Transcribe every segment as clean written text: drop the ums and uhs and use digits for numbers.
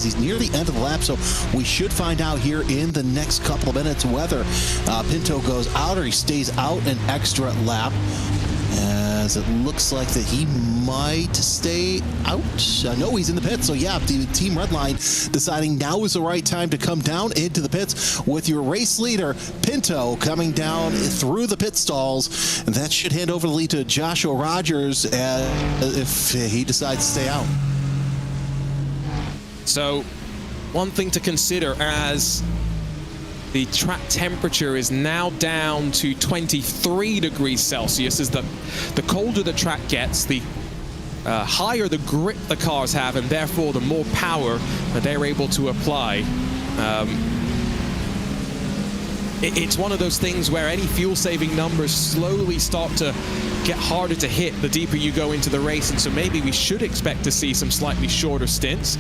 He's near the end of the lap, so we should find out here in the next couple of minutes whether Pinto goes out or he stays out an extra lap, as it looks like that he might stay out. No, he's in the pits. So yeah, the Team Redline deciding now is the right time to come down into the pits with your race leader, Pinto, coming down through the pit stalls. And that should hand over the lead to Joshua Rogers if he decides to stay out. So one thing to consider, as the track temperature is now down to 23 degrees Celsius. As the colder the track gets, the higher the grip the cars have, and therefore the more power that they're able to apply. It's one of those things where any fuel-saving numbers slowly start to get harder to hit the deeper you go into the race, and so maybe we should expect to see some slightly shorter stints.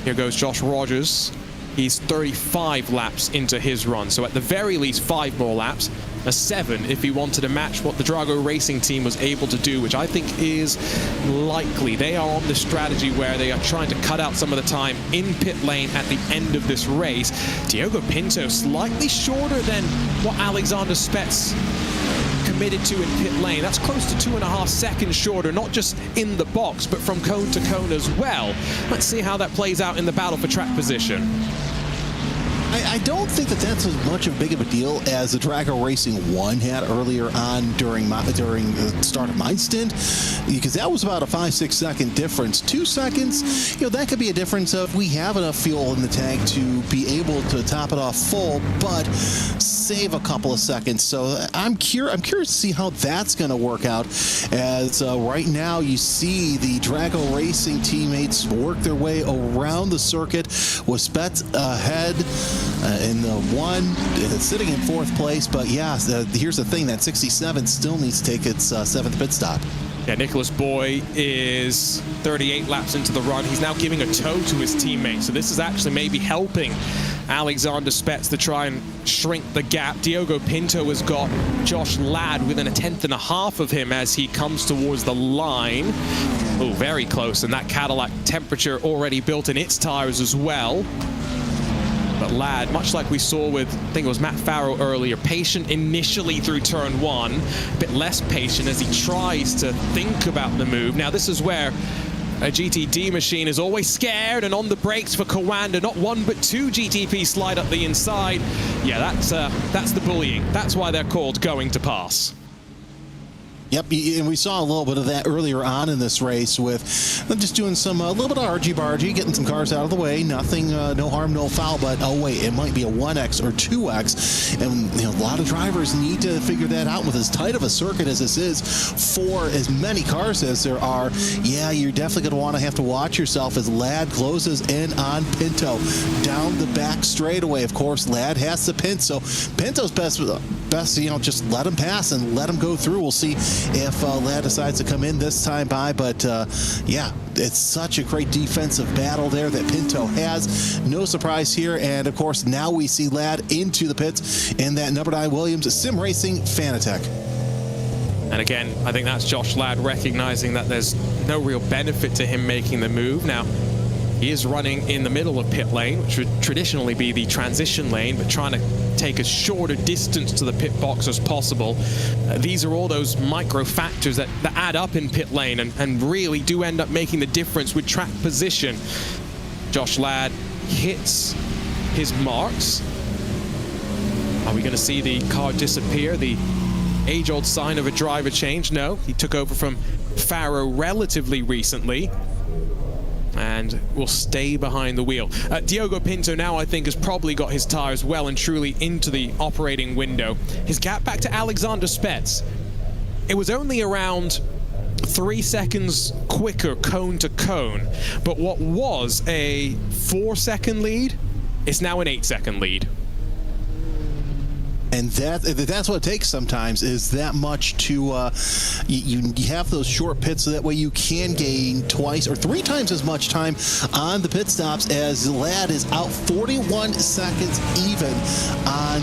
Here goes Josh Rogers. He's 35 laps into his run, so at the very least 5 more laps, a 7 if he wanted to match what the Drago Racing team was able to do, which I think is likely. They are on this strategy where they are trying to cut out some of the time in pit lane at the end of this race. Diogo Pinto slightly shorter than what Alexander Spets committed to in pit lane. That's close to 2.5 seconds shorter, not just in the box, but from cone to cone as well. Let's see how that plays out in the battle for track position. I don't think that that's as much of a big of a deal as the Drago Racing 1 had earlier on during the start of my stint, because that was about a 5-6 second difference. 2 seconds, that could be a difference of we have enough fuel in the tank to be able to top it off full, but save a couple of seconds. So I'm curious to see how that's going to work out, as right now you see the Drago Racing teammates work their way around the circuit with Spets ahead in the 1, sitting in 4th place. But yeah, here's the thing, that 67 still needs to take its 7th pit stop. Yeah, Nicholas Boy is 38 laps into the run. He's now giving a tow to his teammate, so this is actually maybe helping Alexander Spets to try and shrink the gap. Diogo Pinto has got Josh Ladd within 1/10.5 of him as he comes towards the line. Oh, very close, and that Cadillac temperature already built in its tires as well. But Ladd, much like we saw with, I think it was Matt Farrow earlier, patient initially through turn 1, a bit less patient as he tries to think about the move. Now, this is where a GTD machine is always scared and on the brakes for Kawanda. Not 1 but 2 GTP slide up the inside. Yeah, that's the bullying. That's why they're called going to pass. Yep, and we saw a little bit of that earlier on in this race with them just doing some a little bit of argy-bargy, getting some cars out of the way. Nothing, no harm, no foul, but oh wait, it might be a 1X or 2X. And a lot of drivers need to figure that out with as tight of a circuit as this is for as many cars as there are. Yeah, you're definitely going to have to watch yourself as Ladd closes in on Pinto down the back straightaway. Of course, Ladd has the pin, so Pinto's best, just let him pass and let him go through. We'll see if Ladd decides to come in this time by, but yeah, it's such a great defensive battle there that Pinto has. No surprise here, and of course now we see Ladd into the pits in that number 9 Williams Sim Racing Fanatec. And again, I think that's Josh Ladd recognizing that there's no real benefit to him making the move. Now, he is running in the middle of pit lane, which would traditionally be the transition lane, but trying to take a shorter distance to the pit box as possible. These are all those micro factors that add up in pit lane and really do end up making the difference with track position. Josh Ladd hits his marks. Are we going to see the car disappear? The age-old sign of a driver change? No, he took over from Farrow relatively recently and will stay behind the wheel. Diogo Pinto now, I think, has probably got his tires well and truly into the operating window. His gap back to Alexander Spets, it was only around 3 seconds quicker cone to cone, but what was a 4-second lead is now an 8-second lead. And that's what it takes sometimes, is that much to you have those short pits, so that way you can gain 2 or 3 times as much time on the pit stops, as Ladd is out 41 seconds even on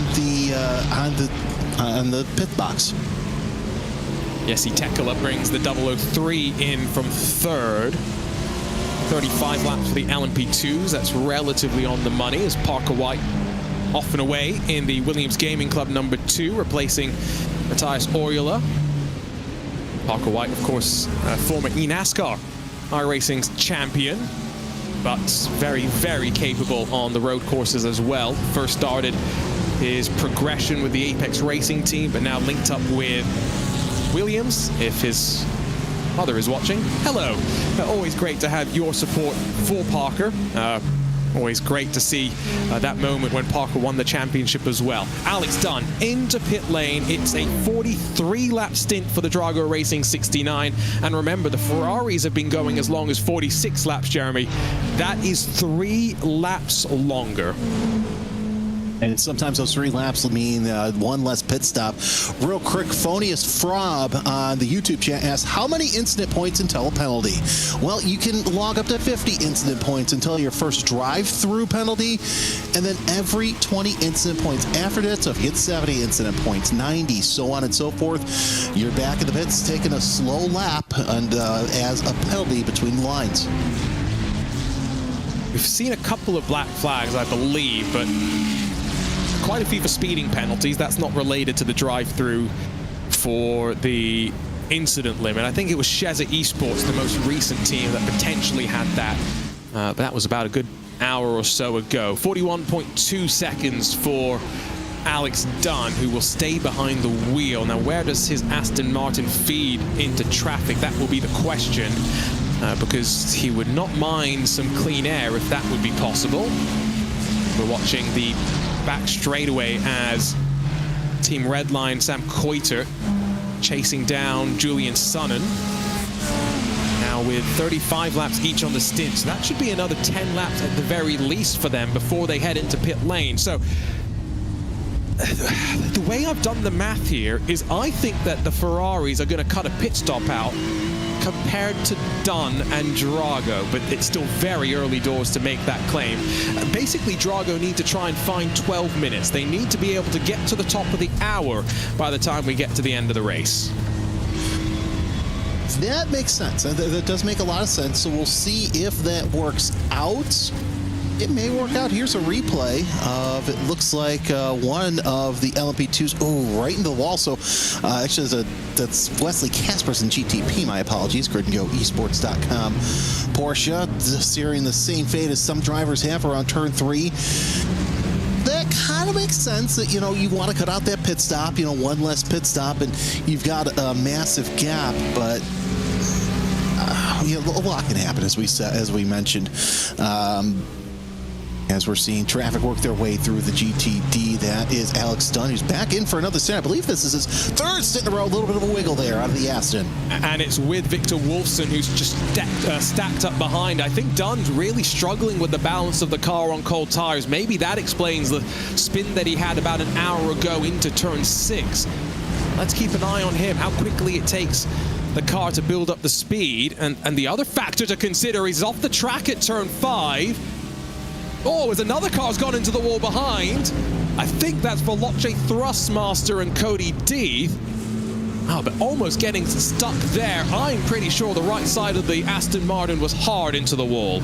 the pit box. Jesse Tekela brings the 003 in from 3rd. 35 laps for the LMP2s. That's relatively on the money as Parker White off and away in the Williams Gaming Club number 2, replacing Matthias Oriola. Parker White, of course, former eNASCAR iRacing's champion, but very, very capable on the road courses as well. First started his progression with the Apex Racing team, but now linked up with Williams, if his mother is watching. Hello. Always great to have your support for Parker. Always great to see that moment when Parker won the championship as well. Alex Dunn into pit lane. It's a 43-lap stint for the Drago Racing 69. And remember, the Ferraris have been going as long as 46 laps, Jeremy. That is 3 laps longer. And sometimes those 3 laps will mean 1 less pit stop. Real quick, Phonius Frob on the YouTube chat asks, how many incident points until a penalty? Well, you can log up to 50 incident points until your first drive-through penalty, and then every 20 incident points after that. So if you get 70 incident points, 90, so on and so forth, you're back in the pits taking a slow lap and as a penalty between the lines. We've seen a couple of black flags, I believe, but quite a few for speeding penalties. That's not related to the drive-through for the incident limit. I think it was Sheza Esports, the most recent team, that potentially had that. But that was about a good hour or so ago. 41.2 seconds for Alex Dunn, who will stay behind the wheel. Now, where does his Aston Martin feed into traffic? That will be the question, because he would not mind some clean air if that would be possible. We're watching the back straightaway as Team Redline Sam Coiter chasing down Julian Sonnen. Now with 35 laps each on the stint, so that should be another 10 laps at the very least for them before they head into pit lane. So the way I've done the math here is I think that the Ferraris are going to cut a pit stop out compared to Dunn and Drago, but it's still very early doors to make that claim. Basically, Drago need to try and find 12 minutes. They need to be able to get to the top of the hour by the time we get to the end of the race. That makes sense. That does make a lot of sense. So we'll see if that works out. It may work out. Here's a replay of, it looks like one of the LMP2s, right into the wall. So actually, that's Wesley Kasperson GTP, my apologies, Grid and Go esports.com. Porsche searing the same fate as some drivers have around turn 3. That kind of makes sense that, you want to cut out that pit stop, 1 less pit stop, and you've got a massive gap, but a lot can happen, as we mentioned. As we're seeing traffic work their way through the GTD, that is Alex Dunn, who's back in for another stint. I believe this is his 3rd stint in a row. A little bit of a wiggle there out of the Aston. And it's with Victor Wolfson, who's just stacked up behind. I think Dunn's really struggling with the balance of the car on cold tires. Maybe that explains the spin that he had about an hour ago into turn 6. Let's keep an eye on him, how quickly it takes the car to build up the speed. And the other factor to consider is off the track at turn 5. Oh, as another car's gone into the wall behind. I think that's Veloce Thrustmaster and Cody Deeth. Oh, but almost getting stuck there. I'm pretty sure the right side of the Aston Martin was hard into the wall.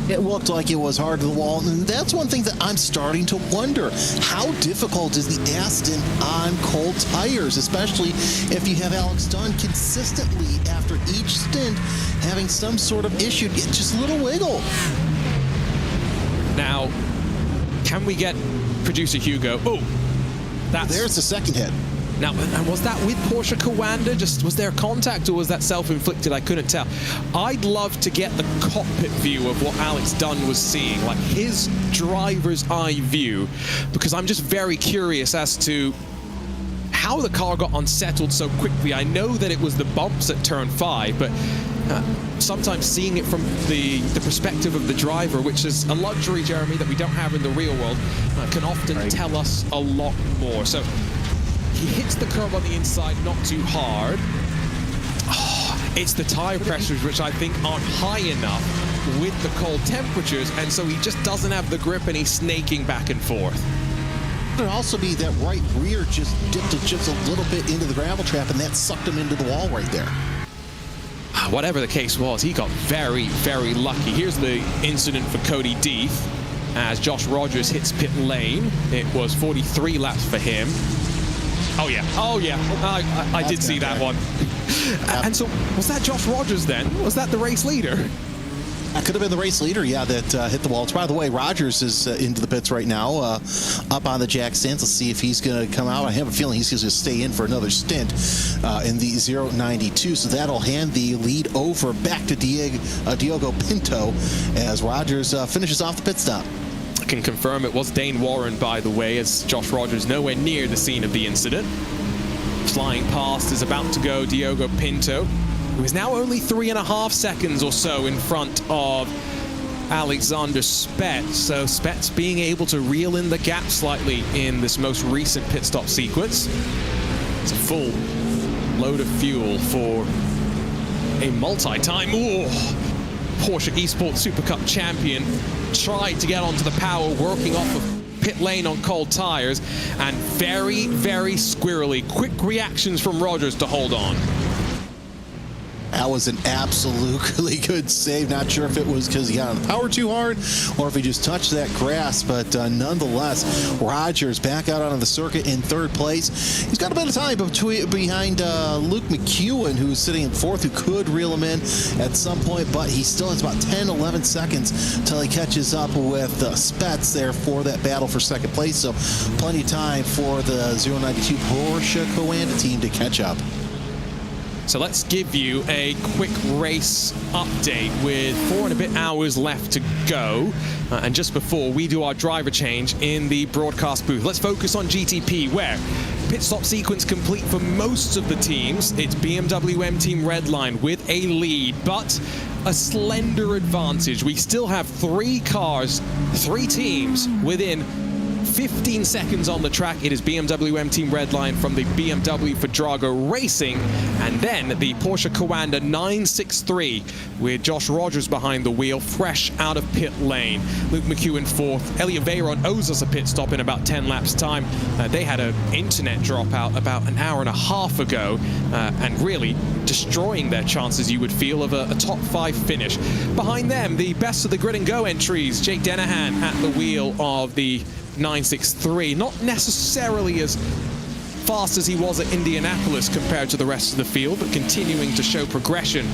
It looked like it was hard to the wall, and that's one thing that I'm starting to wonder. How difficult is the Aston on cold tires, especially if you have Alex Dunn consistently after each stint having some sort of issue, just a little wiggle. Now, can we get producer Hugo? There's the second hit. Now, and was that with Porsche Coanda? Was there contact, or was that self-inflicted? I couldn't tell. I'd love to get the cockpit view of what Alex Dunn was seeing, like his driver's eye view, because I'm just very curious as to how the car got unsettled so quickly. I know that it was the bumps at turn 5, but sometimes seeing it from the perspective of the driver, which is a luxury, Jeremy, that we don't have in the real world, can often tell us a lot more. So he hits the curb on the inside, not too hard. It's the tire pressures, which I think aren't high enough with the cold temperatures, and so he just doesn't have the grip, and he's snaking back and forth. It could also be that right rear just dipped it just a little bit into the gravel trap, and that sucked him into the wall right there. whatever the case was, he got very, very lucky. Here's the incident for Cody Deeth as Josh Rogers hits pit lane. It was 43 laps for him. Oh yeah, I did see that one. And so, was that Josh Rogers then? Was that the race leader? That could have been the race leader, yeah, that hit the wall. By the way, Rogers is into the pits right now, up on the jack stands. Let's see if he's going to come out. I have a feeling he's going to stay in for another stint in the 092, so that'll hand the lead over back to Diogo Pinto as Rogers finishes off the pit stop. I can confirm it was Dane Warren, by the way, as Josh Rogers nowhere near the scene of the incident. Flying past is about to go Diogo Pinto, who is now only 3.5 seconds or so in front of Alexander Spets. So Spets being able to reel in the gap slightly in this most recent pit stop sequence. It's a full load of fuel for a multi-time Porsche Esports Super Cup champion. Tried to get onto the power, working off of pit lane on cold tires, and very, very squirrely. Quick reactions from Rogers to hold on. That was an absolutely good save. Not sure if it was because he got on the power too hard or if he just touched that grass, but nonetheless, Rogers back out on the circuit in third place. He's got a bit of time behind Luke McEwen, who's sitting in fourth, who could reel him in at some point, but he still has about 10-11 seconds until he catches up with Spets there for that battle for second place. So plenty of time for the 092 Porsche Coanda team to catch up. So let's give you a quick race update with 4 and a bit hours left to go. And just before we do our driver change in the broadcast booth, let's focus on GTP, where pit stop sequence complete for most of the teams. It's BMW M Team Redline with a lead, but a slender advantage. We still have 3 cars, 3 teams within 15 seconds on the track. It is BMW M Team Redline from the BMW for Drago Racing, and then the Porsche Coanda 963 with Josh Rogers behind the wheel, fresh out of pit lane. Luke McEwen fourth. Elliot Veyron owes us a pit stop in about 10 laps time. They had an internet dropout about an hour and a half ago, and really destroying their chances, you would feel, of a top 5 finish. Behind them, the best of the grid and go entries, Jake Dennehan at the wheel of the 963, not necessarily as fast as he was at Indianapolis compared to the rest of the field, but continuing to show progression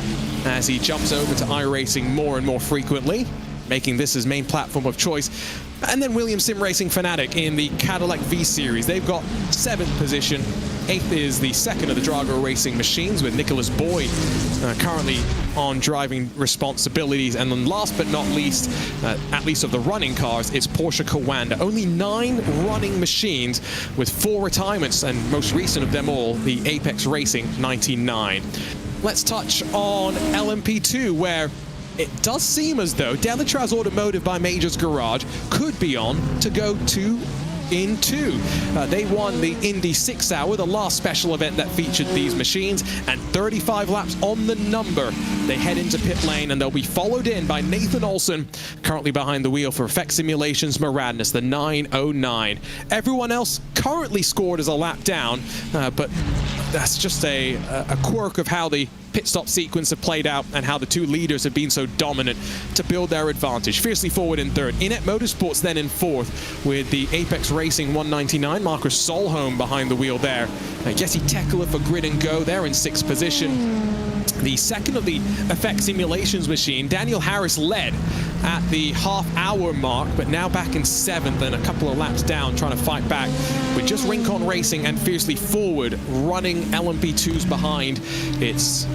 as he jumps over to iRacing more and more frequently, making this his main platform of choice. And then Williams Sim Racing Fanatic in the Cadillac V-Series. They've got 7th position. 8th is the second of the Drago Racing machines with Nicholas Boyd currently on driving responsibilities. And then last but not least, at least of the running cars, it's Porsche Coanda. Only 9 running machines with 4 retirements, and most recent of them all, the Apex Racing 99. Let's touch on LMP2, where it does seem as though Delatraz Automotive by Majors Garage could be on to go 2 in 2. They won the Indy 6 Hour, the last special event that featured these machines, and 35 laps on the number. They head into pit lane, and they'll be followed in by Nathan Olson, currently behind the wheel for Effect Simulations Maradness, the 909. Everyone else currently scored as a lap down, but that's just a quirk of how the pit stop sequence have played out and how the 2 leaders have been so dominant to build their advantage. Fiercely forward in 3rd. Inet Motorsports then in 4th with the Apex Racing 199. Marcus Solholm behind the wheel there. Jesse Tekela for Grid and Go there in 6th position. The second of the Effect Simulations machine, Daniel Harris, led at the half-hour mark, but now back in 7th and a couple of laps down, trying to fight back with just Rincon Racing and Fiercely Forward running LMP2s behind. It's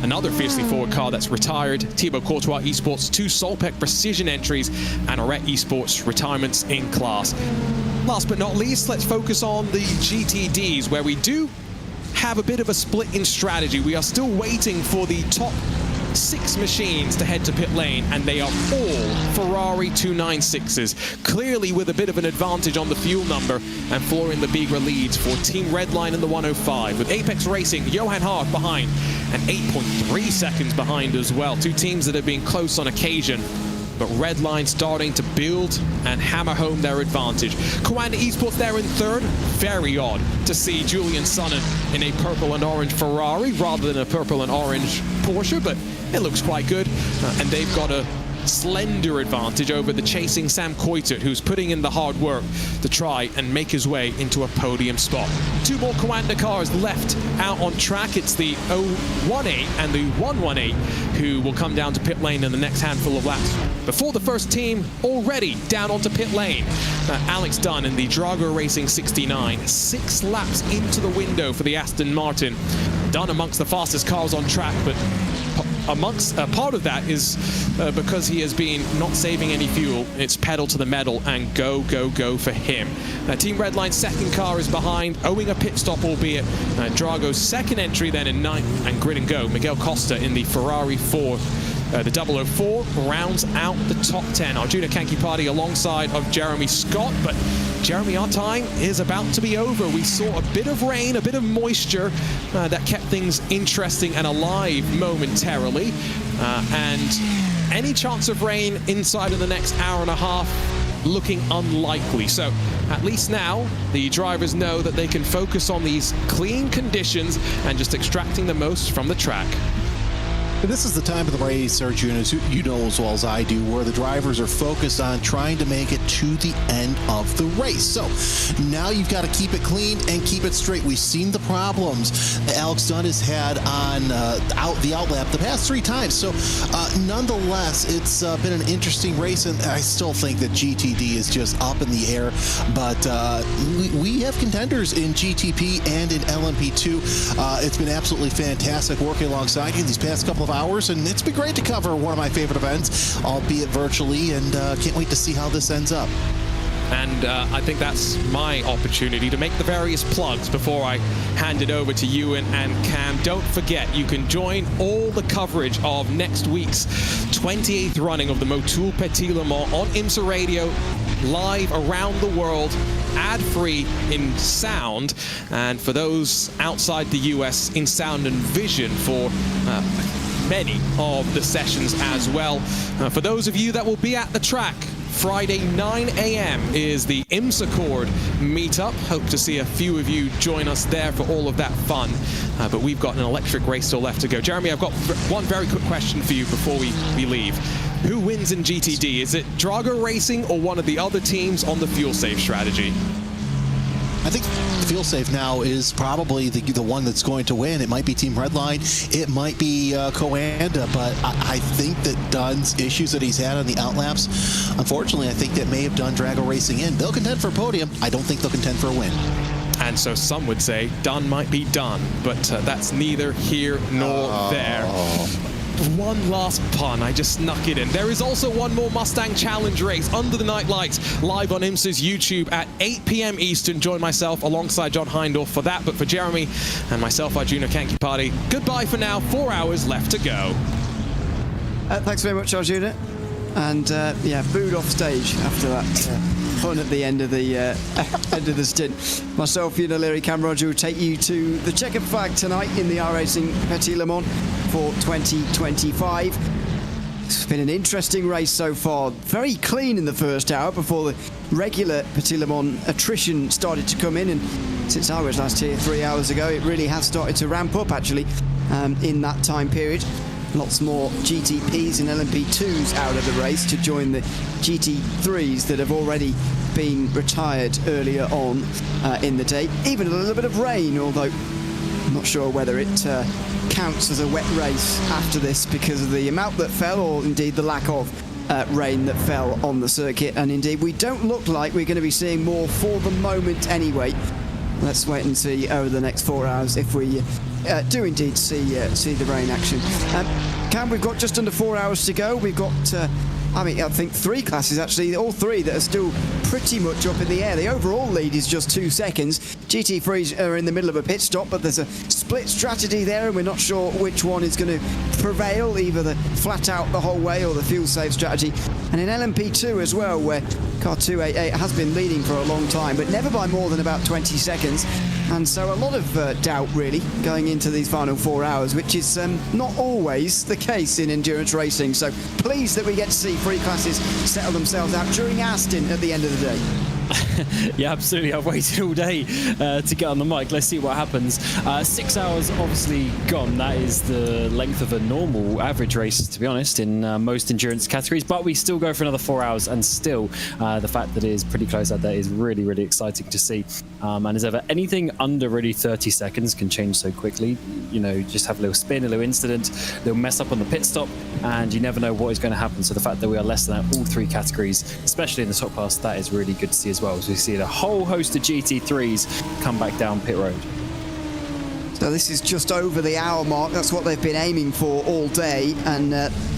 another Fiercely Forward car that's retired. Thibaut Courtois Esports, 2 Solpec Precision entries, and Arret Esports retirements in class. Last but not least, let's focus on the GTDs, where we do have a bit of a split in strategy. We are still waiting for the top 6 machines to head to pit lane, and they are all Ferrari 296s, clearly with a bit of an advantage on the fuel number, and Florian Lebigra leads for Team Redline in the 105, with Apex Racing, Johan Hart behind, and 8.3 seconds behind as well. 2 teams that have been close on occasion. but Redline starting to build and hammer home their advantage. Coanda Esports there in third. Very odd to see Julian Sonnen in a purple and orange Ferrari rather than a purple and orange Porsche, but it looks quite good. And they've got a slender advantage over the chasing Sam Coitert, who's putting in the hard work to try and make his way into a podium spot. Two more Coanda cars left out on track. It's the 018 and the 118 who will come down to pit lane in the next handful of laps. Before the first team already down onto pit lane. Alex Dunn in the Drago Racing 69, 6 laps into the window for the Aston Martin. Dunn amongst the fastest cars on track, but amongst part of that is because he has been not saving any fuel. It's pedal to the metal and go, go, go for him. Team Redline's second car is behind, owing a pit stop, albeit. Drago's second entry then in 9th, and grid and go. Miguel Costa in the Ferrari 4. The 004 rounds out the top 10. Arjuna Kankipati alongside of Jeremy Scott, but Jeremy, our time is about to be over. We saw a bit of rain, a bit of moisture that kept things interesting and alive momentarily. And any chance of rain inside of the next hour and a half looking unlikely. So at least now the drivers know that they can focus on these clean conditions and just extracting the most from the track. This is the time of the race, Arjuna, you know as well as I do, where the drivers are focused on trying to make it to the end of the race. So now you've got to keep it clean and keep it straight. We've seen the problems that Alex Dunn has had on the outlap the past 3 times. So nonetheless, it's been an interesting race, and I still think that GTD is just up in the air. But we have contenders in GTP and in LMP2. It's been absolutely fantastic working alongside you these past couple of hours, and it's been great to cover one of my favorite events, albeit virtually, and can't wait to see how this ends up. And I think that's my opportunity to make the various plugs before I hand it over to Ewan and Cam. Don't forget, you can join all the coverage of next week's 28th running of the Motul Petit Le Mans on IMSA Radio, live around the world, ad-free in sound, and for those outside the US, in sound and vision for many of the sessions as well. For those of you that will be at the track, Friday 9 a.m. is the IMSA Cord meetup. Hope to see a few of you join us there for all of that fun. But we've got an electric race still left to go. Jeremy, I've got one very quick question for you before we leave. Who wins in GTD? Is it Drago Racing or one of the other teams on the fuel safe strategy? I think Fuel Safe now is probably the one that's going to win. It might be Team Redline, it might be Coanda, but I think that Dunn's issues that he's had on the outlaps, unfortunately, I think that may have done Drago Racing in. They'll contend for a podium. I don't think they'll contend for a win. And so some would say Dunn might be done, but that's neither here nor there. One last pun, I just snuck it in. There is also one more Mustang Challenge race under the night lights, live on IMSA's YouTube at 8 p.m. Eastern. Join myself alongside John Heindorf for that. But for Jeremy and myself, Arjuna Kankipati, goodbye for now. 4 hours left to go. Thanks very much, Arjuna. And yeah, booed off stage after that pun at the end of the end of the stint. Myself, Ewan O'Leary, Cam Roger will take you to the checkered flag tonight in the iRacing Petit Le Mans for 2025. It's been an interesting race so far. Very clean in the first hour before the regular Petit Le Mans attrition started to come in, and since I was last here 3 hours ago, it really has started to ramp up actually in that time period. Lots more GTPs and LMP2s out of the race to join the GT3s that have already been retired earlier on in the day. Even a little bit of rain, although I'm not sure whether it counts as a wet race after this because of the amount that fell, or indeed the lack of rain that fell on the circuit. And indeed, we don't look like we're going to be seeing more for the moment anyway. Let's wait and see over the next 4 hours if we do indeed see the rain action. Cam, we've got just under 4 hours to go. We've got, I think 3 classes actually, all 3 that are still pretty much up in the air. The overall lead is just 2 seconds. GT3s are in the middle of a pit stop, but there's a split strategy there, and we're not sure which one is going to prevail, either the flat out the whole way or the fuel safe strategy. And in LMP2 as well, where car 288 has been leading for a long time, but never by more than about 20 seconds. And so a lot of doubt, really, going into these final 4 hours, which is not always the case in endurance racing. So pleased that we get to see three classes settle themselves out during our stint at the end of the day. Yeah, absolutely. I've waited all day to get on the mic. Let's see what happens. 6 hours obviously gone. That is the length of a normal average race, to be honest, in most endurance categories. But we still go for another 4 hours, and still the fact that it is pretty close out there is really, really exciting to see. And as ever, anything under really 30 seconds can change so quickly. You know, just have a little spin, a little incident, they'll mess up on the pit stop, and you never know what is going to happen. So the fact that we are less than all three categories, especially in the top class, that is really good to see as well. So we see a whole host of GT3s come back down pit road. So this is just over the hour mark. That's what they've been aiming for all day, and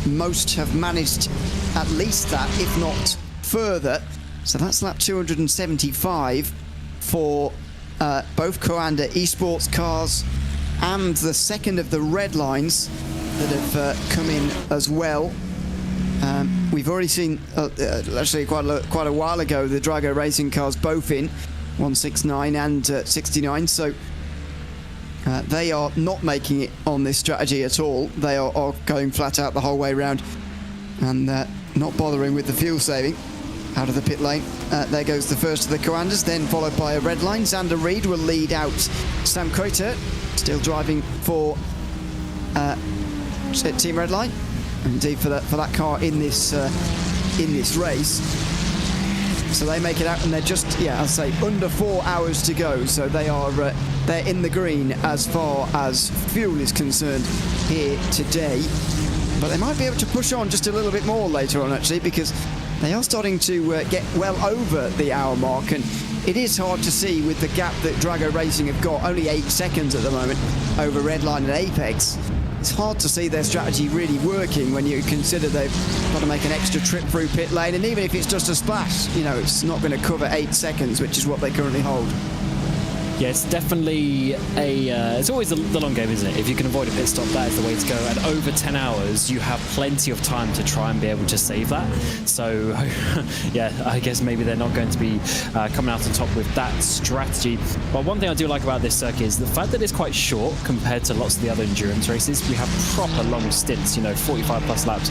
most have managed at least that, if not further. So that's lap 275 for both Coanda esports cars and the second of the red lines that have come in as well. We've already seen, actually quite a while ago, the Drago Racing cars both in 169 and 69. So they are not making it on this strategy at all. They are going flat out the whole way round and not bothering with the fuel saving out of the pit lane. There goes the first of the Coandas, then followed by a red line. Xander Reed will lead out Sam Coiter, still driving for Team Redline. Indeed, for that car in this race. So they make it out, and they're just, I'll say, under 4 hours to go. So they're in the green as far as fuel is concerned here today. But they might be able to push on just a little bit more later on, actually, because they are starting to get well over the hour mark, and it is hard to see with the gap that Drago Racing have got, only 8 seconds at the moment over Redline and Apex. It's hard to see their strategy really working when you consider they've got to make an extra trip through pit lane, and even if it's just a splash, you know, it's not going to cover 8 seconds, which is what they currently hold. Yeah, it's definitely it's always the long game, isn't it? If you can avoid a pit stop, that is the way to go. And over 10 hours, you have plenty of time to try and be able to save that. So, yeah, I guess maybe they're not going to be coming out on top with that strategy. But one thing I do like about this circuit is the fact that it's quite short compared to lots of the other endurance races. We have proper long stints, 45 plus laps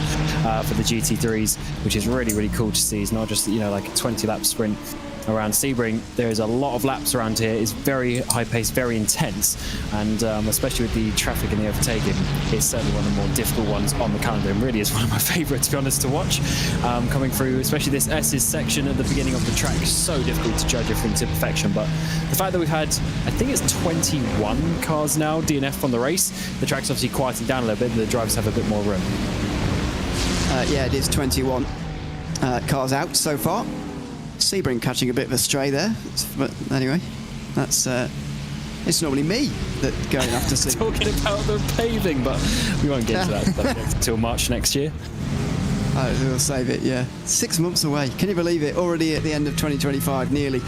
for the GT3s, which is really, really cool to see. It's not just, like a 20-lap sprint around Sebring. There is a lot of laps around here. It's very high paced, very intense, and especially with the traffic and the overtaking, it's certainly one of the more difficult ones on the calendar, and really is one of my favourites, to be honest, to watch. Coming through, especially this S's section at the beginning of the track, is so difficult to judge everything to perfection. But the fact that we've had, I think it's 21 cars now DNF from the race, the track's obviously quieting down a little bit, the drivers have a bit more room. Yeah, it is 21 cars out so far. Sebring catching a bit of a stray there, but anyway, that's it's normally me that going after Sebring. Talking about the paving, but we won't get into that until March next year. We'll save it, yeah. 6 months away. Can you believe it? Already at the end of 2025, nearly,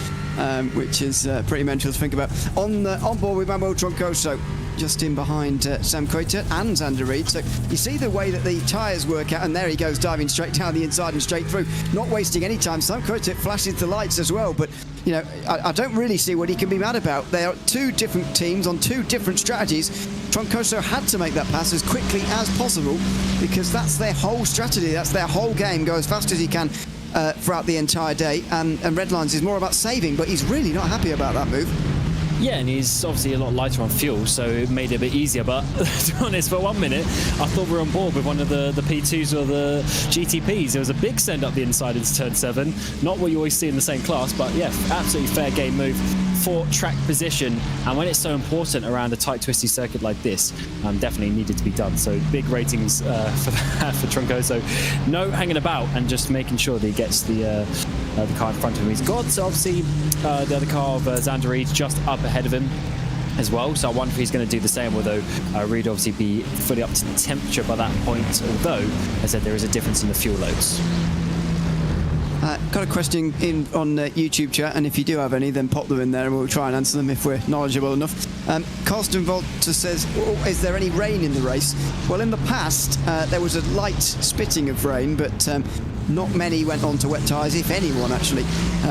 which is pretty mental to think about. On board with Manuel Troncoso, just in behind Sam Coiter and Xander Reed. So you see the way that the tyres work out, and there he goes diving straight down the inside and straight through, not wasting any time. Sam Coiter flashes the lights as well, but I don't really see what he can be mad about. They are two different teams on two different strategies. Troncoso had to make that pass as quickly as possible because that's their whole strategy, that's their whole game. Go as fast as he can throughout the entire day, and Redlines is more about saving, but he's really not happy about that move. Yeah, and he's obviously a lot lighter on fuel, so it made it a bit easier. But to be honest, for 1 minute, I thought we were on board with one of the P2s or the GTPs. There was a big send up the inside into turn 7. Not what you always see in the same class, but yeah, absolutely fair game move for track position. And when it's so important around a tight, twisty circuit like this, definitely needed to be done. So big ratings for Troncoso. No hanging about and just making sure that he gets the car in front of him. He's got, obviously, the other car of Xander Reed just up ahead of him as well, so I wonder if he's going to do the same, although Reed obviously be fully up to temperature by that point, although, as I said, there is a difference in the fuel loads. Got a question in on YouTube chat, and if you do have any, then pop them in there and we'll try and answer them if we're knowledgeable enough. Carsten Volta says, is there any rain in the race? Well, in the past, there was a light spitting of rain, but not many went on to wet tyres, if anyone actually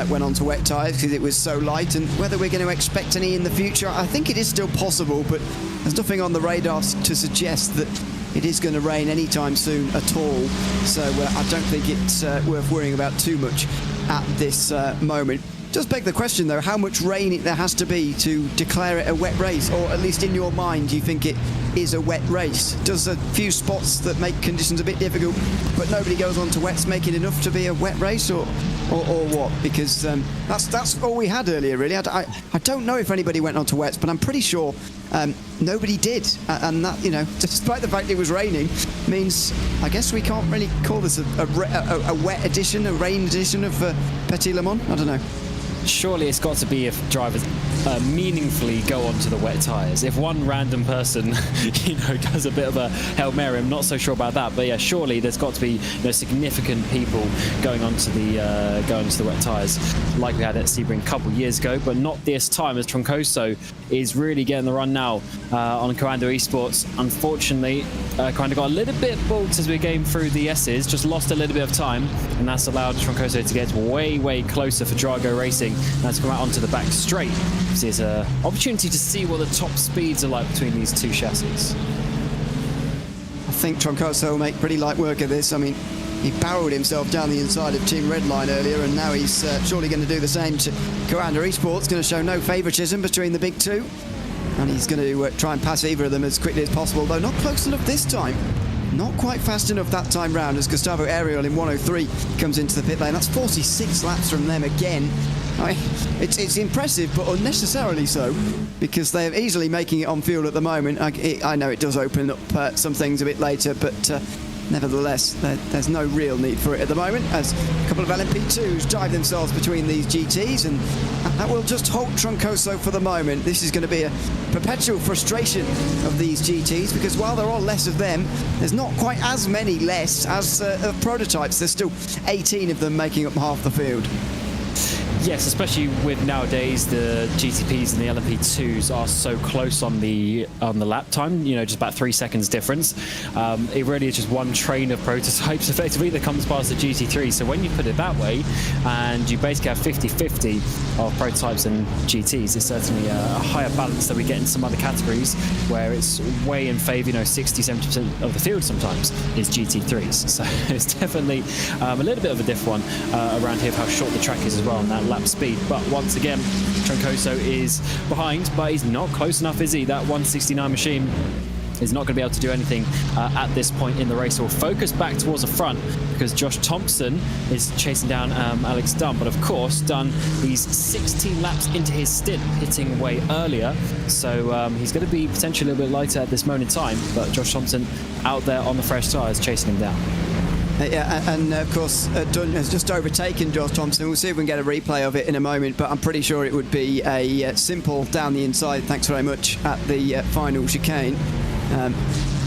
went on to wet tyres, because it was so light. And whether we're going to expect any in the future, I think it is still possible, but there's nothing on the radar to suggest that it is going to rain anytime soon at all. So I don't think it's worth worrying about too much at this moment. Just beg the question, though, how much rain there has to be to declare it a wet race, or at least in your mind, do you think it is a wet race? Does a few spots that make conditions a bit difficult, but nobody goes on to wets, make it enough to be a wet race, or what? Because that's all we had earlier, really. I don't know if anybody went on to wets, but I'm pretty sure nobody did, and that, despite the fact it was raining, means I guess we can't really call this a wet edition, a rain edition of Petit Le Mans. I don't know. Surely it's got to be if drivers meaningfully go onto the wet tyres. If one random person, does a bit of a Hail Mary, I'm not so sure about that. But yeah, surely there's got to be significant people going onto the wet tyres, like we had at Sebring a couple of years ago, but not this time, as Troncoso is really getting the run now on Coando Esports. Unfortunately, kind of got a little bit balked as we came through the S's, just lost a little bit of time, and that's allowed Troncoso to get way closer for Drago Racing and to come out onto the back straight. So there's an opportunity to see what the top speeds are like between these two chassis. I think Troncoso will make pretty light work of this. I mean, he barreled himself down the inside of Team Redline earlier, and now he's surely going to do the same to Coando Esports. Going to show no favouritism between the big two, and he's going to try and pass either of them as quickly as possible, though not close enough this time. Not quite fast enough that time round, as Gustavo Ariel in 103 comes into the pit lane. That's 46 laps from them again. It's impressive, but unnecessarily so, because they're easily making it on fuel at the moment. I know it does open up some things a bit later, but nevertheless, there's no real need for it at the moment, as a couple of LMP2s drive themselves between these GTs, and that will just halt Troncoso for the moment. This is going to be a perpetual frustration of these GTs, because while there are less of them, there's not quite as many less as of prototypes. There's still 18 of them making up half the field. Yes, especially with nowadays the GTPs and the LMP2s are so close on the lap time, just about 3 seconds difference. It really is just one train of prototypes effectively that comes past the GT3. So when you put it that way, and you basically have 50-50 of prototypes and GTs, it's certainly a higher balance that we get in some other categories where it's way in favour, 60-70% of the field sometimes is GT3s. So it's definitely a little bit of a diff one around here of how short the track is as well on that lap speed. But once again, Troncoso is behind, but he's not close enough, is he? That 169 machine is not going to be able to do anything at this point in the race. We'll focus back towards the front because Josh Thompson is chasing down Alex Dunn, but of course Dunn, he's 16 laps into his stint, hitting way earlier, so he's going to be potentially a little bit lighter at this moment in time, but Josh Thompson out there on the fresh tyres chasing him down. Yeah, and of course Dunn has just overtaken Josh Thompson. We'll see if we can get a replay of it in a moment, but I'm pretty sure it would be a simple down the inside, thanks very much, at the final chicane.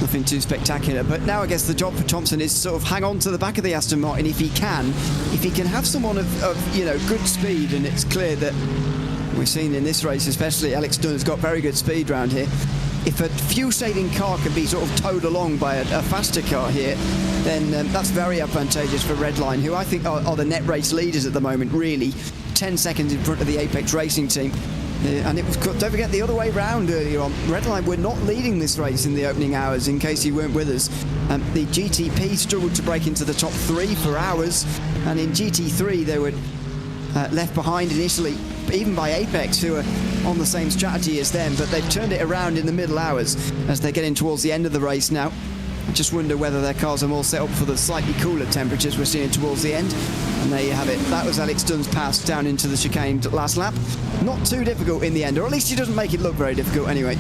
Nothing too spectacular, but now I guess the job for Thompson is sort of hang on to the back of the Aston Martin if he can have someone of good speed, and it's clear that we've seen in this race especially Alex Dunn has got very good speed round here. If a fuel-saving car can be sort of towed along by a faster car here, then that's very advantageous for Redline, who I think are the net race leaders at the moment, really. 10 seconds in front of the Apex Racing team. And it was, don't forget, the other way round earlier on. Redline were not leading this race in the opening hours, in case you weren't with us. The GTP struggled to break into the top 3 for hours, and in GT3 they were left behind initially, even by Apex, who are on the same strategy as them, but they've turned it around in the middle hours as they're getting towards the end of the race now. I just wonder whether their cars are more set up for the slightly cooler temperatures we're seeing towards the end. And there you have it. That was Alex Dunn's pass down into the chicane last lap. Not too difficult in the end, or at least he doesn't make it look very difficult anyway.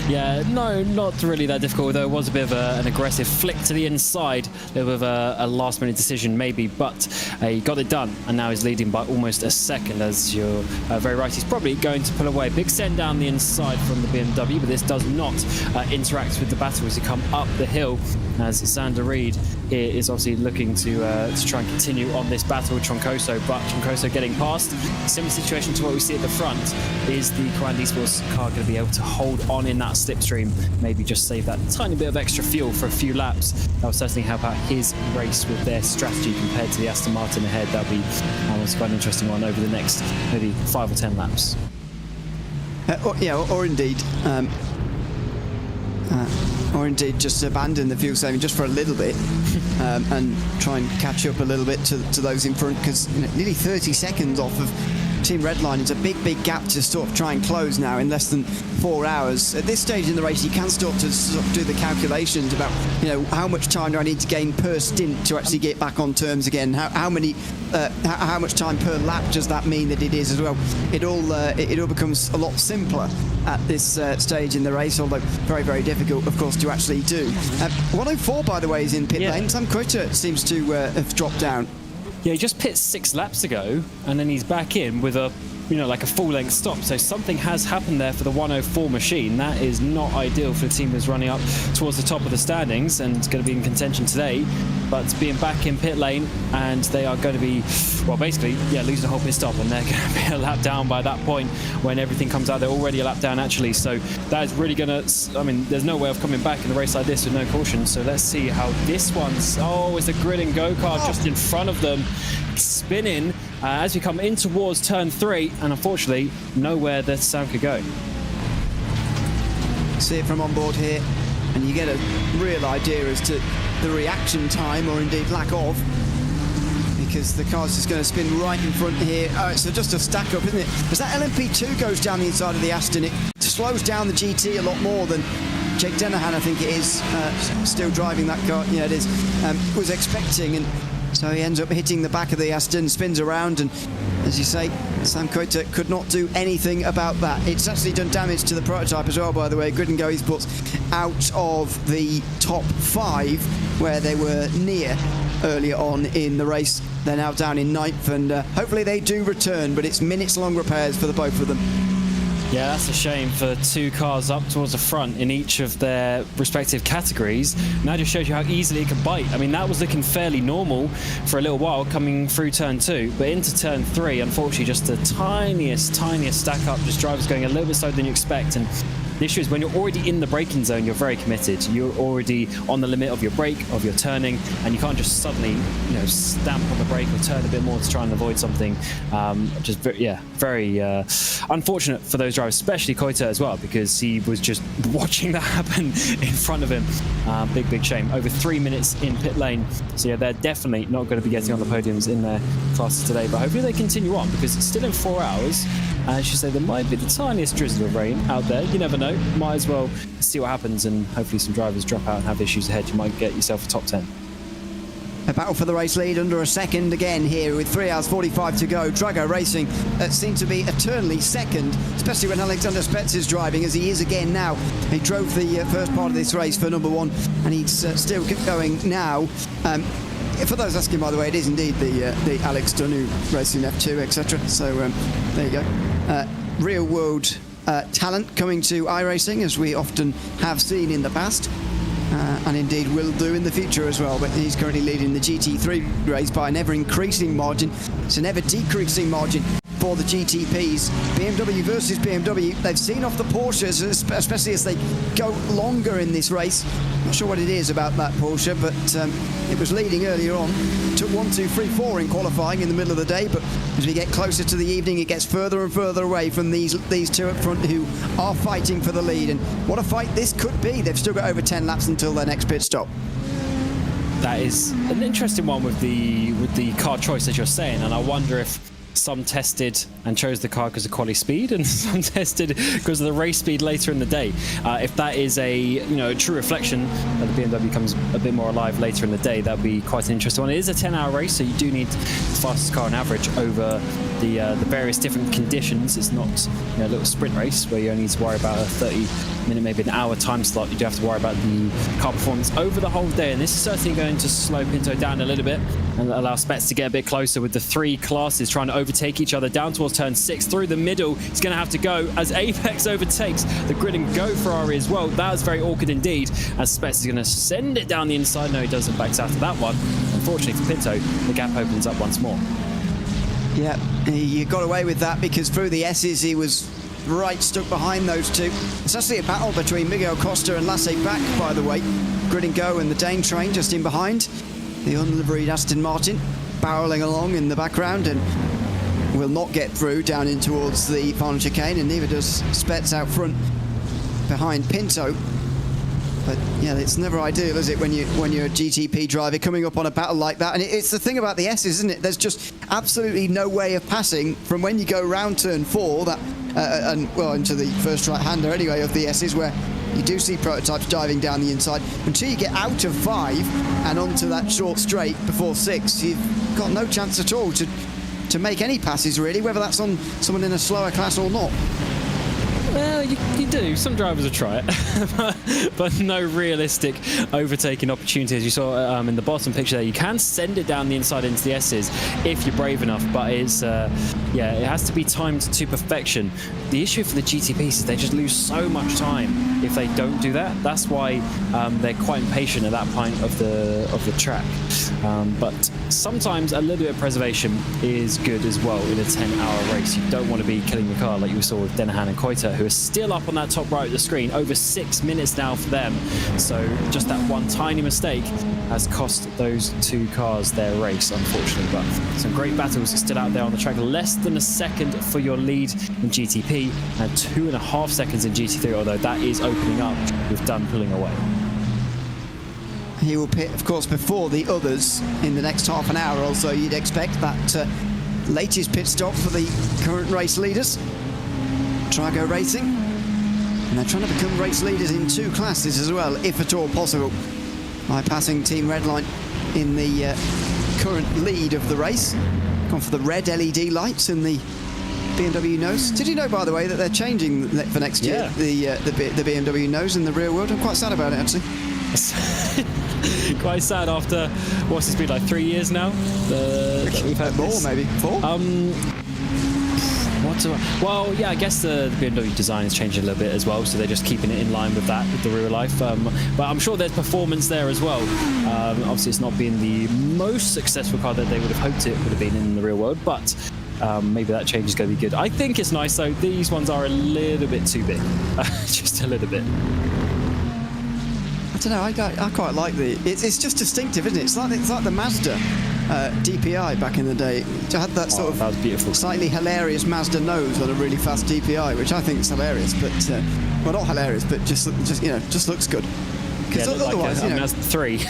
Yeah, no, not really that difficult, although it was a bit of an aggressive flick to the inside, a little bit of a last-minute decision maybe, but he got it done, and now he's leading by almost a second, as you're very right. He's probably going to pull away. Big send down the inside from the BMW, but this does not interact with the battle as you come up the hill, as Sander Reed here is obviously looking to try and continue on this battle with Troncoso, but Troncoso getting past. Similar situation to what we see at the front. Is the Grand Esports car going to be able to hold on in that slipstream, maybe just save that tiny bit of extra fuel for a few laps? That will certainly help out his race with their strategy compared to the Aston Martin ahead. That'll be almost quite an interesting one over the next maybe 5 or 10 laps. Or indeed just abandon the fuel saving just for a little bit and try and catch up a little bit to those in front, because nearly 30 seconds off of Team Redline is a big gap to sort of try and close now in less than 4 hours. At this stage in the race, you can start to sort of do the calculations about how much time do I need to gain per stint to actually get back on terms again. How much time per lap does that mean that it is as well? It all becomes a lot simpler at this stage in the race, although very difficult, of course, to actually do. 104, by the way, is in pit lane. Sam Coiter seems to have dropped down. Yeah, he just pit 6 laps ago, and then he's back in with a, like a full-length stop. So something has happened there for the 104 machine. That is not ideal for the team that's running up towards the top of the standings and is going to be in contention today. But being back in pit lane, and they are going to be, well, basically, losing a whole pit stop, and they're going to be a lap down by that point when everything comes out. They're already a lap down, actually. So that is really going to, there's no way of coming back in a race like this with no caution. So let's see how this one's, it's a grid and go-kart just in front of them, spinning as we come in towards turn 3, and unfortunately nowhere that Sam could go. See it from on board here, and you get a real idea as to the reaction time, or indeed lack of, because the car's just going to spin right in front here. So just a stack up, isn't it? As that LMP2 goes down the inside of the Aston, it slows down the GT a lot more than Jake Dennehan, I think it is, still driving that car. Yeah, it is. Was expecting, and so he ends up hitting the back of the Aston, spins around, and as you say, Sam Coiter could not do anything about that. It's actually done damage to the prototype as well, by the way. Grid and Go Esports out of the top 5, where they were near earlier on in the race. They're now down in 9th, and hopefully they do return, but it's minutes-long repairs for the both of them. Yeah, that's a shame for 2 cars up towards the front in each of their respective categories. And that just shows you how easily it can bite. That was looking fairly normal for a little while coming through turn 2, but into turn 3, unfortunately, just the tiniest stack up, just drivers going a little bit slower than you expect. And the issue is when you're already in the braking zone, you're very committed. You're already on the limit of your brake, of your turning, and you can't just suddenly, stamp on the brake or turn a bit more to try and avoid something. Just very unfortunate for those drivers, especially Coiter as well, because he was just watching that happen in front of him. Big shame. Over 3 minutes in pit lane. So yeah, they're definitely not going to be getting on the podiums in their classes today, but hopefully they continue on, because it's still in 4 hours. And as you say, there might be the tiniest drizzle of rain out there. You never know. Might as well see what happens, and hopefully some drivers drop out and have issues ahead. You might get yourself a top 10. A battle for the race lead under a second again here with 3 hours 45 to go. Drago Racing seem to be eternally second, especially when Alexander Spetz is driving, as he is again now. He drove the first part of this race for number 1, and he's still going now. For those asking, by the way, it is indeed the Alex Dunn who races in F2, etc. So there you go. Real world talent coming to iRacing, as we often have seen in the past. And indeed will do in the future as well, but he's currently leading the GT3 race by an ever-increasing margin. It's an ever-decreasing margin for the GTPs. BMW versus BMW, they've seen off the Porsches, especially as they go longer in this race. Not sure what it is about that Porsche, but it was leading earlier on. Took 1, 2, 3, 4 in qualifying in the middle of the day, but as we get closer to the evening, it gets further and further away from these 2 up front who are fighting for the lead. And what a fight this could be. They've still got over 10 laps until their next pit stop. That is an interesting one with the car choice, as you're saying, and I wonder if some tested and chose the car because of quality speed, and some tested because of the race speed later in the day. If that is a true reflection that the BMW comes a bit more alive later in the day, that'd be quite an interesting one. It is a 10-hour race, so you do need the fastest car on average over the various different conditions. It's not a little sprint race where you only need to worry about a 30-minute, maybe an hour time slot. You do have to worry about the car performance over the whole day, and this is certainly going to slow Pinto down a little bit. and allow Spets to get a bit closer with the 3 classes trying to overtake each other down towards turn 6 through the middle. He's going to have to go as Apex overtakes the Grid and Go Ferrari as well. That was very awkward indeed, as Spets is going to send it down the inside. No, he doesn't, backs out of that one. Unfortunately for Pinto, the gap opens up once more. Yeah, he got away with that because through the S's he was right stuck behind those two. It's actually a battle between Miguel Costa and Lasse Bach, by the way. Grid and Go and the Dane train just in behind. The unliveried Aston Martin barreling along in the background and will not get through down in towards the final chicane, and neither does Spets out front behind Pinto. But yeah, it's never ideal, is it, when you're a GTP driver coming up on a battle like that? And it's the thing about the S's, isn't it? There's just absolutely no way of passing from when you go round turn 4 that into the first right-hander anyway of the S's, where you do see prototypes diving down the inside, until you get out of 5 and onto that short straight before 6. You've got no chance at all to make any passes, really, whether that's on someone in a slower class or not. Well, you do. Some drivers will try it, but no realistic overtaking opportunities. You saw in the bottom picture there, you can send it down the inside into the S's if you're brave enough, but it's it has to be timed to perfection. The issue for the GTPs is they just lose so much time if they don't do that. That's why they're quite impatient at that point of the track. But sometimes a little bit of preservation is good as well in a 10-hour race. You don't want to be killing the car like you saw with Denahan and Koita, who are still up on that top right of the screen. Over 6 minutes now for them. So just that one tiny mistake has cost those 2 cars their race, unfortunately. But some great battles still out there on the track. Less than a second for your lead in GTP and 2.5 seconds in GT3, although that is opening up with Dunn pulling away. He will pit, of course, before the others in the next half an hour or so. You'd expect that latest pit stop for the current race leaders, Trigo Racing, and they're trying to become race leaders in 2 classes as well, if at all possible, by passing Team Redline in the current lead of the race. Gone for the red LED lights in the BMW nose. Did you know, by the way, that they're changing for next year the BMW nose in the real world? I'm quite sad about it, actually. Quite sad after, what's this been, like 3 years now? That we've had more, this. maybe 4. Well, yeah, I guess the BMW design has changed a little bit as well, so they're just keeping it in line with that, with the real life. But I'm sure there's performance there as well. Obviously, it's not been the most successful car that they would have hoped it would have been in the real world, but maybe that change is going to be good. I think it's nice, though. These ones are a little bit too big. Just a little bit. I don't know, I quite like it's just distinctive, isn't it? It's like the Mazda DPI back in the day. It had that sort that was beautiful. of slightly hilarious Mazda nose on a really fast DPI, which I think is hilarious, but well, not hilarious, but just looks good. Because otherwise, like Mazda 3.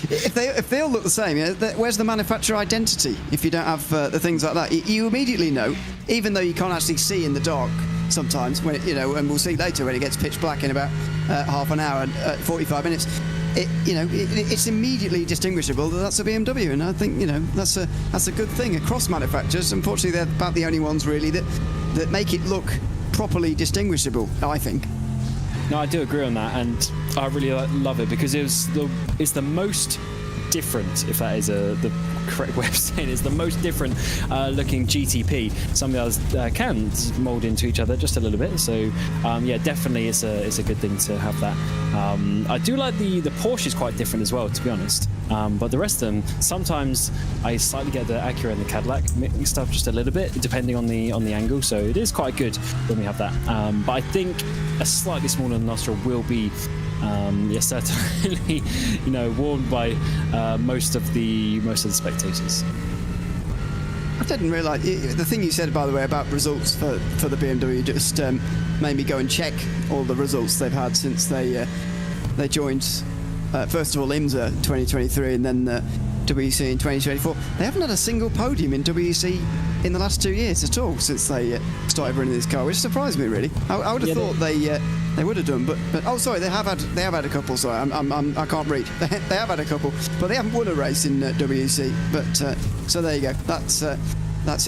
if they all look the same, where's the manufacturer identity if you don't have the things like that? You immediately know, even though you can't actually see in the dark sometimes, when and we'll see later when it gets pitch black in about half an hour and 45 minutes. It's immediately distinguishable that that's a BMW, and I think that's a good thing across manufacturers. Unfortunately, they're about the only ones really that make it look properly distinguishable, I think. No, I do agree on that, and I really love it because it's the most different, if that is the correct way of saying it, it's the most different looking GTP. Some of the others can mould into each other just a little bit, so yeah, definitely it's a good thing to have that. I do like the Porsche is quite different as well, to be honest, but the rest of them, sometimes I slightly get the Acura and the Cadillac mixed up just a little bit depending on the angle, so it is quite good when we have that, but I think a slightly smaller nostril will be certainly worn by most of the spectators. I didn't realise the thing you said, by the way, about results for the BMW just made me go and check all the results they've had since they joined first of all IMSA 2023 and then WEC in 2024. They haven't had a single podium in WEC in the last 2 years at all since they started running this car, which surprised me really. I would have thought they would have done, but oh sorry, they have had a couple. Sorry, I can't read. They have had a couple, but they haven't won a race in WEC. But so there you go. That's it.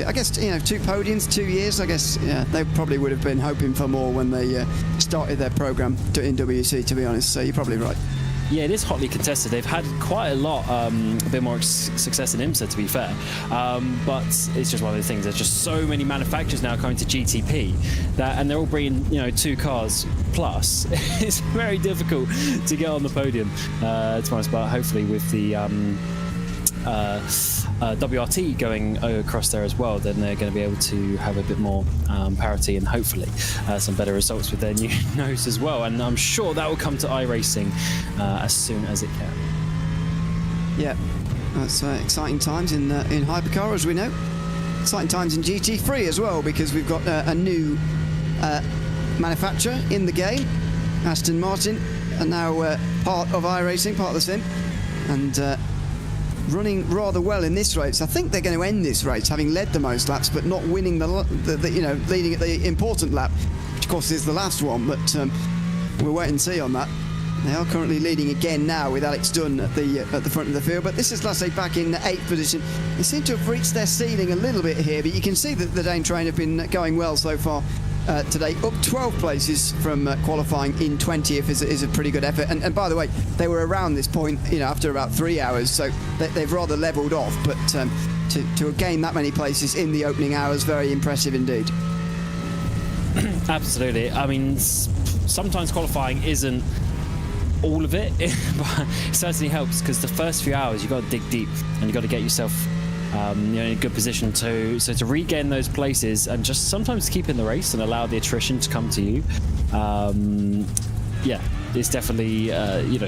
I guess 2 podiums, 2 years. I guess they probably would have been hoping for more when they started their program in WEC. To be honest, so you're probably right. Yeah, it is hotly contested. They've had quite a lot, a bit more success in IMSA, to be fair. But it's just one of those things. There's just so many manufacturers now coming to GTP and they're all bringing 2 cars plus. It's very difficult to get on the podium. To be honest, but hopefully with the WRT going across there as well, then they're going to be able to have a bit more parity and hopefully some better results with their new nose as well. And I'm sure that will come to iRacing as soon as it can. Yeah, that's exciting times in Hypercar, as we know. Exciting times in GT3 as well, because we've got a new manufacturer in the game. Aston Martin are now part of iRacing, part of the sim, and running rather well in this race. I think they're going to end this race having led the most laps, but not winning leading at the important lap, which of course is the last one. But we'll wait and see on that. They are currently leading again now with Alex Dunn at the front of the field, but this is Lasse back in 8th position. They seem to have reached their ceiling a little bit here, but you can see that the Dane train have been going well so far today. Up 12 places from qualifying in 20th is a pretty good effort. And by the way, they were around this point, after about 3 hours, so they've rather levelled off. But to gain that many places in the opening hours, very impressive indeed. Absolutely. I mean, sometimes qualifying isn't all of it, but it certainly helps, because the first few hours you've got to dig deep and you've got to get yourself in a good position to regain those places and just sometimes keep in the race and allow the attrition to come to you. Yeah, it's definitely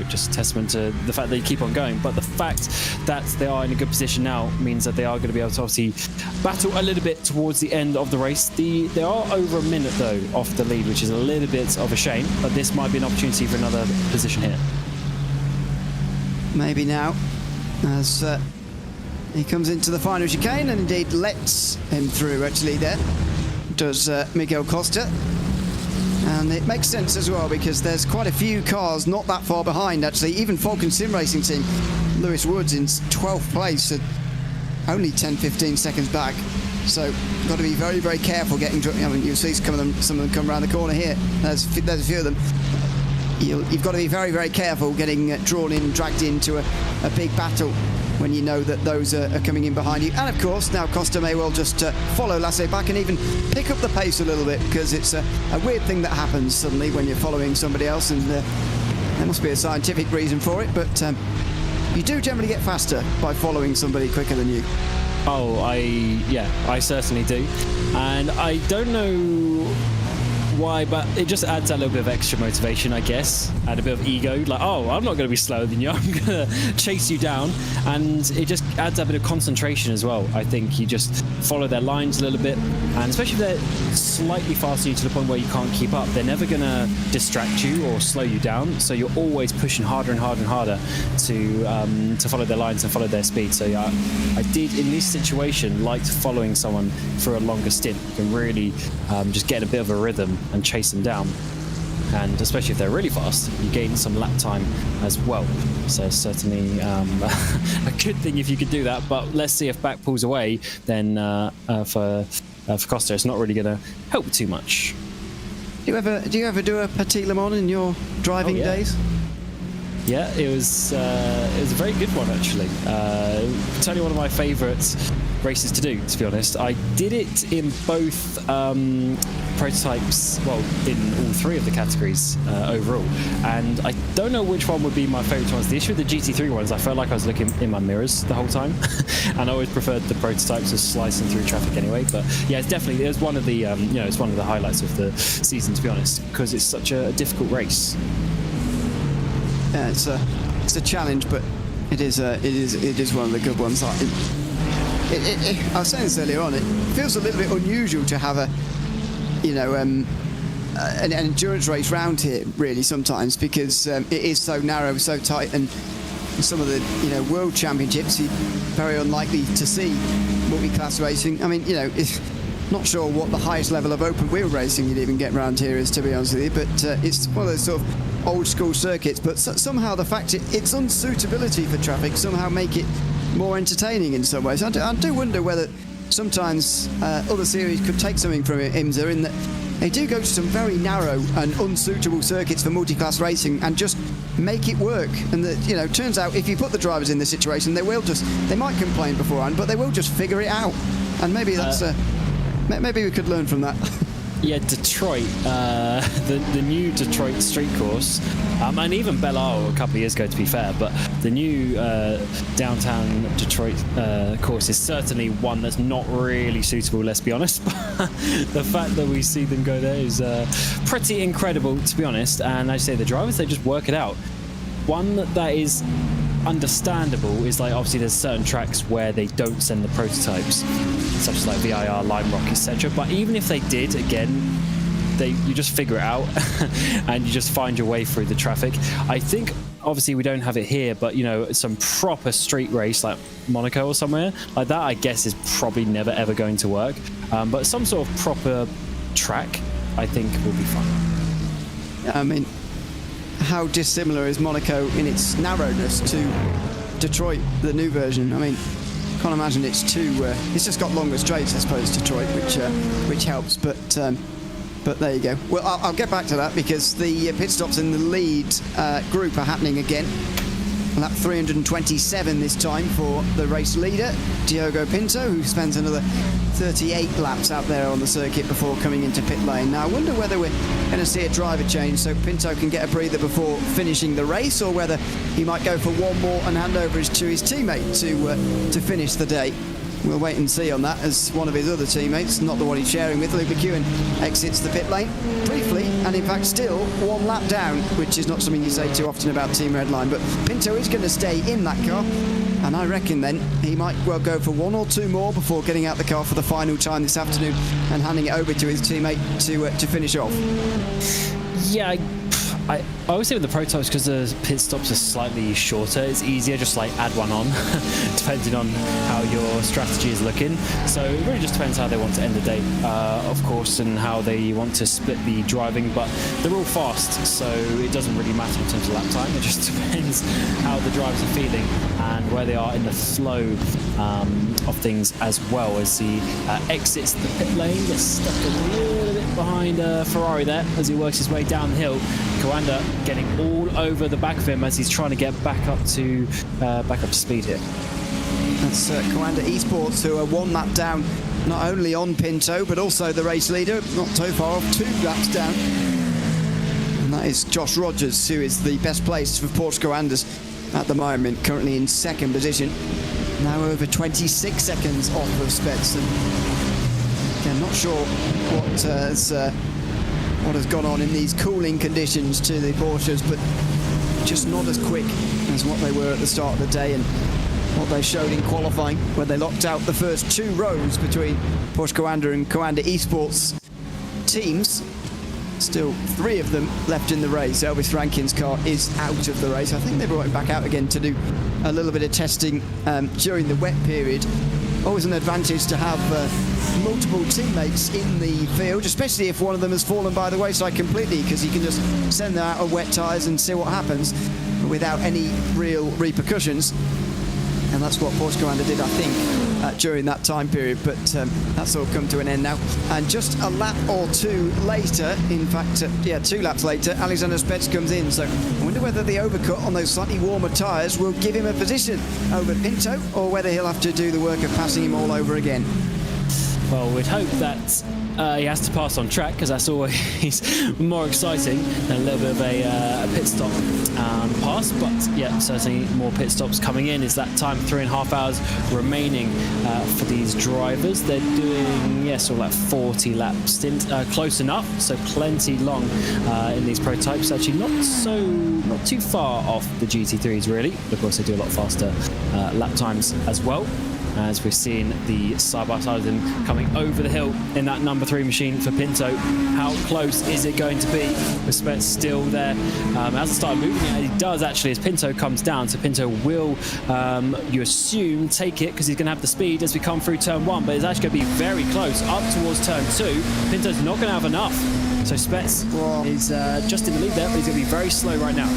just a testament to the fact that you keep on going. But the fact that they are in a good position now means that they are going to be able to obviously battle a little bit towards the end of the race. They are over a minute though off the lead, which is a little bit of a shame, but this might be an opportunity for another position here. Maybe now, as he comes into the final chicane and indeed lets him through, actually, there does Miguel Costa. And it makes sense as well, because there's quite a few cars not that far behind, actually. Even Falcon Sim Racing team, Lewis Woods in 12th place, only 10-15 seconds back. So got to be very, very careful getting. You'll see some of them come around the corner here. There's a few of them. You've got to be very, very careful getting drawn in, dragged into a big battle when you know that those are coming in behind you. And of course, now Costa may well just follow Lasse back and even pick up the pace a little bit, because it's a weird thing that happens suddenly when you're following somebody else, and there must be a scientific reason for it, but you do generally get faster by following somebody quicker than you. Oh, I certainly do. And I don't know why, but it just adds a little bit of extra motivation, I guess, and a bit of ego, like, oh, I'm not going to be slower than you, I'm going to chase you down. And it just adds a bit of concentration as well. I think you just follow their lines a little bit, and especially if they're slightly faster to the point where you can't keep up, they're never going to distract you or slow you down, so you're always pushing harder and harder and harder to follow their lines and follow their speed. So yeah, I did in this situation liked following someone for a longer stint. You can really just get a bit of a rhythm and chase them down, and especially if they're really fast, you gain some lap time as well. So certainly a good thing if you could do that. But let's see if back pulls away, then for Costa, it's not really going to help too much. Do you ever do a Petit Le Mans in your driving days? Yeah, it was a very good one, actually. Totally one of my favourite races to do, to be honest. I did it in both prototypes, well, in all 3 of the categories overall, and I don't know which one would be my favourite ones. The issue with the GT3 ones, I felt like I was looking in my mirrors the whole time, and I always preferred the prototypes as slicing through traffic anyway. But yeah, it was one of the it's one of the highlights of the season, to be honest, because it's such a difficult race. Yeah, it's a challenge, but it is one of the good ones. I was saying this earlier on. It feels a little bit unusual to have an endurance race round here, really, sometimes, because it is so narrow, so tight, and some of the world championships you're very unlikely to see multi-class racing. I mean, it's not sure what the highest level of open wheel racing you'd even get around here is, to be honest with you, but it's one of those sort of old school circuits. But somehow the fact its unsuitability for traffic somehow make it more entertaining in some ways. I do wonder whether sometimes other series could take something from IMSA, in that they do go to some very narrow and unsuitable circuits for multi-class racing and just make it work. And turns out if you put the drivers in this situation, they might complain beforehand, but they will just figure it out. And maybe that's maybe we could learn from that. Yeah, Detroit, the new Detroit street course, and even Belle Isle a couple of years ago, to be fair, but the new downtown Detroit course is certainly one that's not really suitable, let's be honest. The fact that we see them go there is pretty incredible, to be honest. And I say the drivers, they just work it out. One that is understandable is, like, obviously there's certain tracks where they don't send the prototypes, such as like VIR, Lime Rock, etc. But even if they did, again, you just figure it out and you just find your way through the traffic. I think obviously we don't have it here, but some proper street race like Monaco or somewhere like that, I guess, is probably never ever going to work. But some sort of proper track, I think, will be fun. I mean, how dissimilar is Monaco in its narrowness to Detroit, the new version? I mean, can't imagine it's too. It's just got longer straights, I suppose, Detroit, which helps. But there you go. Well, I'll get back to that because the pit stops in the lead group are happening again. Lap 327 this time for the race leader, Diogo Pinto, who spends another 38 laps out there on the circuit before coming into pit lane. Now, I wonder whether we're going to see a driver change so Pinto can get a breather before finishing the race, or whether he might go for one more and hand over to his teammate to finish the day. We'll wait and see on that, as one of his other teammates, not the one he's sharing with, Luke McEwen, exits the pit lane briefly, and in fact still one lap down, which is not something you say too often about Team Redline. But Pinto is going to stay in that car, and I reckon then he might well go for one or two more before getting out the car for the final time this afternoon and handing it over to his teammate to finish off. Yeah, I always say with the prototypes, because the pit stops are slightly shorter, it's easier just like add one on depending on how your strategy is looking. So it really just depends how they want to end the day, of course, and how they want to split the driving. But they're all fast, so it doesn't really matter in terms of lap time. It just depends how the drivers are feeling and where they are in the flow of things, as well as he exits the pit lane. Gets stuck a little bit behind Ferrari there as he works his way down the hill. Coanda getting all over the back of him as he's trying to get back up to speed here. That's Coanda Esports, who are one lap down, not only on Pinto but also the race leader, not so far off, 2 laps down. And that is Josh Rogers, who is the best placed for Porsche Coandas at the moment, currently in 2nd position, now over 26 seconds off of Spets. And again, not sure what has gone on in these cooling conditions to the Porsches, but just not as quick as what they were at the start of the day and what they showed in qualifying, where they locked out the first 2 rows between Porsche Coanda and Coanda Esports teams. Still 3 of them left in the race. Elvis Rankin's car is out of the race. I think they brought him back out again to do a little bit of testing during the wet period. Always an advantage to have multiple teammates in the field, especially if one of them has fallen by the wayside completely, because you can just send them out on wet tyres and see what happens without any real repercussions. And that's what Porsche Coanda did, I think, during that time period. But that's all come to an end now. And just a lap or 2 later, in fact, 2 laps later, Alexander Spets comes in. So I wonder whether the overcut on those slightly warmer tyres will give him a position over Pinto, or whether he'll have to do the work of passing him all over again. Well, we'd hope that he has to pass on track, because that's always more exciting than a little bit of a pit stop pass. But yeah, certainly more pit stops coming in. Is that time 3.5 hours remaining for these drivers? They're doing sort of like 40 lap stint, close enough. So plenty long in these prototypes. Actually, not too far off the GT3s really. Of course, they do a lot faster lap times as well, as we've seen the side-by-side of them coming over the hill in that number 3 machine for Pinto. How close is it going to be? Respect still there. As it started moving, he does actually, as Pinto comes down. So Pinto will, you assume, take it, because he's going to have the speed as we come through turn 1, but it's actually going to be very close up towards turn 2. Pinto's not going to have enough. So Spets is just in the lead there, but he's going to be very slow right now.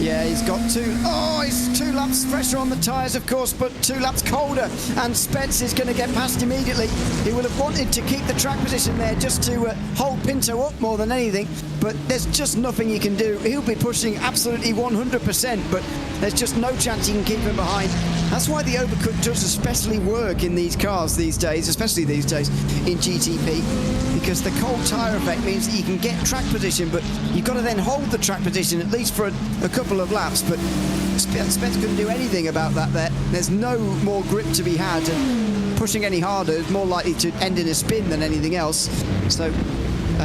Yeah, he's got he's 2 laps pressure on the tyres, of course, but 2 laps colder, and Spence is going to get past immediately. He will have wanted to keep the track position there just to hold Pinto up more than anything, but there's just nothing he can do. He'll be pushing absolutely 100%, but there's just no chance he can keep him behind. That's why the overcut does especially work in these cars these days, especially these days in GTP, because the cold tyre effect means that you can get track position, but you've got to then hold the track position at least for a couple of laps. But Spence couldn't do anything about that there. There's no more grip to be had, and pushing any harder is more likely to end in a spin than anything else. So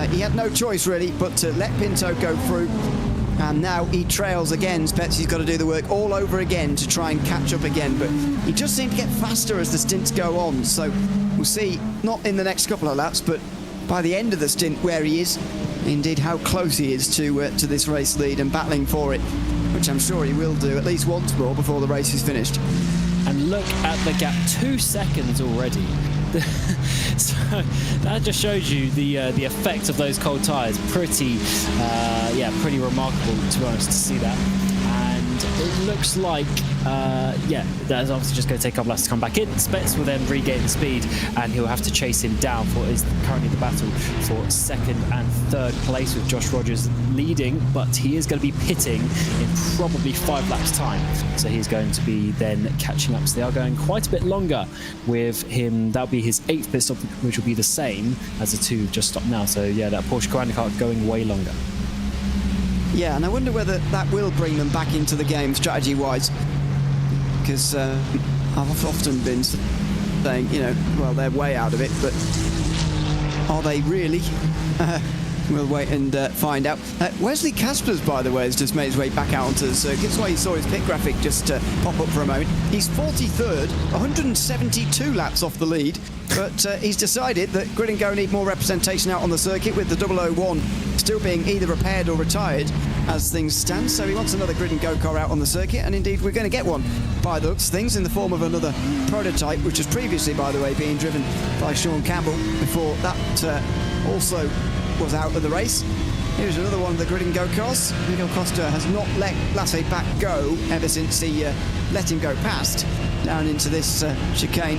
he had no choice really but to let Pinto go through. And now he trails again. Spetsy's got to do the work all over again to try and catch up again. But he just seems to get faster as the stints go on. So we'll see, not in the next couple of laps, but by the end of the stint where he is, indeed how close he is to this race lead and battling for it, which I'm sure he will do at least once more before the race is finished. And look at the gap, 2 seconds already. So that just shows you the effect of those cold tyres. Pretty remarkable, to be honest, to see that. And it looks like that's obviously just going to take a couple laps to come back in. Spets will then regain the speed, and he'll have to chase him down for what is currently the battle for second and third place, with Josh Rogers leading, but he is going to be pitting in probably 5 laps time, so he's going to be then catching up. So they are going quite a bit longer with him. That'll be his 8th pit stop, which will be the same as the 2 just stopped now. So yeah, that Porsche Carrera car going way longer. Yeah, and I wonder whether that will bring them back into the game strategy-wise, because I've often been saying, well, they're way out of it, but are they really? We'll wait and find out. Wesley Caspers, by the way, has just made his way back out onto the circuit. That's why you saw his pit graphic just pop up for a moment. He's 43rd, 172 laps off the lead, but he's decided that Grid and Go need more representation out on the circuit, with the 001 still being either repaired or retired as things stand. So he wants another Grid and Go car out on the circuit, and indeed we're going to get one by the looks of things in the form of another prototype, which was previously, by the way, being driven by Sean Campbell before that also was out of the race. Here's another one of the Grid and Go cars. Miguel Costa has not let Lasse back go ever since he let him go past down into this chicane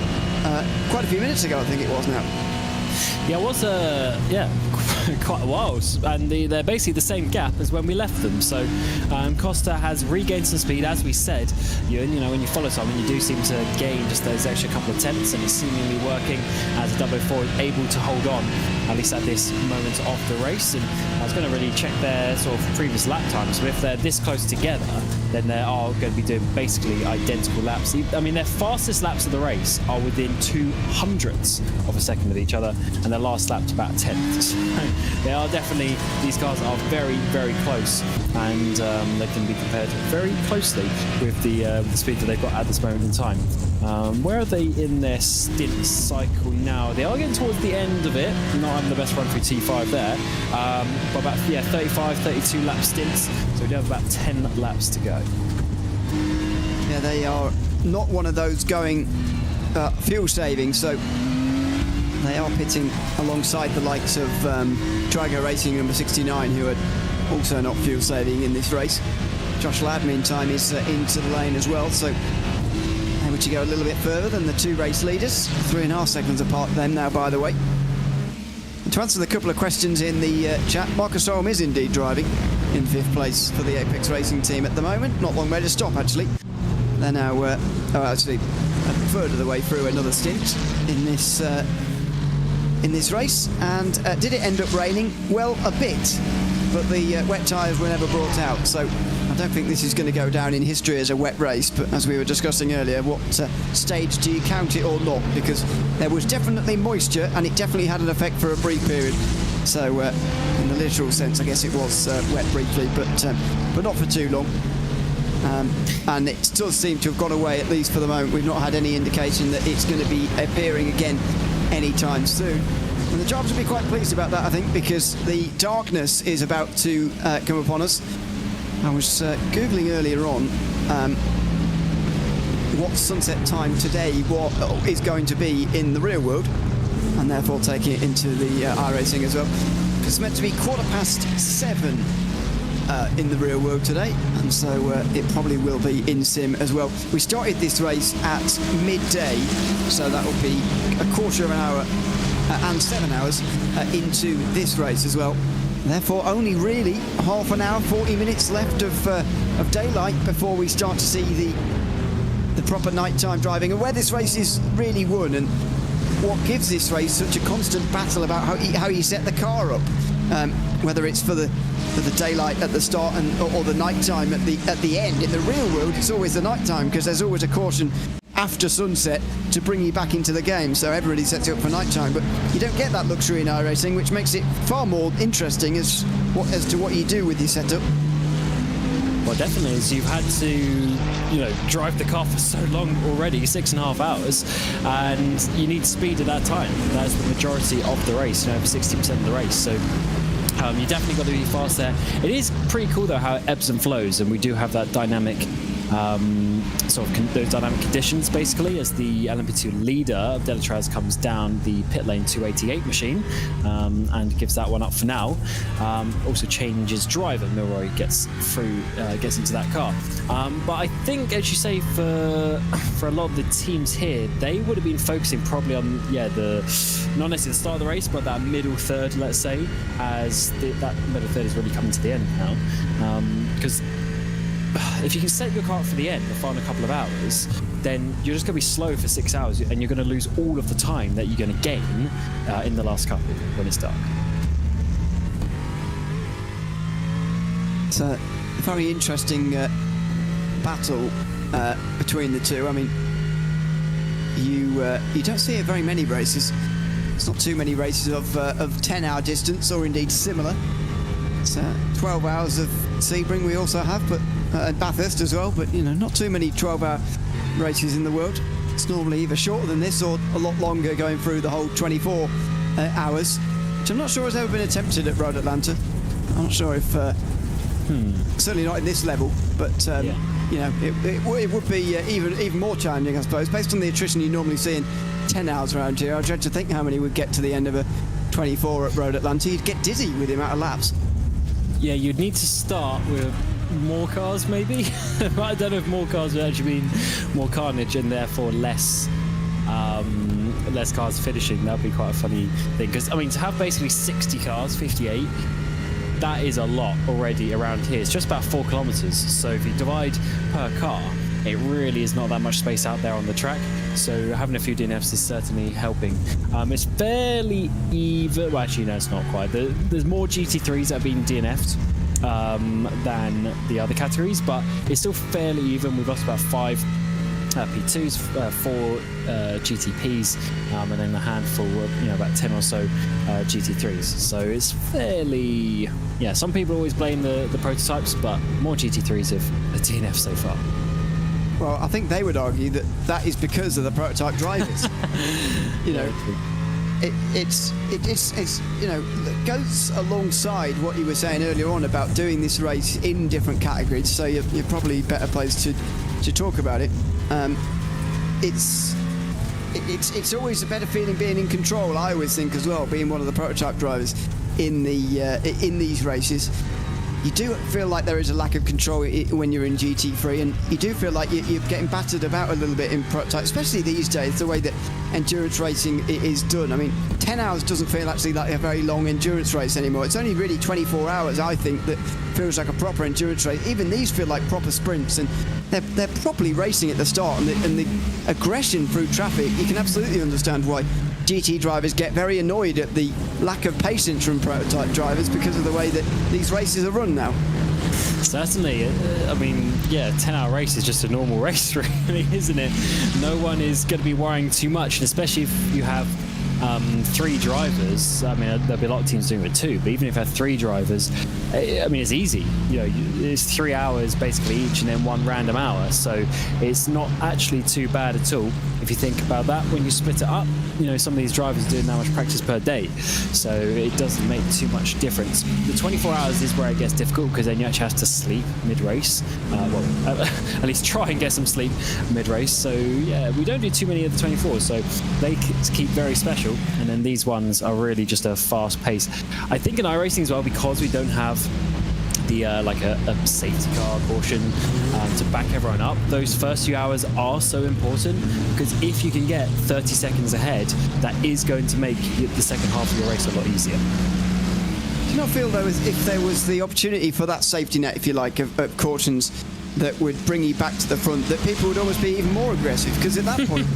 quite a few minutes ago, I think it was now. Yeah, it was quite a while, and they're basically the same gap as when we left them. So Costa has regained some speed, as we said. When you follow someone, you do seem to gain just those extra couple of tenths, and it's seemingly working as a 004 is able to hold on, at least at this moment of the race. And I was going to really check their sort of previous lap times. So if they're this close together, then they are going to be doing basically identical laps. I mean, their fastest laps of the race are within 200ths of a second of each other, and their last lap's about a tenth. So they are definitely, these cars are very, very close, and they can be compared very closely with the speed that they've got at this moment in time. Where are they in their stint cycle now? They are getting towards the end of it, not having the best run through T5 there, but about 35, 32 lap stints, so we do have about 10 laps to go. Yeah, they are not one of those going fuel saving, so they are pitting alongside the likes of Drago Racing number 69, who are also not fuel saving in this race. Josh Ladd, meantime, is into the lane as well, so able to go a little bit further than the 2 race leaders. 3.5 seconds apart them now, by the way. And to answer the couple of questions in the chat, Marcus Solm is indeed driving in 5th place for the Apex Racing team at the moment. Not long way to stop, actually. They're now actually a third of the way through another stint in this race. And did it end up raining? Well, a bit, but the wet tyres were never brought out, so I don't think this is going to go down in history as a wet race. But as we were discussing earlier, what stage do you count it or not? Because there was definitely moisture, and it definitely had an effect for a brief period. So in the literal sense, I guess it was wet briefly, but not for too long. And it does seem to have gone away, at least for the moment. We've not had any indication that it's going to be appearing again anytime soon. And the drivers will be quite pleased about that, I think, because the darkness is about to come upon us. I was Googling earlier on what sunset time today is going to be in the real world, and therefore taking it into the iRacing as well. It's meant to be 7:15 in the real world today, and so it probably will be in sim as well. We started this race at midday, so that will be a quarter of an hour and 7 hours into this race as well. Therefore, only really half an hour, 40 minutes left of daylight before we start to see the proper nighttime driving, and where this race is really won, and what gives this race such a constant battle about how you set the car up, whether it's for the daylight at the start or the nighttime at the end. In the real world, it's always the nighttime because there's always a caution after sunset to bring you back into the game, so everybody sets it up for nighttime. But you don't get that luxury in iRacing, which makes it far more interesting as to what you do with your setup. Well, definitely, as you've had to, drive the car for so long already, 6.5 hours, and you need speed at that time. That's the majority of the race, over 60% of the race. So you definitely got to be fast there. It is pretty cool though how it ebbs and flows, and we do have that dynamic those dynamic conditions basically as the LMP2 leader of Delatraz comes down the pit lane 288 machine and gives that one up for now. Also changes driver. Milroy gets into that car. But I think, as you say, for a lot of the teams here, they would have been focusing probably on not necessarily the start of the race, but that middle third, let's say, as that middle third is really coming to the end now, because if you can set your car up for the end, the final couple of hours, then you're just going to be slow for 6 hours, and you're going to lose all of the time that you're going to gain in the last couple when it's dark. It's a very interesting battle between the two. I mean, you don't see it very many races. It's not too many races of 10-hour distance, or indeed similar. It's 12 hours of Sebring we also have, but Bathurst as well, but not too many 12-hour races in the world. It's normally either shorter than this or a lot longer, going through the whole 24 hours, which I'm not sure has ever been attempted at Road Atlanta. I'm not sure if certainly not in this level, but it would be even more challenging, I suppose, based on the attrition you normally see in 10 hours around here. I dread to think how many would get to the end of a 24 at Road Atlanta. You'd get dizzy with the amount of laps. Yeah, you'd need to start with more cars, maybe. I don't know if more cars would actually mean more carnage and therefore less cars finishing. That'd be quite a funny thing, because to have basically 60 cars, 58, that is a lot already around here. It's just about 4 kilometers, so if you divide per car, it really is not that much space out there on the track, so having a few DNFs is certainly helping. It's fairly even. Well, actually no, it's not quite. There's more GT3s that have been DNF'd than the other categories, but it's still fairly even. We've lost about 5 P2s, 4 GTPs, and then a handful of about 10 or so GT3s. So it's fairly, some people always blame the prototypes, but more GT3s have DNF so far. Well, I think they would argue that is because of the prototype drivers. It goes alongside what you were saying earlier on about doing this race in different categories, so you're probably better placed to talk about it. It's always a better feeling being in control, I always think, as well, being one of the prototype drivers in these races. You do feel like there is a lack of control when you're in GT3, and you do feel like you're getting battered about a little bit in prototype, especially these days, the way that endurance racing is done. 10 hours doesn't feel actually like a very long endurance race anymore. It's only really 24 hours, I think, that feels like a proper endurance race. Even these feel like proper sprints, and they're properly racing at the start, and the aggression through traffic, you can absolutely understand why GT drivers get very annoyed at the lack of patience from prototype drivers because of the way that these races are run now. Certainly. 10-hour race is just a normal race, really, isn't it? No one is going to be worrying too much, and especially if you have 3 drivers. There'll be a lot of teams doing it too, but even if you have 3 drivers, it's easy. It's 3 hours basically each, and then 1 random hour, so it's not actually too bad at all if you think about that. When you split it up, some of these drivers are doing that much practice per day, so it doesn't make too much difference. The 24 hours is where it gets difficult, because then you actually have to sleep mid-race. At least try and get some sleep mid-race. So we don't do too many of the 24s, so they keep very special, and then these ones are really just a fast pace. I think in iRacing as well, because we don't have the like a safety car caution to back everyone up. Those first few hours are so important, because if you can get 30 seconds ahead, that is going to make the second half of your race a lot easier. Do you not feel, though, as if there was the opportunity for that safety net, if you like, of cautions that would bring you back to the front, that people would almost be even more aggressive? Because at that point,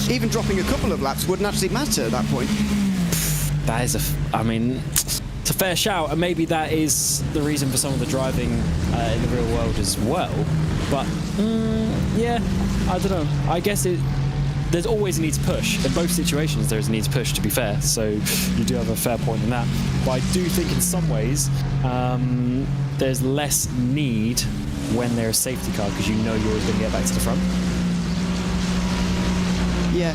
even dropping a couple of laps wouldn't actually matter at that point. That is it's a fair shout, and maybe that is the reason for some of the driving in the real world as well. But yeah, I don't know. I guess there's always a need to push. In both situations, there's a need to push, to be fair. So you do have a fair point in that. But I do think in some ways there's less need when there's a safety car, because you know you're always going to get back to the front. Yeah.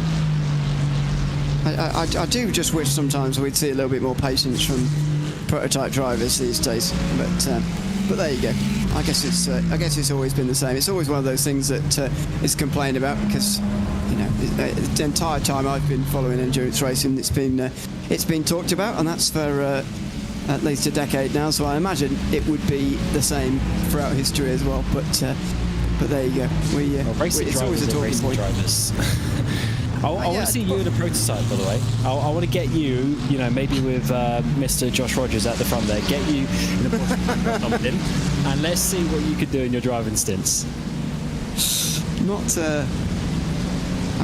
I do just wish sometimes we'd see a little bit more patience from prototype drivers these days. But there you go. I guess it's always been the same. It's always one of those things that is complained about, because the entire time I've been following endurance racing, it's been talked about, and that's for at least a decade now. So I imagine it would be the same throughout history as well. But there you go. It's always a talking point. Drivers. I want to see you in a prototype, by the way. I want to get you, maybe with Mr. Josh Rogers at the front there, get you in a prototype, and let's see what you could do in your driving stints.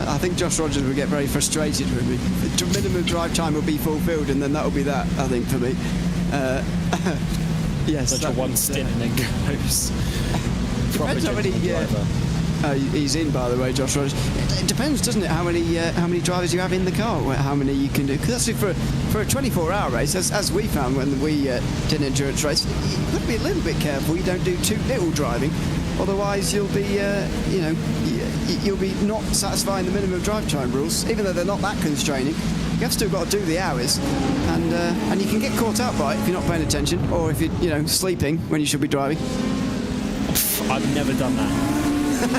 I think Josh Rogers would get very frustrated with me. The minimum drive time will be fulfilled, and then that will be that, I think, for me. Yes. Such a one stint and then goes. Depends how many. He's in, by the way, Josh Rogers. It depends, doesn't it, how many drivers you have in the car, how many you can do. Because that's for a 24-hour race, as we found when we did an endurance race, you've got to be a little bit careful you don't do too little driving. Otherwise, you'll be not satisfying the minimum drive time rules, even though they're not that constraining. You have still got to do the hours, and you can get caught out by it if you're not paying attention, or if you're sleeping when you should be driving. I've never done that.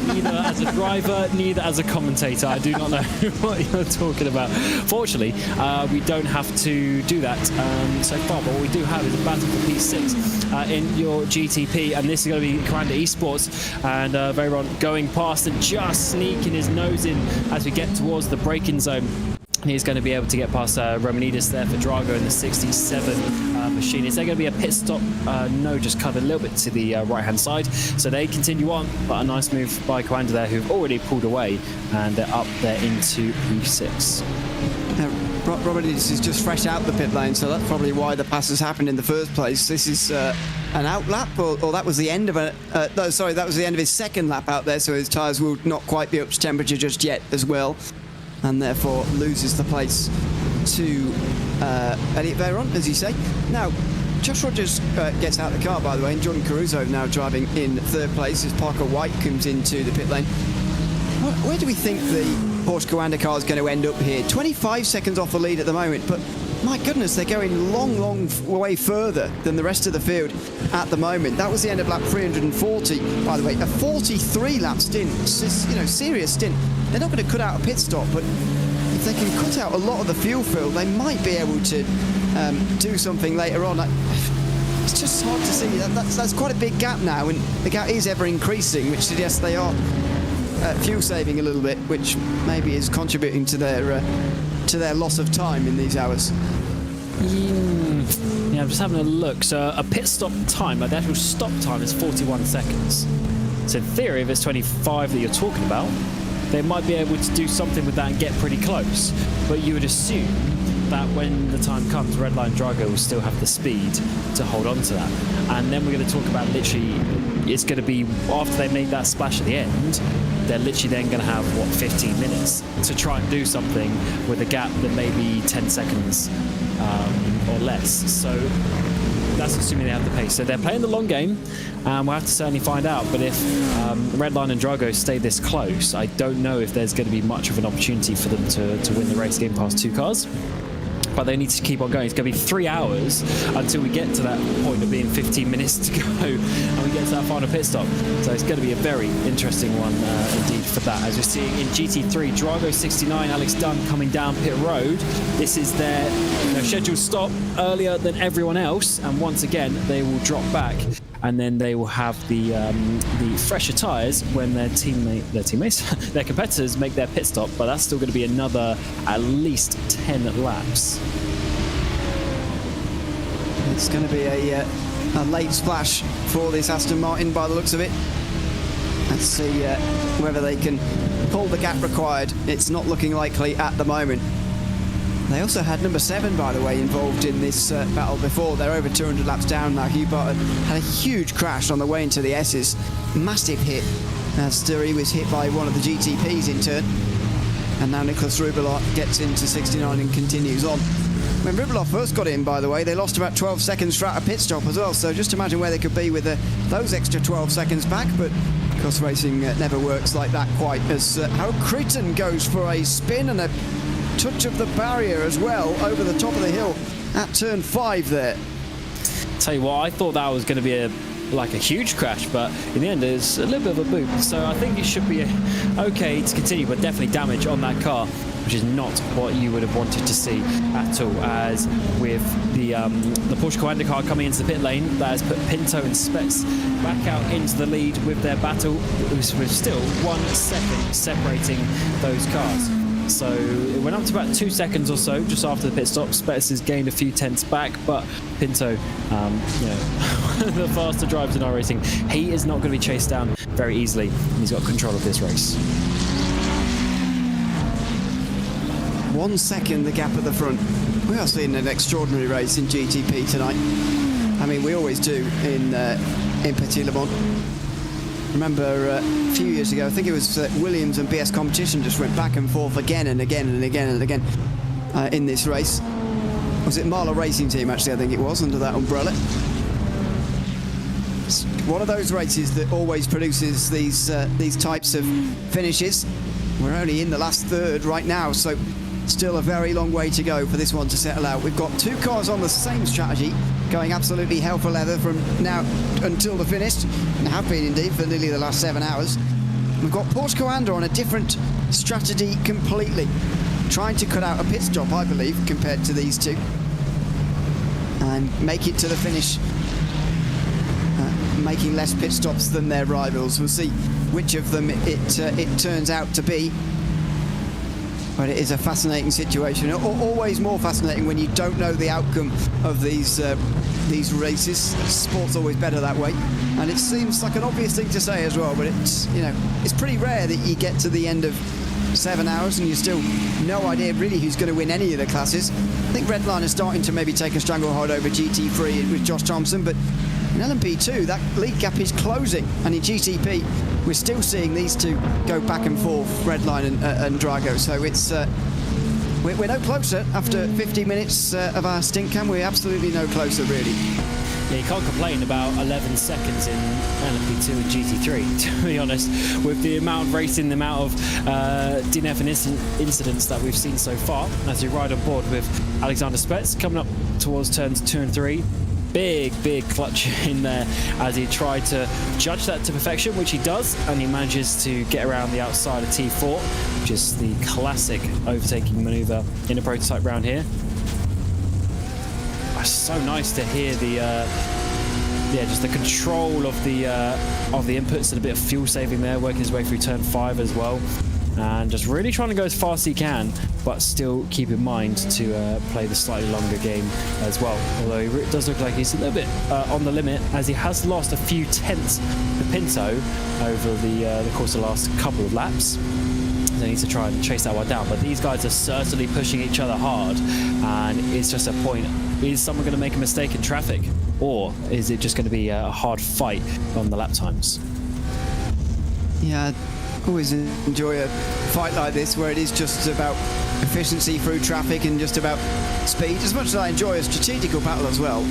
Neither as a driver, neither as a commentator. I do not know what you're talking about. Fortunately, we don't have to do that so far, but what we do have is a battle for P6 in your GTP, and this is going to be Commander Esports, and Veyron going past and just sneaking his nose in as we get towards the braking zone. He's going to be able to get past Romanidis there for Drago in the 67 machine. Is there going to be a pit stop? No, just cut a little bit to the right-hand side. So they continue on, but a nice move by Commander there, who've already pulled away, and they're up there into P6. Romanidis is just fresh out the pit lane, so that's probably why the pass has happened in the first place. This is an out lap, or that was the end of that was the end of his second lap out there, so his tyres will not quite be up to temperature just yet as well, and therefore loses the place to Elliot Veyron, as you say. Now, Josh Rogers gets out of the car, by the way, and Jordan Caruso now driving in third place as Parker White comes into the pit lane. Where do we think the Porsche Commander car is going to end up here? 25 seconds off the lead at the moment, but my goodness, they're going long way further than the rest of the field at the moment. That was the end of lap 340, by the way. A 43-lap stint, serious stint. They're not going to cut out a pit stop, but if they can cut out a lot of the fuel fill, they might be able to do something later on. It's just hard to see. That's quite a big gap now, and the gap is ever increasing, which suggests they are fuel saving a little bit, which maybe is contributing to their loss of time in these hours. Yeah, I'm just having a look. So a pit stop time, like the actual stop time, is 41 seconds. So in theory, if it's 25 that you're talking about, they might be able to do something with that and get pretty close. But you would assume that when the time comes, Redline Drago will still have the speed to hold on to that. And then we're going to talk about literally, it's going to be after they make that splash at the end, they're literally then going to have, 15 minutes to try and do something with a gap that may be 10 seconds or less. So that's assuming they have the pace. So they're playing the long game, and we'll have to certainly find out. But if Redline and Drago stay this close, I don't know if there's going to be much of an opportunity for them to win the race game past two cars. But they need to keep on going. It's going to be 3 hours until we get to that point of being 15 minutes to go and we get to that final pit stop. So it's going to be a very interesting one indeed for that. As we're seeing in GT3, Drago 69, Alex Dunn coming down pit road. This is their scheduled stop earlier than everyone else, and once again they will drop back and then they will have the fresher tyres when their competitors make their pit stop, but that's still going to be another at least 10 laps. It's going to be a late splash for this Aston Martin by the looks of it. Let's see whether they can pull the gap required. It's not looking likely at the moment. They also had number 7, by the way, involved in this battle before. They're over 200 laps down now. Hugh Barton had a huge crash on the way into the S's. Massive hit. Sturry was hit by one of the GTPs in turn. And now Nicholas Rubeloff gets into 69 and continues on. When Rubeloff first got in, by the way, they lost about 12 seconds throughout a pit stop as well. So just imagine where they could be with those extra 12 seconds back. But of course, racing never works like that quite. As Harold Creighton goes for a spin and a touch of the barrier as well over the top of the hill at turn 5 there. Tell you what, I thought that was going to be a huge crash, but in the end it's a little bit of a boop. So I think it should be okay to continue, but definitely damage on that car, which is not what you would have wanted to see at all. As with the Porsche Commander car coming into the pit lane, that has put Pinto and Spets back out into the lead with their battle, with still 1 second separating those cars. So it went up to about 2 seconds or so just after the pit stop. Spets has gained a few tenths back, but Pinto, the faster drivers in iRacing, he is not going to be chased down very easily, and he's got control of this race. 1 second the gap at the front. We are seeing an extraordinary race in GTP tonight. I mean, we always do in Petit Le Mans. Remember a few years ago, I think it was Williams and BS Competition just went back and forth again and again and again and again in this race. Was it Marlow Racing Team, actually, I think it was, under that umbrella. It's one of those races that always produces these types of finishes. We're only in the last third right now, so still a very long way to go for this one to settle out. We've got 2 cars on the same strategy, going absolutely hell for leather from now until the finish, and have been indeed for nearly the last 7 hours. We've got Porsche Commander on a different strategy completely, trying to cut out a pit stop, I believe, compared to these two, and make it to the finish, making less pit stops than their rivals. We'll see which of them it turns out to be. But it is a fascinating situation. Always more fascinating when you don't know the outcome of these races. Sport's always better that way. And it seems like an obvious thing to say as well, but it's pretty rare that you get to the end of 7 hours and you still no idea really who's going to win any of the classes. I think Redline is starting to maybe take a stranglehold over GT3 with Josh Thompson, but in LMP2 that lead gap is closing, and in GTP we're still seeing these two go back and forth, Redline and Drago. So it's we're no closer after 50 minutes of our stint cam. We're absolutely no closer really. Yeah, you can't complain about 11 seconds in LMP2 and GT3, to be honest, with the amount of racing, the amount of DNF and incidents that we've seen so far as we ride on board with Alexander Spets coming up towards turns 2 and 3. Big clutch in there as he tried to judge that to perfection, which he does, and he manages to get around the outside of T4, which is the classic overtaking maneuver in a prototype round here. It's so nice to hear just the control of the inputs and a bit of fuel saving there, working his way through turn 5 as well, and just really trying to go as fast as he can, but still keep in mind to play the slightly longer game as well. Although it does look like he's a little bit on the limit, as he has lost a few tenths to Pinto over the course of the last couple of laps. They need to try and chase that one down, but these guys are certainly pushing each other hard, and it's just a point. Is someone going to make a mistake in traffic, or is it just going to be a hard fight on the lap times? Yeah, I always enjoy a fight like this where it is just about efficiency through traffic and just about speed, as much as I enjoy a strategical battle as well.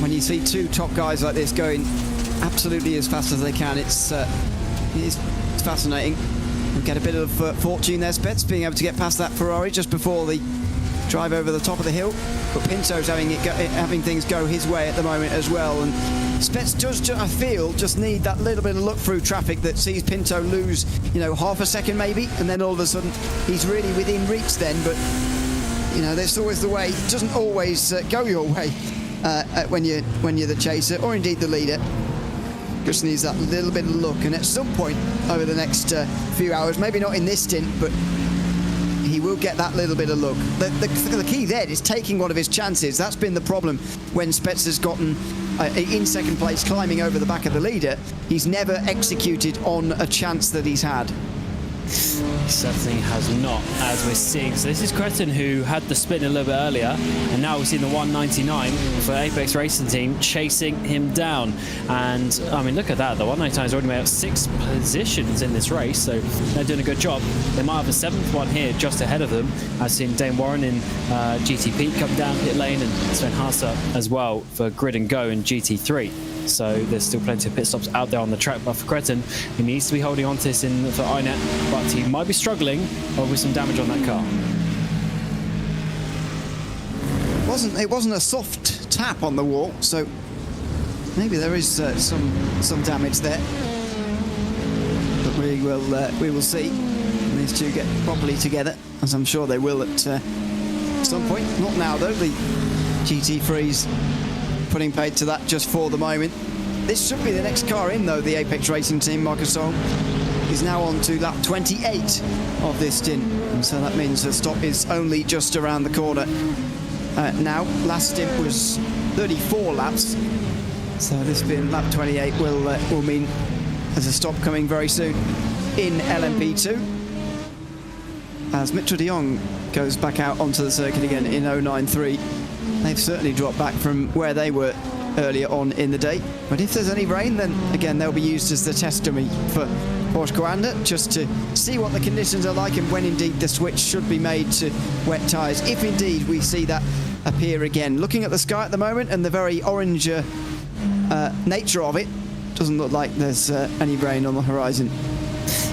When you see two top guys like this going absolutely as fast as they can, it's fascinating. We get a bit of fortune there, Spets being able to get past that Ferrari just before the drive over the top of the hill, but Pinto's having things go his way at the moment as well, and Spets does, I feel, just need that little bit of look through traffic that sees Pinto lose, half a second maybe, and then all of a sudden he's really within reach then. But that's always the way. It doesn't always go your way when you're the chaser or indeed the leader. Just needs that little bit of luck, and at some point over the next few hours, maybe not in this stint, but he will get that little bit of luck. The key there is taking one of his chances. That's been the problem when Spencer's gotten in second place, climbing over the back of the leader. He's never executed on a chance that he's had. He certainly has not, as we're seeing. So this is Cretin, who had the spin a little bit earlier, and now we're seeing the 199 for Apex Racing Team chasing him down. And I mean, look at that. The 199 has already made up 6 positions in this race, so they're doing a good job. They might have a 7th one here just ahead of them. I've seen Dane Warren in GTP come down pit lane, and Sven Haase as well for Grid and Go in GT3. So there's still plenty of pit stops out there on the track, but for Cretin, he needs to be holding on to this for INET, but he might be struggling with some damage on that car. It wasn't a soft tap on the wall, so maybe there is some damage there. But we will see when these two get properly together, as I'm sure they will at some point. Not now though. The GT3's putting paid to that just for the moment. This should be the next car in though. The Apex Racing Team, Marcus Solm, is now on to lap 28 of this stint, and so that means the stop is only just around the corner. Now, last stint was 34 laps, so this being lap 28 will mean there's a stop coming very soon in LMP2 as Mitra de Jong goes back out onto the circuit again in 093. They've certainly dropped back from where they were earlier on in the day. But if there's any rain, then again they'll be used as the test dummy for Porsche Coanda, just to see what the conditions are like and when indeed the switch should be made to wet tyres, if indeed we see that appear again. Looking at the sky at the moment and the very orange nature of it, doesn't look like there's any rain on the horizon.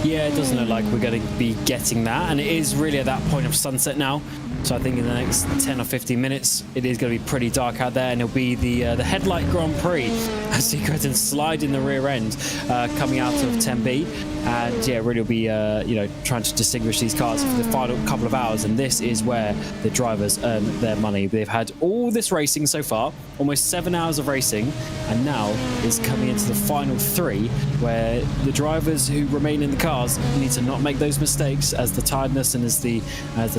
Yeah, it doesn't look like we're going to be getting that, and it is really at that point of sunset now. So I think in the next 10 or 15 minutes, it is going to be pretty dark out there, and it'll be the Headlight Grand Prix as he goes and slide in the rear end coming out of 10B. And yeah, really will be trying to distinguish these cars for the final couple of hours, and this is where the drivers earn their money. They've had all this racing so far, almost 7 hours of racing, and now is coming into the final 3, where the drivers who remain in the cars need to not make those mistakes as the tiredness and as the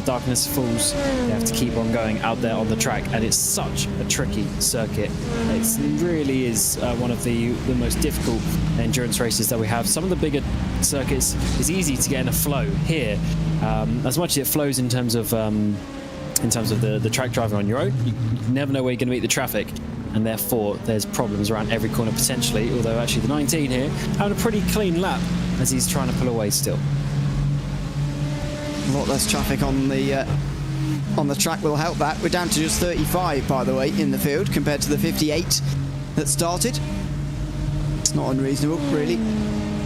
darkness falls. They have to keep on going out there on the track, and it's such a tricky circuit. It really is one of the most difficult endurance races that we have. Some of the bigger circuits is easy to get in a flow. Here, as much as it flows in terms of the track driving on your own, you never know where you're going to meet the traffic, and therefore there's problems around every corner potentially, although actually the 19 here having a pretty clean lap as he's trying to pull away still. A lot less traffic on the track will help that. We're down to just 35, by the way, in the field compared to the 58 that started. It's not unreasonable, really,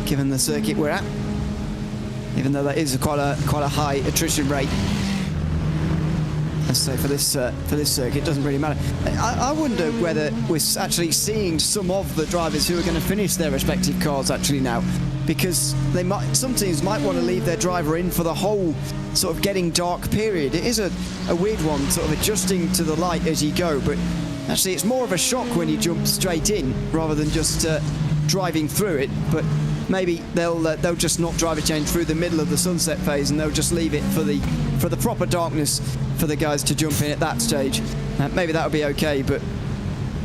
given the circuit we're at, even though that is quite a high attrition rate. Let's say for this circuit, it doesn't really matter. I wonder whether we're actually seeing some of the drivers who are going to finish their respective cars actually now, because some teams might want to leave their driver in for the whole sort of getting dark period. It is a weird one, sort of adjusting to the light as you go, but actually it's more of a shock when you jump straight in rather than just driving through it. But maybe they'll just not driver change through the middle of the sunset phase, and they'll just leave it for the proper darkness for the guys to jump in at that stage. Maybe that would be okay, but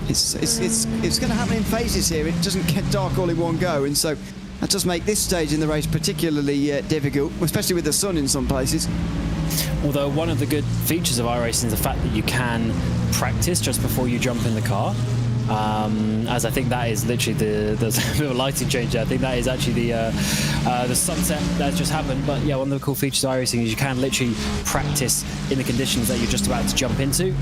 it's going to happen in phases here. It doesn't get dark all in one go, and so that does make this stage in the race particularly difficult, especially with the sun in some places. Although one of the good features of iRacing is the fact that you can practice just before you jump in the car. As I think that is literally there's a bit of a lighting change there. I think that is actually the sunset that's just happened. But yeah, one of the cool features of iRacing is you can literally practice in the conditions that you're just about to jump into.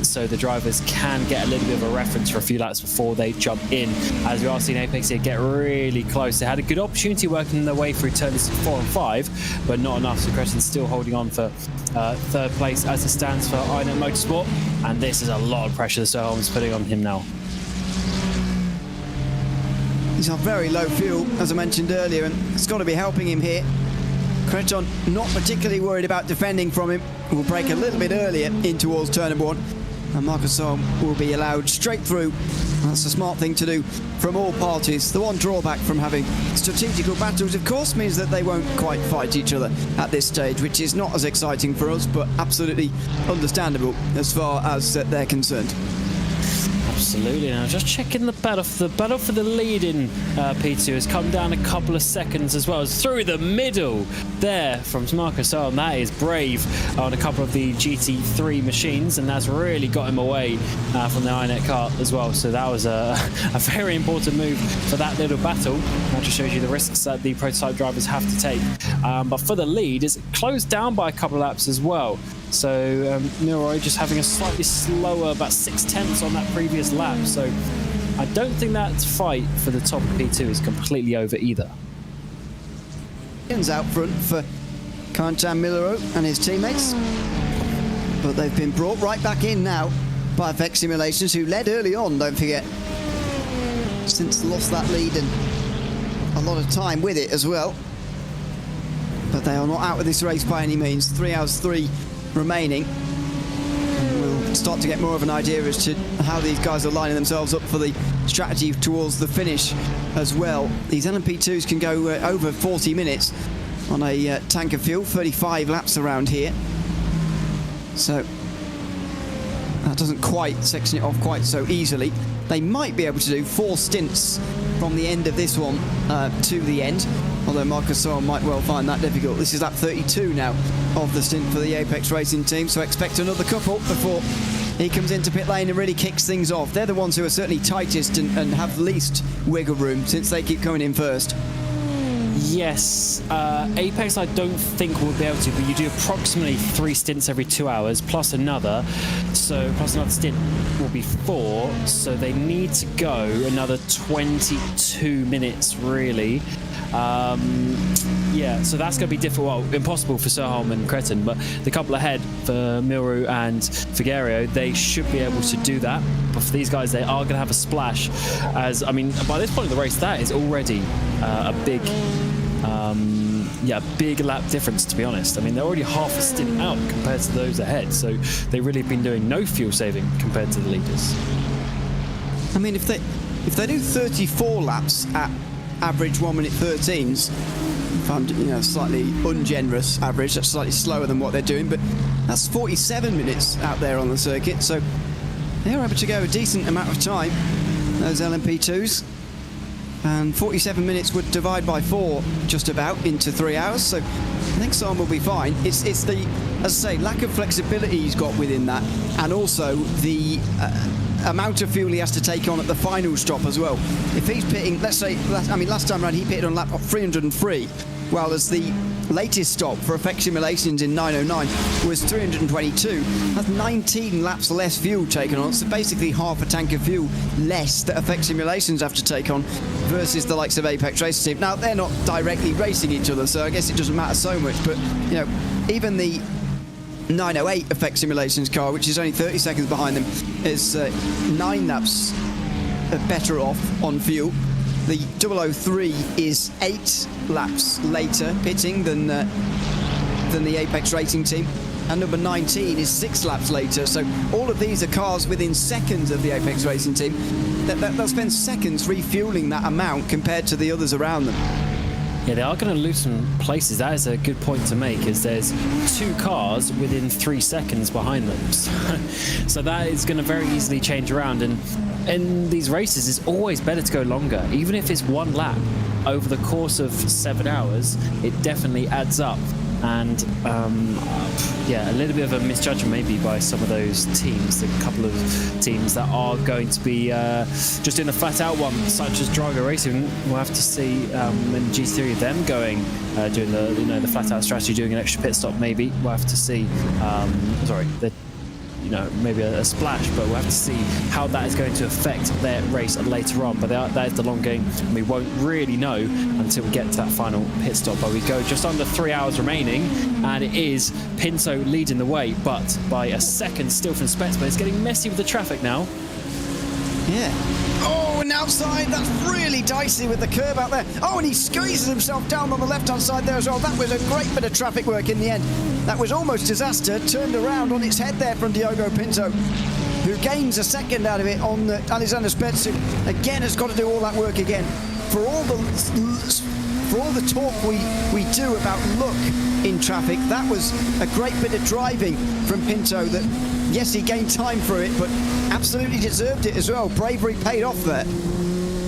So the drivers can get a little bit of a reference for a few laps before they jump in. As we are seeing Apex here get really close. They had a good opportunity working their way through turns 4 and 5, but not enough. So Cretin's still holding on for third place as it stands for INET Motorsport, and this is a lot of pressure that Solheim's putting on him now. He's on very low fuel, as I mentioned earlier, and it's got to be helping him here. Cretin not particularly worried about defending from him. Will break a little bit earlier in towards turn number 1. and Marcus Saul will be allowed straight through. That's a smart thing to do from all parties. The one drawback from having strategical battles, of course, means that they won't quite fight each other at this stage, which is not as exciting for us, but absolutely understandable as far as they're concerned. Absolutely. Now, just checking the battle for the lead in P2 has come down a couple of seconds as well. It's through the middle there from Marcus Saul, and that is brave on a couple of the GT3 machines, and that's really got him away from the INET car as well. So that was a very important move for that little battle. That just shows you the risks that the prototype drivers have to take. But for the lead, it's closed down by a couple of laps as well. So Milroy just having a slightly slower, about 6/10 on that previous lap. So I don't think that fight for the top of P2 is completely over either. Out front for Quentin Milroy and his teammates. But they've been brought right back in now by Effect Simulations, who led early on, don't forget. Since lost that lead and a lot of time with it as well. But they are not out of this race by any means. 3 hours 3 remaining. And we'll start to get more of an idea as to how these guys are lining themselves up for the strategy towards the finish as well. These LMP2s can go over 40 minutes on a tank of fuel, 35 laps around here. So that doesn't quite section it off quite so easily. They might be able to do 4 stints from the end of this one to the end, although Marcus Saul might well find that difficult. This is lap 32 now of the stint for the Apex Racing team, so expect another couple before he comes into pit lane and really kicks things off. They're the ones who are certainly tightest and have least wiggle room, since they keep coming in first. Yes, Apex I don't think we'll be able to, but you do approximately 3 stints every 2 hours, plus another stint will be 4, so they need to go another 22 minutes really. Yeah, so that's going to be difficult, well, impossible for Serholm and Cretin, but the couple ahead for Milroy and Figueroa, they should be able to do that. But for these guys, they are going to have a splash, as, I mean, by this point of the race, that is already a big lap difference, to be honest. I mean, they're already half a stint out compared to those ahead, so they really have been doing no fuel saving compared to the leaders. I mean, if they do 34 laps at average 1 minute 13s, if I'm slightly ungenerous average, that's slightly slower than what they're doing, but that's 47 minutes out there on the circuit, so they're able to go a decent amount of time, those LMP2s. And 47 minutes would divide by 4 just about into 3 hours, so I think Sam will be fine. It's the, as I say, lack of flexibility he's got within that, and also the amount of fuel he has to take on at the final stop as well. If he's pitting, let's say, last time around he pitted on lap 303, while as the latest stop for Effect Simulations in 909 was 322. That's 19 laps less fuel taken on, so basically half a tank of fuel less that Effect Simulations have to take on versus the likes of Apex Racing Team. Now, they're not directly racing each other, so I guess it doesn't matter so much, but, even the 908 Effect Simulations car, which is only 30 seconds behind them, is 9 laps better off on fuel. The 003 is 8 laps later pitting than the Apex Racing Team, and number 19 is 6 laps later. So all of these are cars within seconds of the Apex Racing Team. They'll spend seconds refueling that amount compared to the others around them. Yeah, they are going to lose some places. That is a good point to make, is there's 2 cars within 3 seconds behind them. So that is going to very easily change around. And in these races, it's always better to go longer. Even if it's 1 lap over the course of 7 hours, it definitely adds up. And a little bit of a misjudgment maybe by some of those teams, a couple of teams that are going to be just in the flat out one, such as Drago Racing. We'll have to see when G3 of them going doing the flat out strategy, doing an extra pit stop maybe. We'll have to see. Maybe a splash, but we'll have to see how that is going to affect their race later on. But that is the long game, and we won't really know until we get to that final pit stop. But we go just under 3 hours remaining, and it is Pinto leading the way, but by a second still from Spets. But it's getting messy with the traffic now. Yeah. Oh, and outside, that's really dicey with the curb out there. Oh, and he squeezes himself down on the left-hand side there as well. That was a great bit of traffic work in the end. That was almost disaster. Turned around on its head there from Diogo Pinto, who gains a second out of it on Alexander Spets, who again has got to do all that work again. For all the talk we do about luck in traffic, that was a great bit of driving from Pinto that, yes, he gained time for it, but absolutely deserved it as well. Bravery paid off there.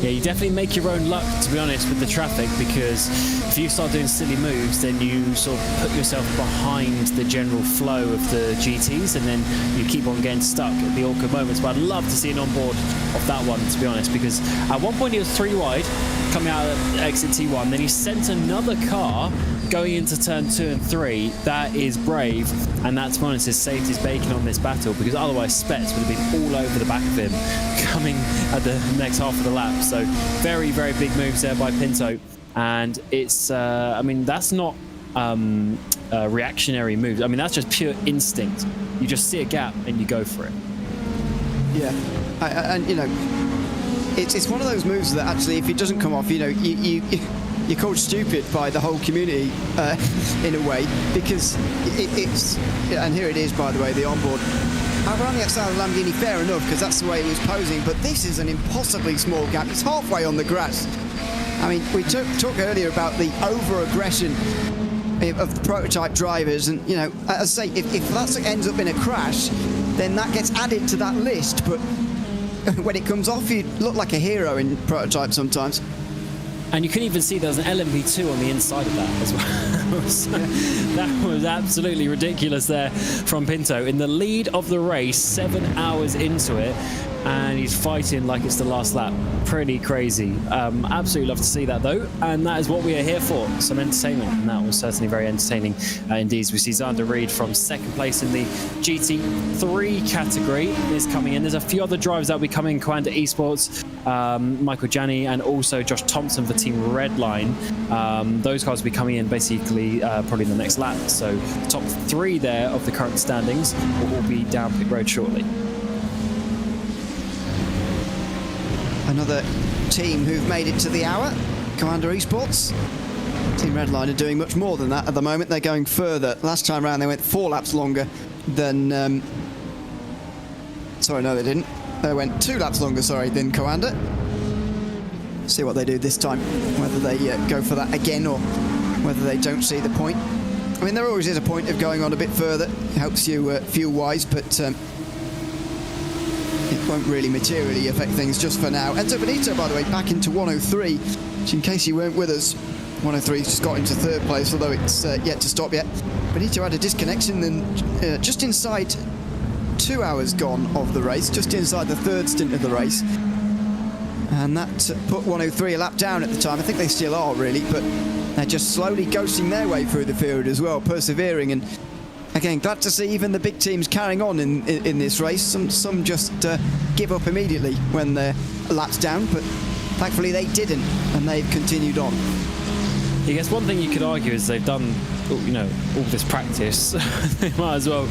Yeah, you definitely make your own luck, to be honest, with the traffic, because if you start doing silly moves, then you sort of put yourself behind the general flow of the GTs, and then you keep on getting stuck at the awkward moments. But I'd love to see an onboard of that one, to be honest, because at one point he was 3 wide coming out of exit T1, then he sent another car going into turn 2 and 3. That is brave, and that, to be honest, has saved his bacon on this battle, because otherwise Spets would have been all over the back of him coming at the next half of the lap. So very, very big moves there by Pinto, and it's I mean, that's not reactionary moves. I mean, that's just pure instinct. You just see a gap and you go for it. Yeah, and you know, it's one of those moves that actually, if it doesn't come off, you know, you're called stupid by the whole community in a way, because it's, and here it is, by the way, the onboard. Around the outside of Lamborghini, fair enough, because that's the way he was posing, but this is an impossibly small gap. It's halfway on the grass. I mean, we talked earlier about the over-aggression of the prototype drivers, and, you know, as I say, if that ends up in a crash, then that gets added to that list, but when it comes off, you look like a hero in prototype sometimes. And you can even see there's an LMP2 on the inside of that as well. So that was absolutely ridiculous there from Pinto. In the lead of the race, 7 hours into it, and he's fighting like it's the last lap. Pretty crazy. Absolutely love to see that, though, and that is what we are here for, some entertainment, and that was certainly very entertaining indeed. We see Xander Reed from 2nd place in the GT3 category is coming in. There's a few other drivers that will be coming, Coanda Esports, Michael Janney, and also Josh Thompson for Team Redline. Those cars will be coming in basically probably in the next lap, so the top 3 there of the current standings will all be down pit road shortly. Another team who've made it to the hour, Commander Esports. Team Redline are doing much more than that at the moment. They're going further. Last time around they went 4 laps longer than... sorry, no they didn't. They went 2 laps longer, sorry, than Commander. See what they do this time. Whether they go for that again or whether they don't see the point. I mean, there always is a point of going on a bit further. It helps you fuel-wise, but... it won't really materially affect things just for now. Enzo Benito, by the way, back into 103. Which, in case you weren't with us, 103's just got into 3rd place, although it's yet to stop yet. Benito had a disconnection then just inside 2 hours gone of the race, just inside the 3rd stint of the race. And that put 103 a lap down at the time. I think they still are, really, but they're just slowly ghosting their way through the field as well, persevering. And again, glad to see even the big teams carrying on in this race. Some just give up immediately when they're laps down, but thankfully they didn't, and they've continued on. I guess one thing you could argue is they've done, you know, all this practice. They might as well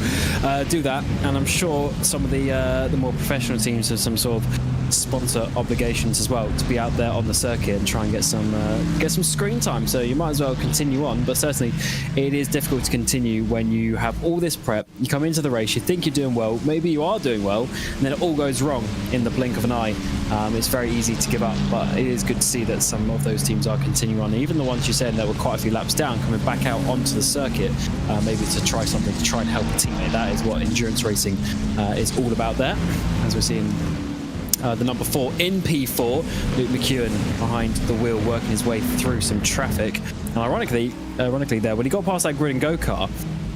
do that, and I'm sure some of the more professional teams have some sort of sponsor obligations as well to be out there on the circuit and try and get some screen time, so you might as well continue on. But certainly it is difficult to continue when you have all this prep, you come into the race, you think you're doing well, maybe you are doing well, and then it all goes wrong in the blink of an eye. It's very easy to give up, but it is good to see that some of those teams are continuing on, even the ones you said that were quite a few laps down, coming back out onto the circuit, maybe to try something, to try and help a teammate. That is what endurance racing is all about there, as we're seeing the number 4 in P4, Luke McEwen behind the wheel, working his way through some traffic. And ironically there, when he got past that grid and go car,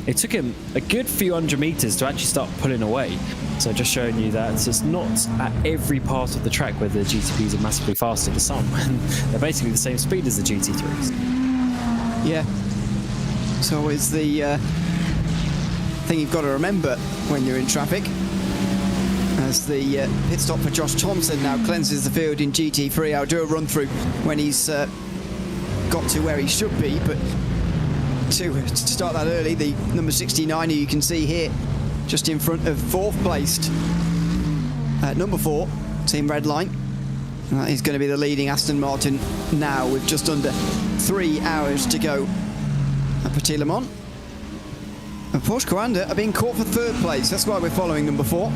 it took him a good few 100 meters to actually start pulling away. So just showing you that it's not at every part of the track where the GTPs are massively faster than some. They're basically the same speed as the GT3s. Yeah. It's always the thing you've got to remember when you're in traffic. As the pit stop for Josh Thompson now cleanses the field in GT3. I'll do a run through when he's got to where he should be, but to start that early, the number 69 who you can see here just in front of 4th placed number 4, Team Redline. That is going to be the leading Aston Martin now, with just under 3 hours to go at Petit Le Mans. And Porsche Coanda are being caught for 3rd place. That's why we're following number 4.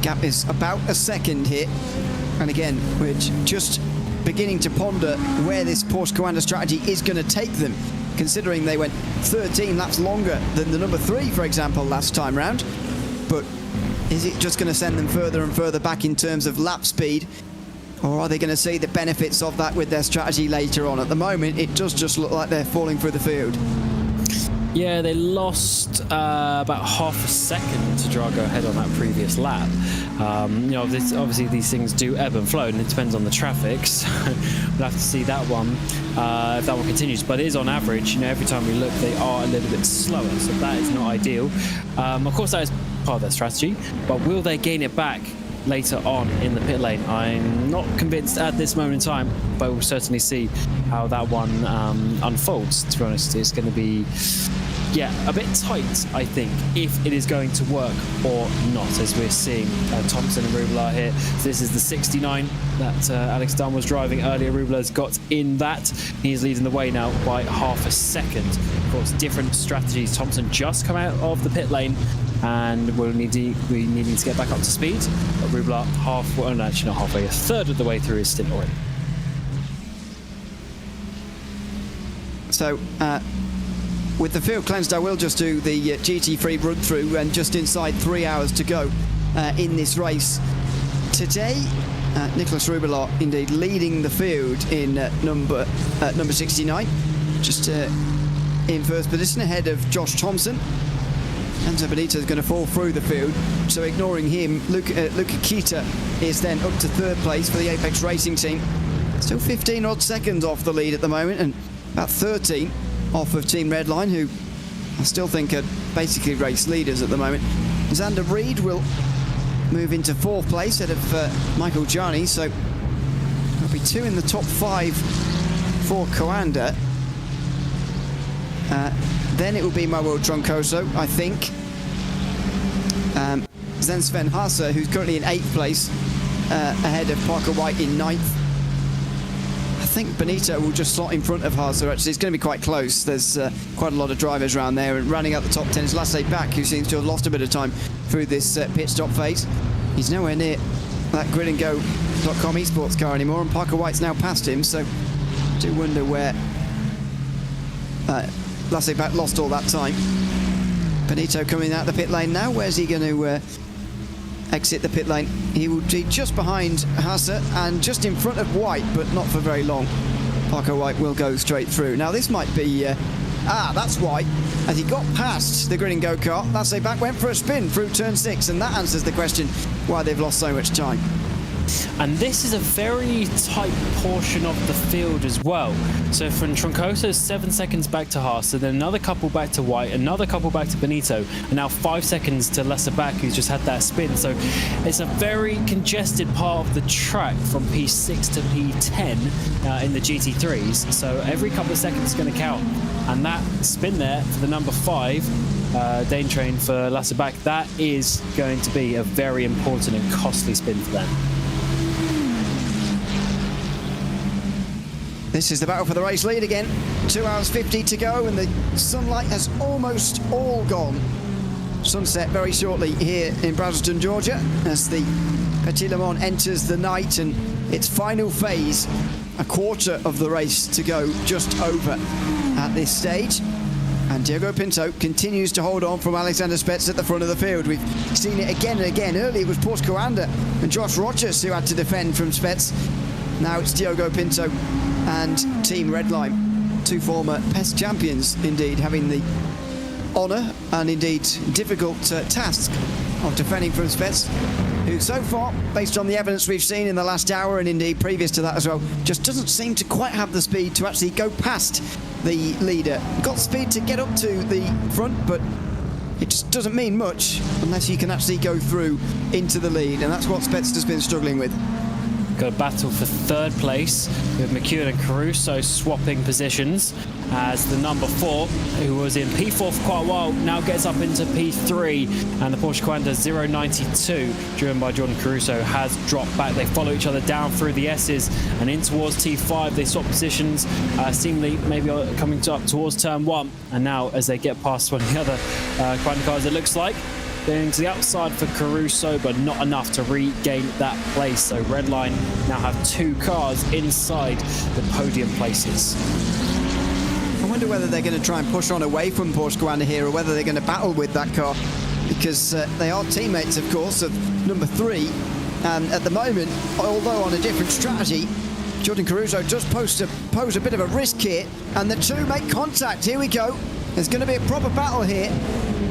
Gap is about a second here. And again, we're just beginning to ponder where this Porsche Commander strategy is going to take them, considering they went 13 laps longer than the number 3, for example, last time round. But is it just going to send them further and further back in terms of lap speed? Or are they going to see the benefits of that with their strategy later on? At the moment, it does just look like they're falling through the field. Yeah, they lost about half a second to Drago ahead on that previous lap. Obviously these things do ebb and flow, and it depends on the traffic. So we'll have to see that one if that one continues. But it is on average. Every time we look, they are a little bit slower, so that is not ideal. Of course, that is part of their strategy. But will they gain it back later on in the pit lane? I'm not convinced at this moment in time, but we'll certainly see how that one unfolds. To be honest, it's going to be a bit tight, I think, if it is going to work or not, as we're seeing Thompson and Rubler here. So this is the 69 that Alex Dunn was driving earlier. Rubler's got in that. He's leading the way now by half a second. Of course, different strategies. Thompson just come out of the pit lane and we're needing to get back up to speed. But Rubler actually not halfway, a third of the way through his stint already. So, with the field cleansed, I will just do the GT3 run through, and just inside 3 hours to go in this race. Today, Nicholas Rubler indeed leading the field in number 69, just in first position ahead of Josh Thompson. Enzo Benito is going to fall through the field, so ignoring him, Luca Kita is then up to third place for the Apex Racing team. Still 15 odd seconds off the lead at the moment, and about 13 off of Team Redline, who I still think are basically race leaders at the moment. Xander Reed will move into fourth place ahead of Michael Gianni, so there'll be 2 in the top 5 for Coanda. Then it will be Manuel Troncoso, I think. Then Sven Haase, who's currently in 8th place, ahead of Parker White in 9th. I think Benito will just slot in front of Haase, actually. It's going to be quite close. There's quite a lot of drivers around there, and running out the top 10 is Lasse Bach, who seems to have lost a bit of time through this pit stop phase. He's nowhere near that gridandgo.com esports car anymore, and Parker White's now past him, so I do wonder where Lasse Bach lost all that time. Benito coming out the pit lane now. Where's he going to exit the pit lane? He will be just behind Haase and just in front of White, but not for very long. Parker White will go straight through. Now this might be... that's White. As he got past the Grid and Go car, Lasse Bach went for a spin through turn 6, and that answers the question why they've lost so much time. And this is a very tight portion of the field as well. So from Troncoso, 7 seconds back to Haase, then another couple back to White, another couple back to Benito, and now 5 seconds to Lasse Bach, who's just had that spin. So it's a very congested part of the track from P6 to P10 in the GT3s. So every couple of seconds is going to count. And that spin there for the number 5, Dane Train for Lasse Bach, that is going to be a very important and costly spin for them. This is the battle for the race lead again. 2 hours 50 to go, and the sunlight has almost all gone. Sunset very shortly here in Braselton, Georgia, as the Petit Le Mans enters the night and its final phase. A quarter of the race to go, just over at this stage. And Diogo Pinto continues to hold on from Alexander Spets at the front of the field. We've seen it again and again. Earlier it was Porsche Coanda and Josh Rogers who had to defend from Spets. Now it's Diogo Pinto and Team Redline, 2 former PES champions, indeed, having the honour and indeed difficult task of defending from Spets, who so far, based on the evidence we've seen in the last hour and indeed previous to that as well, just doesn't seem to quite have the speed to actually go past the leader. Got speed to get up to the front, but it just doesn't mean much unless you can actually go through into the lead, and that's what Spets has been struggling with. Got a battle for third place with McEwen and Caruso swapping positions, as the number 4, who was in P4 for quite a while, now gets up into P3, and the Porsche Coanda 092, driven by Jordan Caruso, has dropped back. They follow each other down through the S's and in towards T5. They swap positions, seemingly maybe coming up towards turn 1, and now as they get past one of the other Coanda cars, it looks like Then to the outside for Caruso, but not enough to regain that place. So Redline now have 2 cars inside the podium places. I wonder whether they're going to try and push on away from Porsche Coanda here, or whether they're going to battle with that car, because they are teammates, of course, of number 3. And at the moment, although on a different strategy, Jordan Caruso does pose a bit of a risk here, and the two make contact. Here we go. There's going to be a proper battle here,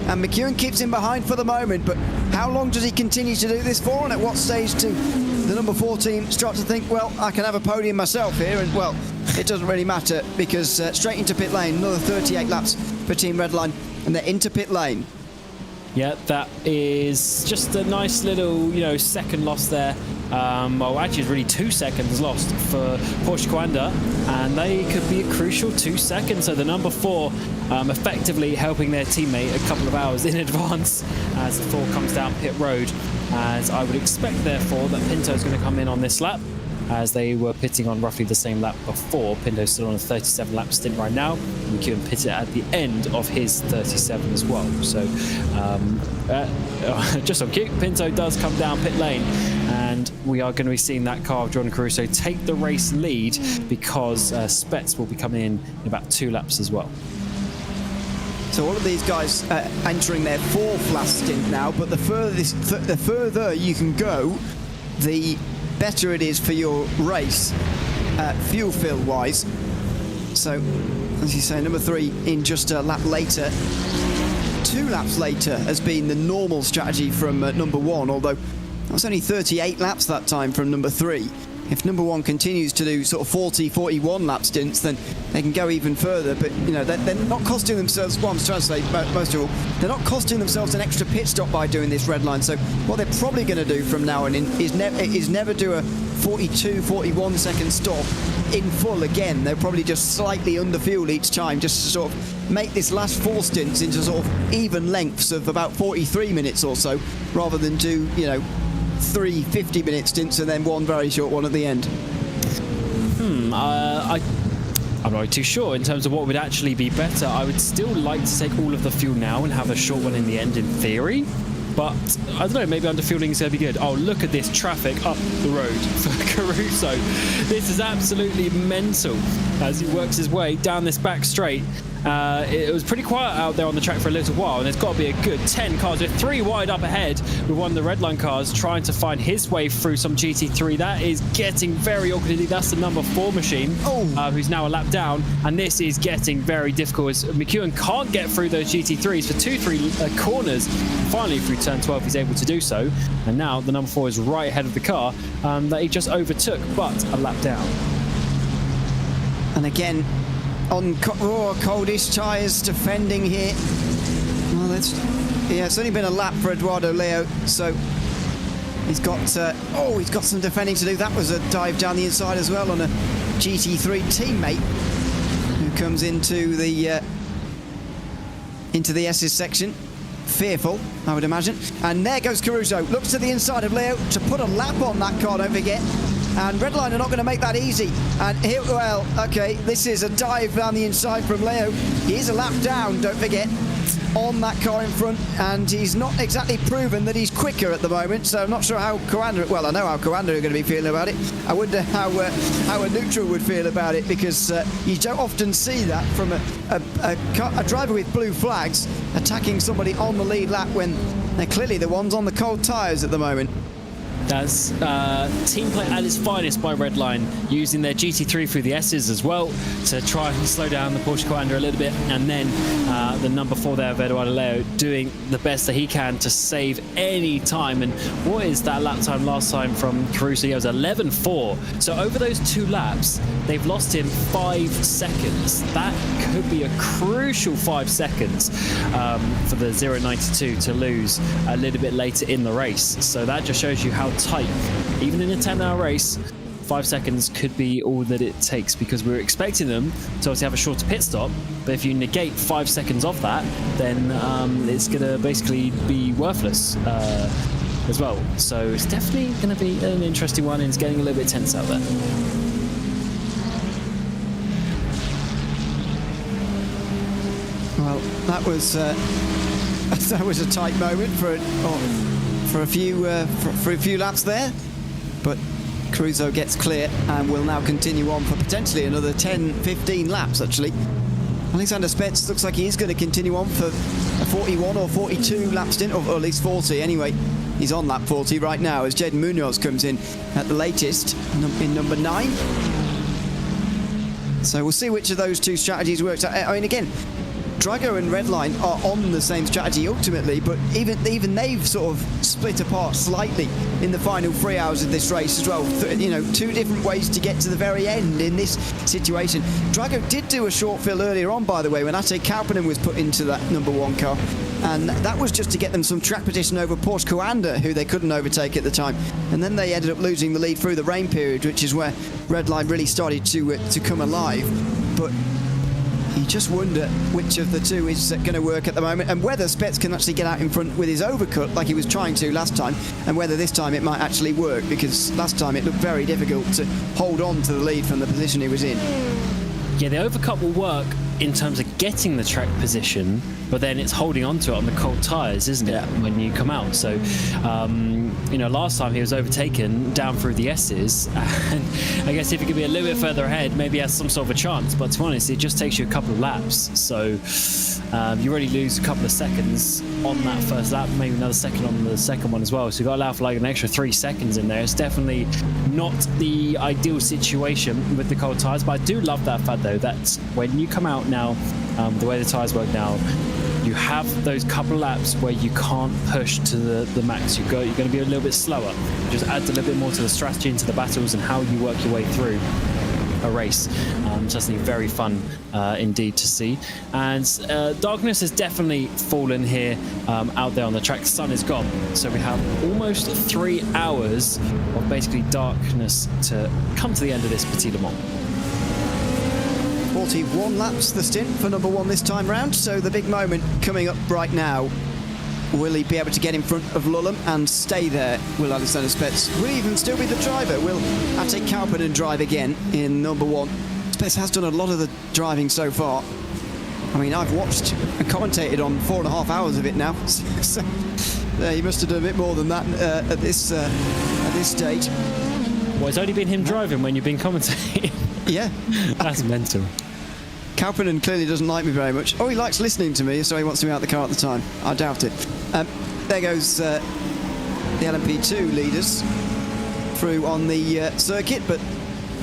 and McEwen keeps him behind for the moment, but how long does he continue to do this for, and at what stage do the number 4 team start to think, well, I can have a podium myself here? And, well, it doesn't really matter, because straight into pit lane, another 38 laps for Team Redline, and they're into pit lane. Yeah, that is just a nice little, second loss there. Well, actually, it's really 2 seconds lost for Porsche Coanda, and they could be a crucial 2 seconds. So the number 4 effectively helping their teammate a couple of hours in advance as the 4 comes down pit road. As I would expect, therefore, that Pinto's going to come in on this lap, as they were pitting on roughly the same lap before. Pinto's still on a 37-lap stint right now. McEwen pitted at the end of his 37 as well. So, just on cue, Pinto does come down pit lane, and we are going to be seeing that car of Jordan Caruso take the race lead, because Spets will be coming in about 2 laps as well. So all of these guys entering their 4th last stint now, but the further you can go, the better it is for your race, fuel fill wise. So, as you say, number 3 in just a lap later. 2 laps later has been the normal strategy from number 1, although that was only 38 laps that time from number 3. If number 1 continues to do sort of 40, 41 lap stints, then they can go even further. But, they're not costing themselves, what I'm trying to say, most of all, they're not costing themselves an extra pit stop by doing this red line. So what they're probably going to do from now on in is never do a 42, 41 second stop in full again. They'll probably just slightly under fuel each time, just to sort of make this last 4 stints into sort of even lengths of about 43 minutes or so, rather than do, 3 50-minute stints and then 1 very short one at the end. I'm not too sure in terms of what would actually be better. I would still like to take all of the fuel now and have a short one in the end in theory. But, I don't know, maybe underfueling is going to be good. Oh, look at this traffic up the road for Caruso. This is absolutely mental as he works his way down this back straight. It was pretty quiet out there on the track for a little while, and there's got to be a good 10 cars. With 3 wide up ahead with one of the red line cars trying to find his way through some GT3. That is getting very awkward. That's the number 4 machine, who's now a lap down, and this is getting very difficult as McEwen can't get through those GT3s for 2-3 corners. Finally, through turn 12, he's able to do so, and now the number 4 is right ahead of the car that he just overtook, but a lap down. And again, on coldish tyres, defending here. Well, it's only been a lap for Eduardo Leo, so he's got some defending to do. That was a dive down the inside as well on a GT3 teammate who comes into the S's section. Fearful, I would imagine. And there goes Caruso. Looks to the inside of Leo to put a lap on that car, don't forget. And Redline are not going to make that easy. And here, well, okay, this is a dive down the inside from Leo. He is a lap down, don't forget, on that car in front. And he's not exactly proven that he's quicker at the moment. So I'm not sure how Coanda, well, I know how Coanda are going to be feeling about it. I wonder how a neutral would feel about it, because you don't often see that from a driver with blue flags attacking somebody on the lead lap when they're clearly the ones on the cold tyres at the moment. That's team play at its finest by Redline, using their GT3 through the S's as well to try and slow down the Porsche Coanda a little bit, and then the number 4 there of Eduardo Leo doing the best that he can to save any time. And what is that lap time last time from Caruso? It was 11.4. So over those 2 laps, they've lost him 5 seconds. That could be a crucial 5 seconds for the 0.92 to lose a little bit later in the race. So that just shows you how tight, even in a 10-hour race, 5 seconds could be all that it takes, because we're expecting them to obviously have a shorter pit stop, but if you negate 5 seconds of that, then it's going to basically be worthless as well. So it's definitely going to be an interesting one, and it's getting a little bit tense out there. Well, that was That was a tight moment for a few laps there, but Crusoe gets clear and will now continue on for potentially another 10-15 laps. Actually, Alexander Spets looks like he is going to continue on for a 41 or 42 lap stint, or at least 40 anyway. He's on lap 40 right now as Jaden Munoz comes in at the latest in number 9. So we'll see which of those two strategies works out. I mean, again, Drago and Redline are on the same strategy ultimately, but even they've sort of split apart slightly in the final 3 hours of this race as well. You know, 2 different ways to get to the very end in this situation. Drago did do a short fill earlier on, by the way, when Ate Kauppinen was put into that number 1 car, and that was just to get them some track position over Porsche Coanda, who they couldn't overtake at the time. And then they ended up losing the lead through the rain period, which is where Redline really started to come alive. But you just wonder which of the two is going to work at the moment, and whether Spets can actually get out in front with his overcut like he was trying to last time, and whether this time it might actually work, because last time it looked very difficult to hold on to the lead from the position he was in. Yeah, the overcut will work in terms of getting the track position, but then it's holding on to it on the cold tyres, isn't it, when you come out? So, you know, last time he was overtaken down through the S's, and I guess if he could be a little bit further ahead, maybe he has some sort of a chance, but to be honest, it just takes you a couple of laps, so you already lose a couple of seconds on that first lap, maybe another second on the second one as well, so you've got to allow for like an extra 3 seconds in there. It's definitely not the ideal situation with the cold tyres, but I do love that fact though, that when you come out now, the way the tyres work now, you have those couple of laps where you can't push to the max. You're going to be a little bit slower. It just adds a little bit more to the strategy, into the battles, and how you work your way through a race. It's something very fun indeed to see. And darkness has definitely fallen here out there on the track. The sun is gone, so we have almost 3 hours of basically darkness to come to the end of this Petit Le Mans. 41 laps the stint for number 1 this time round, so the big moment coming up right now. Will he be able to get in front of Lulham and stay there? Will Alexander Spets? Will he even still be the driver? Will Ate Kauppinen drive again in number 1? Spets has done a lot of the driving so far. I mean, I've watched and commentated on 4.5 hours of it now, so he must have done a bit more than that at this stage. Well, it's only been him driving when you've been commentating. Yeah. That's mental. Kauppinen clearly doesn't like me very much. Oh, he likes listening to me, so he wants to be out the car at the time. I doubt it. There goes the LMP2 leaders through on the circuit, but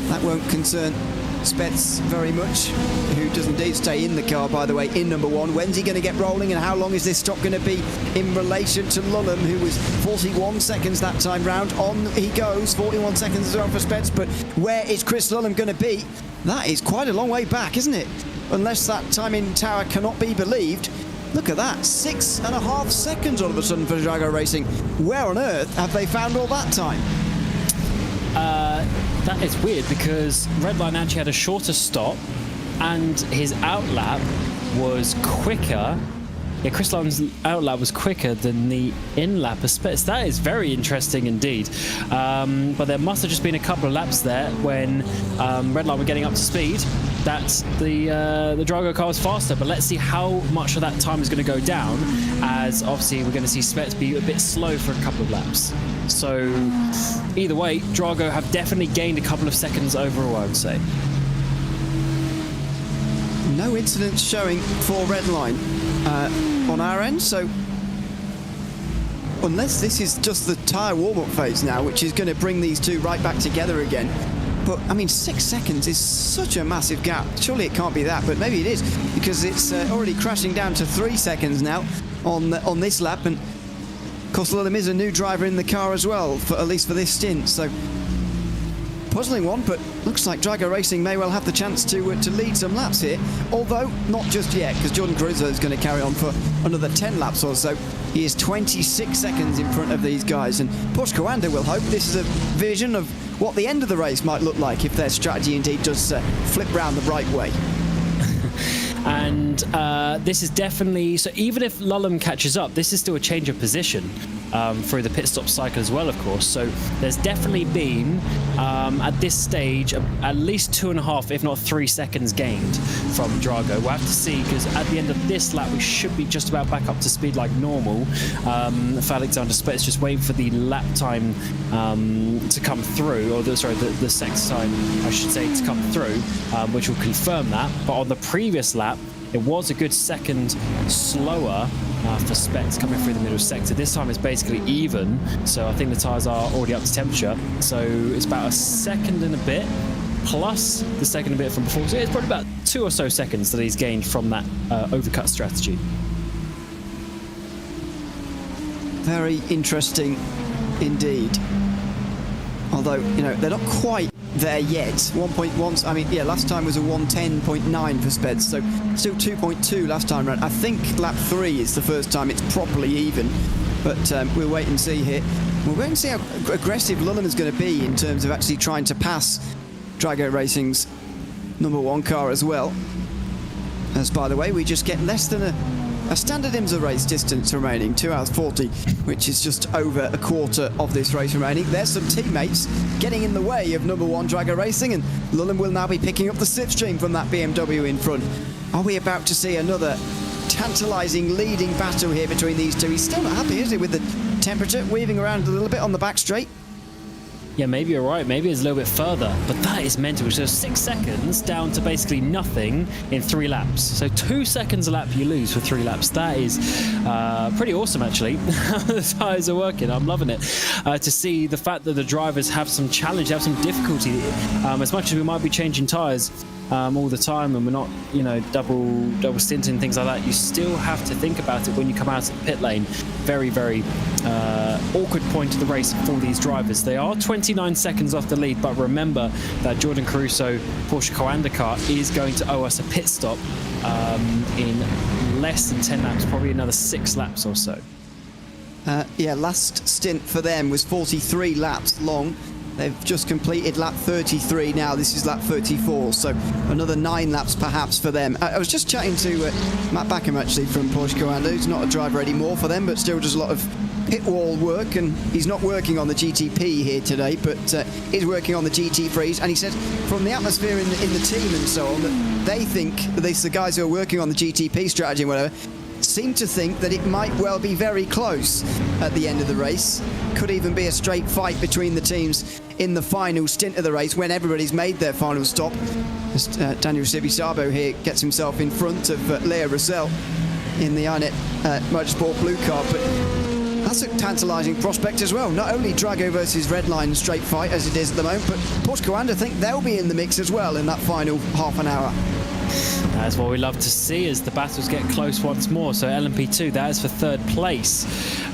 that won't concern Spets very much, who does indeed stay in the car, by the way, in number 1. When's he going to get rolling, and how long is this stop going to be in relation to Lulham, who was 41 seconds that time round? On he goes, 41 seconds as well for Spets, but where is Chris Lulham going to be? That is quite a long way back, isn't it? Unless that timing tower cannot be believed. Look at that, 6.5 seconds all of a sudden for Drago Racing. Where on earth have they found all that time? That is weird, because Redline actually had a shorter stop and his outlap was quicker. Yeah, Chris Lulham's outlap was quicker than the in-lap of Spets. That is very interesting indeed. But there must have just been a couple of laps there when Redline were getting up to speed that the Drago car was faster. But let's see how much of that time is going to go down, as obviously we're going to see Spets be a bit slow for a couple of laps. So either way, Drago have definitely gained a couple of seconds overall, I would say. No incidents showing for Redline on our end, so unless this is just the tyre warm-up phase now, which is going to bring these two right back together again. But I mean, 6 seconds is such a massive gap. Surely it can't be that, but maybe it is, because it's already crashing down to 3 seconds now on this lap. And of course, Lulham is a new driver in the car as well, at least for this stint. So puzzling one, but looks like Drago Racing may well have the chance to lead some laps here, although not just yet, because Jordan Crusoe is going to carry on for another 10 laps or so. He is 26 seconds in front of these guys, and Porsche Coanda will hope this is a vision of what the end of the race might look like if their strategy indeed does flip round the right way. And this is definitely, so even if Lulham catches up, this is still a change of position. through the pit stop cycle as well, of course. So there's definitely been, at this stage, at least 2.5, if not 3 seconds gained from Drago. We'll have to see, because at the end of this lap, we should be just about back up to speed like normal. For Alexander Spets, just waiting for the lap time to come through, or the sector time, I should say, to come through, which will confirm that. But on the previous lap, it was a good second slower for Spets coming through the middle sector. This time it's basically even, so I think the tyres are already up to temperature. So it's about a second and a bit, plus the second and a bit from before. So it's probably about 2 or so seconds that he's gained from that overcut strategy. Very interesting indeed. Although, you know, they're not quite there yet. 1.1, I mean, yeah, last time was a 110.9 for Speds, so still 2.2 last time around. I think lap 3 is the first time it's properly even, but we'll wait and see here. We'll wait and see how aggressive Lulham is going to be in terms of actually trying to pass Drago Racing's #1 car as well. As, by the way, we just get less than a standard IMSA race distance remaining, 2 hours 40, which is just over a quarter of this race remaining. There's some teammates getting in the way of #1 Drago Racing, and Lulham will now be picking up the slipstream from that BMW in front. Are we about to see another tantalising leading battle here between these two? He's still not happy, is he, with the temperature, weaving around a little bit on the back straight? Yeah, maybe you're right. Maybe it's a little bit further, but that is mental. So 6 seconds down to basically nothing in 3 laps. So 2 seconds a lap you lose for 3 laps. That is pretty awesome, actually. The tyres are working. I'm loving it. To see the fact that the drivers have some challenge, have some difficulty. As much as we might be changing tyres all the time, and we're not, you know, double stinting, things like that, you still have to think about it when you come out of the pit lane. Very, very awkward point of the race for these drivers. They are 29 seconds off the lead, but remember that Jordan Caruso Porsche Coanda car is going to owe us a pit stop in less than 10 laps, probably another 6 laps or so. Yeah, last stint for them was 43 laps long. They've just completed lap 33 now. This is lap 34, so another 9 laps perhaps for them. I was just chatting to Matt Backham, actually, from Porsche Coanda, who's not a driver anymore for them, but still does a lot of pit wall work, and he's not working on the GTP here today, but is working on the GT3s. And he said from the atmosphere in the team and so on, that they think, the guys who are working on the GTP strategy and whatever, seem to think that it might well be very close at the end of the race. Could even be a straight fight between the teams in the final stint of the race when everybody's made their final stop. Daniel Sibisabo here gets himself in front of Leo Russell in the iNet Motorsport blue car, but that's a tantalising prospect as well. Not only Drago versus Redline straight fight as it is at the moment, but Porsche Coanda think they'll be in the mix as well in that final half an hour. That's what we love to see as the battles get close once more. So LMP2, that is for 3rd place.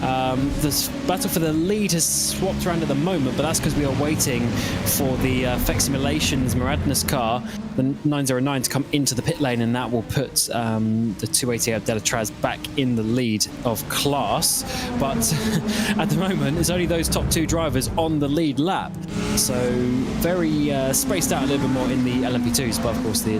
The battle for the lead has swapped around at the moment, but that's because we are waiting for the Flex Simulations Maradnas car, the 909, to come into the pit lane, and that will put the 288 of Delatraz back in the lead of class. But at the moment, it's only those top 2 drivers on the lead lap. So very spaced out a little bit more in the LMP2s, but of course the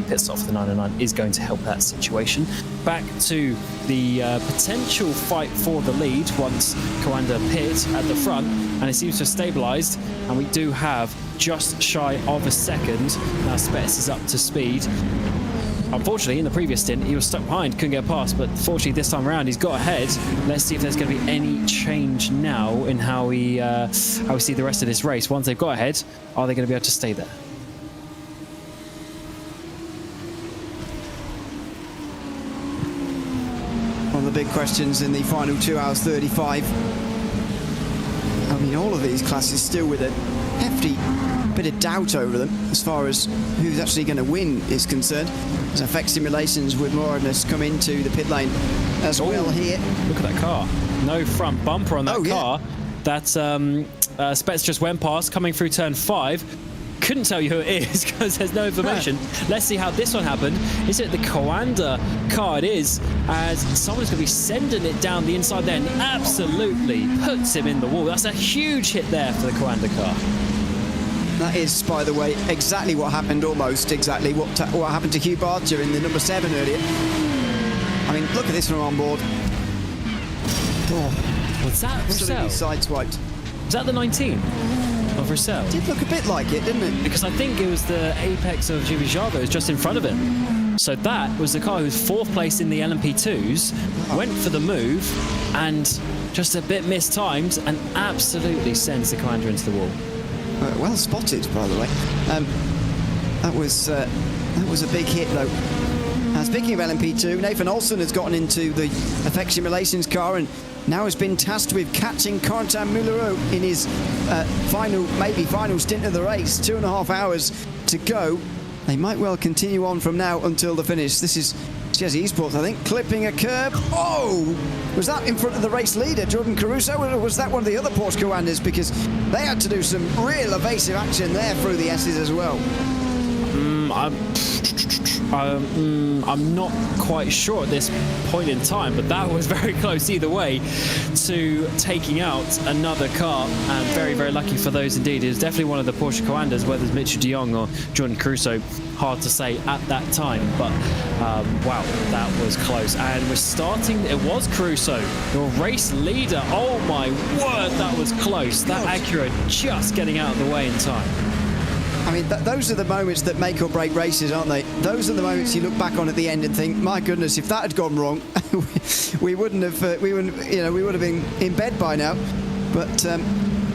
pit stop for the 909 is going to help that situation. Back to the potential fight for the lead once Coanda pit at the front, and it seems to have stabilised, and we do have just shy of a second. Now Spets is up to speed. Unfortunately, in the previous stint, he was stuck behind, couldn't get past, but fortunately this time around, he's got ahead. Let's see if there's going to be any change now in how we see the rest of this race. Once they've got ahead, are they going to be able to stay there? One of the big questions in the final 2 hours 35. I mean, all of these classes still with a hefty bit of doubt over them as far as who's actually going to win is concerned. As FX Simulations with Moradness come into the pit lane as well here. Look at that car. No front bumper on that car. That Spets just went past, coming through turn 5. Couldn't tell you who it is because there's no information. Let's see how this one happened. Is it the Coanda car? It is, as someone's going to be sending it down the inside there and absolutely puts him in the wall. That's a huge hit there for the Coanda car. That is, by the way, exactly what happened, almost exactly what happened to Hugh Barger in the number 7 earlier. I mean, look at this from on board. Oh, Was that Absolutely Roussel? sideswiped. Was that the 19 of Roussel? Did look a bit like it, didn't it? Because I think it was the apex of Giovinazzo was just in front of him. So that was the car who was 4th place in the LMP2s, went for the move, and just a bit mistimed, and absolutely sends the commander into the wall. Well spotted, by the way. That was a big hit, though. Speaking of LMP2, Nathan Olsen has gotten into the Affection Relations car and now has been tasked with catching Corentin Moulereau in his final stint of the race. 2.5 hours to go. They might well continue on from now until the finish. This is Chesney Esports, I think, clipping a curb. Oh! Was that in front of the race leader, Jordan Caruso, or was that one of the other Porsche commanders? Because they had to do some real evasive action there through the S's as well. I'm not quite sure at this point in time, but that was very close either way to taking out another car, and very, very lucky for those indeed. It was definitely one of the Porsche commanders, whether it's Mitchell de Jong or Jordan Caruso, hard to say at that time, but wow, that was close. And we're starting, it was Caruso, your race leader. Oh my word, that was close. That Acura just getting out of the way in time. I mean, those are the moments that make or break races, aren't they? Those are the moments you look back on at the end and think, my goodness, if that had gone wrong, we would have been in bed by now. But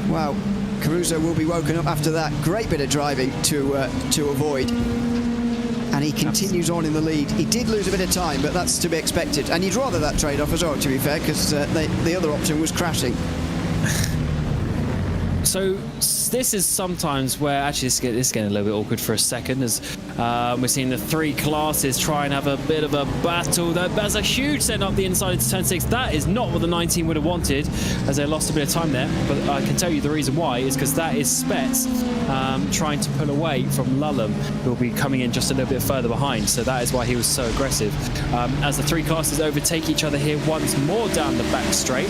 wow, Caruso will be woken up after that. Great bit of driving to avoid. And he continues on in the lead. He did lose a bit of time, but that's to be expected. And you'd rather that trade-off as well, to be fair, because the other option was crashing. So this is sometimes where actually this is getting a little bit awkward for a second, as we're seeing the 3 classes try and have a bit of a battle. There's a huge send up the inside into turn 6. That is not what the 19 would have wanted, as they lost a bit of time there. But I can tell you the reason why is because that is Spets trying to pull away from Lulham, who will be coming in just a little bit further behind. So that is why he was so aggressive. As the 3 classes overtake each other here once more down the back straight.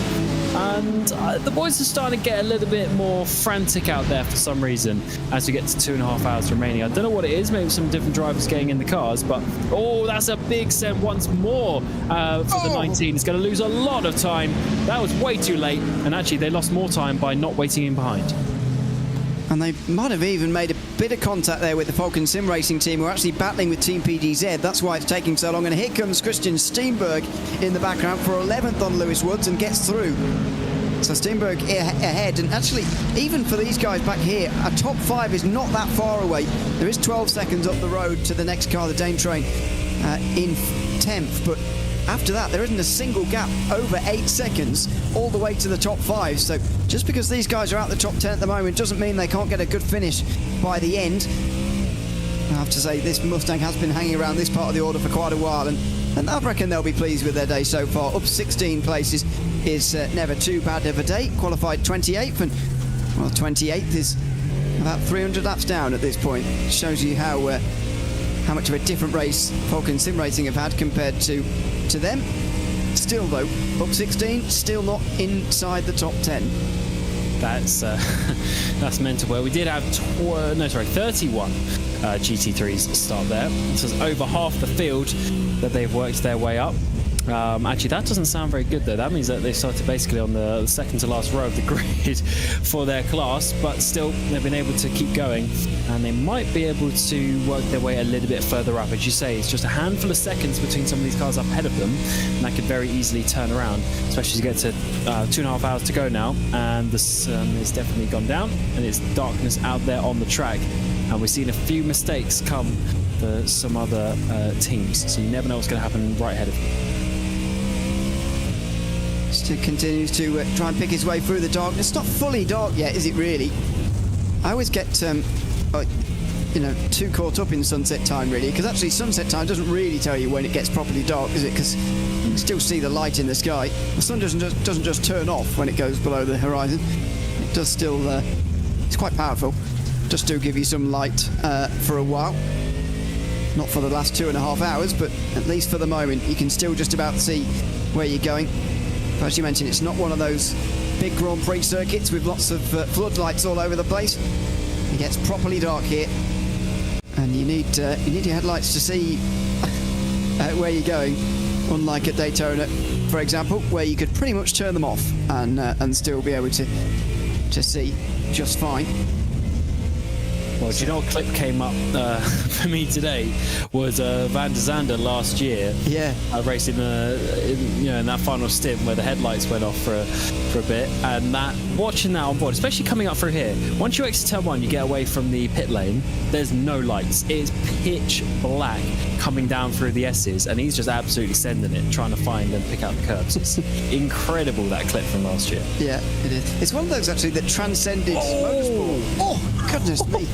And the boys are starting to get a little bit more frantic out there for some reason as we get to 2.5 hours remaining. I don't know what it is, maybe some different drivers getting in the cars, but oh, that's a big send once more for the 19. It's going to lose a lot of time. That was way too late, and actually they lost more time by not waiting in behind. And they might have even made a bit of contact there with the Falcon Sim Racing team, who are actually battling with Team PGZ. That's why it's taking so long. And here comes Christian Steenberg in the background for 11th on Lewis Woods and gets through. So Steenberg ahead. And actually, even for these guys back here, a top 5 is not that far away. There is 12 seconds up the road to the next car, the Dane Train, in 10th. But after that, there isn't a single gap over 8 seconds all the way to the top 5. So just because these guys are out the top 10 at the moment doesn't mean they can't get a good finish by the end. I have to say, this Mustang has been hanging around this part of the order for quite a while, and I reckon they'll be pleased with their day so far. Up 16 places is never too bad of a day. Qualified 28th, and well, 28th is about 300 laps down at this point. Shows you how much of a different race Falcon Sim Racing have had compared to them. Still though, up 16, still not inside the top 10. That's mental. Well, we did have 31 GT3s start there. This is over half the field that they've worked their way up. Actually, that doesn't sound very good though. That means that they started basically on the second to last row of the grid for their class, but still they've been able to keep going, and they might be able to work their way a little bit further up. As you say, it's just a handful of seconds between some of these cars up ahead of them, and that could very easily turn around, especially as you get to 2.5 hours to go now, and the sun has definitely gone down, and it's darkness out there on the track, and we're seeing a few mistakes come for some other teams, so you never know what's going to happen right ahead of you. Still continues to try and pick his way through the darkness. It's not fully dark yet, is it really? I always get too caught up in sunset time, really, because actually sunset time doesn't really tell you when it gets properly dark, is it? Because you can still see the light in the sky. The sun doesn't just turn off when it goes below the horizon. It does still. It's quite powerful. Just do give you some light for a while. Not for the last 2.5 hours, but at least for the moment, you can still just about see where you're going. As you mentioned, it's not one of those big Grand Prix circuits with lots of floodlights all over the place. It gets properly dark here, and you need your headlights to see where you're going. unlike at Daytona, for example, where you could pretty much turn them off and still be able to see just fine. Well, do you know what clip came up for me today was Van der Zande last year. Yeah. Racing in that final stint where the headlights went off for a bit, and watching that on board, especially coming up through here. Once you exit turn 1, you get away from the pit lane. There's no lights. It's pitch black coming down through the S's, and he's just absolutely sending it, trying to find and pick out the curves. It's incredible, that clip from last year. Yeah, it is. It's one of those actually that transcended motorsport. Oh, goodness me.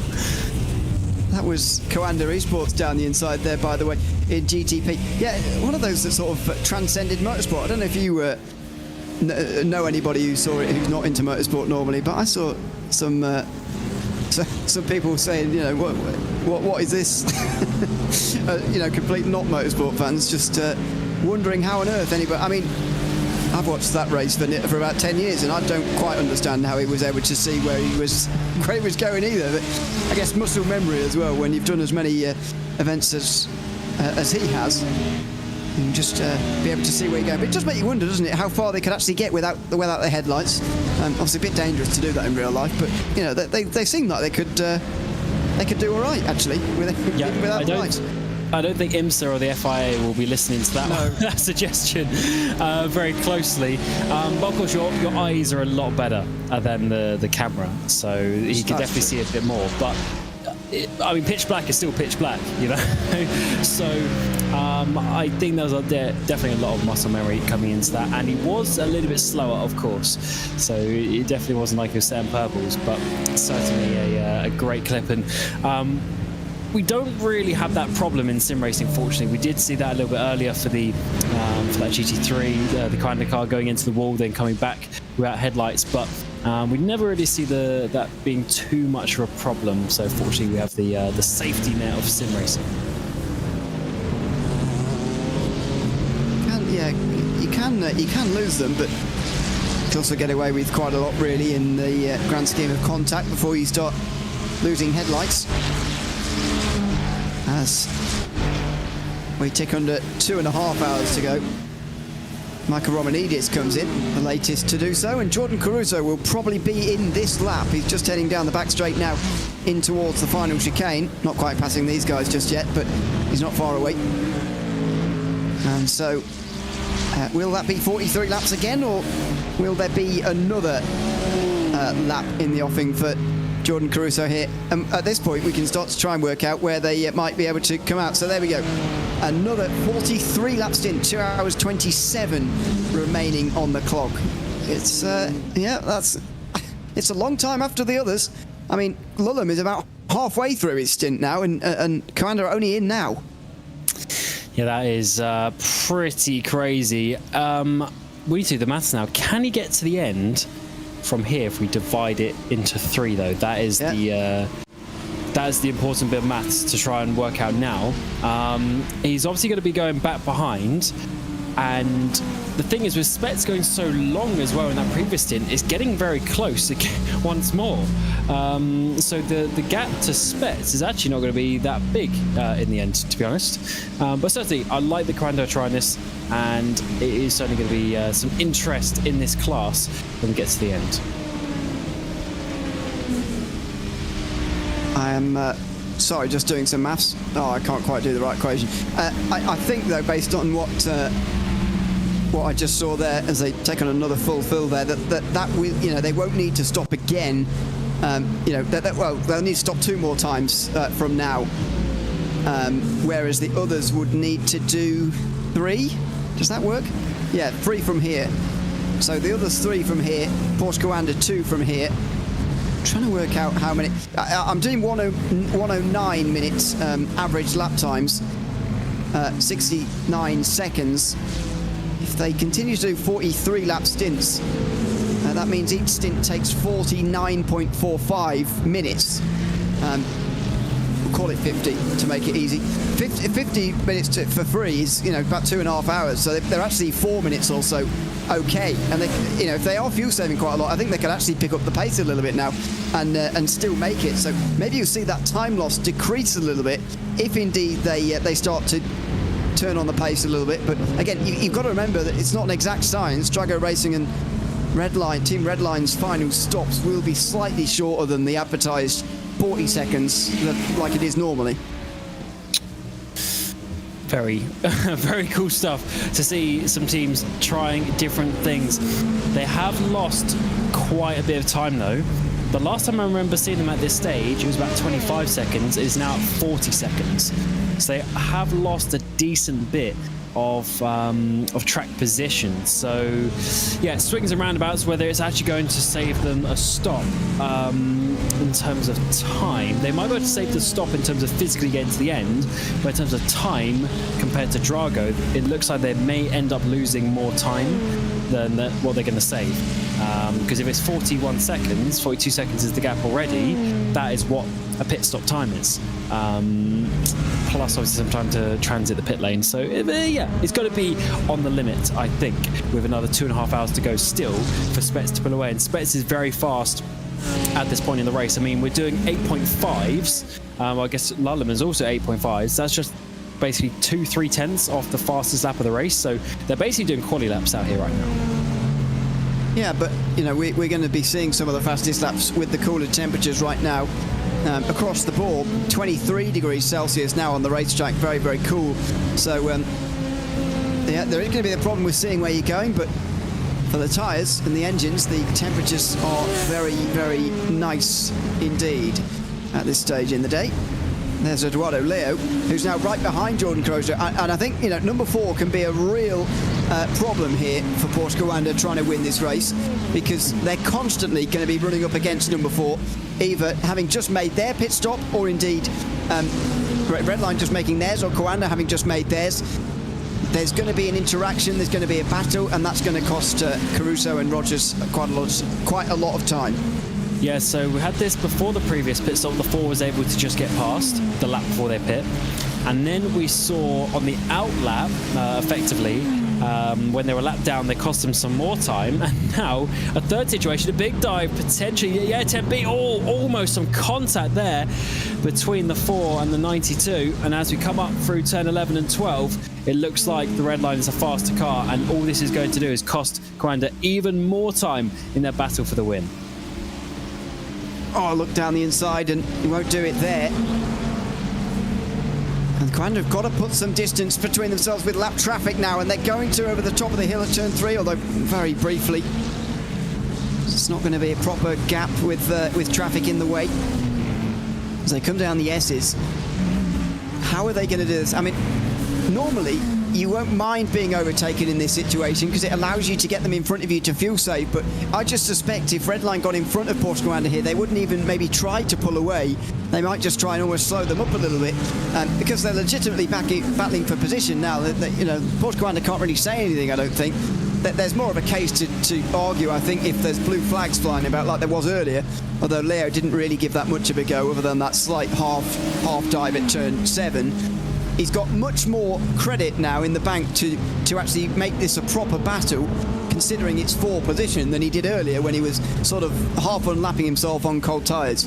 That was Coanda Esports down the inside there, by the way, in GTP. Yeah, one of those that sort of transcended motorsport. I don't know if you know anybody who saw it who's not into motorsport normally, but I saw some people saying, what is this? Complete not motorsport fans just wondering how on earth anybody. I mean, I've watched that race for about 10 years, and I don't quite understand how he was able to see where he was going either. But I guess muscle memory as well. When you've done as many events as he has, you can just be able to see where you're going. But it does make you wonder, doesn't it, how far they could actually get without the headlights? Obviously, a bit dangerous to do that in real life, but they seem like they could do all right actually without the lights. I don't think IMSA or the FIA will be listening to that suggestion very closely. But of course, your eyes are a lot better than the camera, so he can definitely see a bit more. But pitch black is still pitch black, So I think there was definitely a lot of muscle memory coming into that, and he was a little bit slower, of course. So it definitely wasn't like he was setting purples, but certainly a great clip. And we don't really have that problem in sim racing, fortunately. We did see that a little bit earlier for that GT3, the kind of car going into the wall, then coming back without headlights. But we never really see that being too much of a problem. So fortunately, we have the safety net of sim racing. You can lose them, but you can also get away with quite a lot, really, in the grand scheme of contact before you start losing headlights. As we tick under 2.5 hours to go, Michael Romanidis comes in, the latest to do so, and Jordan Caruso will probably be in this lap. He's just heading down the back straight now in towards the final chicane. Not quite passing these guys just yet, but he's not far away. And so, will that be 43 laps again, or will there be another lap in the offing for Jordan Caruso here? At this point, we can start to try and work out where they might be able to come out. So there we go. Another 43 lap stint, 2 hours 27 remaining on the clock. It's it's a long time after the others. I mean, Lulham is about halfway through his stint now, and Commander are only in now. Yeah, that is pretty crazy. We need to do the maths now. Can he get to the end from here if we divide it into 3, though? That is the important bit of maths to try and work out now. He's obviously going to be going back behind, and the thing is with Spets going so long as well in that previous stint, it's getting very close once more. So the gap to Spets is actually not going to be that big in the end, to be honest. But certainly, I like the Corando trying this, and it is certainly going to be some interest in this class when we get to the end. I am sorry, just doing some maths. Oh, I can't quite do the right equation. I think, though, based on what I just saw there, as they take on another full fill there, that will, they won't need to stop again. They'll need to stop 2 more times from now, whereas the others would need to do 3. Does that work? Yeah, 3 from here. So the others 3 from here, Porsche Coanda 2 from here. I'm trying to work out how many. I'm doing 109 minutes average lap times, 69 seconds. If they continue to do 43 lap stints, that means each stint takes 49.45 minutes. We'll call it 50 to make it easy. 50 minutes for free is, about 2.5 hours. So they're actually 4 minutes or so okay. And they, if they are fuel saving quite a lot, I think they could actually pick up the pace a little bit now and still make it. So maybe you'll see that time loss decrease a little bit if indeed they start to turn on the pace a little bit. But again, you've got to remember that it's not an exact science. Drago Racing and Team Redline's final stops will be slightly shorter than the advertised 40 seconds like it is normally. Very, very cool stuff to see some teams trying different things. They have lost quite a bit of time though. The last time I remember seeing them at this stage, it was about 25 seconds. It is now at 40 seconds. So they have lost a decent bit of track position. So yeah, swings and roundabouts, whether it's actually going to save them a stop in terms of time. They might be able to save the stop in terms of physically getting to the end, but in terms of time compared to Drago, it looks like they may end up losing more time than what they're going to save. Because if it's 41 seconds, 42 seconds is the gap already, that is what a pit stop time is. Plus obviously some time to transit the pit lane. So yeah, it's got to be on the limit, I think, with another 2.5 hours to go still for Spets to pull away. And Spets is very fast at this point in the race. I mean, we're doing 8.5s. I guess Lulleman's also 8.5s. That's just basically 2-3 tenths off the fastest lap of the race. So they're basically doing quali laps out here right now. Yeah, but you know, we're going to be seeing some of the fastest laps with the cooler temperatures right now. Across the board, 23 degrees Celsius now on the racetrack, very, very cool. So, yeah, there is going to be a problem with seeing where you're going, but for the tyres and the engines, the temperatures are very, very nice indeed at this stage in the day. There's Eduardo Leo, who's now right behind Jordan Crozier, and I think, you know, number 4 can be a real problem here for Porsche Coanda trying to win this race, because they're constantly going to be running up against number 4, either having just made their pit stop, or indeed Redline just making theirs, or Coanda having just made theirs. There's going to be an interaction, there's going to be a battle, and that's going to cost Caruso and Rogers quite a lot of time. Yeah, so we had this before the previous pit stop. The 4 was able to just get past the lap before their pit. And then we saw on the out lap, effectively, when they were lapped down, they cost them some more time. And now, a third situation, a big dive, potentially, yeah, 10B, almost some contact there between the 4 and the 92. And as we come up through turn 11 and 12, it looks like the red line is a faster car. And all this is going to do is cost Coanda even more time in their battle for the win. Oh, look down the inside, and he won't do it there. And Coanda have got to put some distance between themselves with lap traffic now, and they're going to over the top of the hill at turn 3, although very briefly. It's not going to be a proper gap with traffic in the way. As they come down the S's, how are they going to do this? I mean, normally you won't mind being overtaken in this situation because it allows you to get them in front of you to fuel save, but I just suspect if Redline got in front of Porsche Coanda here, they wouldn't even maybe try to pull away. They might just try and almost slow them up a little bit, because they're legitimately battling for position now. You know, Porsche Coanda can't really say anything, I don't think. There's more of a case to argue, I think, if there's blue flags flying about like there was earlier, although Leo didn't really give that much of a go other than that slight half dive at turn 7. He's got much more credit now in the bank to actually make this a proper battle, considering its 4 position, than he did earlier when he was sort of half unlapping himself on cold tyres.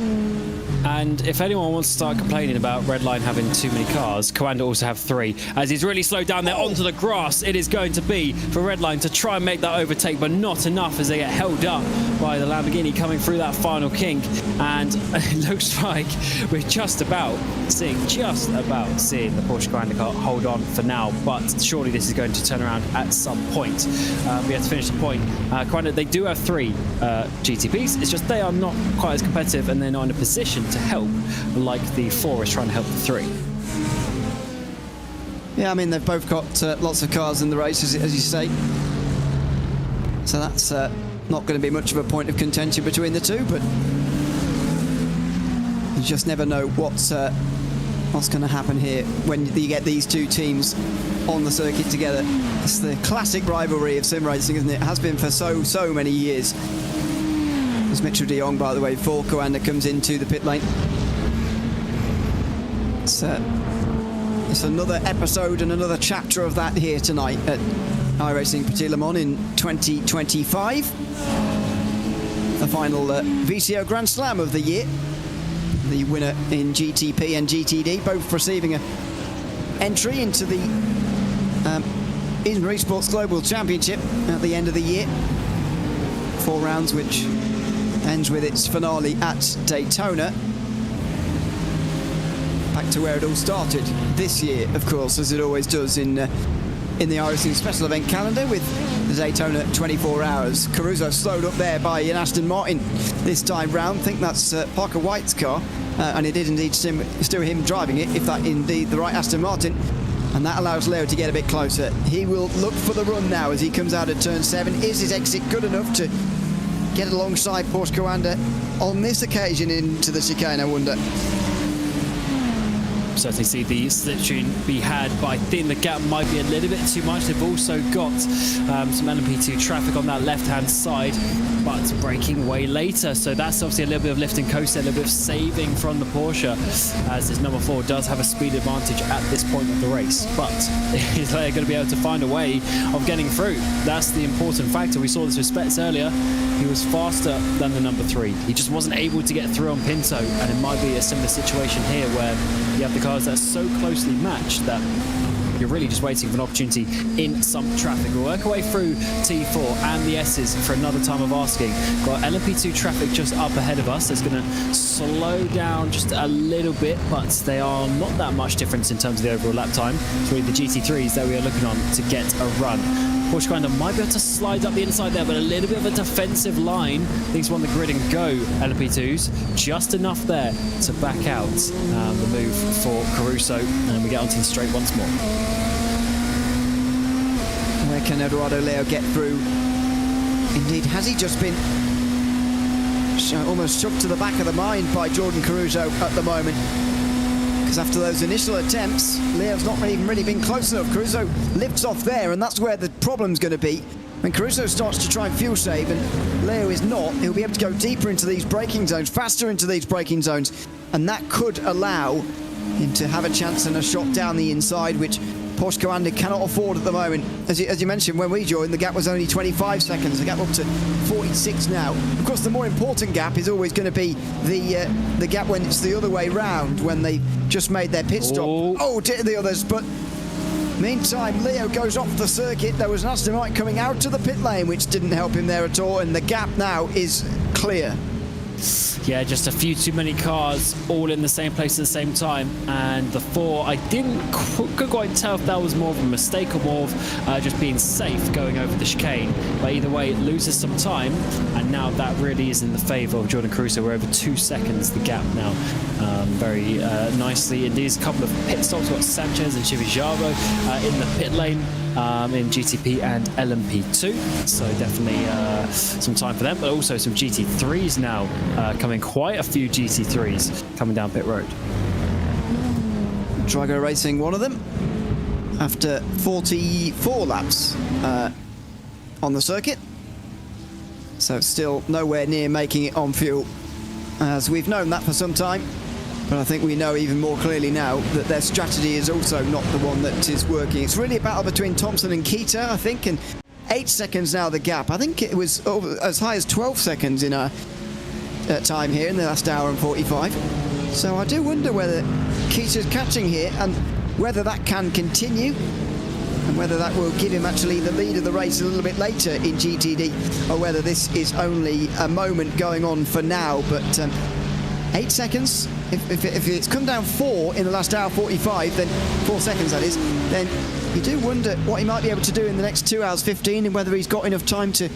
And if anyone wants to start complaining about Redline having too many cars, Coanda also have 3. As he's really slowed down there onto the grass, it is going to be for Redline to try and make that overtake, but not enough as they get held up by the Lamborghini coming through that final kink. And it looks like we're just about seeing the Porsche Coanda car hold on for now, but surely this is going to turn around at some point. We have to finish the point. Coanda, they do have 3 GTPs, it's just they are not quite as competitive and they're not in a position to help like the 4 is trying to help the 3. Yeah, I mean, they've both got lots of cars in the race, as you say. So that's not going to be much of a point of contention between the 2, but you just never know what's going to happen here when you get these 2 teams on the circuit together. It's the classic rivalry of sim racing, isn't it? It has been for so many years. As Mitchell de Jong, by the way, for Coanda comes into the pit lane. It's another episode and another chapter of that here tonight at iRacing Petit Le Mans in 2025. The final VCO Grand Slam of the year. The winner in GTP and GTD, both receiving an entry into the IMSA Esports Global Championship at the end of the year. 4 rounds, which ends with its finale at Daytona. Back to where it all started this year, of course, as it always does in the iRacing special event calendar with the Daytona 24 hours. Caruso slowed up there by an Aston Martin this time round. I think that's Parker White's car, and it is indeed still him driving it, if that indeed the right Aston Martin. And that allows Leo to get a bit closer. He will look for the run now as he comes out of turn 7. Is his exit good enough to get alongside Porsche Coanda on this occasion into the chicane, I wonder? Certainly see the slipstream be had, but I think the gap might be a little bit too much. They've also got some LMP2 traffic on that left-hand side, but braking way later. So that's obviously a little bit of lift and coast, a little bit of saving from the Porsche, as this number 4 does have a speed advantage at this point of the race. But is Leo going to be able to find a way of getting through? That's the important factor. We saw this with Spets earlier. He was faster than the number 3. He just wasn't able to get through on Pinto, and it might be a similar situation here where you have the cars that are so closely matched that you're really just waiting for an opportunity in some traffic. We'll work our way through T4 and the S's for another time of asking. Got LMP2 traffic just up ahead of us. It's going to slow down just a little bit, but they are not that much difference in terms of the overall lap time. It's really the GT3s that we are looking on to get a run. Porsche Coanda might be able to slide up the inside there, but a little bit of a defensive line. Things on the grid and go, LMP2s. Just enough there to back out the move for Caruso, and we get onto the straight once more. Where can Eduardo Leo get through? Indeed, has he just been almost shoved to the back of the mind by Jordan Caruso at the moment? Because after those initial attempts, Leo's not even really been close enough. Caruso lifts off there, and that's where the problem's going to be. When Caruso starts to try and fuel save, and Leo is not, he'll be able to go deeper into these braking zones, faster into these braking zones, and that could allow him to have a chance and a shot down the inside, which Porsche Coanda cannot afford at the moment. As you mentioned, when we joined, the gap was only 25 seconds. The gap up to 46 now. Of course, the more important gap is always going to be the gap when it's the other way round, when they just made their pit stop. Oh, to the others, but meantime, Leo goes off the circuit. There was an Aston Martin coming out to the pit lane, which didn't help him there at all, and the gap now is clear. Yeah, just a few too many cars all in the same place at the same time, and the 4, I couldn't quite tell if that was more of a mistake or more of just being safe going over the chicane, but either way it loses some time, and now that really is in the favour of Jordan Caruso. We're over 2 seconds the gap now, very nicely. Indeed, a couple of pit stops. We've got Sanchez and Chivigiaro in the pit lane in GTP and LMP2, so definitely some time for them, but also some GT3s now coming, quite a few GT3s coming down pit road. Drago Racing, one of them, after 44 laps on the circuit, so still nowhere near making it on fuel, as we've known that for some time. But I think we know even more clearly now that their strategy is also not the one that is working. It's really a battle between Thompson and Keita, I think, and 8 seconds now the gap. I think it was as high as 12 seconds in our time here in the last hour and 45. So I do wonder whether Keita's catching here and whether that can continue, and whether that will give him actually the lead of the race a little bit later in GTD, or whether this is only a moment going on for now. But 8 seconds, if it's come down 4 in the last hour 45, then 4 seconds that is, then you do wonder what he might be able to do in the next 2 hours 15, and whether he's got enough time to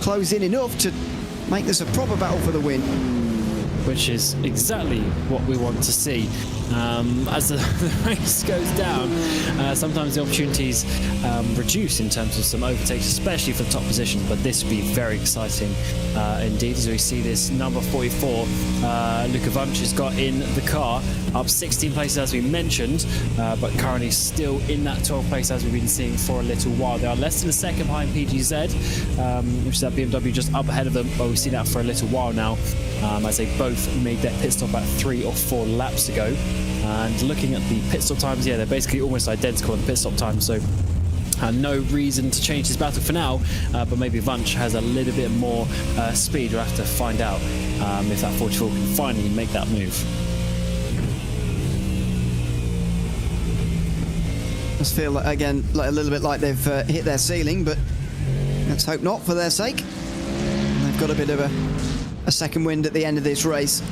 close in enough to make this a proper battle for the win. Which is exactly what we want to see. As the race goes down, sometimes the opportunities reduce in terms of some overtakes, especially for the top position, but this would be very exciting indeed, as we see this number 44, Luka Vunch has got in the car, up 16 places as we mentioned, but currently still in that 12th place as we've been seeing for a little while. They are less than a second behind PGZ, which is that BMW just up ahead of them, but we've seen that for a little while now, as they both made their pit stop about 3 or 4 laps ago. And looking at the pit stop times, yeah, they're basically almost identical in the pit stop time, so no reason to change this battle for now, but maybe Vunch has a little bit more speed. We'll have to find out if that 44 can finally make that move. Must feel, again, like a little bit like they've hit their ceiling, but let's hope not for their sake. They've got a bit of a second wind at the end of this race.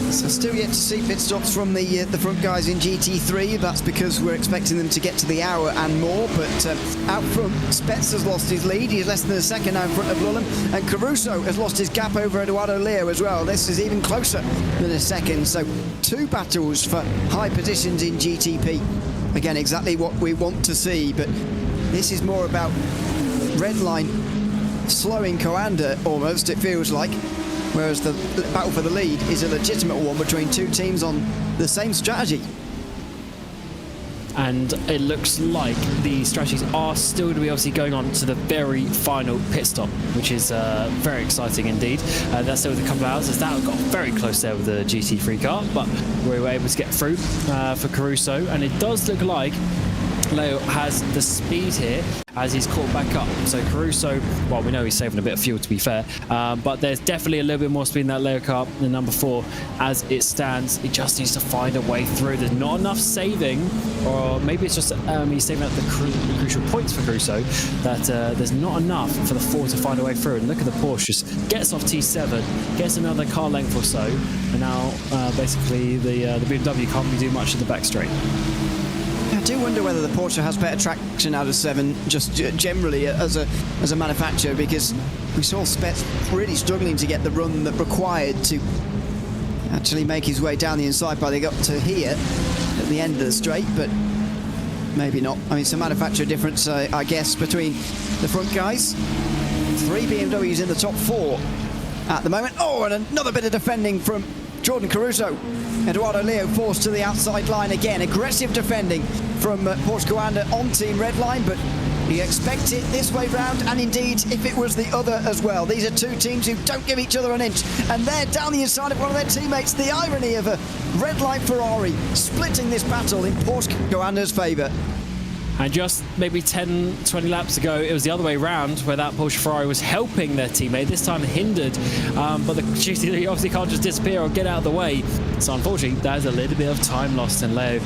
So still yet to see pit stops from the front guys in GT3. That's because we're expecting them to get to the hour and more. But out front, Spets has lost his lead. He's less than a second now in front of Lulham. And Caruso has lost his gap over Eduardo Leo as well. This is even closer than a second. So 2 battles for high positions in GTP. Again, exactly what we want to see. But this is more about Redline slowing Coanda almost, it feels like. Whereas the battle for the lead is a legitimate one between 2 teams on the same strategy. And it looks like the strategies are still going to be obviously going on to the very final pit stop, which is very exciting indeed. That's still with a couple of hours, as that got very close there with the GT3 car, but we were able to get through for Caruso, and it does look like Leo has the speed here as he's caught back up. So Caruso, well, we know he's saving a bit of fuel to be fair, but there's definitely a little bit more speed in that Leo car than number 4 as it stands. He just needs to find a way through. There's not enough saving, or maybe it's just he's saving up the crucial points for Caruso, that there's not enough for the 4 to find a way through. And look at the Porsche, just gets off T7, gets another car length or so, and now basically the BMW can't really do much in the back straight. I do wonder whether the Porsche has better traction out of 7, just generally as a manufacturer, because we saw Spets really struggling to get the run that required to actually make his way down the inside by they got to here at the end of the straight, but maybe not. I mean, it's a manufacturer difference, I guess, between the front guys. 3 BMWs in the top 4 at the moment. Oh, and another bit of defending from Jordan Caruso. Eduardo Leo forced to the outside line again. Aggressive defending from Porsche Coanda on Team Redline, but you expect it this way round, and indeed if it was the other as well. These are 2 teams who don't give each other an inch, and they're down the inside of one of their teammates. The irony of a Redline Ferrari splitting this battle in Porsche Coanda's favour. And just maybe 10, 20 laps ago, it was the other way round, where that Porsche Ferrari was helping their teammate, this time hindered. But the GT obviously can't just disappear or get out of the way. So unfortunately, there's a little bit of time lost, and Leo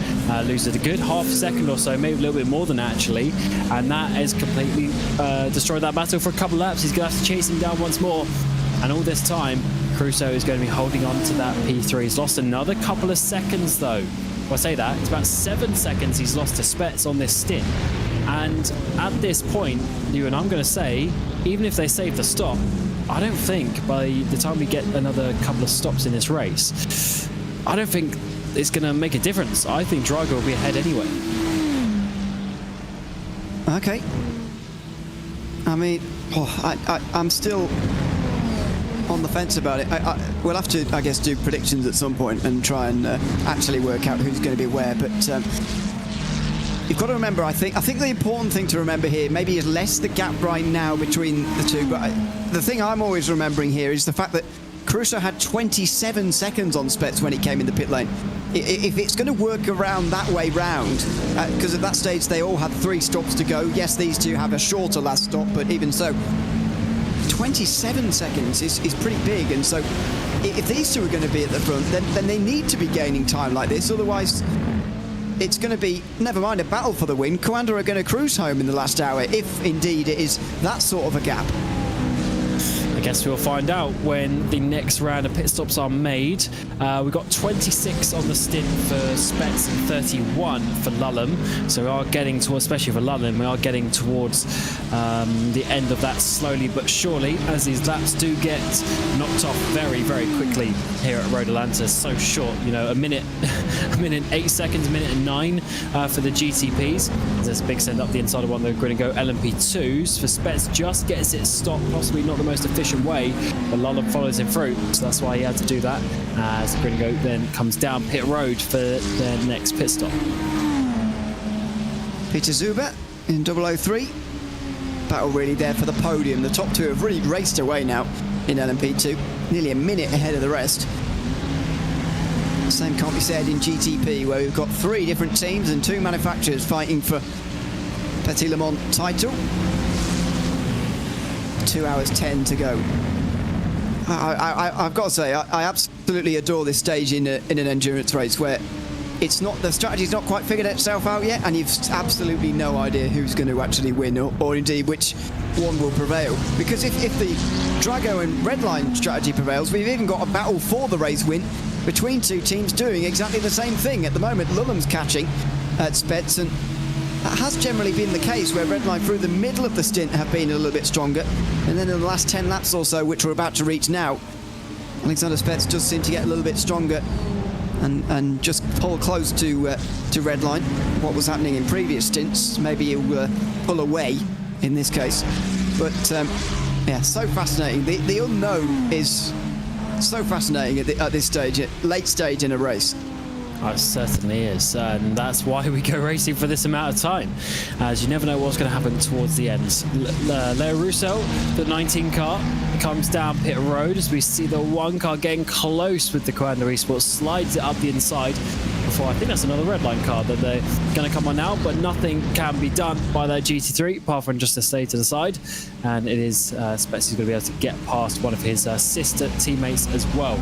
loses a good half second or so, maybe a little bit more than that actually. And that has completely destroyed that battle for a couple of laps. He's going to have to chase him down once more. And all this time, Caruso is going to be holding on to that P3. He's lost another couple of seconds though. Well, I say that, it's about 7 seconds he's lost to Spets on this stint. And at this point, I'm going to say, even if they save the stop, I don't think by the time we get another couple of stops in this race, I don't think it's going to make a difference. I think Drago will be ahead anyway. Okay. I mean, I'm still on the fence about it. We'll have to, I guess, do predictions at some point and try and actually work out who's going to be where. But you've got to remember, I think the important thing to remember here maybe is less the gap right now between the 2. But the thing I'm always remembering here is the fact that Caruso had 27 seconds on Spets when he came in the pit lane. If it's going to work around that way round, because at that stage they all had 3 stops to go. Yes, these 2 have a shorter last stop, but even so, 27 seconds is pretty big, and so if these 2 are going to be at the front, then they need to be gaining time like this. Otherwise, it's going to be, never mind a battle for the win, Coanda are going to cruise home in the last hour, if indeed it is that sort of a gap. I guess we'll find out when the next round of pit stops are made. We've got 26 on the stint for Spets and 31 for Lulham. So we are getting towards, especially for Lulham, we are getting towards the end of that slowly but surely, as these laps do get knocked off very, very quickly here at Road Atlanta. So short, a minute, a minute 8 seconds, a minute and 9 for the GTPs. There's a big send up the inside of one. They're going to go LMP2s. For Spets, just gets it stopped, possibly not the most efficient way, but Lulham follows him through, so that's why he had to do that. As Gringo then comes down pit road for their next pit stop. Peter Zuber in 003. Battle really there for the podium. The top 2 have really raced away now in LMP2, nearly a minute ahead of the rest. The same can't be said in GTP, where we've got 3 different teams and 2 manufacturers fighting for Petit Le Mans title. 2 hours 10 to go. I've got to say, I absolutely adore this stage in an endurance race, where it's not, the strategy's not quite figured itself out yet, and you've absolutely no idea who's going to actually win, or indeed which one will prevail. Because if the Drago and Redline strategy prevails, we've even got a battle for the race win between two teams doing exactly the same thing. At the moment, Lulham's catching at Spets, and that has generally been the case, where Redline through the middle of the stint have been a little bit stronger, and then in the last 10 laps or so, which we're about to reach now, Alexander Spets does seem to get a little bit stronger and just pull close to Redline. What was happening in previous stints, maybe he'll pull away in this case. But yeah, so fascinating. The unknown is so fascinating at this stage, at late stage in a race. Oh, it certainly is, and that's why we go racing for this amount of time, as you never know what's going to happen towards the end. Leo Roussel, the 19 car, comes down pit road as we see the one car getting close with the Commander Esports, slides it up the inside before, I think that's another Redline car that they're going to come on now, but nothing can be done by that GT3 apart from just to stay to the side, and it is Spets who's going to be able to get past one of his sister teammates as well,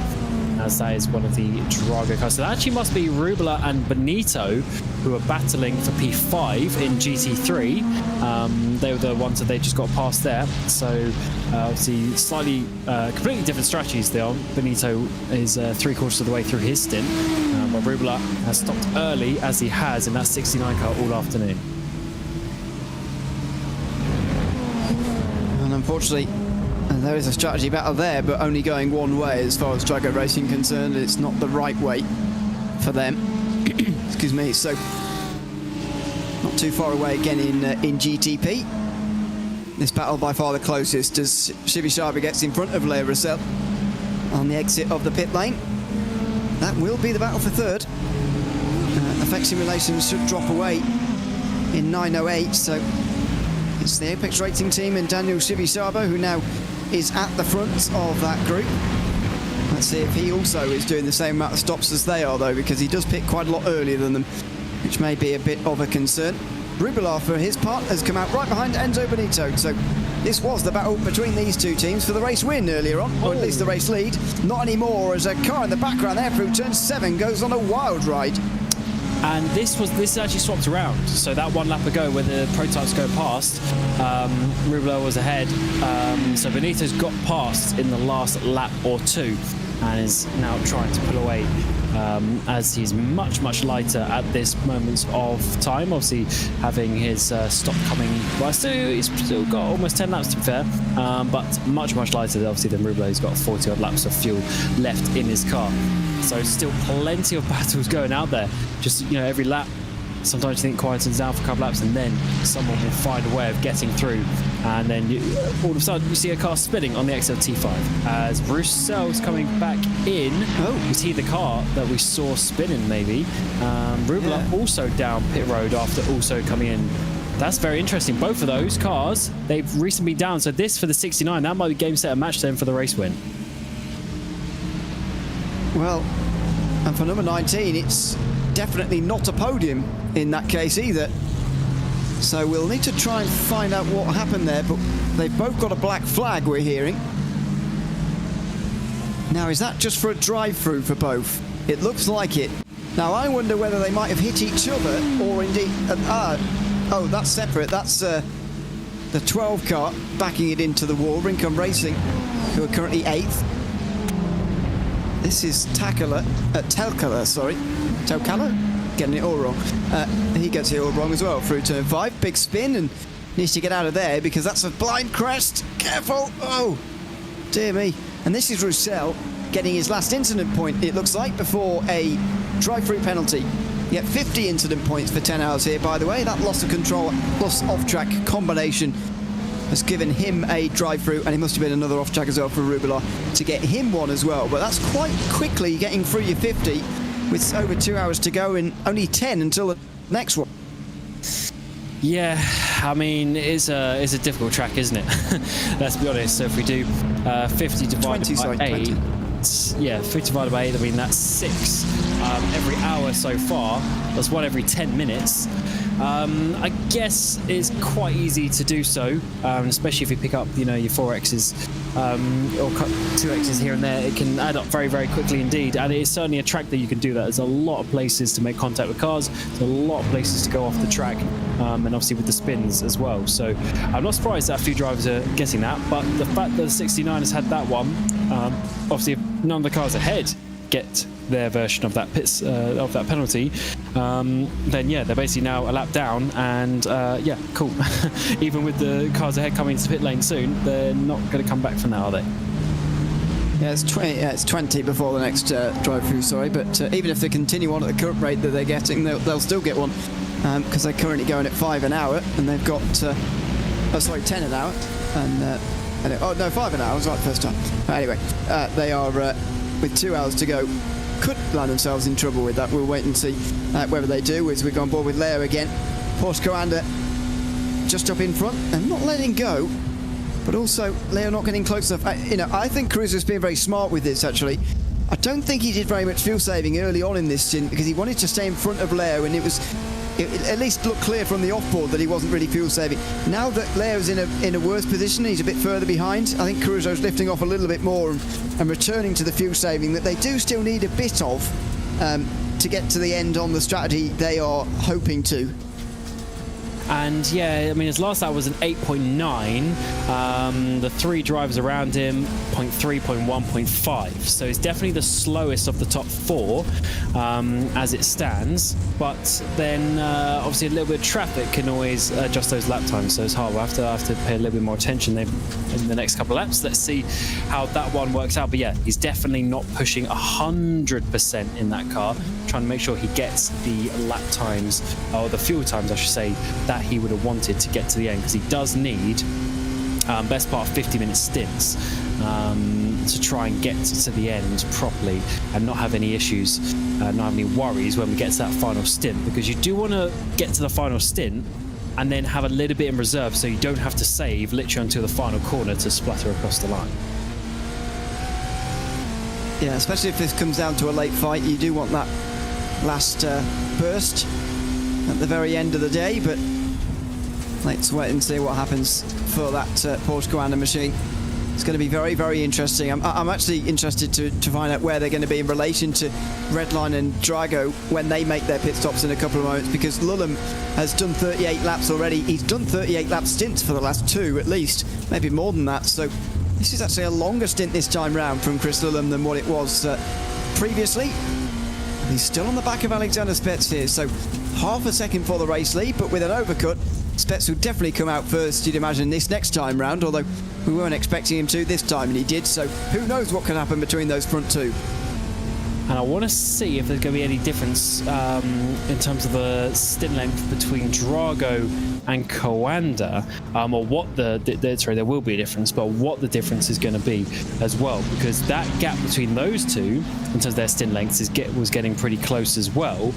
as that is one of the Drago cars. So that actually must be Rubula and Benito, who are battling for P5 in GT3. They were the ones that they just got past there. So obviously slightly completely different strategies they are. Benito is 3/4 of the way through his stint, but Rubula has stopped early, as he has in that 69 car all afternoon. And unfortunately, there is a strategy battle there, but only going one way as far as Drago Racing concerned. It's not the right way for them. Excuse me. So not too far away again in GTP. This battle by far the closest, as Shibishaba gets in front of Leo Roussel on the exit of the pit lane. That will be the battle for third. Effect simulations should drop away in 9:08. So it's the Apex Racing team and Daniel Shibishaba who now is at the front of that group. Let's see if he also is doing the same amount of stops as they are, though, because he does pit quite a lot earlier than them, which may be a bit of a concern. Rubula, for his part, has come out right behind Enzo Benito. So this was the battle between these two teams for the race win earlier on, or at least the race lead. Not anymore, as a car in the background there through turn 7 goes on a wild ride. And this actually swapped around. So that one lap ago, where the prototypes go past, Rublo was ahead. So Benito's got past in the last lap or two, and is now trying to pull away, as he's much lighter at this moment of time. Obviously, having his stop coming. Well, he's still got almost 10 laps to be fair, but much lighter obviously than Rublo. He's got 40 odd laps of fuel left in his car. So still plenty of battles going out there. Just, you know, every lap, sometimes you think quietens down for a couple laps, and then someone will find a way of getting through. And then all of a sudden, you see a car spinning on the exit of T5 as Roussel's coming back in. Oh, is he the car that we saw spinning? Maybe. Rubla also down pit road after also coming in. That's very interesting. Both of those cars, they've recently been down. So this for the 69, that might be game, set, and match then for the race win. Well, and for number 19, it's definitely not a podium in that case either. So we'll need to try and find out what happened there, but they've both got a black flag, we're hearing. Now, is that just for a drive-through for both? It looks like it. Now, I wonder whether they might have hit each other, or indeed... oh, that's separate. That's the 12 car backing it into the wall, Rincon Racing, who are currently 8th. This is Telkala, sorry. Telkala? Getting it all wrong. He gets it all wrong as well through turn 5. Big spin, and needs to get out of there because that's a blind crest. Careful! Oh, dear me. And this is Roussel getting his last incident point, it looks like, before a drive-through penalty. Yet 50 incident points for 10 hours here, by the way. That loss of control plus off-track combination has given him a drive-through, and it must have been another off-track as well for Rubula to get him one as well. But that's quite quickly getting through your 50 with over 2 hours to go and only 10 until the next one. Yeah, I mean, it's a difficult track, isn't it? Let's be honest. So if we do 50 divided by 8, yeah, 50 divided by 8, I mean, that's 6 every hour so far. That's 1 every 10 minutes. I guess it's quite easy to do so, especially if you pick up, your 4Xs or 2Xs here and there. It can add up very, very quickly indeed, and it is certainly a track that you can do that. There's a lot of places to make contact with cars. There's a lot of places to go off the track, and obviously with the spins as well. So I'm not surprised that a few drivers are getting that, but the fact that the 69 has had that one, obviously if none of the cars ahead get their version of that penalty, then yeah, they're basically now a lap down, and yeah, cool. Even with the cars ahead coming into pit lane soon, they're not going to come back from that, are they? Yeah, it's 20 before the next drive-through, sorry, but even if they continue on at the current rate that they're getting, they'll still get one, because they're currently going at 5 an hour, and they've got 10 an hour, and oh no, 5 an hour, I was right the first time. Anyway, they are with 2 hours to go, could land themselves in trouble with that. We'll wait and see whether they do, as we go on board with Leo again. Porsche Commander just up in front and not letting go, but also Leo not getting close enough. I think Caruso's been very smart with this, actually. I don't think he did very much fuel saving early on in this stint, because he wanted to stay in front of Leo, and it at least looked clear from the off-board that he wasn't really fuel saving. Now that Leo's in a worse position, he's a bit further behind, I think Caruso's lifting off a little bit more and returning to the fuel saving that they do still need a bit of to get to the end on the strategy they are hoping to. And yeah, I mean, his last lap was an 8.9. The 3 drivers around him, 0.3, 0.1, 0.5. So it's definitely the slowest of the top 4 as it stands. But then obviously a little bit of traffic can always adjust those lap times. So it's hard. We'll have to pay a little bit more attention in the next couple of laps. Let's see how that one works out. But yeah, he's definitely not pushing 100% in that car, trying to make sure he gets the lap times, or the fuel times, I should say, that he would have wanted to get to the end, because he does need best part of 50-minute stints to try and get to the end properly and not have any issues, not have any worries when we get to that final stint, because you do want to get to the final stint and then have a little bit in reserve, so you don't have to save literally until the final corner to splatter across the line. Yeah, especially if this comes down to a late fight, you do want that last burst at the very end of the day, but let's wait and see what happens for that Porsche Commander machine. It's going to be very, very interesting. I'm actually interested to find out where they're going to be in relation to Redline and Drago when they make their pit stops in a couple of moments, because Lulham has done 38 laps already. He's done 38 lap stints for the last 2 at least, maybe more than that. So this is actually a longer stint this time round from Chris Lulham than what it was previously. He's still on the back of Alexander Spetz here, so half a second for the race lead, but with an overcut, Spetz will definitely come out first, you'd imagine, this next time round, although we weren't expecting him to this time, and he did, so who knows what can happen between those front 2. And I want to see if there's going to be any difference in terms of the stint length between Drago and Coanda, or what sorry, there will be a difference, but what the difference is going to be as well, because that gap between those two, in terms of their stint lengths, was getting pretty close as well.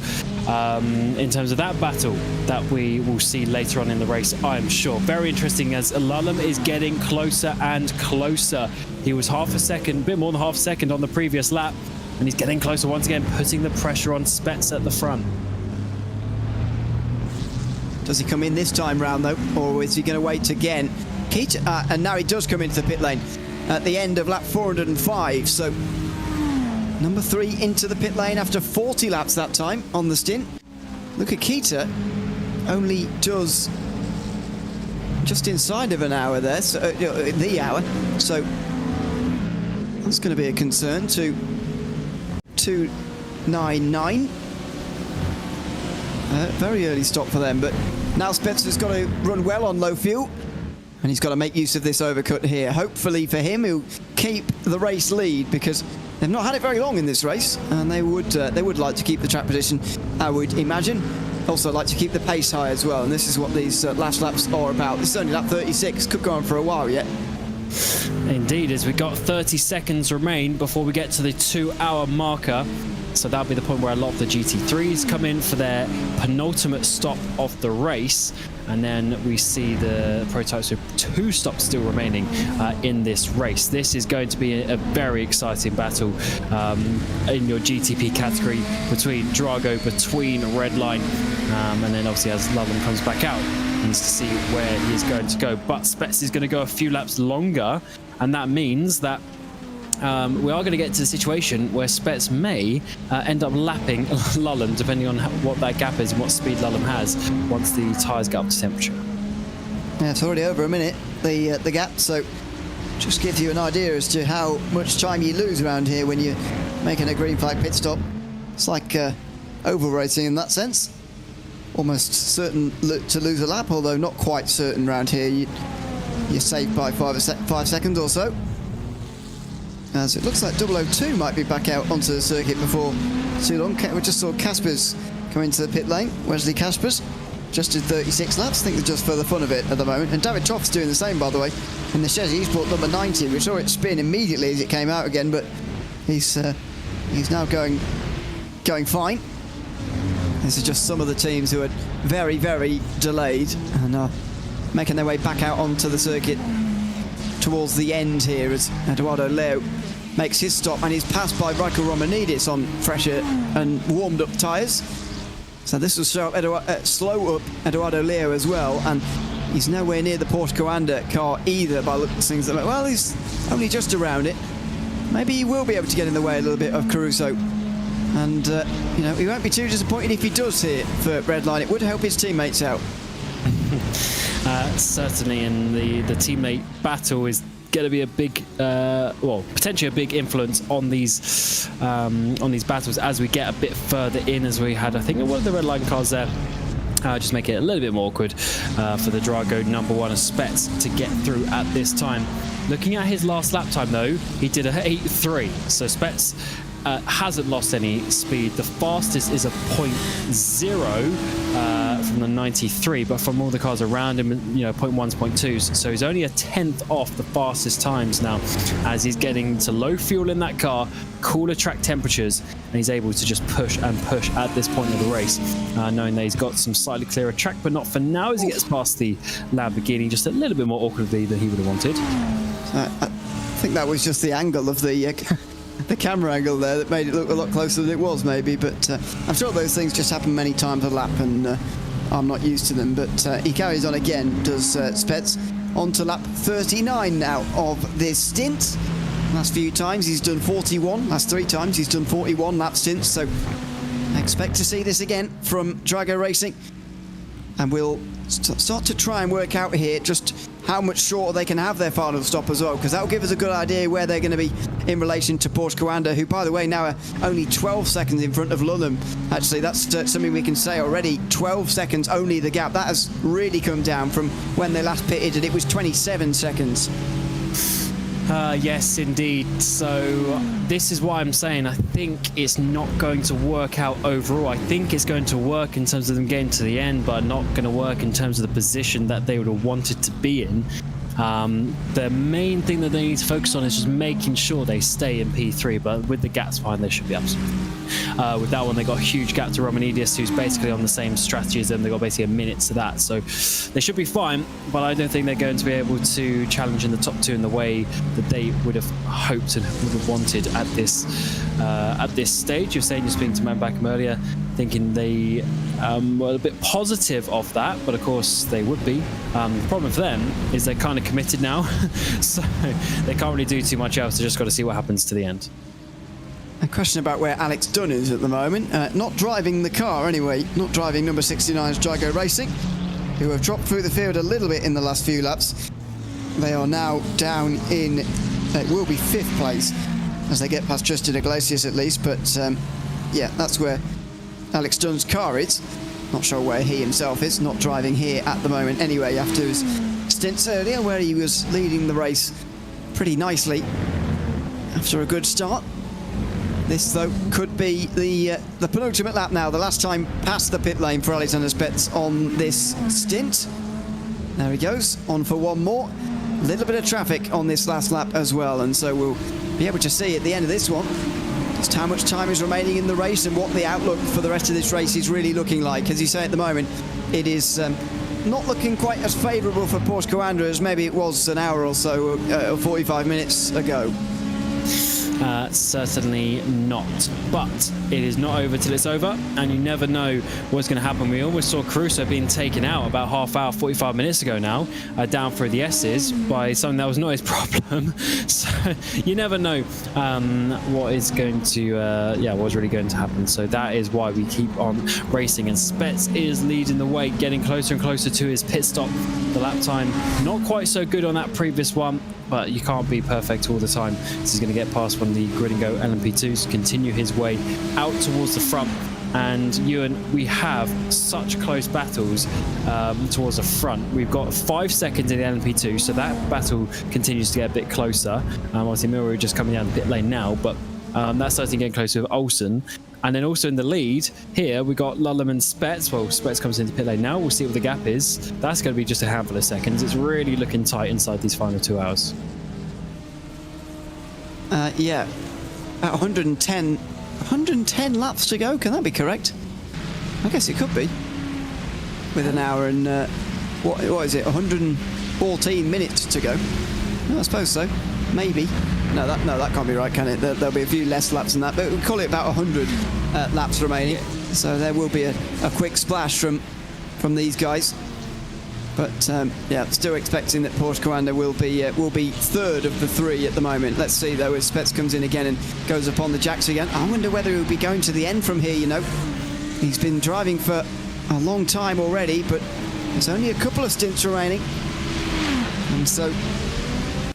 In terms of that battle that we will see later on in the race, I'm sure. Very interesting, as Lulham is getting closer and closer. He was half a second, a bit more than half a second on the previous lap, and he's getting closer once again, putting the pressure on Spetz at the front. Does he come in this time round, though, or is he going to wait again? Keita, and now he does come into the pit lane at the end of lap 405, so number 3 into the pit lane after 40 laps that time on the stint. Look at Keita, only does just inside of an hour there, so, the hour, so that's going to be a concern. To 2:99. Very early stop for them, but now Spencer's got to run well on low fuel, and he's got to make use of this overcut here. Hopefully for him, he'll keep the race lead, because they've not had it very long in this race, and they would like to keep the track position, I would imagine. Also like to keep the pace high as well, and this is what these last laps are about. This is only lap 36, could go on for a while yet. Indeed, as we got 30 seconds remain before we get to the 2-hour marker. So that'll be the point where a lot of the GT3s come in for their penultimate stop of the race. And then we see the prototypes with 2 stops still remaining in this race. This is going to be a very exciting battle in your GTP category between Drago, between Redline, and then obviously as Ludlam comes back out, needs to see where he is going to go. But Spets is going to go a few laps longer, and that means that we are going to get to the situation where Spets may end up lapping Ludlam, depending on what that gap is and what speed Ludlam has once the tyres get up to temperature. Yeah, it's already over a minute, the gap, so just gives you an idea as to how much time you lose around here when you're making a green flag pit stop. It's like oval racing in that sense. Almost certain to lose a lap, although not quite certain around here. You're saved by 5 seconds or so. As it looks like 002 might be back out onto the circuit before too long. We just saw Caspers come into the pit lane. Wesley Caspers just did 36 laps. I think they're just for the fun of it at the moment. And David Toff's doing the same, by the way. In the Chevy, he's brought number 90. We saw it spin immediately as it came out again, but he's now going fine. This is just some of the teams who are very, very delayed and are making their way back out onto the circuit towards the end here as Eduardo Leo makes his stop, and he's passed by Michael Romanidis on fresher and warmed up tyres. So this will show up slow up Eduardo Leo as well, and he's nowhere near the Porsche Coanda car either by looking at things. Well, he's only just around it. Maybe he will be able to get in the way a little bit of Caruso. And, you know, he won't be too disappointed if he does here for Redline. It would help his teammates out. Certainly, and the teammate battle is going to be a big, well, potentially a big influence on these battles as we get a bit further in. As we had, I think, one of the Redline cars there. Just make it a little bit more awkward for the Drago number 1 of Spets to get through at this time. Looking at his last lap time, though, he did a 8.3. So Spets hasn't lost any speed. The fastest is a 0.0 from the 93, but from all the cars around him, you know, 0.1s, 2s. So he's only a 10th off the fastest times now, as he's getting to low fuel in that car, cooler track temperatures, and he's able to just push and push at this point of the race, knowing that he's got some slightly clearer track, but not for now as he gets past the Lamborghini just a little bit more awkwardly than he would have wanted. I think that was just the angle of the camera angle there that made it look a lot closer than it was, maybe, but I'm sure those things just happen many times a lap, and I'm not used to them. But he carries on again, does Spets, on to lap 39 now of this stint. Last few times he's done 41, last 3 times he's done 41 lap stints, so I expect to see this again from Drago Racing, and we'll start to try and work out here just how much shorter they can have their final stop as well, because that will give us a good idea where they're going to be in relation to Porsche Coanda, who, by the way, now are only 12 seconds in front of Ludlam. Actually, that's something we can say already. 12 seconds only the gap. That has really come down from when they last pitted, and it was 27 seconds. Yes, indeed. So this is why I'm saying I think it's not going to work out overall. I think it's going to work in terms of them getting to the end, but not going to work in terms of the position that they would have wanted to be in. The main thing that they need to focus on is just making sure they stay in P3, but with the gaps fine, they should be absolutely fine. With that one, they got a huge gap to Romanidis, who's basically on the same strategy as them. They got basically a minute to that, so they should be fine, but I don't think they're going to be able to challenge in the top 2 in the way that they would have hoped and would have wanted at this stage. You're saying you're speaking to Man Backham earlier, thinking they were a bit positive of that, but of course they would be. The problem for them is they're kind of committed now, so they can't really do too much else. They just got to see what happens to the end. A question about where Alex Dunn is at the moment. Not driving the car anyway, not driving number 69's Drago Racing, who have dropped through the field a little bit in the last few laps. They are now down in, it will be 5th place as they get past Tristan Iglesias at least, but yeah, that's where Alex Dunn's car is. Not sure where he himself is, not driving here at the moment anyway, after his stints earlier where he was leading the race pretty nicely after a good start. This, though, could be the penultimate lap now, the last time past the pit lane for Alexander Spets on this stint. There he goes, on for one more. A little bit of traffic on this last lap as well, and so we'll be able to see at the end of this one just how much time is remaining in the race and what the outlook for the rest of this race is really looking like. As you say, at the moment, it is not looking quite as favourable for Porsche Coanda as maybe it was an hour or so, 45 minutes ago. Certainly not. But it is not over till it's over, and you never know what's going to happen. We almost saw Caruso being taken out about half hour, 45 minutes ago now, down through the S's by something that was not his problem. So you never know what is going to, what's really going to happen. So that is why we keep on racing, and Spets is leading the way, getting closer and closer to his pit stop. The lap time not quite so good on that previous one, but you can't be perfect all the time. This is going to get past one of the Grid and Go LMP2s, continue his way out towards the front. And Ewan, we have such close battles towards the front. We've got 5 seconds in the LMP2, so that battle continues to get a bit closer. Obviously, Miru just coming down the pit lane now, but that's starting getting closer with Olsen. And then also in the lead here, we got Lullam and Spets. Well, Spets comes into pit lane now. We'll see what the gap is. That's going to be just a handful of seconds. It's really looking tight inside these final 2 hours. Yeah, at 110 laps to go. Can that be correct? I guess it could be. With an hour and what is it? 114 minutes to go. I suppose so. Maybe. No, that can't be right, can it? There'll be a few less laps than that, but we'll call it about 100 laps remaining. So there will be a quick splash from these guys. But yeah, still expecting that Porsche Coanda will be third of the 3 at the moment. Let's see though, as Spets comes in again and goes up on the jacks again. I wonder whether he'll be going to the end from here. You know, he's been driving for a long time already, but there's only a couple of stints remaining, and so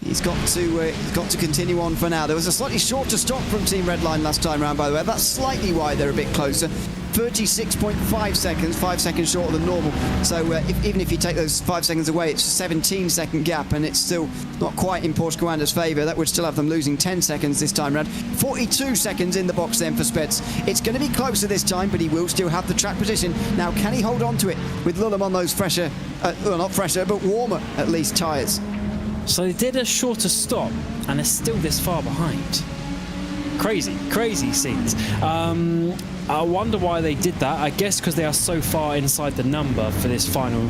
he's got to continue on for now. There was a slightly shorter stop from Team Redline last time around, by the way. That's slightly why they're a bit closer. 36.5 seconds, 5 seconds shorter than normal. So even if you take those 5 seconds away, it's a 17-second gap, and it's still not quite in Porsche Coanda's favour. That would still have them losing 10 seconds this time round. 42 seconds in the box then for Spets. It's going to be closer this time, but he will still have the track position. Now, can he hold on to it with Lullam on those fresher, well, not fresher, but warmer, at least, tyres? So they did a shorter stop, and they're still this far behind. Crazy scenes. I wonder why they did that. I guess because they are so far inside the number for this final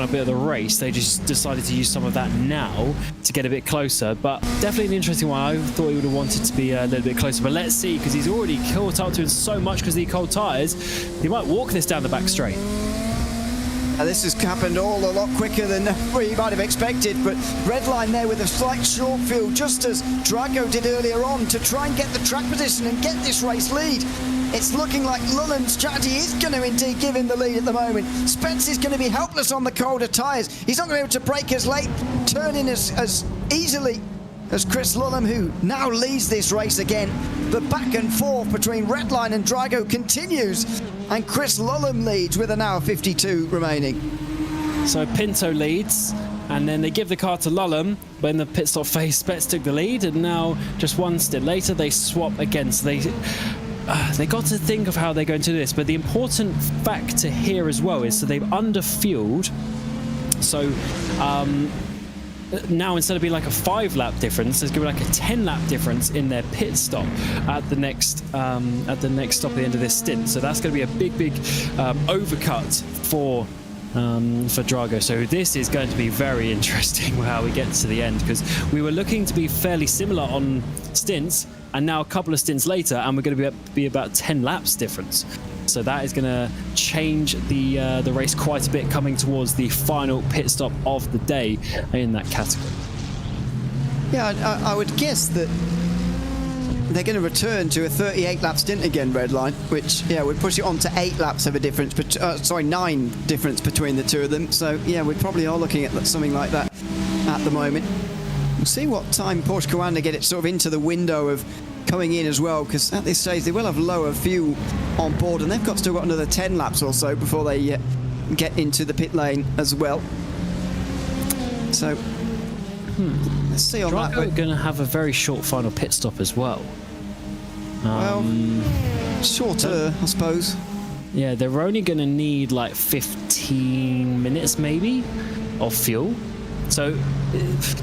bit of the race, they just decided to use some of that now to get a bit closer. But definitely an interesting one. I thought he would have wanted to be a little bit closer, but let's see, because he's already caught up to him so much because of the cold tyres. He might walk this down the back straight. This has happened all a lot quicker than we might have expected, but Redline there with a slight short field, just as Drago did earlier on, to try and get the track position and get this race lead. It's looking like Lullam's strategy is going to indeed give him the lead at the moment. Spence is going to be helpless on the colder tyres. He's not going to be able to brake as late, turning as easily as Chris Lullam, who now leads this race again. The back and forth between Redline and Drago continues, and Chris Lullam leads with an hour 52 remaining. So Pinto leads, and then they give the car to Lullam. When the pit stop phase, Spets took the lead, and now just one stint later they swap again. So they got to think of how they're going to do this, but the important factor here as well is, so they've underfueled. So now instead of being like a 5-lap difference, there's going to be like a 10-lap difference in their pit stop at the next stop at the end of this stint. So that's going to be a big overcut for Drago. So this is going to be very interesting how we get to the end, because we were looking to be fairly similar on stints, and now a couple of stints later, and we're going to be about 10 laps difference. So that is going to change the race quite a bit, coming towards the final pit stop of the day in that category. Yeah, I would guess that they're going to return to a 38-lap stint again, Redline, which, yeah, would push it on to 8 laps of a difference, 9 difference between the two of them. So, yeah, we probably are looking at something like that at the moment. We'll see what time Porsche Coanda get it sort of into the window of coming in as well, because at this stage they will have lower fuel on board, and they've still got another 10 laps or so before they get into the pit lane as well. So let's see on that. We're going to have a very short final pit stop as well. Well, shorter, I suppose. Yeah, they're only going to need like 15 minutes maybe of fuel. So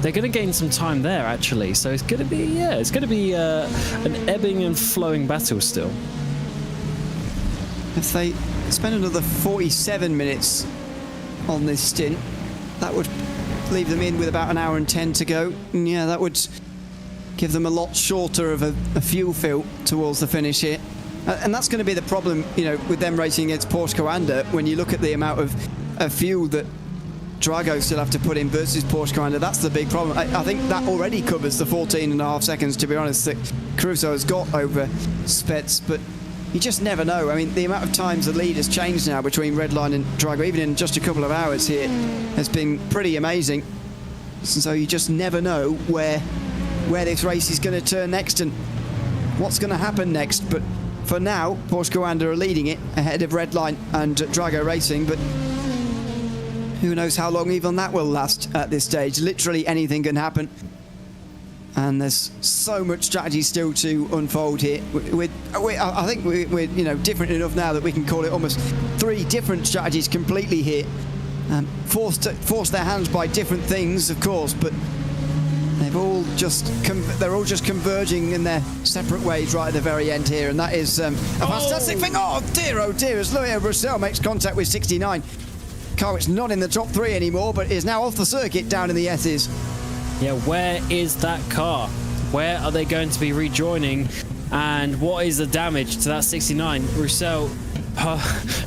they're going to gain some time there, actually. So it's going to be, an ebbing and flowing battle still. If they spend another 47 minutes on this stint, that would leave them in with about an hour and 10 to go. And yeah, that would give them a lot shorter of a fuel fill towards the finish here. And that's going to be the problem, you know, with them racing against Porsche Coanda. When you look at the amount of fuel that Drago still have to put in versus Porsche Coanda, that's the big problem. I think that already covers the 14.5 seconds, to be honest, that Caruso has got over Spets, but you just never know. I mean, the amount of times the lead has changed now between Redline and Drago, even in just a couple of hours here, has been pretty amazing. So you just never know where this race is going to turn next and what's going to happen next. But for now, Porsche Coanda are leading it ahead of Redline and Drago Racing, but who knows how long even that will last at this stage. Literally anything can happen. And there's so much strategy still to unfold here. I think we're different enough now that we can call it almost 3 different strategies completely here. Forced their hands by different things, of course, but they're all just converging in their separate ways right at the very end here, and that is a fantastic thing. Oh dear, as Louis Brasel makes contact with 69. Car which not in the top 3 anymore, but is now off the circuit down in the S's. Yeah, where is that car? Where are they going to be rejoining? And what is the damage to that 69? Roussel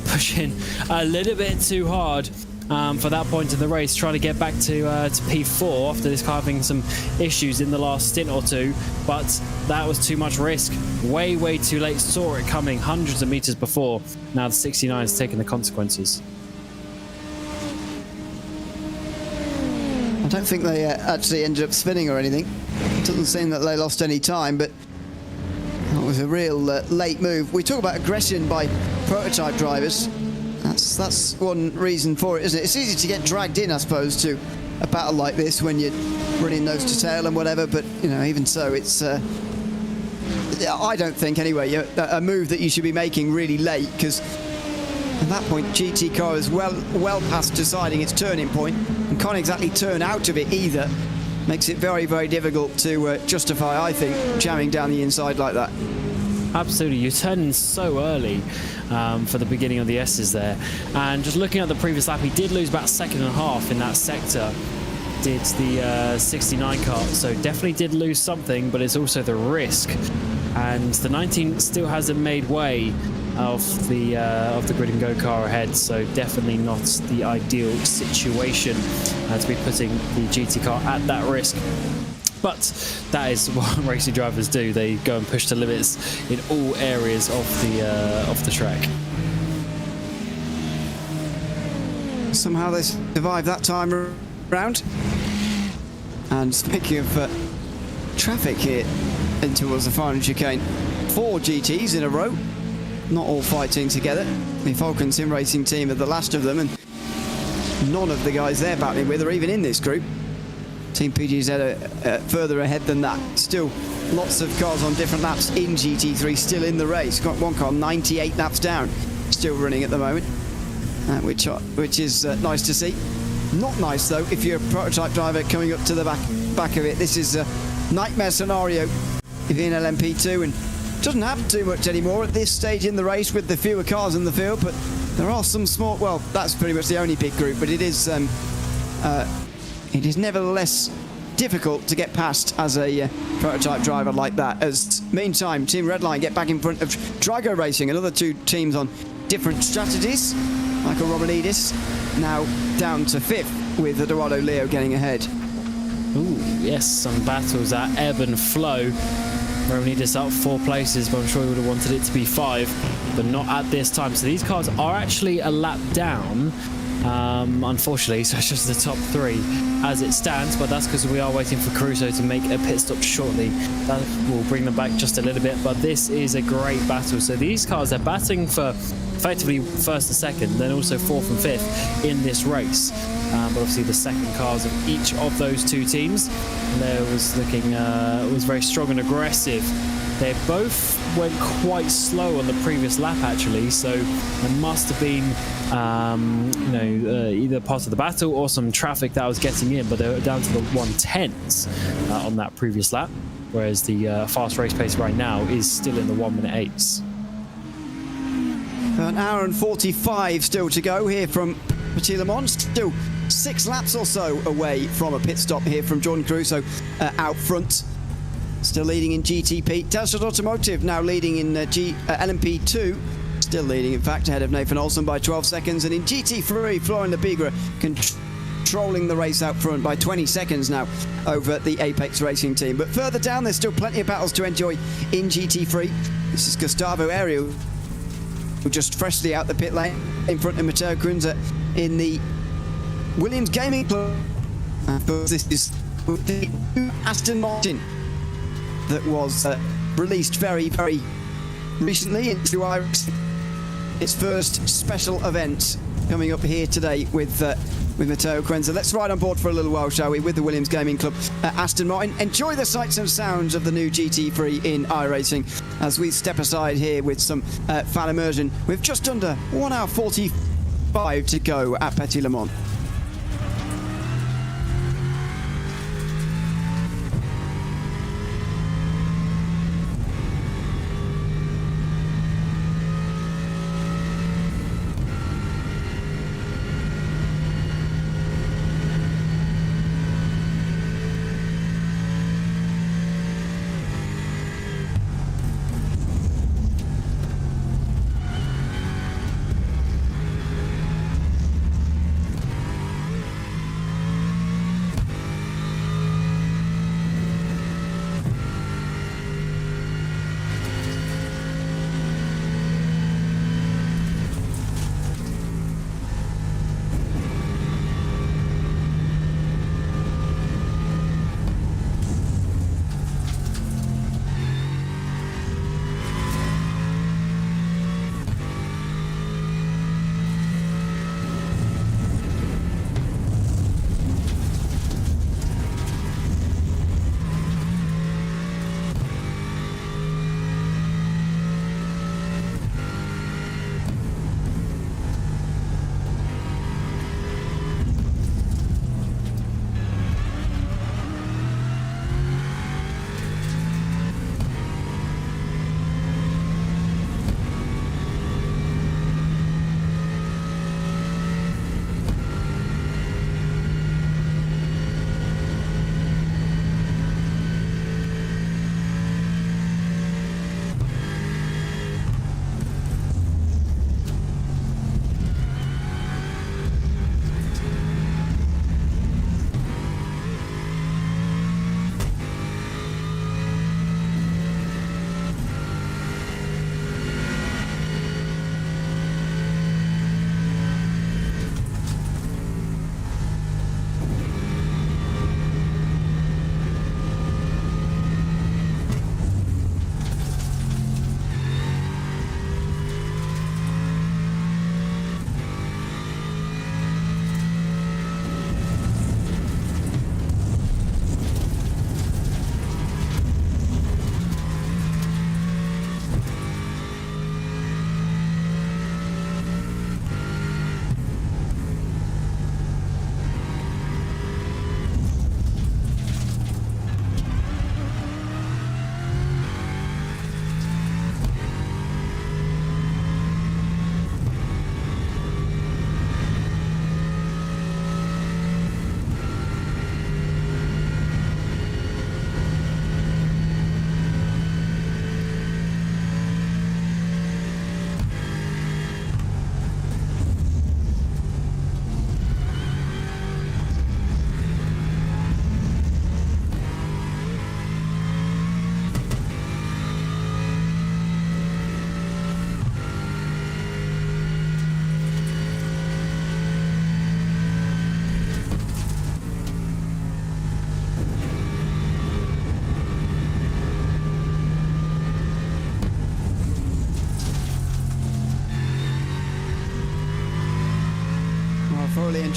pushing a little bit too hard for that point in the race, trying to get back to P4 after this car having some issues in the last stint or two, but that was too much risk. Way too late. Saw it coming hundreds of meters before. Now the 69 is taking the consequences. I don't think they actually ended up spinning or anything. It doesn't seem that they lost any time, but that was a real late move. We talk about aggression by prototype drivers. That's one reason for it, isn't it? It's easy to get dragged in, I suppose, to a battle like this when you're running nose to tail and whatever, but, you know, even so, it's... I don't think, anyway, a move that you should be making really late, because at that point, GT car is well past deciding its turning point and can't exactly turn out of it either. Makes it very difficult to justify, I think, jamming down the inside like that. Absolutely, you're turning so early for the beginning of the S's there. And just looking at the previous lap, he did lose about a second and a half in that sector. Did the 69 car, so definitely did lose something, but it's also the risk. And the 19 still hasn't made way of the Grid and Go car ahead, so definitely not the ideal situation to be putting the GT car at that risk. But that is what racing drivers do. They go and push the limits in all areas of the track. Somehow they survived that time round. And speaking of traffic here in towards the final chicane, 4 GTs in a row, not all fighting together. The Falcon Sim Racing team are the last of them, and none of the guys they're battling with are even in this group. Team PGZ further ahead than that. Still lots of cars on different laps in GT3 still in the race. Got one car 98 laps down, still running at the moment, which is nice to see. Not nice though if you're a prototype driver coming up to the back of it. This is a nightmare scenario if you're in LMP2, and doesn't happen too much anymore at this stage in the race with the fewer cars in the field, but there are some small, well, that's pretty much the only big group, but it is nevertheless difficult to get past as a prototype driver like that. As meantime, Team Redline get back in front of Drago Racing, another 2 teams on different strategies. Michael Romanidis now down to 5th with Eduardo Leo getting ahead. Ooh, yes, some battles that ebb and flow. Romanidis up 4 places, but I'm sure he would have wanted it to be 5, but not at this time. So these cars are actually a lap down, unfortunately, so it's just the top 3 as it stands, but that's because we are waiting for Caruso to make a pit stop shortly. That will bring them back just a little bit, but this is a great battle. So these cars are battling for effectively 1st and 2nd, then also 4th and 5th in this race. but obviously the second cars of each of those two teams, there was looking was very strong and aggressive. They both went quite slow on the previous lap, actually, so there must have been either part of the battle or some traffic that was getting in, but they were down to the 110s on that previous lap, whereas the fast race pace right now is still in the 1:8s. An hour and 45 still to go here from Petit Le Mans. Still 6 laps or so away from a pit stop here from Jordan Caruso out front. Still leading in GTP. Telstra Automotive now leading in LMP2. Still leading, in fact, ahead of Nathan Olsen by 12 seconds. And in GT3, Florian Lebigra controlling the race out front by 20 seconds now over the Apex Racing team. But further down, there's still plenty of battles to enjoy in GT3. This is Gustavo Ariel, who just freshly out the pit lane in front of Matteo Grunzer in the Williams Gaming Club. This is the Aston Martin that was released very, very recently into iRacing. Its first special event coming up here today with Matteo Grunzer. Let's ride on board for a little while, shall we, with the Williams Gaming Club Aston Martin. Enjoy the sights and sounds of the new GT3 in iRacing as we step aside here with some fan immersion with just under 1 hour 45 to go at Petit Le Mans.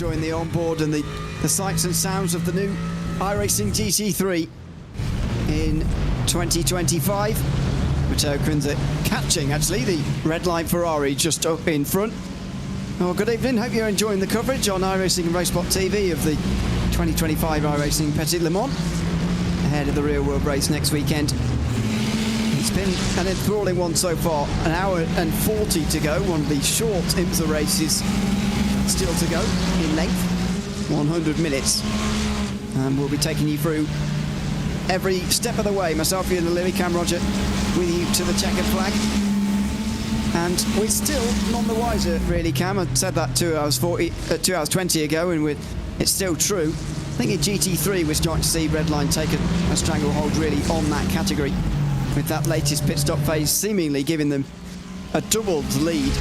enjoying the onboard and the sights and sounds of the new iRacing GT3 in 2025. Matteo Quinza catching, actually, the red line Ferrari just up in front. Well, good evening. Hope you're enjoying the coverage on iRacing and RaceSpotTV of the 2025 iRacing Petit Le Mans, ahead of the real world race next weekend. It's been an enthralling one so far. An hour and 40 to go. One of the short IMSA races still to go in length, 100 minutes. And we'll be taking you through every step of the way. Myself, Ian and Lily, Cam Roger, with you to the checkered flag. And we're still none the wiser, really, Cam. I said that 2 hours 20 ago, and it's still true. I think in GT3 we're starting to see Redline take a stranglehold really on that category, with that latest pit stop phase seemingly giving them a doubled lead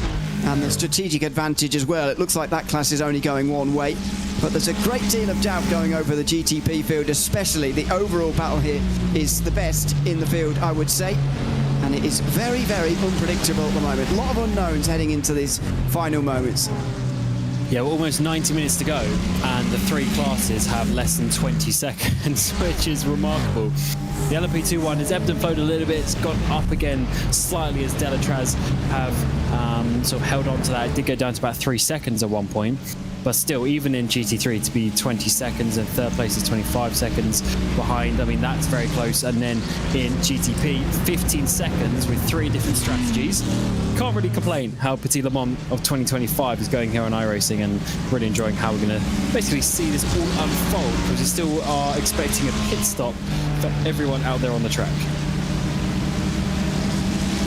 and the strategic advantage as well. It looks like that class is only going one way, but there's a great deal of doubt going over the GTP field, especially. The overall battle here is the best in the field, I would say. And it is very, very unpredictable at the moment. A lot of unknowns heading into these final moments. Yeah, well, almost 90 minutes to go, and the three classes have less than 20 seconds, which is remarkable. The LMP2-1 has ebbed and flowed a little bit. It's gone up again slightly as Delatraz have sort of held on to that. It did go down to about 3 seconds at one point. But still, even in GT3, to be 20 seconds and third place is 25 seconds behind, I mean, that's very close. And then in GTP, 15 seconds with 3 different strategies. Can't really complain how Petit Le Mans of 2025 is going here on iRacing, and really enjoying how we're going to basically see this all unfold, because we still are expecting a pit stop for everyone out there on the track.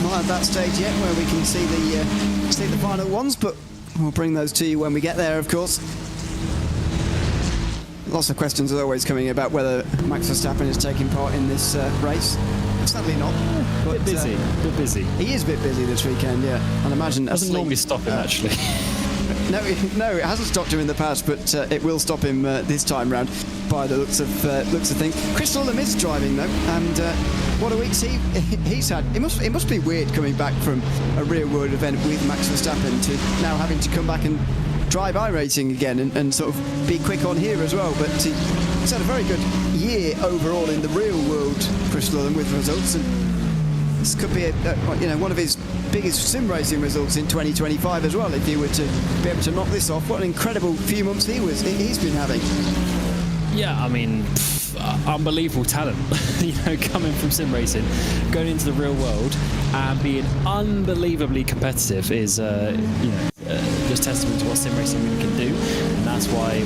Not at that stage yet where we can see the final ones, but we'll bring those to you when we get there, of course. Lots of questions are always coming about whether Max Verstappen is taking part in this race. Certainly not. A bit busy. He is a bit busy this weekend, yeah. And imagine doesn't normally stop him, actually. No, it hasn't stopped him in the past, but it will stop him this time round, by the looks of things. Chris Lulham is driving though, and what a week he's had. It must be weird coming back from a real world event with Max Verstappen to now having to come back and drive iRacing again and sort of be quick on here as well. But he's had a very good year overall in the real world, Chris Lulham, with results, and this could be one of his biggest sim racing results in 2025 as well, if he were to be able to knock this off. What an incredible few months he's been having. Yeah, I mean, unbelievable talent. Coming from sim racing, going into the real world and being unbelievably competitive is just testament to what sim racing really can do. And that's why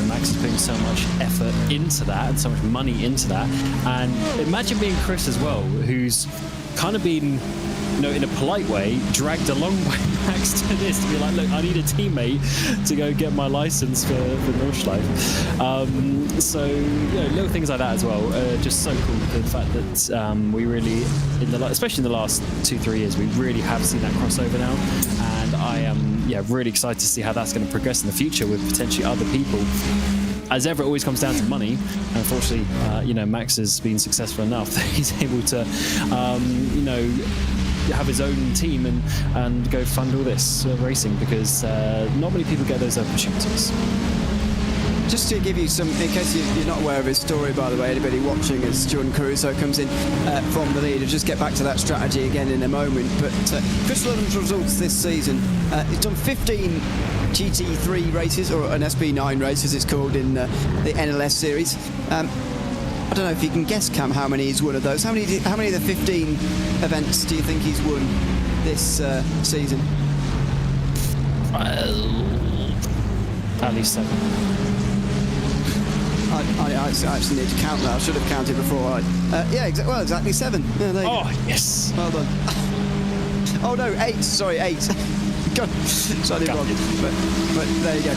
Max is putting so much effort into that and so much money into that. And imagine being Chris as well, who's kind of been, in a polite way, dragged along by Max to this, to be like, look, I need a teammate to go get my license for Nordschleife. So little things like that as well. Just so cool, the fact that we really, especially in the last 2-3 years, we really have seen that crossover now, and I am really excited to see how that's going to progress in the future with potentially other people. As ever, it always comes down to money. And unfortunately, Max has been successful enough that he's able to, have his own team and go fund all this racing, because not many people get those opportunities. Just to give you some, in case you're not aware of his story, by the way, anybody watching, as Jordan Caruso comes in from the lead, I'll just get back to that strategy again in a moment. But Chris Lulham's results this season, he's done 15 GT3 races, or an SB9 race as it's called in the NLS series. I don't know if you can guess, Cam, how many he's won of those. How many of the 15 events do you think he's won this season? At least 7. I actually need to count that. I should have counted before. Exactly 7. Yeah, there you go. Yes. Well done. Oh no, 8. Sorry, 8. Slightly wrong. But there you go.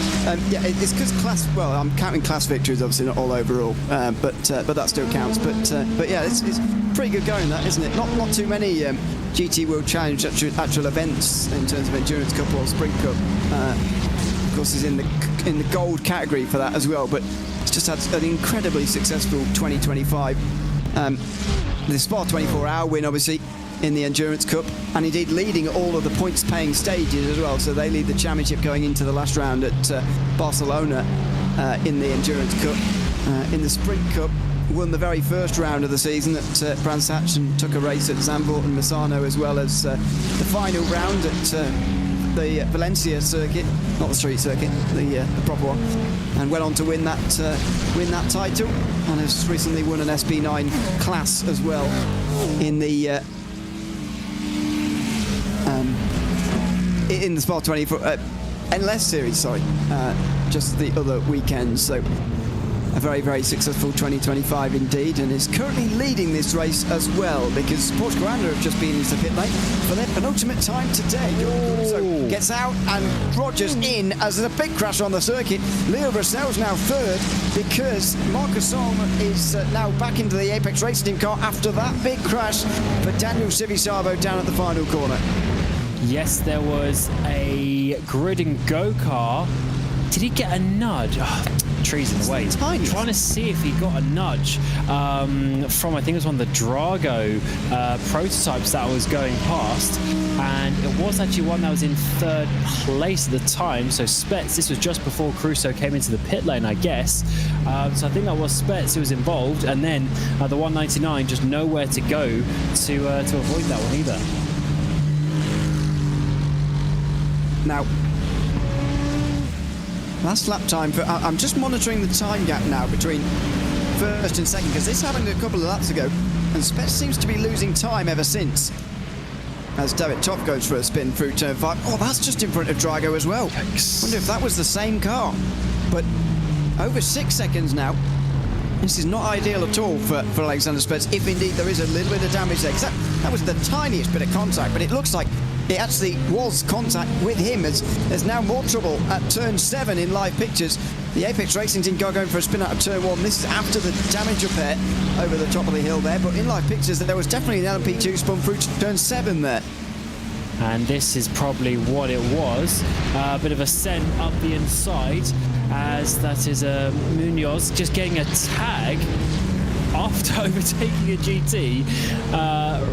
It's because class. Well, I'm counting class victories, obviously not all overall, but that still counts. But yeah, it's pretty good going, that, isn't it? Not too many GT World Challenge actual events in terms of Endurance Cup or Sprint Cup. Of course, he's in the gold category for that as well. But it's just had an incredibly successful 2025. The Spa 24-hour win, obviously. in the Endurance Cup, and indeed leading all of the points-paying stages as well. So they lead the championship going into the last round at Barcelona in the Endurance Cup. In the Sprint Cup, won the very first round of the season at Brands Hatch and took a race at Zandvoort and Misano, as well as the final round at the Valencia circuit, not the street circuit, the proper one, and went on to win that title, and has recently won an SB9 class as well in the Spa 24 NLS series, sorry, just the other weekend. So a very, very successful 2025 indeed, and is currently leading this race as well, because SportsCar have just been into pit lane for their penultimate time today. So gets out and Rogers in as there's a big crash on the circuit. Leo Brassel's now third, because Marcus Song is now back into the Apex Racing Team car after that big crash for Daniel Civisabo down at the final corner. Yes, there was a grid and go car. Did he get a nudge? Oh, trees in the way. I'm trying to see if he got a nudge from, I think it was one of the Drago prototypes that was going past, and it was actually one that was in third place at the time. So Spets, this was just before Crusoe came into the pit lane, I guess. So I think that was Spets who was involved, and then the 199 just nowhere to go to avoid that one either. Now, last lap time for... I'm just monitoring the time gap now between first and second, because this happened a couple of laps ago, and Spets seems to be losing time ever since, as David Topp goes for a spin through turn 5. Oh, that's just in front of Drago as well. Yikes. Wonder if that was the same car. But over 6 seconds now. This is not ideal at all for Alexander Spets, if indeed there is a little bit of damage there, because that was the tiniest bit of contact, but it looks like it actually was contact with him, as there's now more trouble at turn 7 in live pictures. The Apex Racing Team car going for a spin out of turn 1. This is after the damage repair over the top of the hill there, but in live pictures there was definitely an LMP2 spun through to turn 7 there. And this is probably what it was. A bit of a send up the inside, as that is Munoz just getting a tag after overtaking a GT,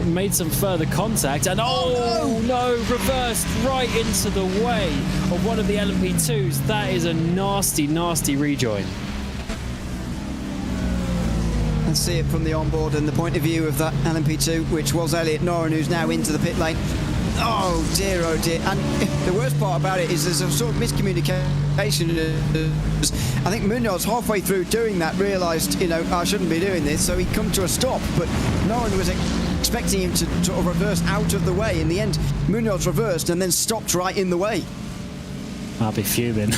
made some further contact, and oh no, reversed right into the way of one of the LMP2s. That is a nasty, nasty rejoin. Let's see it from the onboard and the point of view of that LMP2, which was Elliot Noren, who's now into the pit lane. Oh dear, oh dear. And the worst part about it is there's a sort of miscommunication. I think Munoz, halfway through doing that, realised, I shouldn't be doing this, so he come to a stop, but no one was expecting him to sort of reverse out of the way. In the end, Munoz reversed and then stopped right in the way. I'll be fuming.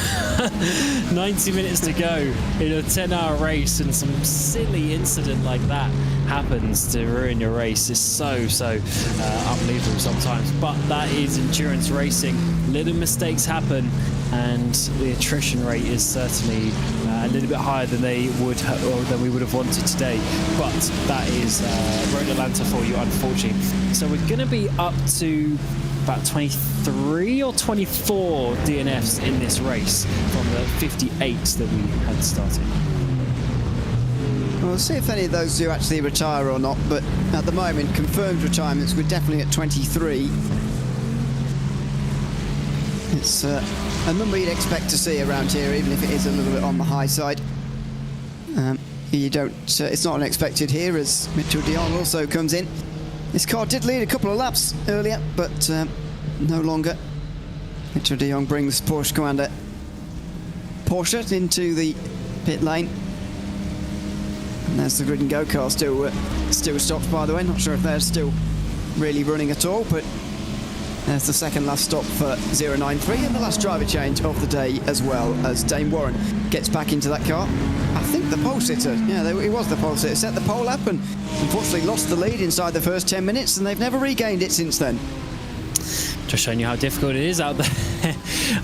90 minutes to go in a 10-hour race, and some silly incident like that happens to ruin your race. It's so unbelievable sometimes, but that is endurance racing. Little mistakes happen, and the attrition rate is certainly a little bit higher than they would or than we would have wanted today. But that is Road Atlanta for you, unfortunately. So we're going to be up to about 23 or 24 DNFs in this race from the 58 that we had started. We'll see if any of those do actually retire or not, but at the moment, confirmed retirements, we're definitely at 23. It's a number you'd expect to see around here, even if it is a little bit on the high side. It's not unexpected here, as Mitchell de Jong also comes in. This car did lead a couple of laps earlier, but no longer. Mitchell de Jong brings Porsche commander Porsche into the pit lane. And there's the grid and go car still stopped, by the way. Not sure if they're still really running at all, but there's the second last stop for 093, and the last driver change of the day as well, as Dane Warren gets back into that car. I think the pole sitter, he was the pole sitter, set the pole up and unfortunately lost the lead inside the first 10 minutes, and they've never regained it since then. Just showing you how difficult it is out there.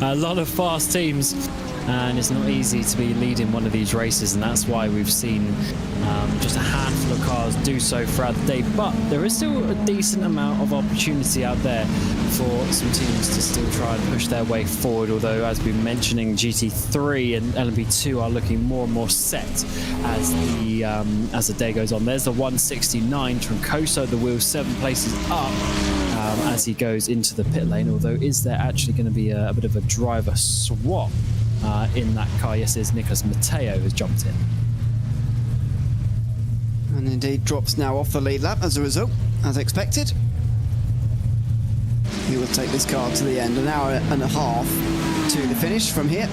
A lot of fast teams and it's not easy to be leading one of these races, and that's why we've seen just a handful of cars do so throughout the day. But there is still a decent amount of opportunity out there for some teams to still try and push their way forward, although, as we've been mentioning, GT3 and LMP2 are looking more and more set as the day goes on. There's the 169 Troncoso, the wheel 7 places up as he goes into the pit lane, although is there actually going to be a bit of a driver swap in that car? Yes, there's Nicholas Matteo has jumped in. And indeed drops now off the lead lap as a result, as expected. He will take this car to the end, an hour and a half to the finish from here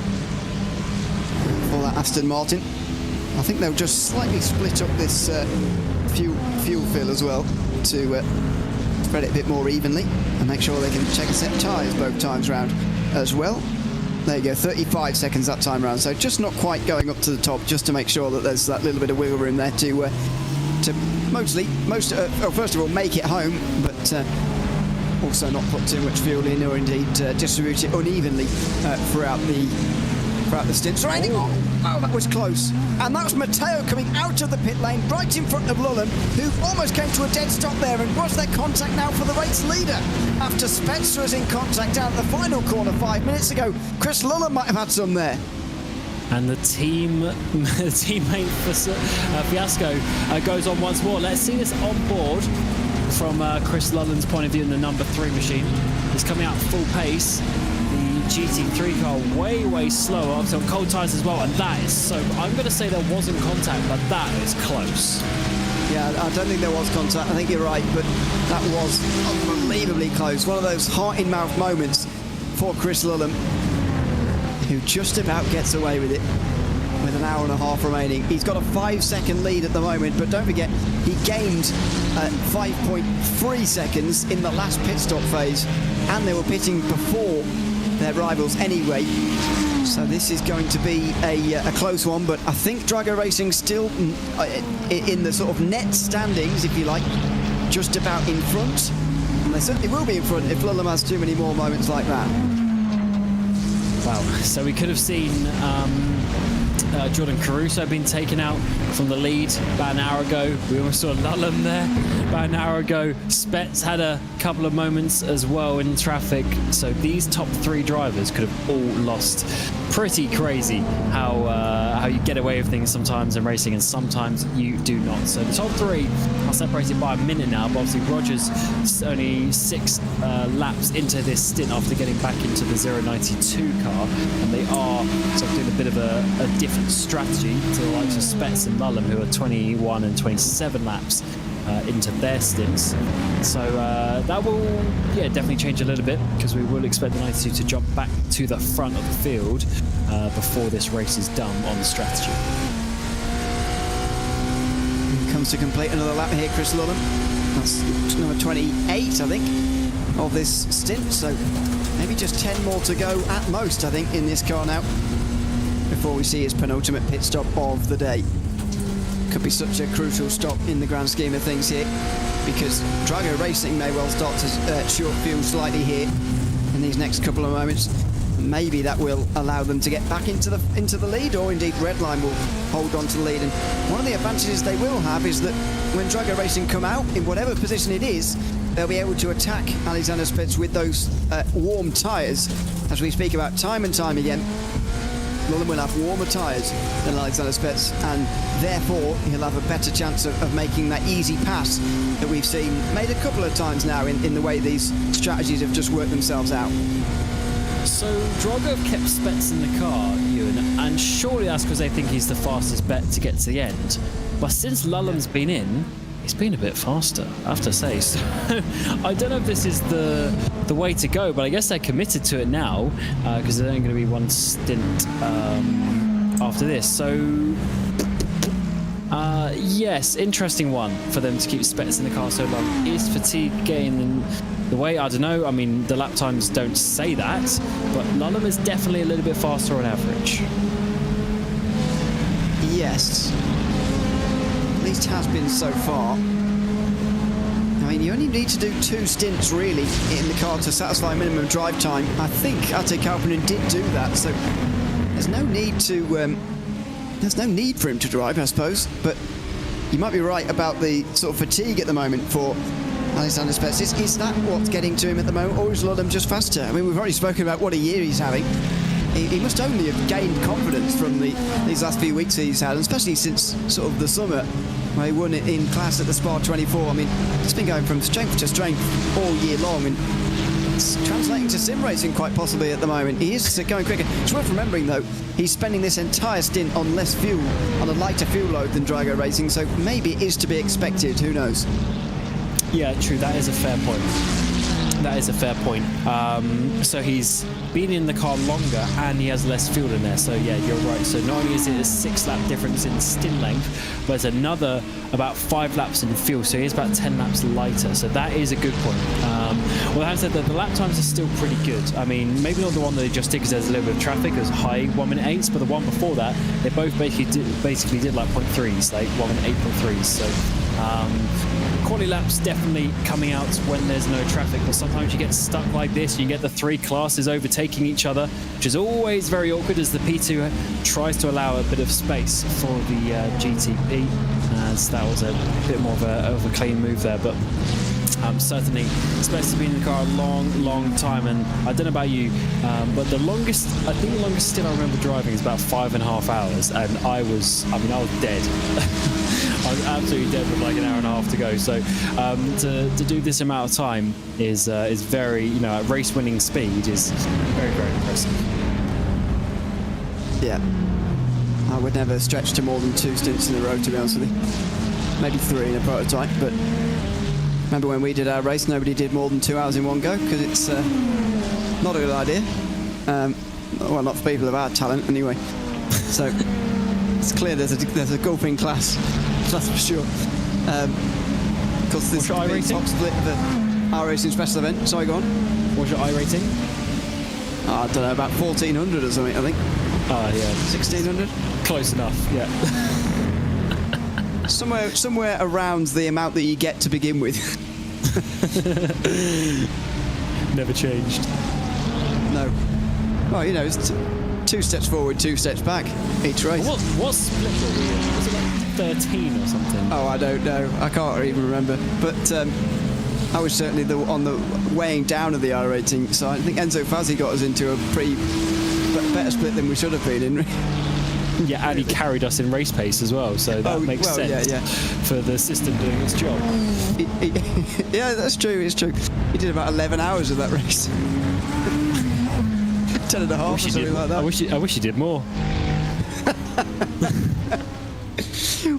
for that Aston Martin. I think they'll just slightly split up this fuel fill as well to spread it a bit more evenly and make sure they can check a set of tyres both times round as well. There you go, 35 seconds that time round, so just not quite going up to the top, just to make sure that there's that little bit of wiggle room there to first of all make it home, but also not put too much fuel in, or indeed distribute it unevenly throughout the stints. Right. Oh, that was close. And that was Matteo coming out of the pit lane right in front of Lullen, who almost came to a dead stop there. And was there contact now for the race leader? After Spencer was in contact down at the final corner 5 minutes ago, Chris Lullen might have had some there. And the teammate for Fiasco goes on once more. Let's see this on board from Chris Lullen's point of view in the number 3 machine. He's coming out full pace. The GT3 car way slower, obviously on cold tyres as well, and that is so... I'm going to say there wasn't contact, but that is close. Yeah, I don't think there was contact. I think you're right, but that was unbelievably close. One of those heart-in-mouth moments for Chris Lullen, who just about gets away with it with an hour and a half remaining. He's got a 5-second lead at the moment, but don't forget, he gained 5.3 seconds in the last pit stop phase, and they were pitting before their rivals anyway. So this is going to be a close one, but I think Drago Racing still in the sort of net standings, if you like, just about in front. And they certainly will be in front if Lullen has too many more moments like that. Wow, so we could have seen Jordan Caruso being taken out from the lead about an hour ago. We almost saw Lullen there about an hour ago. Spets had a couple of moments as well in traffic. So these top 3 drivers could have all lost. Pretty crazy how you get away with things sometimes in racing, and sometimes you do not. So the top 3 are separated by a minute now, but obviously Rogers is only 6 laps into this stint after getting back into the 092 car, and they are sort of doing a bit of a different strategy to the likes of Spets and Lullen, who are 21 and 27 laps into their stints. So that will definitely change a little bit, because we will expect the 92 to jump back to the front of the field before this race is done on the strategy. He comes to complete another lap here, Chris Lullen. That's number 28, I think, of this stint. So maybe just 10 more to go at most, I think, in this car now, before we see his penultimate pit stop of the day. Could be such a crucial stop in the grand scheme of things here, because Drago Racing may well start to short fuel slightly here in these next couple of moments. Maybe that will allow them to get back into the lead, or indeed Redline will hold on to the lead. And one of the advantages they will have is that when Drago Racing come out, in whatever position it is, they'll be able to attack Alexander Spets with those warm tyres. As we speak about time and time again, Lullen will have warmer tyres than Alexander Spets, and therefore he'll have a better chance of making that easy pass that we've seen made a couple of times now in the way these strategies have just worked themselves out. So Drago have kept Spets in the car, Ewan, and surely that's because they think he's the fastest bet to get to the end. But since Lullen's been in, he's been a bit faster, I have to say. So I don't know if this is the way to go, but I guess they're committed to it now, because there's only going to be one stint after this. So yes, interesting one for them to keep Spets in the car so long. Is fatigue getting the way? I don't know. I mean, the lap times don't say that, but Lullen is definitely a little bit faster on average. Yes. At least has been so far. I mean, you only need to do 2 stints really in the car to satisfy minimum drive time. I think Ate Kauppinen did do that, so there's no need for him to drive, I suppose. But you might be right about the sort of fatigue at the moment for Alexander Spets. Is that what's getting to him at the moment, or is a lot of them just faster? I mean, we've already spoken about what a year he's having. He must only have gained confidence from these last few weeks he's had, and especially since sort of the summer, where he won it in class at the Spa 24. I mean, it's been going from strength to strength all year long, and it's translating to sim racing quite possibly at the moment. He is going quicker. It's worth remembering, though, he's spending this entire stint on less fuel, on a lighter fuel load than Drago Racing, so maybe it is to be expected. Who knows? Yeah, true. That is a fair point. That is a fair point. So he's been in the car longer and he has less fuel in there. So yeah, you're right. So not only is it a 6-lap difference in stint length, but it's another about 5 laps in fuel. So he's about 10 laps lighter. So that is a good point. Well, having said that, the lap times are still pretty good. I mean, maybe not the one that they just did because there's a little bit of traffic. It was high 1:8s, but the one before that, they both basically did like 0.3s, like 1:8, 0.3s. So quality laps definitely coming out when there's no traffic, but sometimes you get stuck like this. You get the 3 classes overtaking each other, which is always very awkward as the P2 tries to allow a bit of space for the GTP, as that was a bit more of a clean move there. But certainly it's best to be in the car a long time, and I don't know about you, but I think the longest stint I remember driving is about 5.5 hours, and I was dead. I was absolutely dead with like an hour and a half to go. So to do this amount of time is very, at race winning speed is very, very impressive. Yeah, I would never stretch to more than 2 stints in a row, to be honest with you. Maybe 3 in a prototype, but remember when we did our race, nobody did more than 2 hours in one go, because it's not a good idea. Well, not for people of our talent, anyway. So it's clear there's a golfing class, that's for sure. Because this is the top split of the iRacing special event. Sorry, go on. What's your iRating? I don't know, about 1,400 or something, I think. Oh, yeah. 1,600? Close enough, yeah. Somewhere around the amount that you get to begin with. Never changed. No. Well, it's 2 steps forward, 2 steps back each race. What split were we in? Was it like 13 or something? Oh, I don't know. I can't even remember. But I was certainly on the weighing down of the iRating, so I think Enzo Fazzi got us into a pretty better split than we should have been in. Yeah, and he carried us in race pace as well, so that makes sense for the system doing its job. Yeah, that's true, it's true. He did about 11 hours of that race. 10 and a half or something like that. I wish he did more.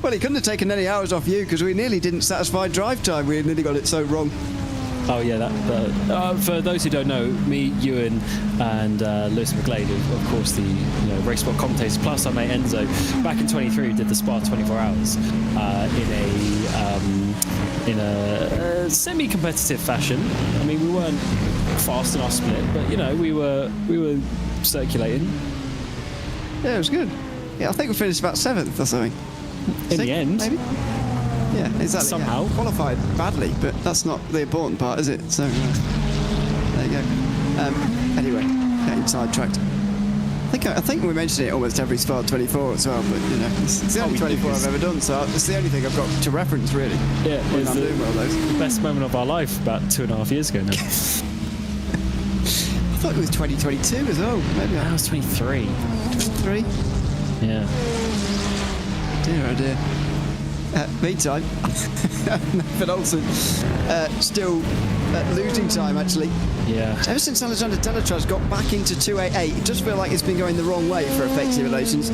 Well, he couldn't have taken any hours off you, because we nearly didn't satisfy drive time. We nearly got it so wrong. Oh yeah, for those who don't know, me, Ewan, and Lewis McGlade, of course the RaceSpot commentators, plus our mate Enzo, back in 23 did the Spa 24 hours in a semi-competitive fashion. I mean, we weren't fast in our split, but we were circulating. Yeah, it was good. Yeah, I think we finished about 7th or something. In the end, maybe. Yeah, exactly. Somehow. Yeah. Qualified badly, but that's not the important part, is it? So, there you go. Anyway, getting sidetracked. I think we mentioned it almost every Spa 24 as well, but it's the only 24 I've ever done, so it's the only thing I've got to reference, really. Yeah, when I'm doing well, those. The best moment of our life about 2.5 years ago now. I thought it was 2022 as well. Maybe I was 23. 23? Yeah. Dear, oh dear. Meantime, Nathan Olsen still losing time, actually. Yeah. Ever since Alexander Delatraz got back into 288, it does feel like it's been going the wrong way for effective relations.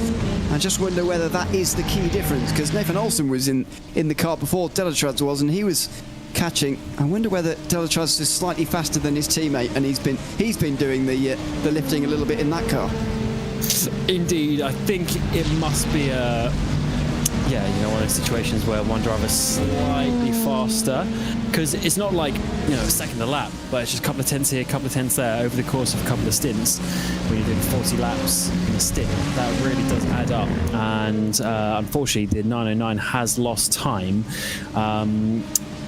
I just wonder whether that is the key difference, because Nathan Olsen was in the car before Delatraz was, and he was catching. I wonder whether Delatraz is slightly faster than his teammate, and he's been doing the lifting a little bit in that car. Indeed, I think it must be one of those situations where one driver's slightly faster, because it's not like second a lap, but it's just a couple of tenths here, a couple of tenths there over the course of a couple of stints. When you're doing 40 laps in a stint, that really does add up, and unfortunately the 909 has lost time.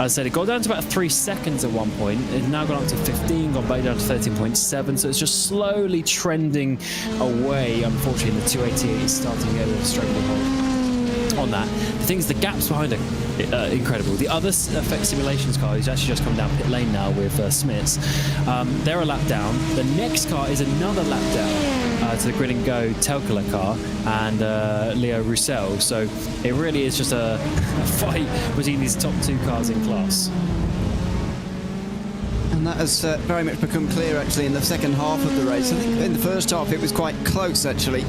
As I said, it got down to about 3 seconds at one point. It's now gone up to 15, gone back down to 13.7. So it's just slowly trending away. Unfortunately, the 288 is starting to get a little stranglehold on that. The thing is, the gaps behind are incredible. The other Effect Simulations car, who's actually just come down pit lane now with Smits, they're a lap down. The next car is another lap down to the Grid and Go Telkala car and Leo Roussel. So it really is just a fight between these top two cars in class. And that has very much become clear actually in the second half of the race. I think in the first half it was quite close actually.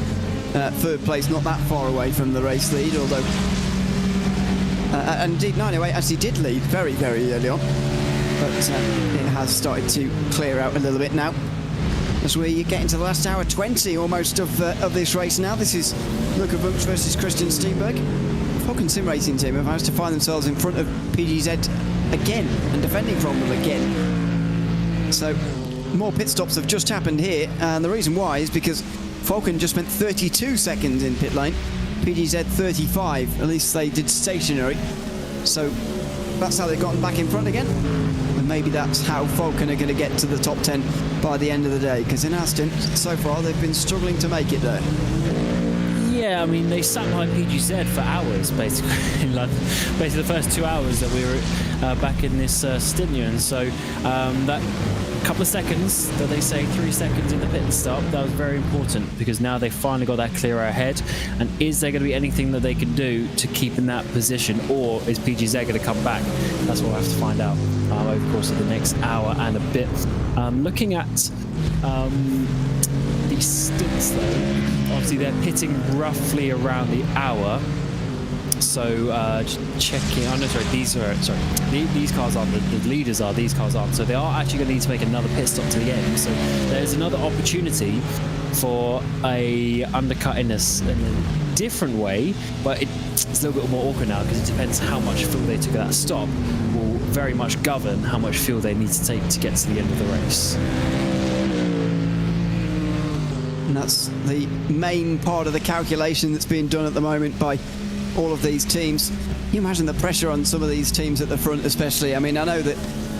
Third place not that far away from the race lead, although and indeed 908 actually did lead very, very early on, but it has started to clear out a little bit now as we get into the last hour 20 almost of this race now. This is Luca Wunsch versus Christian Steenberg. Falcon Sim Racing team have managed to find themselves in front of PGZ again and defending from them again. So more pit stops have just happened here, and the reason why is because Falcon just spent 32 seconds in pit lane, PGZ 35, at least they did stationary. So that's how they've gotten back in front again. And maybe that's how Falcon are going to get to the top 10 by the end of the day, because in our stint so far they've been struggling to make it there. Yeah, I mean, they sat behind PGZ for hours, basically. Like, basically the first 2 hours that we were back in this stint, and so that couple of seconds that they say 3 seconds in the pit stop, that was very important, because now they finally got that clear ahead. And is there going to be anything that they can do to keep in that position, or is PGZ going to come back? That's what we'll have to find out over the course of the next hour and a bit. Looking at these stints though, obviously they're pitting roughly around the hour. So just checking. Oh no, sorry. These cars aren't. The leaders are. These cars aren't. So they are actually going to need to make another pit stop to the end. So there's another opportunity for a undercut in a different way, but it's a little bit more awkward now because it depends how much fuel they took at that stop. Will very much govern how much fuel they need to take to get to the end of the race. And that's the main part of the calculation that's being done at the moment by all of these teams. Can you imagine the pressure on some of these teams at the front especially? I mean, I know that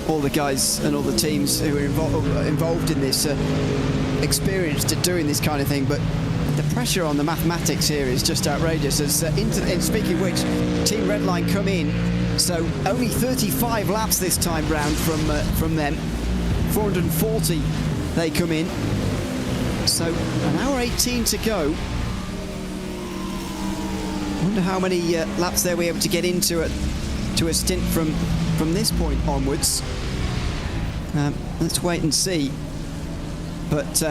all the guys and all the teams who are involved in this are experienced at doing this kind of thing, but the pressure on the mathematics here is just outrageous. As and speaking of which, Team Redline come in, so only 35 laps this time round from them. 440 they come in, so an hour 18 to go. I wonder how many laps they'll be able to get into to a stint from this point onwards. Let's wait and see. But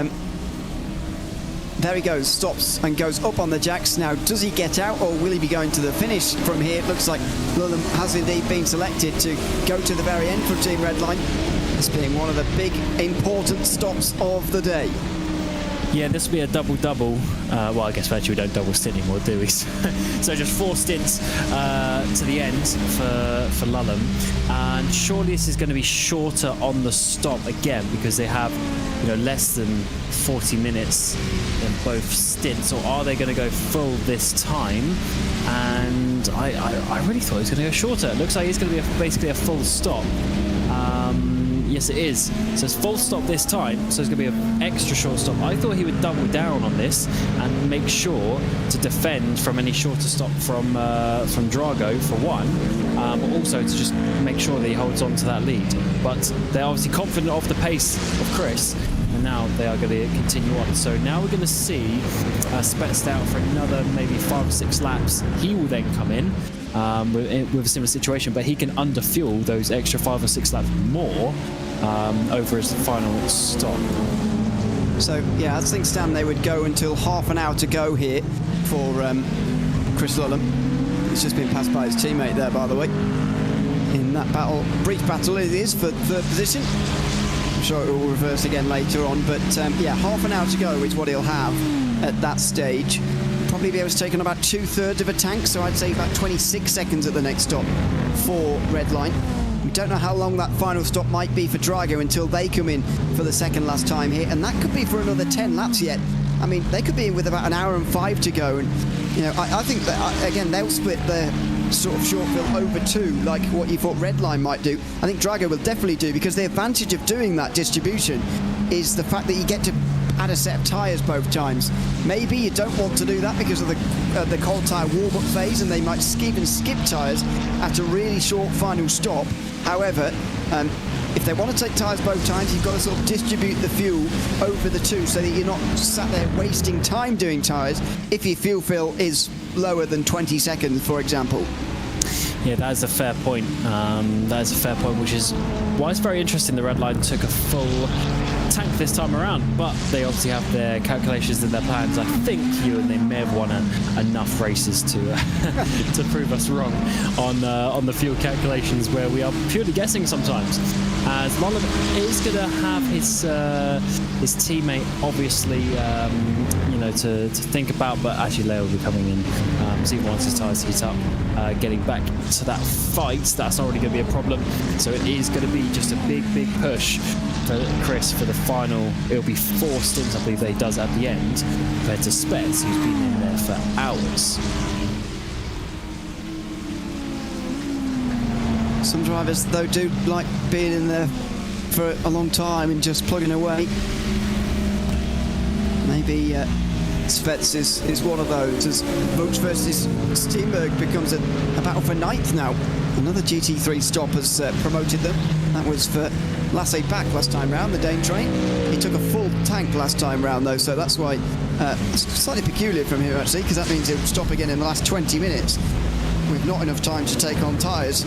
there he goes, stops and goes up on the jacks. Now, does he get out, or will he be going to the finish from here? It looks like Lulham has indeed been selected to go to the very end for Team Redline, this being one of the big important stops of the day. Yeah, this will be a double-double. Well, I guess actually we don't double stint anymore, do we? So just 4 stints to the end for Lulham. And surely this is going to be shorter on the stop again, because they have less than 40 minutes in both stints. Or are they going to go full this time? And I really thought it was going to go shorter. It looks like it's going to be basically a full stop. Yes, it is. So it's full stop this time, so it's going to be an extra short stop. I thought he would double down on this and make sure to defend from any shorter stop from Drago, for one, but also to just make sure that he holds on to that lead. But they're obviously confident of the pace of Chris, and now they are going to continue on. So now we're going to see Spets out for another maybe 5 or 6 laps. He will then come in with a similar situation, but he can underfuel those extra 5 or 6 laps more over his final stop. So yeah, as things stand, they would go until half an hour to go here for Chris Lulham. He's just been passed by his teammate there, by the way, in that battle, brief battle it is for third position. I'm sure it will reverse again later on, but yeah, half an hour to go is what he'll have at that stage. Probably be able to take on about 2/3 of a tank, so I'd say about 26 seconds at the next stop for Redline. We don't know how long that final stop might be for Drago until they come in for the second last time here, and that could be for another 10 laps yet. I mean, they could be in with about an hour and 5 to go, and I think that again they'll split the sort of short fill over 2, like what you thought Redline might do, I think Drago will definitely do, because the advantage of doing that distribution is the fact that you get to add a set of tyres both times. Maybe you don't want to do that because of the cold tyre warm-up phase, and they might even skip tyres at a really short final stop. However, if they want to take tyres both times, you've got to sort of distribute the fuel over the 2 so that you're not sat there wasting time doing tyres if your fuel fill is lower than 20 seconds, for example. Yeah, that is a fair point. That is a fair point, which is why it's very interesting the Red Line took a full tank this time around, but they obviously have their calculations and their plans. I think they may have won enough races to to prove us wrong on the fuel calculations, where we are purely guessing sometimes. As Lolland is going to have his teammate, obviously, to think about, but actually Leo will be coming in. So he wants his tyres heat up, getting back to that fight. That's not really going to be a problem. So it is going to be just a big push for Chris for the final. It'll be 4 stints, I believe, that he does at the end, compared to Spets, who's been in there for hours. Some drivers, though, do like being in there for a long time and just plugging away. Maybe Svets is one of those, as Vooch versus Steenberg becomes a battle for 9th now. Another GT3 stop has promoted them. That was for Lasse Bak last time round, the Dane train. He took a full tank last time round, though, so that's why it's slightly peculiar from here, actually, because that means he'll stop again in the last 20 minutes with not enough time to take on tyres.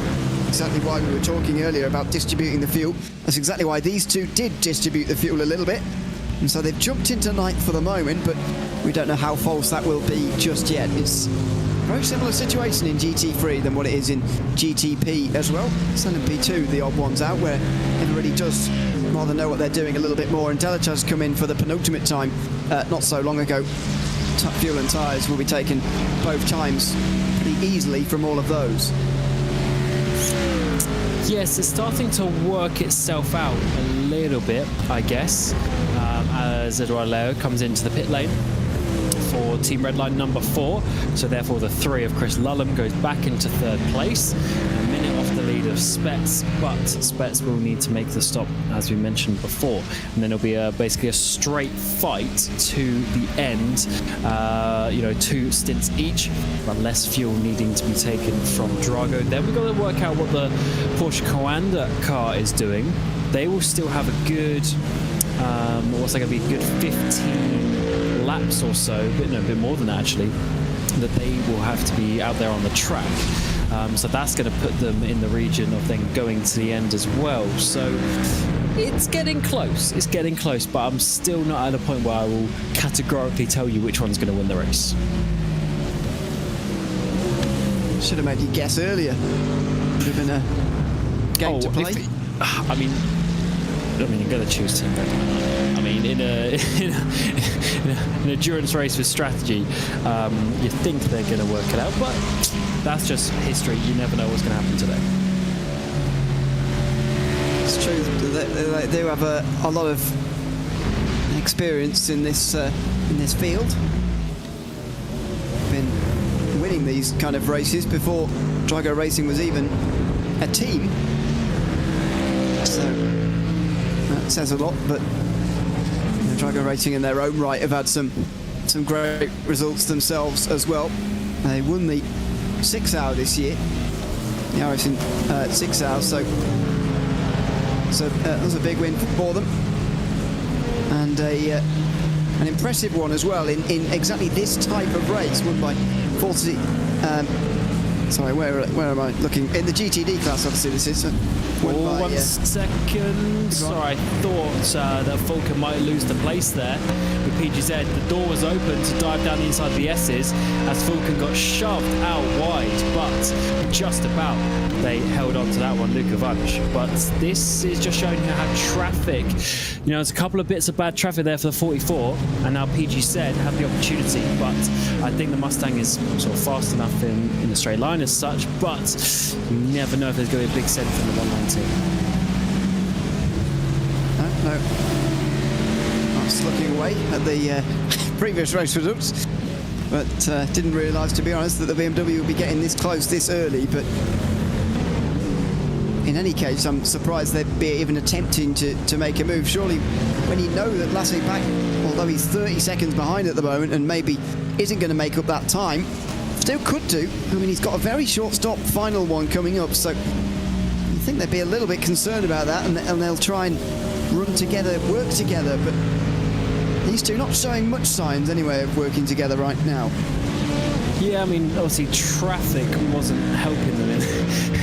Exactly why we were talking earlier about distributing the fuel. That's exactly why these two did distribute the fuel a little bit. And so they've jumped into 9th for the moment, but we don't know how false that will be just yet. It's a very similar situation in GT3 than what it is in GTP as well. It's only P2, the odd ones out, where everybody does rather know what they're doing a little bit more. And Delic has come in for the penultimate time not so long ago. Fuel and tyres will be taken both times pretty easily from all of those. Yes, it's starting to work itself out a little bit, I guess, as Eduardo Leo comes into the pit lane for Team Redline number 4. So therefore the 3 of Chris Lullum goes back into 3rd place, a minute off the lead of Spets, but Spets will need to make the stop, as we mentioned before, and then it'll be basically a straight fight to the end. 2 stints each, but less fuel needing to be taken from Drago. Then we've got to work out what the Porsche Coanda car is doing. They will still have a good, what's that going to be, a good 15 laps or so, but no, a bit more than that actually, that they will have to be out there on the track. So that's going to put them in the region of then going to the end as well. So it's getting close. It's getting close, but I'm still not at a point where I will categorically tell you which one's going to win the race. Should have made you guess earlier. Would have been a game to play. I'm going to choose Team Redline. I mean, in an endurance race with strategy, you think they're going to work it out, but that's just history. You never know what's going to happen today. It's true. They do have a lot of experience in this field. Been winning these kind of races before Drago Racing was even a team. So that says a lot, but Drago Racing in their own right have had some great results themselves as well. They won the 6 hour this year, the iRacing 6 hours, so that was a big win for them, and an impressive one as well in exactly this type of race, won by 40. Sorry, where am I looking? In the GTD class, obviously this is. One second. Sorry, I thought that Fulker might lose the place there with PGZ. The door was open to dive down the inside of the S's as Fulker got shoved out wide, but just about they held on to that one, Luka Vunch. But this is just showing you how traffic, there's a couple of bits of bad traffic there for the 44, and now PGZ have the opportunity, but I think the Mustang is sort of fast enough in the straight line as such, but you never know if there's going to be a big send from the 119. No. I was looking away at the previous race results. but didn't realise, to be honest, that the BMW would be getting this close this early. But in any case, I'm surprised they'd be even attempting to make a move. Surely, when you know that Lasse Pack, although he's 30 seconds behind at the moment and maybe isn't going to make up that time, still could do. I mean, he's got a very short stop final one coming up, so I think they'd be a little bit concerned about that, and they'll try and run together, work together, but these two not showing much signs anyway of working together right now. Yeah, I mean, obviously traffic wasn't helping them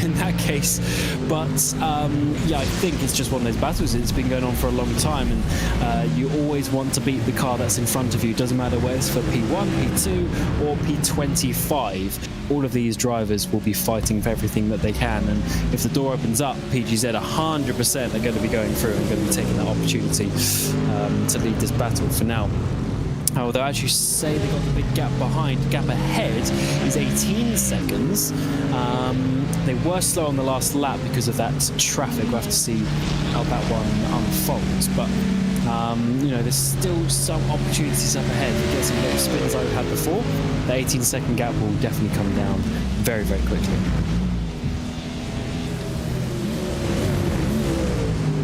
in that case, but yeah, I think it's just one of those battles. It's been going on for a long time, and you always want to beat the car that's in front of you. Doesn't matter whether it's for P1, P2 or P25. All of these drivers will be fighting for everything that they can, and if the door opens up, PGZ 100% are going to be going through and going to be taking that opportunity to lead this battle. For now, although as you say, they got the big gap behind. Gap ahead is 18 seconds. They were slow on the last lap because of that traffic. We'll have to see how that one unfolds. But you know, there's still some opportunities up ahead. You get some little spins like we've had before. The 18-second gap will definitely come down very, very quickly.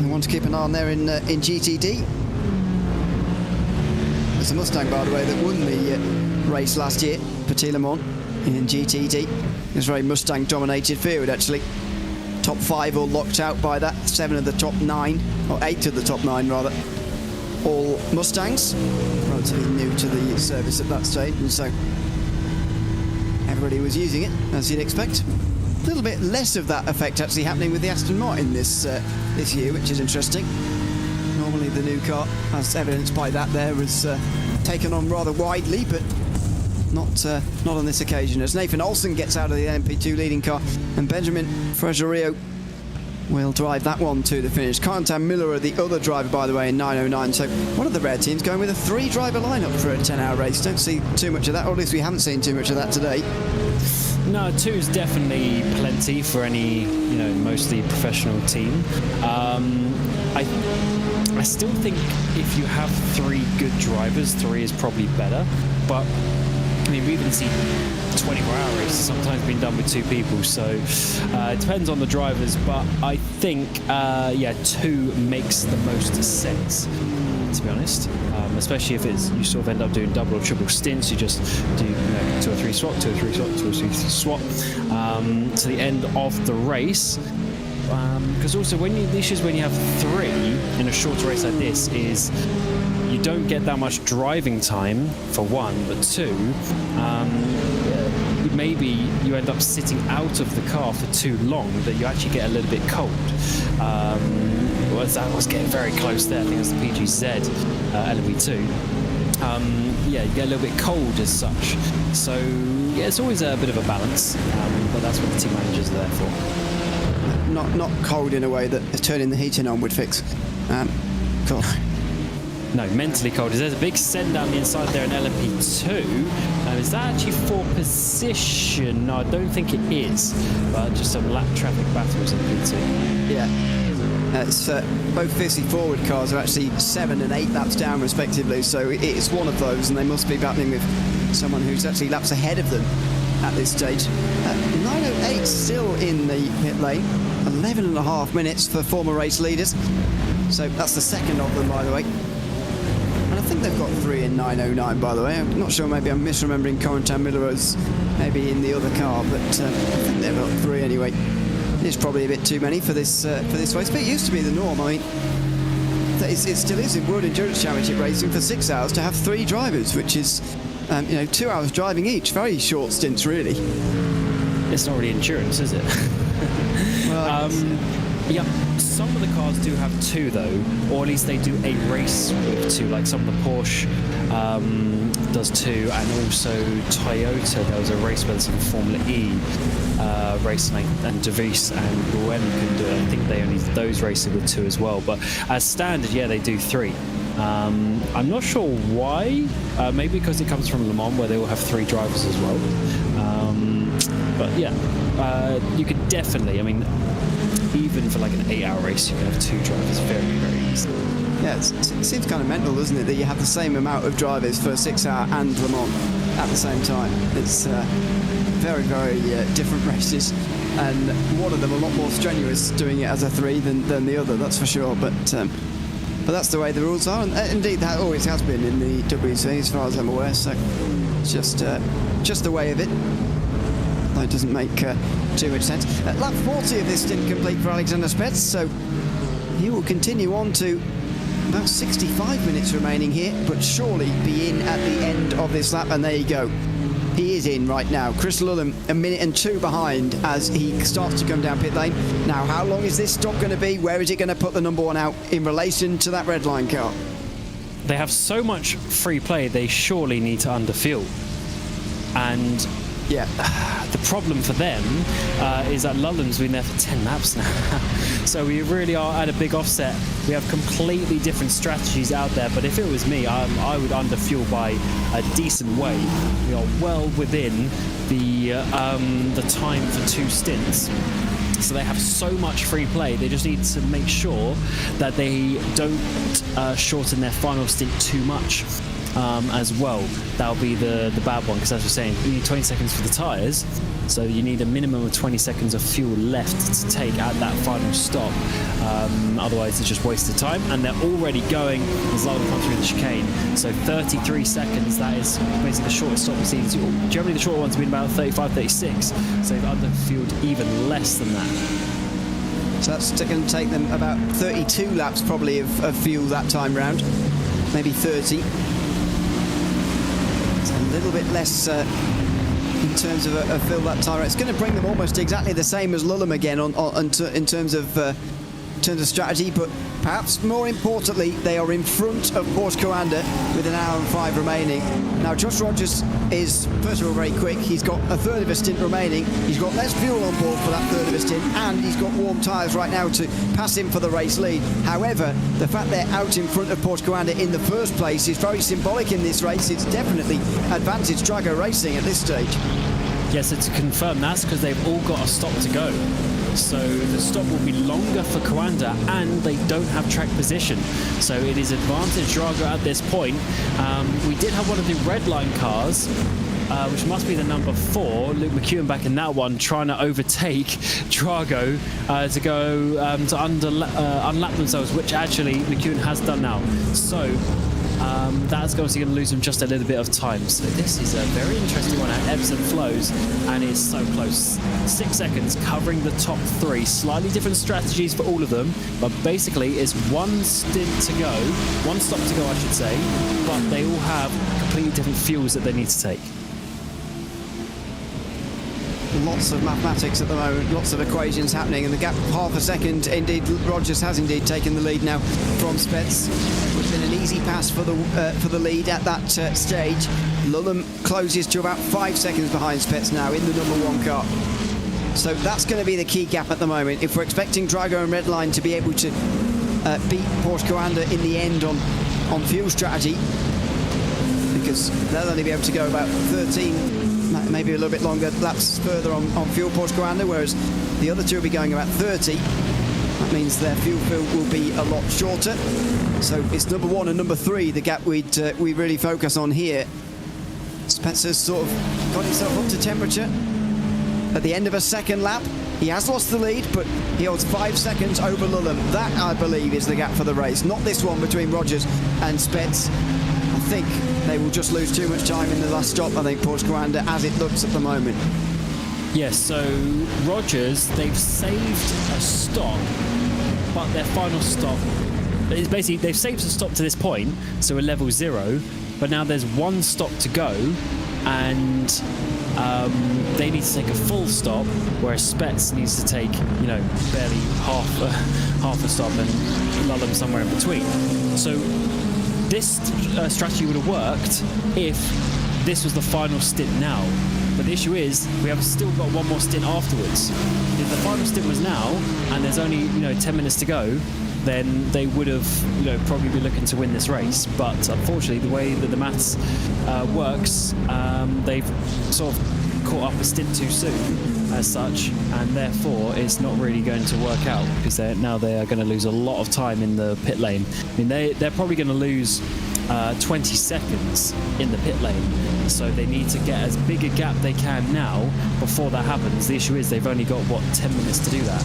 We want to keep an eye on there in GTD. It's a Mustang, by the way, that won the race last year, Petit Le Mans in GTD. It was a very Mustang-dominated field, actually. Top 5 all locked out by that. 7 of the top 9, or 8 of the top 9, rather. All Mustangs, relatively new to the service at that stage, and so everybody was using it, as you'd expect. A little bit less of that effect actually happening with the Aston Martin this year, which is interesting. Normally the new car, as evidenced by that there, was taken on rather widely, but not on this occasion, as Nathan Olsen gets out of the LMP2 leading car, and Benjamin Fregorio will drive that one to the finish. Quentin Miller, the other driver, by the way, in 909. So one of the rare teams going with a 3-driver lineup for a 10-hour race. Don't see too much of that, or at least we haven't seen too much of that today. No, 2 is definitely plenty for any, you know, mostly professional team. I still think if you have 3 good drivers, 3 is probably better. But I mean, we even see 24-hour races sometimes being done with 2 people, so it depends on the drivers. But I think, yeah, 2 makes the most sense, to be honest. Especially if it's you sort of end up doing double or triple stints. You just do 2 or 3 swap, 2 or 3 swap, 2 or 3 swap to the end of the race. Because also the issue is when you have 3 in a shorter race like this is you don't get that much driving time for 1, but 2, maybe you end up sitting out of the car for too long that you actually get a little bit cold. That was getting very close there. I think it was the PGZ LMP2. Yeah, you get a little bit cold as such. So yeah, it's always a bit of a balance, but that's what the team managers are there for. Not cold in a way that turning the heating on would fix. Cool. No, mentally cold. There's a big send down the inside there in LMP2. Is that actually for position? No, I don't think it is. But just some lap traffic battles in P2. Yeah. It's both fiercely forward cars are actually 7 and 8 laps down respectively, so it's one of those, and they must be battling with someone who's actually laps ahead of them at this stage. 908 still in the pit lane, 11.5 minutes for former race leaders, so that's the second of them, by the way. And I think they've got 3 in 909, by the way. I'm not sure, maybe I'm misremembering Quentin Miller as maybe in the other car, but I think they've got 3 anyway. It's probably a bit too many for this race, but it used to be the norm. I mean, it still is in World Endurance Championship racing for 6 hours to have 3 drivers, which is 2 hours driving each. Very short stints, really. It's not really endurance, is it? Well, yeah, some of the cars do have 2 though, or at least they do a race with 2, like some of the Porsche does 2, and also Toyota, there was a race where some Formula E racing, and De Vries and Gwen can do it. I think they only those racing with 2 as well, but as standard, yeah, they do 3. I'm not sure why, maybe because it comes from Le Mans where they all have 3 drivers as well. But yeah, you could definitely, I mean, even for like an 8-hour race, you can have 2 drivers very, very easily. Yeah, it seems kind of mental, doesn't it, that you have the same amount of drivers for 6 hour and Le Mans. at the same time. It's very, very different races, and one of them a lot more strenuous doing it as a 3 than the other, that's for sure. But that's the way the rules are, and indeed that always has been in the WC as far as I'm aware. So it's just the way of it. Though it doesn't make too much sense. Lap 40 of this stint complete for Alexander Spets, so he will continue on to about 65 minutes remaining here, but surely be in at the end of this lap. And there you go. He is in right now. Chris Lulham 1 minute and 2 behind as he starts to come down pit lane. Now, how long is this stop going to be? Where is it going to put the number 1 out in relation to that red line car? They have so much free play, they surely need to underfuel. And yeah, the problem for them is that Lulham's been there for 10 laps now. So we really are at a big offset. We have completely different strategies out there, but if it was me, I would underfuel by a decent way. We are well within the time for 2 stints. So they have so much free play. They just need to make sure that they don't shorten their final stint too much. As well, that'll be the bad one, because as we're saying, you need 20 seconds for the tyres, so you need a minimum of 20 seconds of fuel left to take at that final stop. Otherwise it's just wasted time, and they're already going as Lulham comes through the chicane. So 33 seconds, that is basically the shortest stop we've seen. Generally the short ones have been about 35, 36, so they've underfueled even less than that. So that's going to take them about 32 laps probably of fuel that time round, maybe 30. A little bit less in terms of a fill that tyre. It's going to bring them almost exactly the same as Lulham again in terms of strategy, but perhaps more importantly, they are in front of Porsche Coanda with 1 hour and 5 remaining. Now, Josh Rogers is, first of all, very quick. He's got a third of a stint remaining. He's got less fuel on board for that third of a stint, and he's got warm tyres right now to pass him for the race lead. However, the fact they're out in front of Porsche Coanda in the first place is very symbolic in this race. It's definitely advantage Drago Racing at this stage. Yes, so to confirm, that's because they've all got a stop to go. So the stop will be longer for Coanda, and they don't have track position. So it is advantage Drago at this point. We did have one of the red line cars, which must be the number 4, Luke McEwen back in that one, trying to overtake Drago to go to unlap themselves, which actually McEwen has done now. So that's obviously going to lose them just a little bit of time. So this is a very interesting one at ebbs and flows, and it's so close. 6 seconds covering the top 3. Slightly different strategies for all of them, but basically it's 1 stint to go, 1 stop to go I should say, but they all have completely different fuels that they need to take. Lots of mathematics at the moment, lots of equations happening, and the gap half a second. Indeed, Rogers has indeed taken the lead now from Spets. It's been an easy pass for the lead at that stage. Lulham closes to about 5 seconds behind Spets now in the number 1 car. So that's going to be the key gap at the moment. If we're expecting Drago and Redline to be able to beat Porsche Coanda in the end on fuel strategy, because they'll only be able to go about 13, maybe a little bit longer laps further on fuel Porsche Coanda, whereas the other two will be going about 30. That means their fuel fill will be a lot shorter. So it's number 1 and number 3, the gap we really focus on here. Spencer's sort of got himself up to temperature at the end of a second lap. He has lost the lead, but he holds 5 seconds over Lulham. That, I believe, is the gap for the race, not this one between Rogers and Spets. I think they will just lose too much time in the last stop, I think, Porsche Coanda, as it looks at the moment. Yes, so Rogers, they've saved a stop, but their final stop is basically, they've saved a stop to this point, so we're level 0, but now there's 1 stop to go, and they need to take a full stop, whereas Spets needs to take, barely half a stop, and Lulham somewhere in between. So this strategy would have worked if this was the final stint now. But the issue is, we have still got 1 more stint afterwards. If the final stint was now, and there's only 10 minutes to go, then they would have probably be looking to win this race. But unfortunately, the way that the maths works, they've sort of caught up a stint too soon as such, and therefore it's not really going to work out, because now they are going to lose a lot of time in the pit lane. I mean, they're probably going to lose 20 seconds in the pit lane. So they need to get as big a gap they can now before that happens. The issue is they've only got, 10 minutes to do that.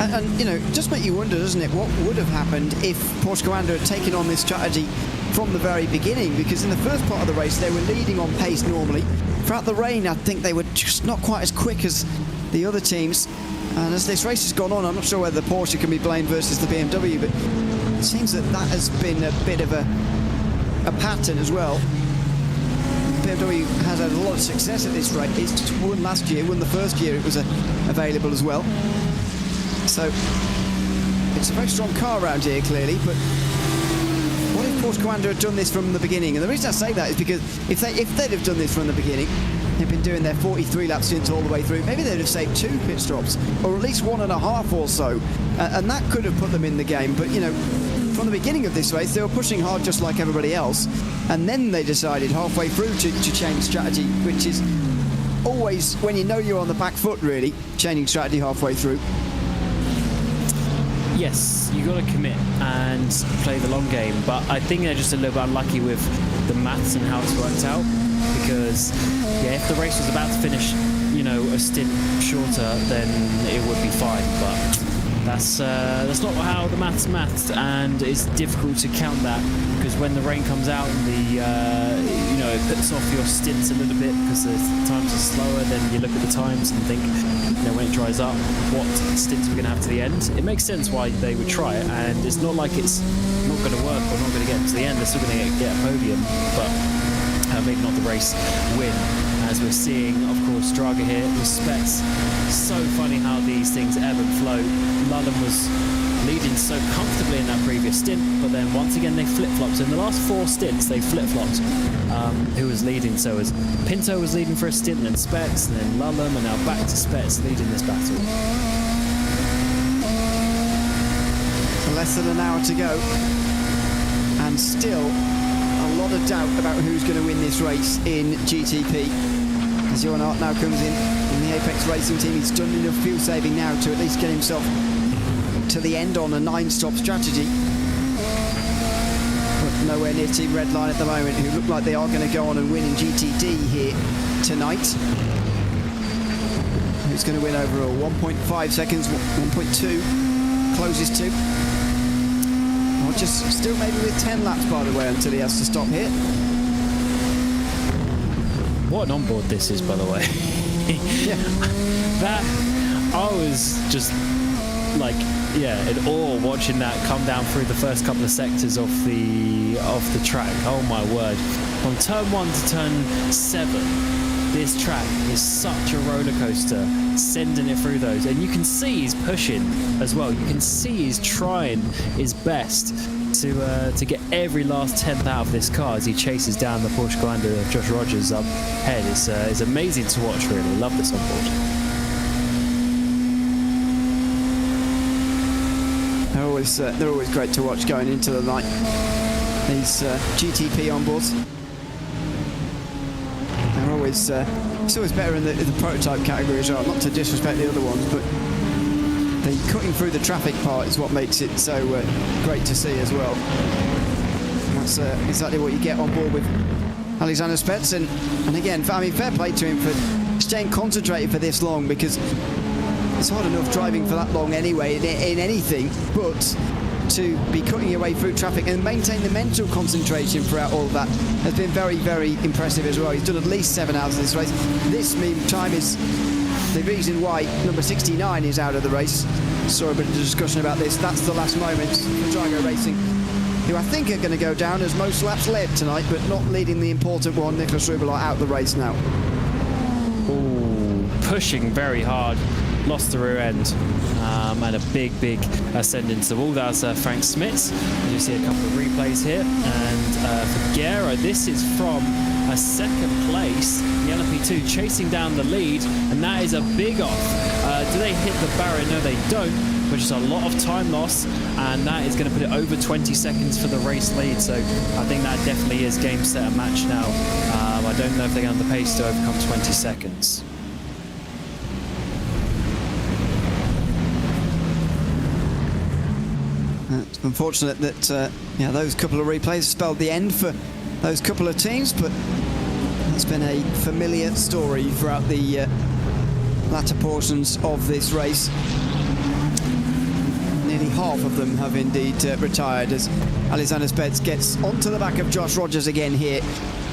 And you know, just make you wonder, doesn't it, what would have happened if Porsche Commander had taken on this strategy from the very beginning? Because in the first part of the race, they were leading on pace normally. Throughout the rain, I think they were just not quite as quick as the other teams. And as this race has gone on, I'm not sure whether the Porsche can be blamed versus the BMW, but it seems that that has been a bit of a pattern as well. BMW has had a lot of success at this race. It's won last year, won the first year it was available as well. So it's a very strong car around here, clearly, but what if Porsche Commander had done this from the beginning? And the reason I say that is because if they'd have done this from the beginning, they've been doing their 43 lap stints all the way through, maybe they'd have saved 2 pit stops, or at least 1.5 or so, and that could have put them in the game. But, you know, from the beginning of this race, they were pushing hard just like everybody else, and then they decided halfway through to change strategy, which is always, when you know you're on the back foot, really, changing strategy halfway through. Yes, you got to commit and play the long game, but I think they're just a little bit unlucky with the maths and how it's worked out, because if the race was about to finish, you know, a stint shorter, then it would be fine, but that's not how the maths, and it's difficult to count that, because when the rain comes out and it puts off your stints a little bit because the times are slower, then you look at the times and think, when it dries up, what stints we're going to have to the end. It makes sense why they would try it, and it's not like it's not going to work or not going to get to the end. They're still going to get a podium, but maybe not the race win. As we're seeing, of course, Draga here with Spets. So funny how these things ebb and flow. Lullen was leading so comfortably in that previous stint, but then once again they flip-flopped. So in the last 4 stints they flip-flopped who was leading. So as Pinto was leading for a stint, then Spets, and then Lullen, and now back to Spets leading this battle. So less than an hour to go, and still a lot of doubt about who's going to win this race in GTP. As Johan Hart now comes in the Apex Racing team, he's done enough fuel saving now to at least get himself to the end on a 9-stop strategy. But nowhere near Team Redline at the moment, who look like they are going to go on and win in GTD here tonight. Who's going to win overall? 1.5 seconds, 1.2 closest to. Or just still maybe with 10 laps, by the way, until he has to stop here. What an onboard this is, by the way. Yeah. That, I was just like, in awe watching that come down through the first couple of sectors of the track. Oh my word. From turn 1 to turn 7, this track is such a roller coaster, sending it through those, and you can see he's pushing as well. You can see he's trying his best to get every last tenth out of this car as he chases down the Porsche Commander of Josh Rogers up ahead. It's amazing to watch, really. Love this on board. They're always great to watch going into the night. These GTP onboards. They're always it's always better in the prototype category as well. Not to disrespect the other ones, but the cutting through the traffic part is what makes it so great to see as well. That's exactly what you get on board with Alexander Spets, and again, I mean, fair play to him for staying concentrated for this long, because it's hard enough driving for that long anyway in anything, but to be cutting your way through traffic and maintain the mental concentration throughout all of that has been very, very impressive as well. He's done at least 7 hours of this race. This meantime is the reason why number 69 is out of the race. Saw a bit of discussion about this. That's the last moments for Drago Racing, who I think are going to go down as most laps led tonight, but not leading the important one. Nicholas Rubelat out the race now. Ooh, pushing very hard. Lost the rear end and a big ascend into the wall. That's Frank Smits. You see a couple of replays here. And for Guerra, this is from a second place in the LMP2, chasing down the lead, and that is a big off. Do they hit the barrier? No, they don't, which is a lot of time loss, and that is going to put it over 20 seconds for the race lead. So I think that definitely is game, set, and match now. I don't know if they're going to have the pace to overcome 20 seconds. It's unfortunate that those couple of replays spelled the end for those couple of teams, but it's been a familiar story throughout the latter portions of this race. Nearly half of them have indeed retired as Alexander Spets gets onto the back of Josh Rogers again here.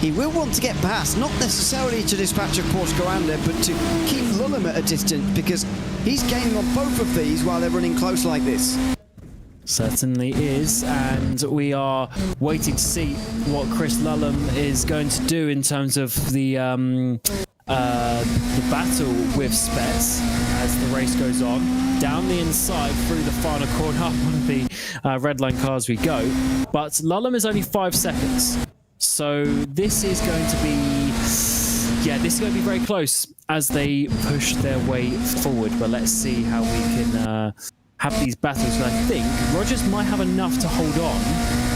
He will want to get past, not necessarily to dispatch a Porsche Coranda, but to keep Lulham at a distance, because he's gaining on both of these while they're running close like this. Certainly is, and we are waiting to see what Chris Lulham is going to do in terms of the battle with Spets as the race goes on. Down the inside through the final corner, up one of the red line cars we go. But Lulham is only 5 seconds. So this is going to be, this is going to be very close as they push their way forward. But let's see how we can have these battles. I think Rogers might have enough to hold on,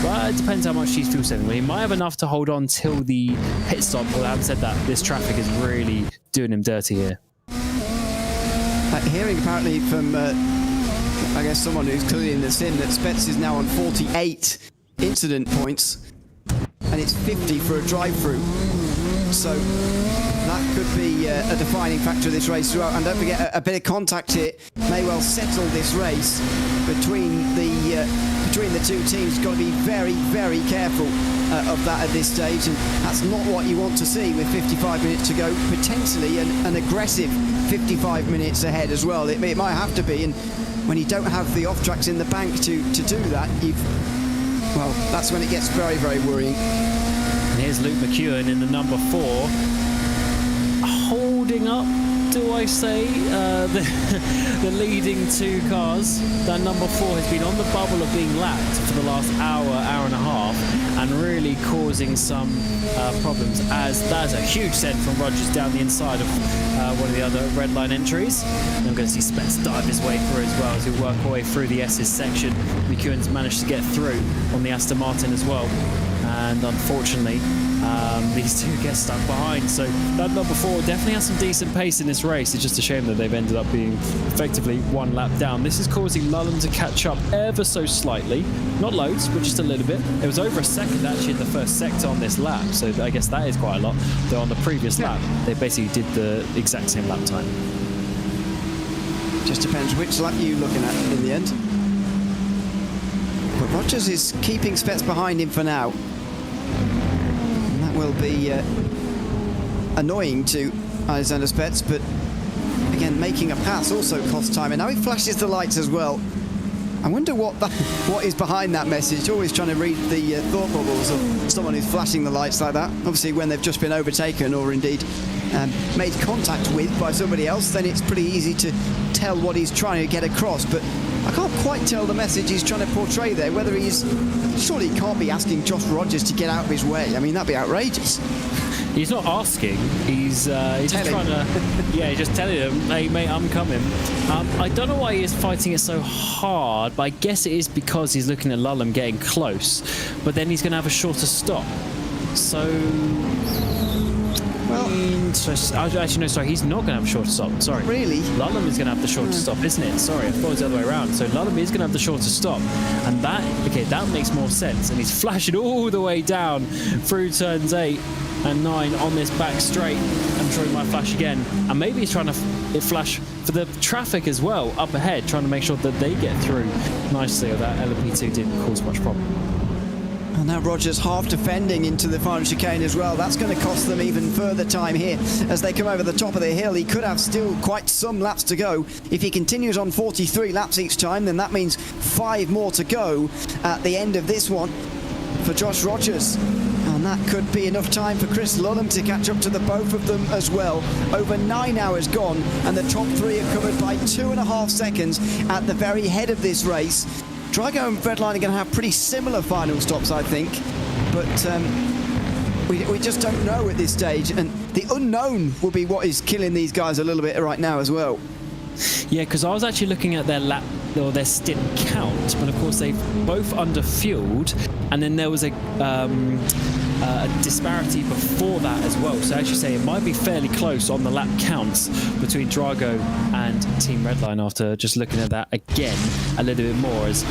but it depends how much he's fuel saving. He might have enough to hold on till the pit stop. But having said that, this traffic is really doing him dirty here. Hearing apparently from, I guess, someone who's clearly in the sim, that Spets is now on 48 incident points, and it's 50 for a drive-through. So that could be a defining factor of this race throughout. And don't forget, a bit of contact here may well settle this race between the two teams. Got to be very, very careful of that at this stage, and that's not what you want to see with 55 minutes to go. Potentially an aggressive 55 minutes ahead as well. It might have to be, and when you don't have the off-tracks in the bank to do that, that's when it gets very, very worrying. And here's Luke McEwen in the number 4, holding up, do I say, the leading 2 cars. That number 4 has been on the bubble of being lapped for the last hour and a half, and really causing some problems, as that's a huge send from Rogers down the inside of one of the other red line entries. And I'm going to see Spets dive his way through as well as we work our way through the S's section. McEwen's managed to get through on the Aston Martin as well, and unfortunately these two get stuck behind. So that number 4 definitely has some decent pace in this race. It's just a shame that they've ended up being effectively 1 lap down. This is causing Lulham to catch up ever so slightly, not loads, but just a little bit. It was over a second actually in the first sector on this lap, so I guess that is quite a lot. Though on the previous lap they basically did the exact same lap time. Just depends which lap you're looking at in the end. But Rogers is keeping Spets behind him for now. And that will be annoying to Alexander Spets, but again, making a pass also costs time. And now he flashes the lights as well. I wonder what is behind that message. Always trying to read the thought bubbles of someone who's flashing the lights like that. Obviously, when they've just been overtaken or indeed made contact with by somebody else, then it's pretty easy to tell what he's trying to get across. But I can't quite tell the message he's trying to portray there, whether surely he can't be asking Josh Rogers to get out of his way. I mean, that'd be outrageous. He's not asking, he's just trying to, he's just telling him, hey mate, I'm coming. I don't know why he is fighting it so hard, but I guess it is because he's looking at Lulham getting close, but then he's going to have a shorter stop. So, actually no, sorry, he's not going to have a shorter stop, sorry. Really? Lulham is going to have the shorter stop, isn't it? Sorry, I thought it was the other way around. So Lulham is going to have the shorter stop, and that makes more sense, and he's flashing all the way down through turns 8 and 9 on this back straight. I'm sure he might flash again, and maybe he's trying to flash for the traffic as well up ahead, trying to make sure that they get through nicely, or that LMP2 didn't cause much problem. And now Rogers half defending into the final chicane as well. That's going to cost them even further time here as they come over the top of the hill. He could have still quite some laps to go. If he continues on 43 laps each time, then that means 5 more to go at the end of this one for Josh Rogers. And that could be enough time for Chris Lulham to catch up to the both of them as well. Over 9 hours gone, and the top 3 are covered by 2.5 seconds at the very head of this race. Drago and Redline are going to have pretty similar final stops, I think. But we just don't know at this stage. And the unknown will be what is killing these guys a little bit right now as well. Yeah, because I was actually looking at their lap or their stint count, but of course they both under-fueled, and then there was a a disparity before that as well. So as you say, it might be fairly close on the lap counts between Drago and Team Redline after just looking at that again a little bit more. As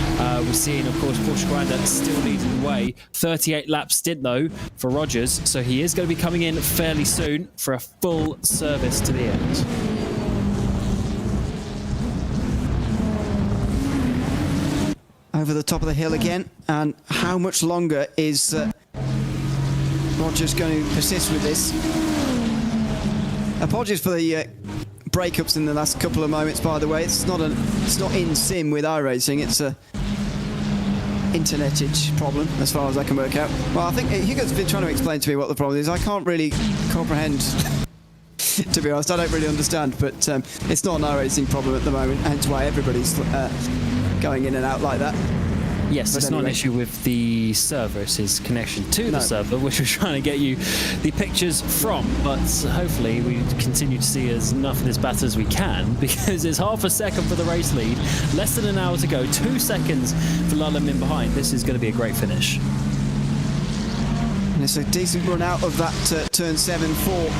we're seeing, of course, Porsche Granda still leading the way. 38 lap stint though for Rogers, so he is going to be coming in fairly soon for a full service to the end. Over the top of the hill again, and how much longer is Rogers going to persist with this? Apologies for the breakups in the last couple of moments, by the way. It's not in sim with iRacing. It's a internetage problem, as far as I can work out. Well, I think Hugo's been trying to explain to me what the problem is. I can't really comprehend. To be honest, I don't really understand, but it's not an iRacing problem at the moment, hence why everybody's going in and out like that. Yes, but it's not an issue with the server, it's his connection to the server, which we're trying to get you the pictures from, but hopefully we continue to see as enough of this battle as we can, because it's half a second for the race lead, less than an hour to go, 2 seconds for Lulham in behind. This is going to be a great finish. And it's a decent run out of that turn 7 for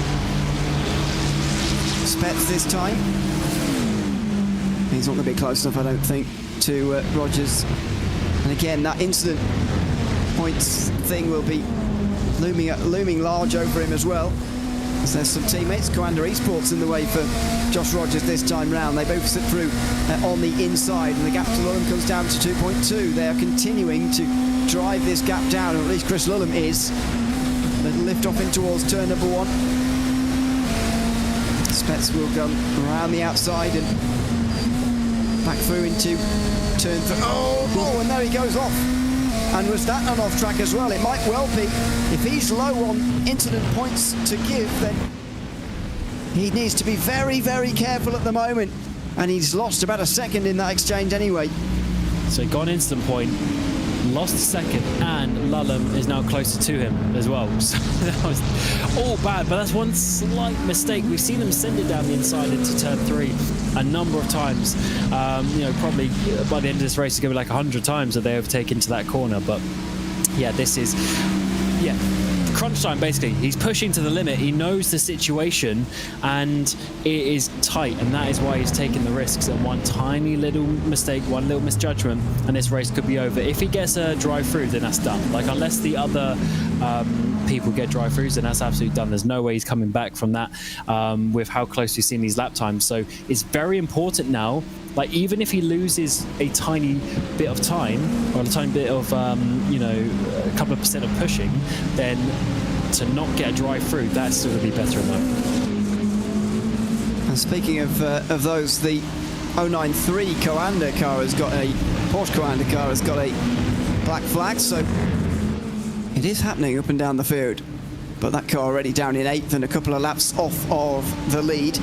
Spets this time. He's not going to be close enough, I don't think, to Rogers. And again, that incident points thing will be looming large over him as well. As there's some teammates, Coanda Esports in the way for Josh Rogers this time round. They both sit through on the inside, and the gap to Lulham comes down to 2.2. They are continuing to drive this gap down, or at least Chris Lulham is. Little lift off in towards turn number 1. Spets will go around the outside and back through into turn 3. Oh, and there he goes off. And was that an off track as well? It might well be. If he's low on incident points to give, then he needs to be very, very careful at the moment. And he's lost about a second in that exchange anyway. So he got an incident point, lost a second, and Lulham is now closer to him as well. So that was all bad, but that's one slight mistake. We've seen them send it down the inside into turn 3 a number of times. Probably by the end of this race, it's going to be like 100 times that they overtake into that corner. But yeah, this is crunch time, basically. He's pushing to the limit. He knows the situation, and it is tight, and that is why he's taking the risks. And one tiny little mistake, one little misjudgment, and this race could be over. If he gets a drive-through, then that's done. Like, unless the other people get drive-throughs, then that's absolutely done. There's no way he's coming back from that with how close we've seen these lap times. So it's very important now. Like, even if he loses a tiny bit of time, or a tiny bit of, a couple of percent of pushing, then to not get a drive-through, that's still going to be better enough. And speaking of those, the 093 Coanda car has got Porsche Coanda car has got a black flag, so it is happening up and down the field. But that car already down in 8th and a couple of laps off of the lead.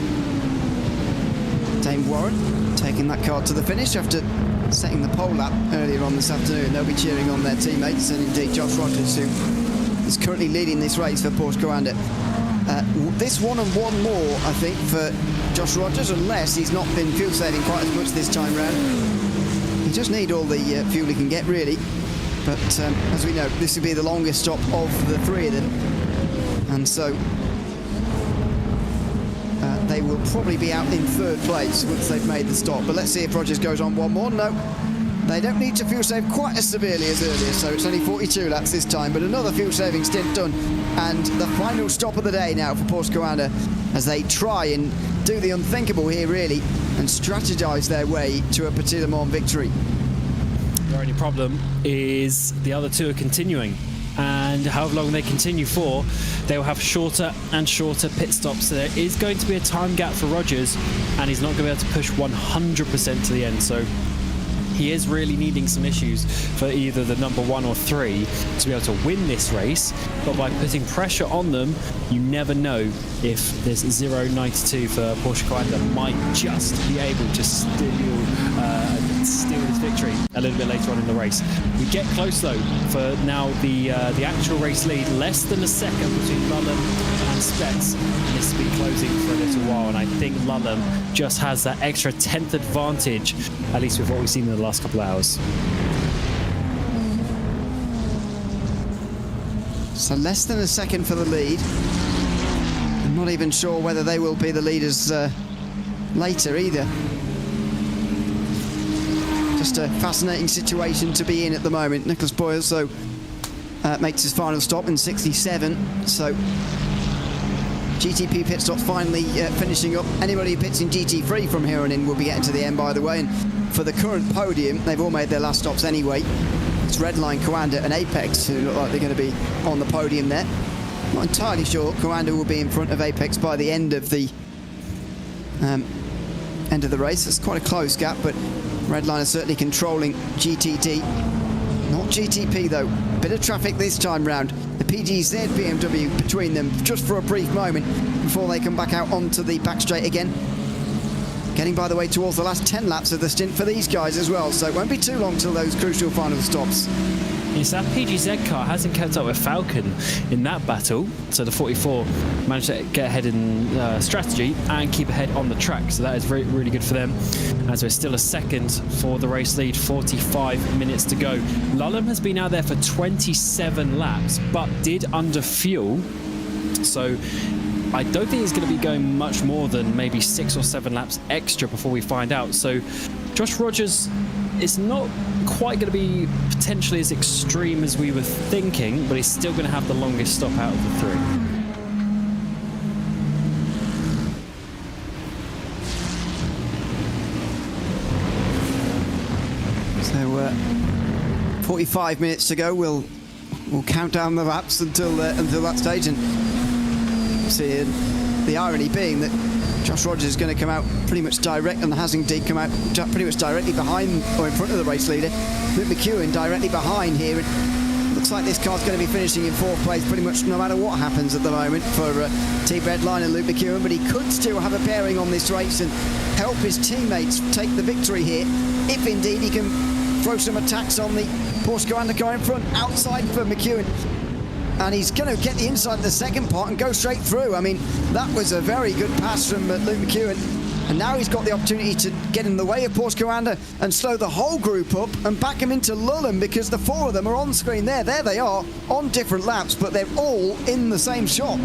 Dame Warren taking that car to the finish after setting the pole lap earlier on this afternoon. They'll be cheering on their teammates, and indeed Josh Rogers, who is currently leading this race for Porsche Coanda. This one and one more, I think, for Josh Rogers, unless he's not been fuel saving quite as much this time round. He just need all the fuel he can get, really. But as we know, this will be the longest stop of the 3 of them, and so they will probably be out in 3rd place once they've made the stop. But let's see if Rogers goes on one more. No, they don't need to fuel save quite as severely as earlier, so it's only 42 laps this time, but another fuel saving stint done. And the final stop of the day now for Porsche Coanda, as they try and do the unthinkable here, really, and strategise their way to a Petit Le Mans victory. The only problem is the other two are continuing, and however long they continue for, they will have shorter and shorter pit stops. So there is going to be a time gap for Rogers, and he's not going to be able to push 100% to the end. So he is really needing some issues for either the number 1 or 3 to be able to win this race. But by putting pressure on them, you never know if this 0.92 for Porsche Coanda might just be able to steal his victory a little bit later on in the race. We get close though for now the actual race lead, less than a second between Lulham and Spets. This will be closing for a little while, and I think Lulham just has that extra 10th advantage, at least with what we've seen in the last couple of hours. So less than a second for the lead. I'm not even sure whether they will be the leaders later either. Just a fascinating situation to be in at the moment. Nicholas Boyle makes his final stop in 67. So GTP pit stop's finally finishing up. Anybody who pits in GT3 from here on in will be getting to the end, by the way. And for the current podium, they've all made their last stops anyway. It's Redline, Coanda and Apex who look like they're going to be on the podium there. Not entirely sure. Coanda will be in front of Apex by the end of the race. It's quite a close gap, but Redline is certainly controlling GTD. Not GTP though. Bit of traffic this time round. The PGZ BMW between them just for a brief moment before they come back out onto the back straight again. Getting, by the way, towards the last 10 laps of the stint for these guys as well, so it won't be too long till those crucial final stops. Yes, that PGZ car hasn't kept up with Falcon in that battle, so the 44 managed to get ahead in strategy and keep ahead on the track, so that is really good for them. As we're still a second for the race lead, 45 minutes to go. Lulham has been out there for 27 laps, but did under fuel, so I don't think he's going to be going much more than maybe 6 or 7 laps extra before we find out. So Josh Rogers is not quite going to be potentially as extreme as we were thinking, but he's still going to have the longest stop out of the three. So 45 minutes to go. We'll count down the laps until that stage, and see the irony being that Josh Rogers is going to come out pretty much direct, and has indeed come out pretty much directly behind or in front of the race leader. Luke McEwen directly behind here. It looks like this car's going to be finishing in 4th place pretty much no matter what happens at the moment for Team Redline and Luke McEwen, but he could still have a bearing on this race and help his teammates take the victory here, if indeed he can throw some attacks on the Porsche Coanda car in front, outside for McEwen. And he's going to get the inside of the second part and go straight through. I mean, that was a very good pass from Luke McEwen. And now he's got the opportunity to get in the way of Porsche Coanda and slow the whole group up and back him into Lulham, because the 4 of them are on screen there. There they are, on different laps, but they're all in the same shot.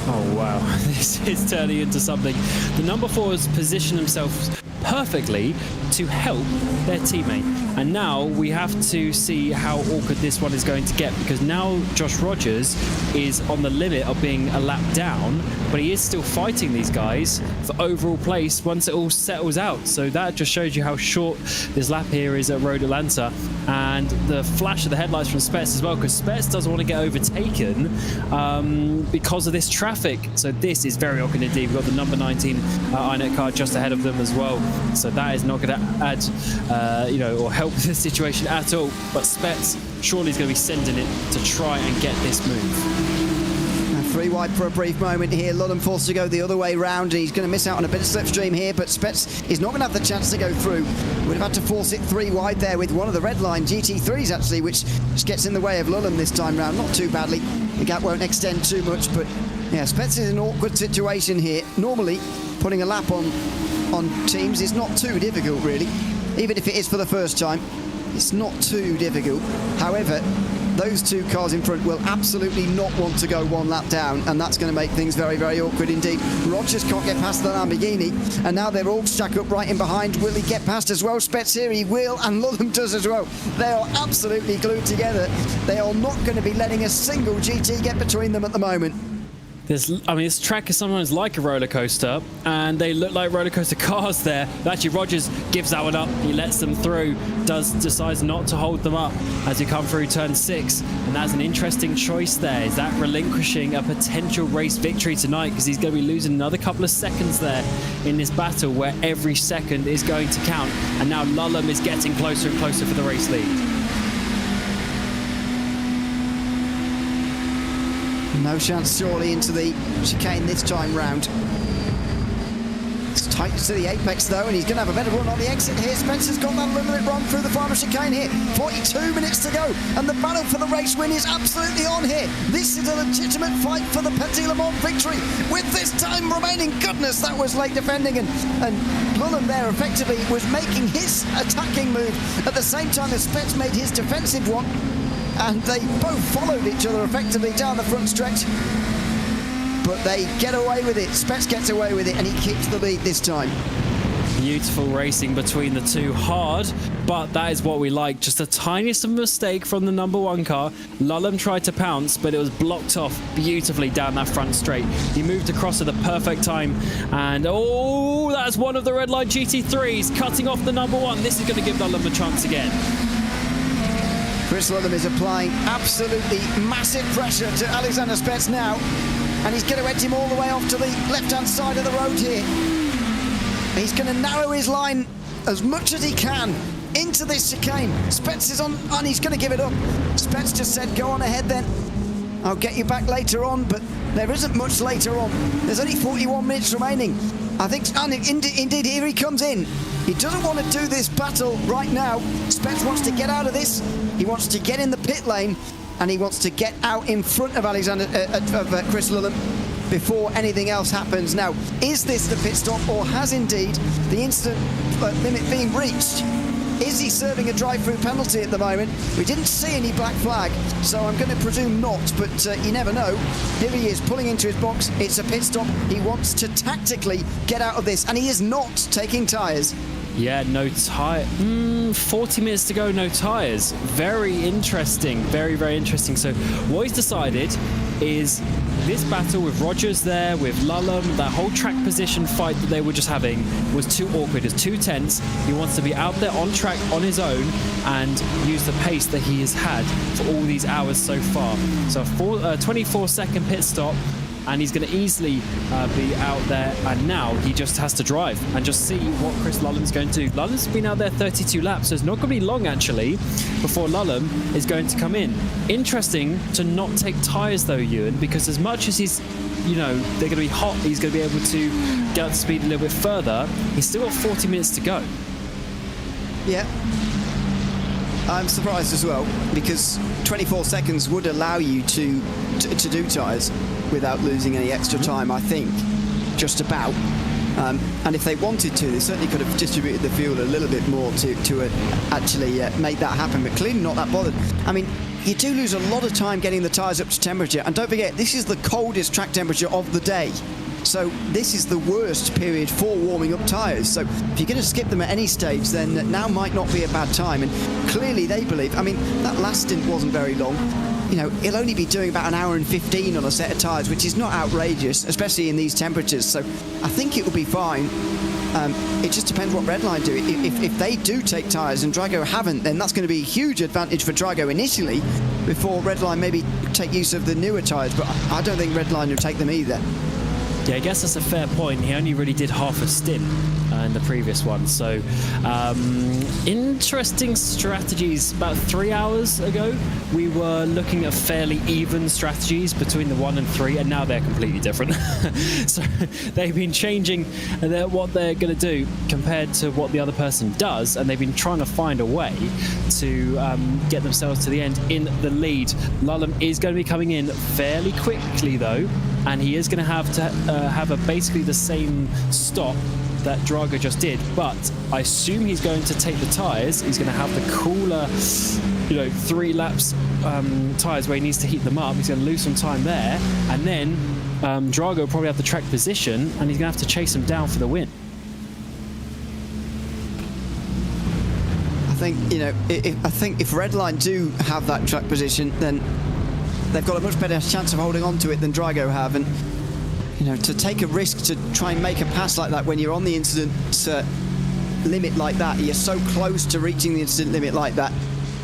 Oh, wow. This is turning into something. The number 4s position themselves perfectly to help their teammate, and now we have to see how awkward this one is going to get, because now Josh Rogers is on the limit of being a lap down, but he is still fighting these guys for overall place once it all settles out. So that just shows you how short this lap here is at Road Atlanta, and the flash of the headlights from Spets as well, because Spets doesn't want to get overtaken because of this traffic. So this is very awkward indeed. We've got the number 19 INET car just ahead of them as well. So that is not going to add, or help the situation at all. But Spets surely is going to be sending it to try and get this move. 3 wide for a brief moment here. Lulham forced to go the other way round, and he's going to miss out on a bit of slipstream here, but Spets is not going to have the chance to go through. Would have had to force it 3 wide there with one of the Redline GT3s actually, which just gets in the way of Lulham this time round. Not too badly. The gap won't extend too much, but yeah, Spets is in an awkward situation here. Normally, putting a lap on teams is not too difficult really, even if it is for the first time. It's not too difficult. However, those 2 cars in front will absolutely not want to go 1 lap down, and that's going to make things very, very awkward indeed. Rogers can't get past the Lamborghini, and now they're all stacked up right in behind. Will he get past as well? Spets here, he will, and Lulham does as well. They are absolutely glued together. They are not going to be letting a single GT get between them at the moment. This track is sometimes like a roller coaster, and they look like roller coaster cars there. But actually, Rogers gives that one up. He lets them through. Decides not to hold them up as he come through turn 6, and that's an interesting choice there. Is that relinquishing a potential race victory tonight, because he's going to be losing another couple of seconds there in this battle where every second is going to count. And now Lulham is getting closer and closer for the race lead. No chance surely into the chicane this time round. It's tight to the apex though, and he's going to have a better run on the exit here. Spencer's got that little bit wrong through the final chicane here. 42 minutes to go, and the battle for the race win is absolutely on here. This is a legitimate fight for the Petit Le Mans victory, with this time remaining. Goodness, that was late defending, and Lulham there effectively was making his attacking move at the same time as Spets made his defensive one. and they both followed each other effectively down the front stretch. But they get away with it. Spets gets away with it, and he keeps the lead this time. Beautiful racing between the two. Hard, but that is what we like. Just the tiniest of mistake from the number one car. Lullum tried to pounce, but it was blocked off beautifully down that front straight. He moved across at the perfect time, and oh, that's one of the red line GT3s cutting off the number one. This is going to give Lullum a chance again. Chris Lullum is applying absolutely massive pressure to Alexander Spets now, and he's going to edge him all the way off to the left-hand side of the road here. He's going to narrow his line as much as he can into this chicane. Spets is on, and he's going to give it up. Spets just said, go on ahead then. I'll get you back later on, but there isn't much later on. There's only 41 minutes remaining. I think, and indeed, here he comes in. He doesn't want to do this battle right now. Spets wants to get out of this. He wants to get in the pit lane, and he wants to get out in front of Chris Lullum before anything else happens. Now, is this the pit stop, or has indeed the instant limit been reached? Is he serving a drive-through penalty at the moment? We didn't see any black flag, so I'm going to presume not, but you never know. Here he is, pulling into his box. It's a pit stop. He wants to tactically get out of this, and he is not taking tyres. Yeah, no tyre. 40 minutes to go, no tyres. Very interesting. Very, very interesting. So what he's decided is this battle with Rogers there, with Lullum, that whole track position fight that they were just having was too awkward. It's too tense. He wants to be out there on track on his own and use the pace that he has had for all these hours so far. So a 24-second pit stop, and he's going to easily be out there, and now he just has to drive and just see what Chris Lullum's going to do. Lullum's been out there 32 laps, so it's not going to be long actually before Lullum is going to come in. Interesting to not take tyres though, Ewan, because as much as he's, you know, they're going to be hot, he's going to be able to get up to speed a little bit further. He's still got 40 minutes to go. Yeah. I'm surprised as well, because 24 seconds would allow you to do tyres without losing any extra time, I think, just about. And if they wanted to, they certainly could have distributed the fuel a little bit more to actually make that happen, but clearly not that bothered. I mean, you do lose a lot of time getting the tyres up to temperature, and don't forget, this is the coldest track temperature of the day. So this is the worst period for warming up tyres. So if you're going to skip them at any stage, then now might not be a bad time. And clearly they believe, I mean, that last stint wasn't very long. You know, he'll only be doing about an hour and 15 on a set of tyres, which is not outrageous, especially in these temperatures. So I think it will be fine. It just depends what Redline do. If they do take tyres and Drago haven't, then that's going to be a huge advantage for Drago initially, before Redline maybe take use of the newer tyres. But I don't think Redline will take them either. Yeah, I guess that's a fair point. He only really did half a stint in the previous one. So, interesting strategies. About 3 hours ago, we were looking at fairly even strategies between the 1 and 3, and now they're completely different. So they've been changing what they're going to do compared to what the other person does, and they've been trying to find a way to get themselves to the end in the lead. Lullum is going to be coming in fairly quickly, though, and he is going to have basically the same stop that Drago just did, but I assume he's going to take the tyres. He's going to have the cooler, 3 laps tyres where he needs to heat them up. He's going to lose some time there, and then Drago will probably have the track position, and he's going to have to chase him down for the win. I think, if Redline do have that track position, then they've got a much better chance of holding on to it than Drago have, and to take a risk to try and make a pass like that when you're on the incident limit like that, you're so close to reaching the incident limit like that,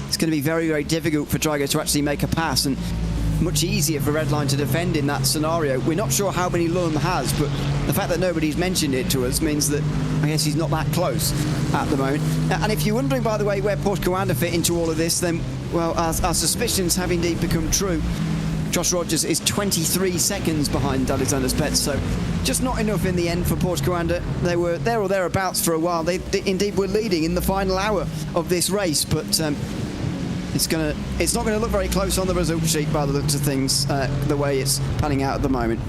it's going to be very, very difficult for Drago to actually make a pass, and much easier for Redline to defend in that scenario. We're not sure how many Lullum has, but the fact that nobody's mentioned it to us means that I guess he's not that close at the moment. And if you're wondering, by the way, where Porsche Coanda fit into all of this, then, well, our suspicions have indeed become true. Josh Rogers is 23 seconds behind Alexander Spets, so just not enough in the end for Porsche Coanda. They were there or thereabouts for a while. They indeed were leading in the final hour of this race, but it's not going to look very close on the result sheet by the looks of things, the way it's panning out at the moment.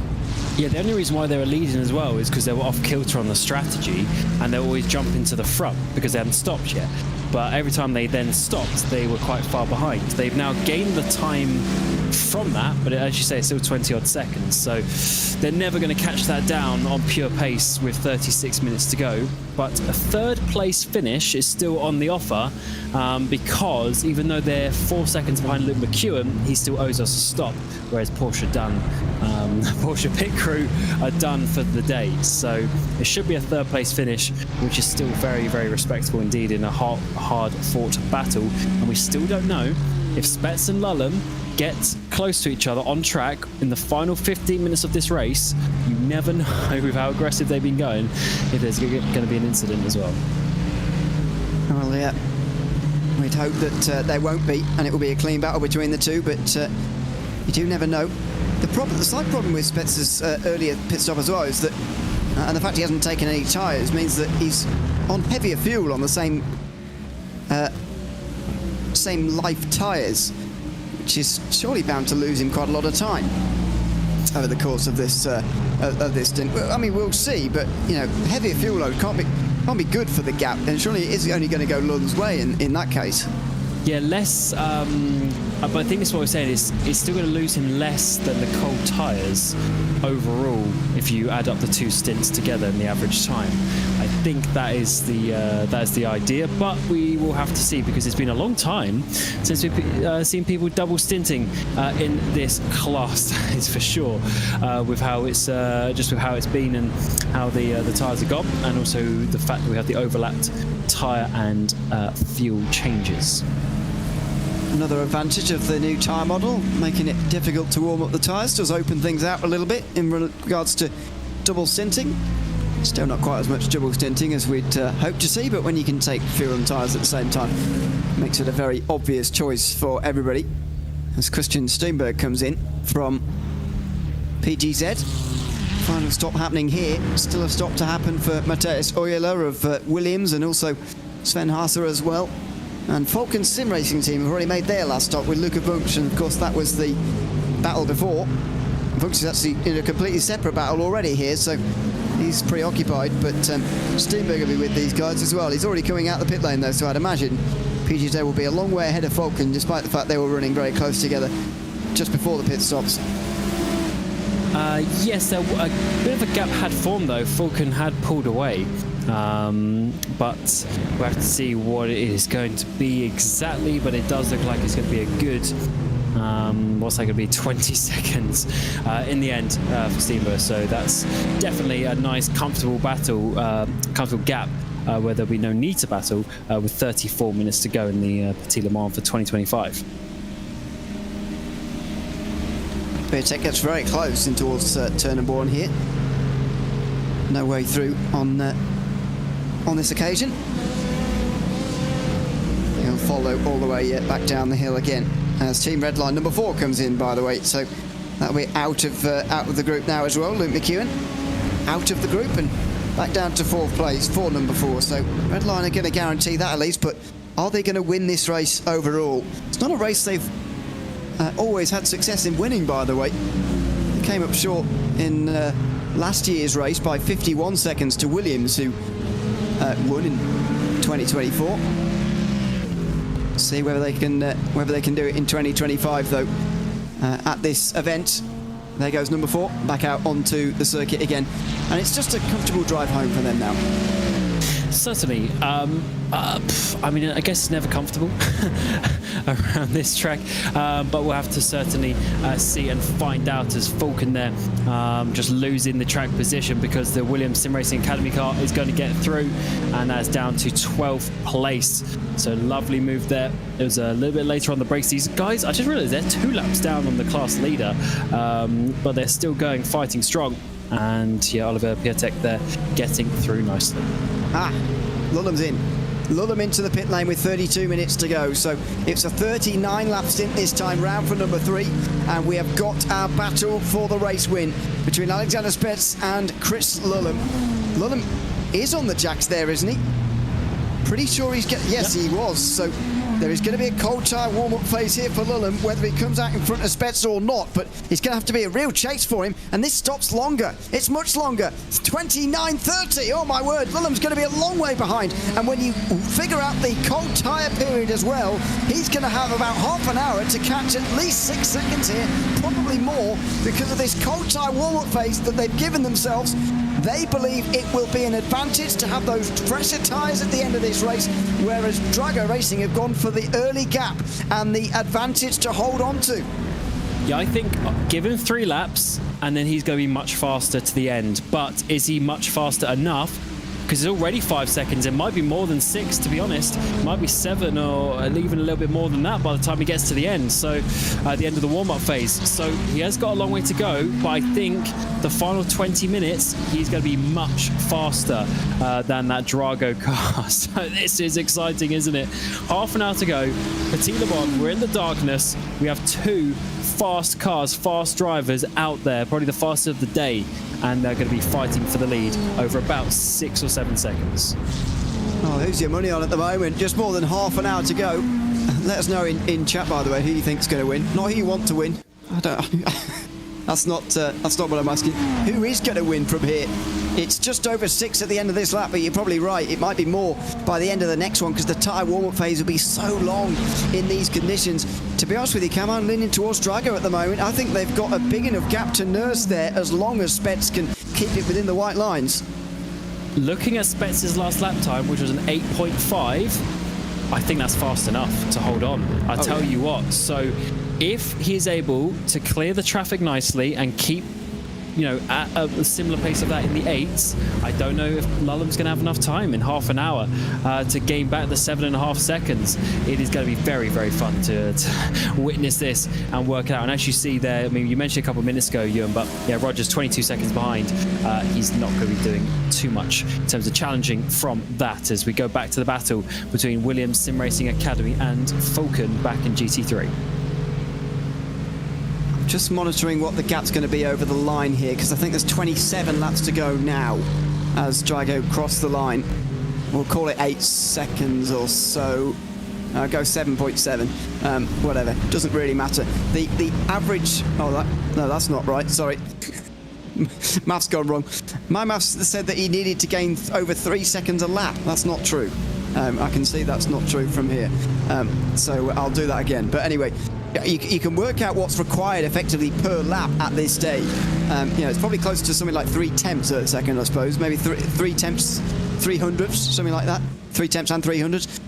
Yeah, the only reason why they were leading as well is because they were off kilter on the strategy, and they always jump into the front because they hadn't stopped yet. but every time they then stopped, they were quite far behind. They've now gained the time from that, but as you say, it's still 20 odd seconds, so they're never going to catch that down on pure pace with 36 minutes to go. But a third place finish is still on the offer, because even though they're 4 seconds behind Luke McEwen, he still owes us a stop, whereas Porsche pit crew are done for the day. So it should be a third place finish, which is still very, very respectable indeed in a hard fought battle. And we still don't know if Spets and Lulham get close to each other on track in the final 15 minutes of this race. You never know with how aggressive they've been going if there's going to be an incident as well. Well, yeah, we'd hope that there won't be, and it will be a clean battle between the two, but you do never know. The slight problem with Spetz's earlier pit stop as well is that, and the fact he hasn't taken any tyres means that he's on heavier fuel on the same life tyres, which is surely bound to lose him quite a lot of time over the course of this stint. I mean, we'll see, but you know, heavier fuel load can't be good for the gap, and surely it is only going to go Lund's way in that case. Yeah, less. But I think that's what we're saying is it's still going to lose him less than the cold tyres overall if you add up the two stints together in the average time. I think that is the idea, but we will have to see, because it's been a long time since we've seen people double stinting in this class. That is for sure. With how it's been and how the tyres have gone, and also the fact that we have the overlapped tyre and fuel changes. Another advantage of the new tyre model, making it difficult to warm up the tyres, does open things out a little bit in regards to double stinting. Still not quite as much double stinting as we'd hope to see, but when you can take fuel and tyres at the same time, makes it a very obvious choice for everybody. As Christian Steinberg comes in from PGZ. Final stop happening here. Still a stop to happen for Matthias Oyler of Williams, and also Sven Haase as well. And Falcon Sim Racing team have already made their last stop with Luca Bunch, and of course that was the battle before. Bunch is actually in a completely separate battle already here, so he's preoccupied, but Steinberg will be with these guys as well. He's already coming out the pit lane though, so I'd imagine PGZ will be a long way ahead of Falcon, despite the fact they were running very close together just before the pit stops. Yes, a bit of a gap had formed though. Falcon had pulled away, but we'll have to see what it is going to be exactly, but it does look like it's going to be a good what's that going to be, 20 seconds in the end for Steinberg. So that's definitely a nice comfortable battle, comfortable gap where there'll be no need to battle with 34 minutes to go in the Petit Le Mans for 2025. WeatherTech gets very close in towards Turnhambourne here. No way through on this occasion. He'll follow all the way back down the hill again as Team Redline number 4 comes in, by the way. So that'll be out of the group now as well. Luke McEwen out of the group and back down to 4th place for number 4. So Redline are going to guarantee that at least, but are they going to win this race overall? It's not a race they've always had success in winning, by the way. They came up short in last year's race by 51 seconds to Williams, who won in 2024. See whether they can do it in 2025 though. At this event, there goes number 4 back out onto the circuit again, and it's just a comfortable drive home for them now. Certainly. I mean, I guess it's never comfortable around this track, but we'll have to certainly see and find out as Falcon there just losing the track position because the Williams Sim Racing Academy car is going to get through, and that's down to 12th place. So lovely move there. It was a little bit later on the brakes. These guys, I just realised they're 2 laps down on the class leader, but they're still going, fighting strong. And yeah, Oliver Piatek there getting through nicely. Lulham's in. Lulham into the pit lane with 32 minutes to go. So it's a 39-lap stint this time round for number 3. And we have got our battle for the race win between Alexander Spets and Chris Lulham. Lulham is on the jacks there, isn't he? pretty sure he's getting... Yes, he was. So there is going to be a cold tyre warm-up phase here for Lulham, whether he comes out in front of Spets or not, but it's going to have to be a real chase for him, and this stops longer. It's much longer. It's 29:30. Oh, my word. Lulham's going to be a long way behind, and when you figure out the cold tyre period as well, he's going to have about half an hour to catch at least 6 seconds here, probably more, because of this cold tyre warm-up phase that they've given themselves. They believe it will be an advantage to have those fresher tyres at the end of this race, whereas Drago Racing have gone for the early gap and the advantage to hold on to. Yeah, I think give him 3 laps and then he's going to be much faster to the end. But is he much faster enough? Because it's already 5 seconds. It might be more than 6, to be honest. It might be 7 or even a little bit more than that by the time he gets to the end. So at the end of the warm-up phase. So he has got a long way to go, but I think the final 20 minutes, he's going to be much faster than that Drago car. So this is exciting, isn't it? Half an hour to go. Petit Le Mans, we're in the darkness. We have 2 fast cars, fast drivers out there, probably the fastest of the day, and they're going to be fighting for the lead over about 6 or 7 seconds. Oh, who's your money on at the moment? Just more than half an hour to go. Let us know in chat, by the way, who you think's going to win. Not who you want to win. I don't. That's not what I'm asking. Who is going to win from here? It's just over 6 at the end of this lap, but you're probably right. It might be more by the end of the next one because the tyre warm-up phase will be so long in these conditions. To be honest with you, Cam, I'm leaning towards Drago at the moment. I think they've got a big enough gap to nurse there as long as Spets can keep it within the white lines. Looking at Spets' last lap time, which was an 8.5, I think that's fast enough to hold on. I tell you what. So if he's able to clear the traffic nicely and keep, you know, at a similar pace of that in the 8s, I don't know if Lulham's going to have enough time in half an hour to gain back the 7.5 seconds. It is going to be very, very fun to witness this and work it out. And as you see there, I mean, you mentioned a couple of minutes ago, Ewan, but yeah, Roger's 22 seconds behind. He's not going to be doing too much in terms of challenging from that as we go back to the battle between Williams Sim Racing Academy and Falcon back in GT3. Just monitoring what the gap's going to be over the line here, because I think there's 27 laps to go now as Drago cross the line. We'll call it 8 seconds or so. Go 7.7. Whatever. Doesn't really matter. The average... Oh, no, that's not right. Sorry. Maths gone wrong. My maths said that he needed to gain over 3 seconds a lap. That's not true. I can see that's not true from here. So I'll do that again. But anyway... You can work out what's required effectively per lap at this stage. You know, it's probably close to something like 3 tenths a second, I suppose. Maybe 3 tenths, 300ths, something like that. 3 tenths and 300ths.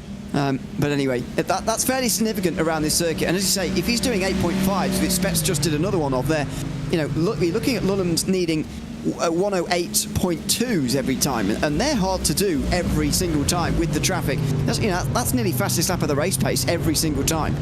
But anyway, that's fairly significant around this circuit. And as you say, if he's doing 8.5s, which Spets just did another one of there, you know, we're looking at Lulham's needing 108.2s every time, and they're hard to do every single time with the traffic. That's nearly fastest lap of the race pace every single time.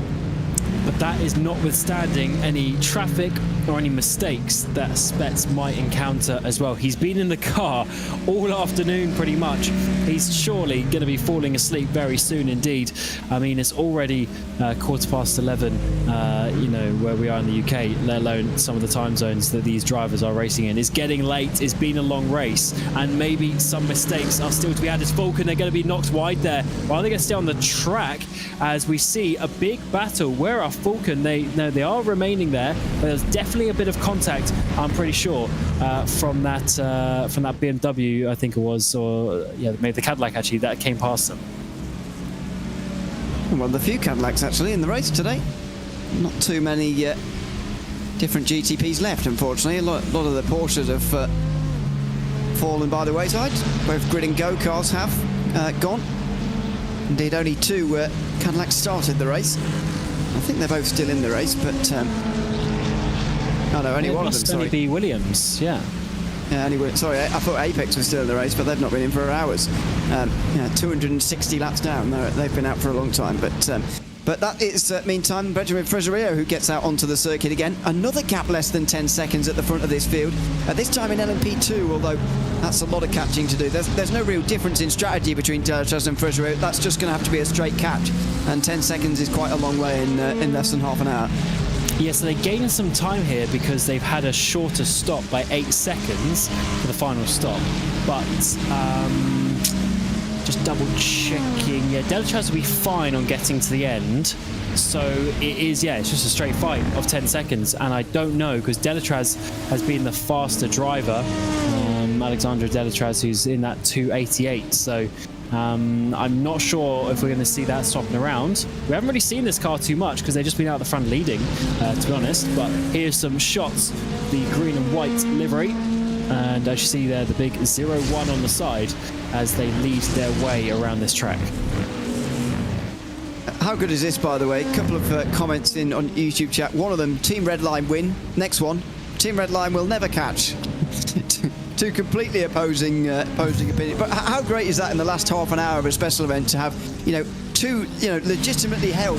But that is notwithstanding any traffic or any mistakes that Spets might encounter as well. He's been in the car all afternoon pretty much. He's surely going to be falling asleep very soon indeed. I mean, it's already 11:15, you know, where we are in the UK, let alone some of the time zones that these drivers are racing in. It's getting late, it's been a long race, and maybe some mistakes are still to be added. Falcon, they're going to be knocked wide there. While they're going to stay on the track as we see a big battle. Where are Falcon? They are remaining there, but there's definitely a bit of contact, I'm pretty sure, from that BMW, I think it was, or yeah, maybe the Cadillac actually, that came past them. One of the few Cadillacs actually in the race today. Not too many different GTPs left, unfortunately. A lot of the Porsches have fallen by the wayside. Both grid and go cars have gone. Indeed, only 2 Cadillacs started the race. I think they're both still in the race, but oh no, only one of them. Must only be Williams, yeah. Yeah, anyway, sorry, I thought Apex was still in the race, but they've not been in for hours. 260 laps down. They've been out for a long time, but that is, meantime, Benjamin Freserio who gets out onto the circuit again. Another gap less than 10 seconds at the front of this field. This time in LMP2, although that's a lot of catching to do. There's no real difference in strategy between Delatraz and Freserio. That's just going to have to be a straight catch, and 10 seconds is quite a long way in less than half an hour. Yeah, so they're gaining some time here because they've had a shorter stop by 8 seconds for the final stop. But Just double checking. Yeah, Delatraz will be fine on getting to the end. So it is, yeah, it's just a straight fight of 10 seconds. And I don't know, because Delatraz has been the faster driver. Alexandra Delatraz, who's in that 288. So I'm not sure if we're going to see that swapping around. We haven't really seen this car too much because they've just been out the front leading, to be honest. But here's some shots, the green and white livery. And as you see there, the big 0-1 on the side as they lead their way around this track. How good is this, by the way? A couple of comments in on YouTube chat. One of them, Team Redline win. Next one, Team Redline will never catch. Two completely opposing opinions. But how great is that in the last half an hour of a special event to have, two, legitimately held,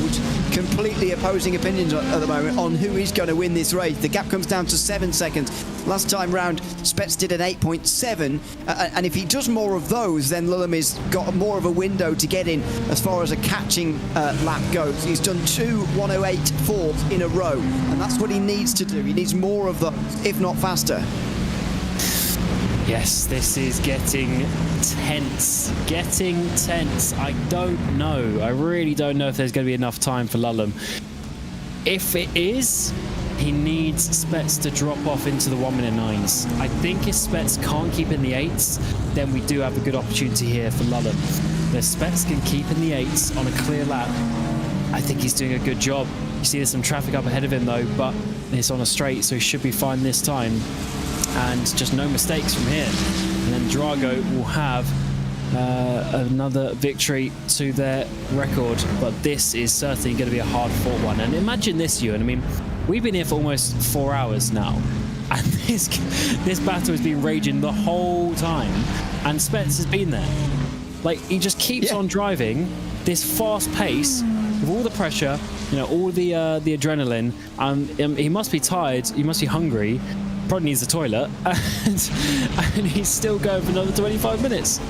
completely opposing opinions at the moment on who is going to win this race. The gap comes down to 7 seconds. Last time round, Spets did an 8.7, and if he does more of those, then Lullam has got more of a window to get in as far as a catching lap goes. He's done 2 108.4s in a row, and that's what he needs to do. He needs more of them, if not faster. Yes, this is getting tense. Getting tense. I don't know. I really don't know if there's going to be enough time for Lullam. If it is, he needs Spets to drop off into the 1-minute 9s. I think if Spets can't keep in the 8s, then we do have a good opportunity here for Lullam. If Spets can keep in the 8s on a clear lap, I think he's doing a good job. You see there's some traffic up ahead of him though, but it's on a straight, so he should be fine this time. And just no mistakes from here. And then Drago will have another victory to their record. But this is certainly going to be a hard-fought one. And imagine this, Ewan. I mean, we've been here for almost 4 hours now. And this battle has been raging the whole time. And Spets has been there. Like, he just keeps on driving this fast pace with all the pressure, all the adrenaline. He must be tired. He must be hungry. Probably needs a toilet, and he's still going for another 25 minutes.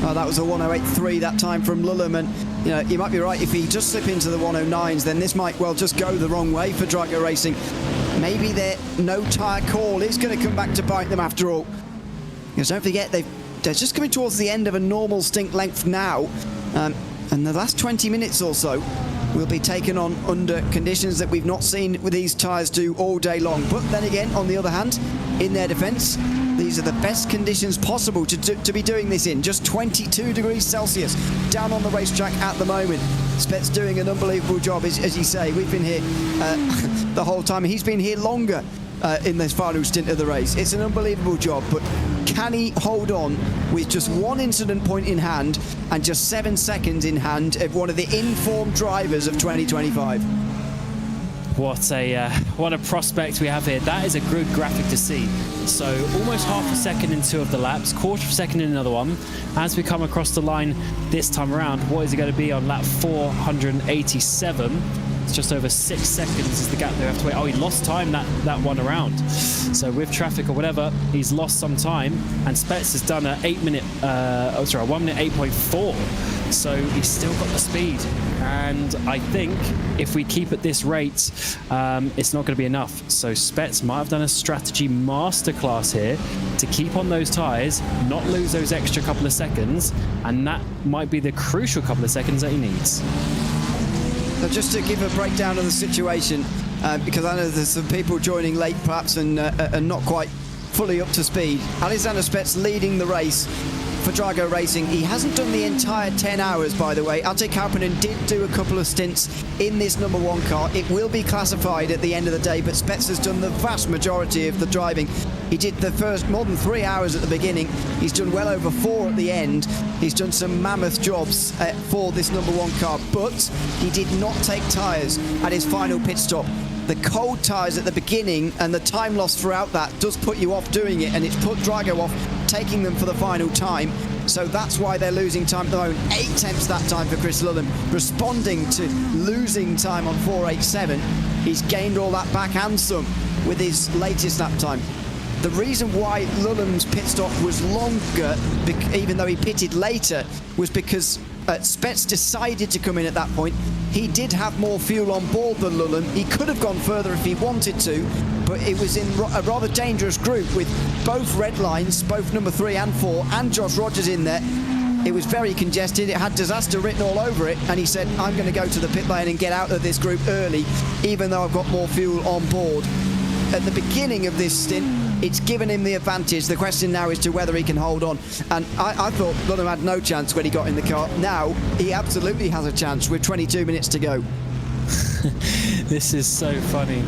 Oh, that was a 108.3 that time from Lullam, and you might be right. If he just slip into the 109s, then this might well just go the wrong way for Drago Racing. Maybe their no tyre call is going to come back to bite them after all. Because don't forget, they're just coming towards the end of a normal stint length now, and the last 20 minutes or so will be taken on under conditions that we've not seen with these tyres do all day long. But then again, on the other hand, in their defence, these are the best conditions possible to be doing this in. Just 22 degrees Celsius down on the racetrack at the moment. Spets doing an unbelievable job, as you say. We've been here the whole time. He's been here longer in this final stint of the race. It's an unbelievable job, but can he hold on with just one incident point in hand and just 7 seconds in hand of one of the informed drivers of 2025? What a prospect we have here. That is a good graphic to see. So almost half a second in 2 of the laps, quarter of a second in another one. As we come across the line this time around, what is it going to be on lap 487? It's just over 6 seconds is the gap they have to wait. Oh, he lost time that one around. So with traffic or whatever, he's lost some time. And Spets has done a 1-minute 8.4. So he's still got the speed. And I think if we keep at this rate, it's not going to be enough. So Spets might have done a strategy masterclass here to keep on those tyres, not lose those extra couple of seconds. And that might be the crucial couple of seconds that he needs. So just to give a breakdown of the situation, because I know there's some people joining late perhaps and not quite fully up to speed. Alexander Spets leading the race for Drago Racing. He hasn't done the entire 10 hours, by the way. Ate Kauppinen did do a couple of stints in this number 1 car. It will be classified at the end of the day, but Spets has done the vast majority of the driving. He did the first more than 3 hours at the beginning. He's done well over 4 at the end. He's done some mammoth jobs for this number 1 car, but he did not take tyres at his final pit stop. The cold tyres at the beginning and the time lost throughout that does put you off doing it, and it's put Drago off taking them for the final time. So that's why they're losing time at the moment. 8 tenths that time for Chris Lullam, responding to losing time on 4.87. He's gained all that back and some with his latest lap time. The reason why Lullam's pit stop was longer, even though he pitted later, was because Spets decided to come in at that point. He did have more fuel on board than Lullam. He could have gone further if he wanted to, but it was in a rather dangerous group with both red lines, both number 3 and 4, and Josh Rogers in there. It was very congested. It had disaster written all over it. And he said, I'm going to go to the pit lane and get out of this group early, even though I've got more fuel on board. At the beginning of this stint, it's given him the advantage. The question now is to whether he can hold on. And I thought Lundholm had no chance when he got in the car. Now, he absolutely has a chance with 22 minutes to go. This is so funny.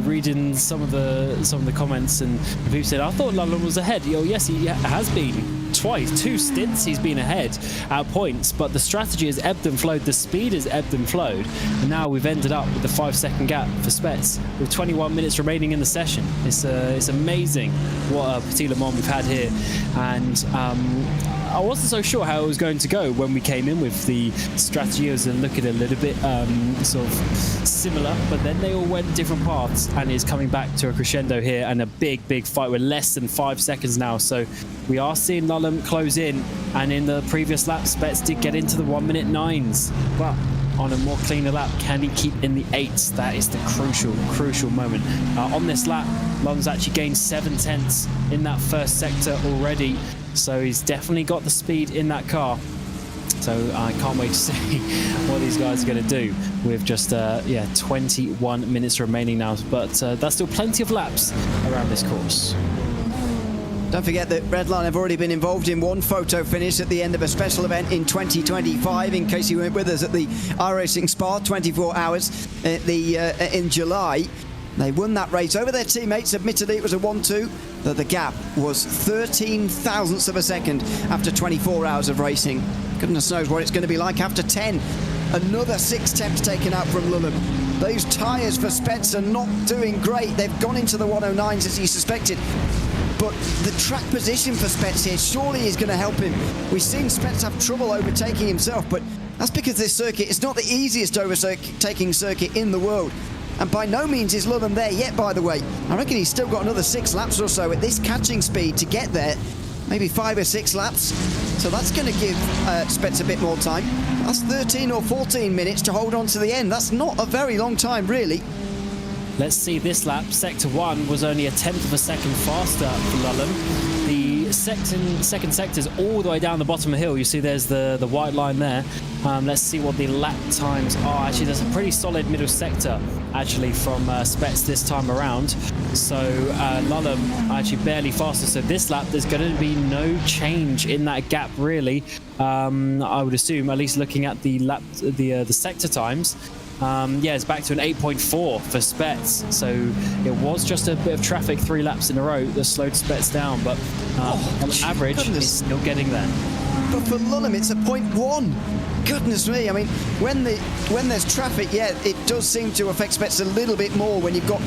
Reading some of the comments, and people said, I thought Lundholm was ahead. Yes, he has been. Twice, 2 stints he's been ahead at points, but the strategy has ebbed and flowed, the speed has ebbed and flowed, and now we've ended up with the 5-second gap for Spets with 21 minutes remaining in the session. It's amazing what a Petit Le Mans we've had here, and I wasn't so sure how it was going to go when we came in with the strategy. I was looking a little bit sort of similar, but then they all went different paths, and it's coming back to a crescendo here and a big fight. We're less than 5 seconds now, so we are seeing Lundholm close in, and in the previous lap, Spets did get into the 1-minute 9s, but on a more cleaner lap, can he keep in the 8s? That is the crucial moment. On this lap, Lundholm's actually gained 7/10 in that first sector already, so he's definitely got the speed in that car. So I can't wait to see what these guys are going to do with just 21 minutes remaining now, but that's still plenty of laps around this course. Don't forget that Redline have already been involved in one photo finish at the end of a special event in 2025, in case you weren't with us at the iRacing Spa 24 hours in July. They won that race over their teammates. Admittedly, it was a 1-2, but the gap was 13 thousandths of a second after 24 hours of racing. Goodness knows what it's going to be like after 10. Another 6 temps taken out from Lundholm. Those tyres for Spets are not doing great. They've gone into the 109s as he suspected. But the track position for Spets here surely is going to help him. We've seen Spets have trouble overtaking himself, but that's because this circuit is not the easiest overtaking circuit in the world. And by no means is Lundholm there yet, by the way. I reckon he's still got another 6 laps or so at this catching speed to get there. Maybe 5 or 6 laps. So that's going to give Spets a bit more time. That's 13 or 14 minutes to hold on to the end. That's not a very long time, really. Let's see this lap. Sector 1 was only 1/10 of a second faster for Lundholm. The second sector is all the way down the bottom of the hill. You see there's the white line there. Let's see what the lap times are. Actually, there's a pretty solid middle sector actually from Spets this time around. So Lundholm actually barely faster. So this lap, there's going to be no change in that gap really. I would assume, at least looking at the sector times. It's back to an 8.4 for Spets. So it was just a bit of traffic 3 laps in a row that slowed Spets down, but on average, it's still getting there. But for Lundholm, it's a 0.1. Goodness me! I mean, when there's traffic, it does seem to affect Spets a little bit more when you've got,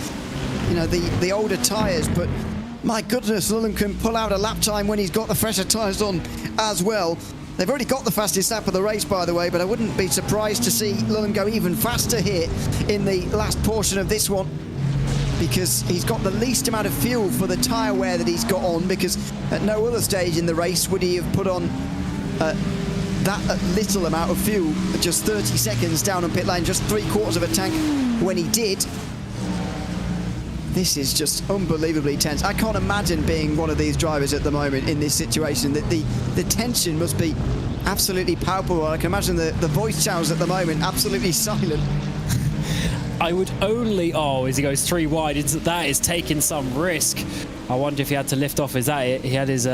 the older tyres. But my goodness, Lundholm can pull out a lap time when he's got the fresher tyres on as well. They've already got the fastest lap of the race, by the way, but I wouldn't be surprised to see Lundholm go even faster here in the last portion of this one, because he's got the least amount of fuel for the tyre wear that he's got on, because at no other stage in the race would he have put on that little amount of fuel, just 30 seconds down on pit lane, just 3/4 of a tank when he did. This is just unbelievably tense. I can't imagine being one of these drivers at the moment in this situation. The tension must be absolutely palpable. I can imagine the voice channels at the moment absolutely silent. I would only... as he goes 3 wide, that is taking some risk. I wonder if he had to lift off. Is that it? He had his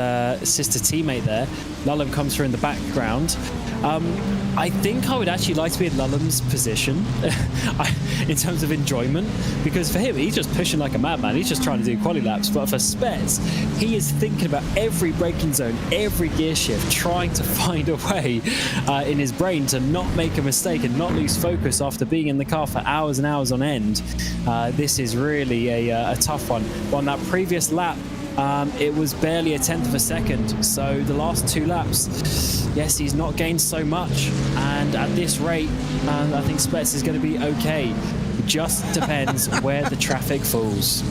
sister teammate there. Lundholm comes through in the background. I think I would actually like to be in Lundholm's position in terms of enjoyment, because for him, he's just pushing like a madman. He's just trying to do quali laps. But for Spets, he is thinking about every braking zone, every gear shift, trying to find a way in his brain to not make a mistake and not lose focus after being in the car for hours and hours on end. This is really a tough one. On that previous lap, it was barely 1/10 of a second. So the last 2 laps, yes, he's not gained so much. And at this rate, I think Spets is going to be okay. It just depends where the traffic falls.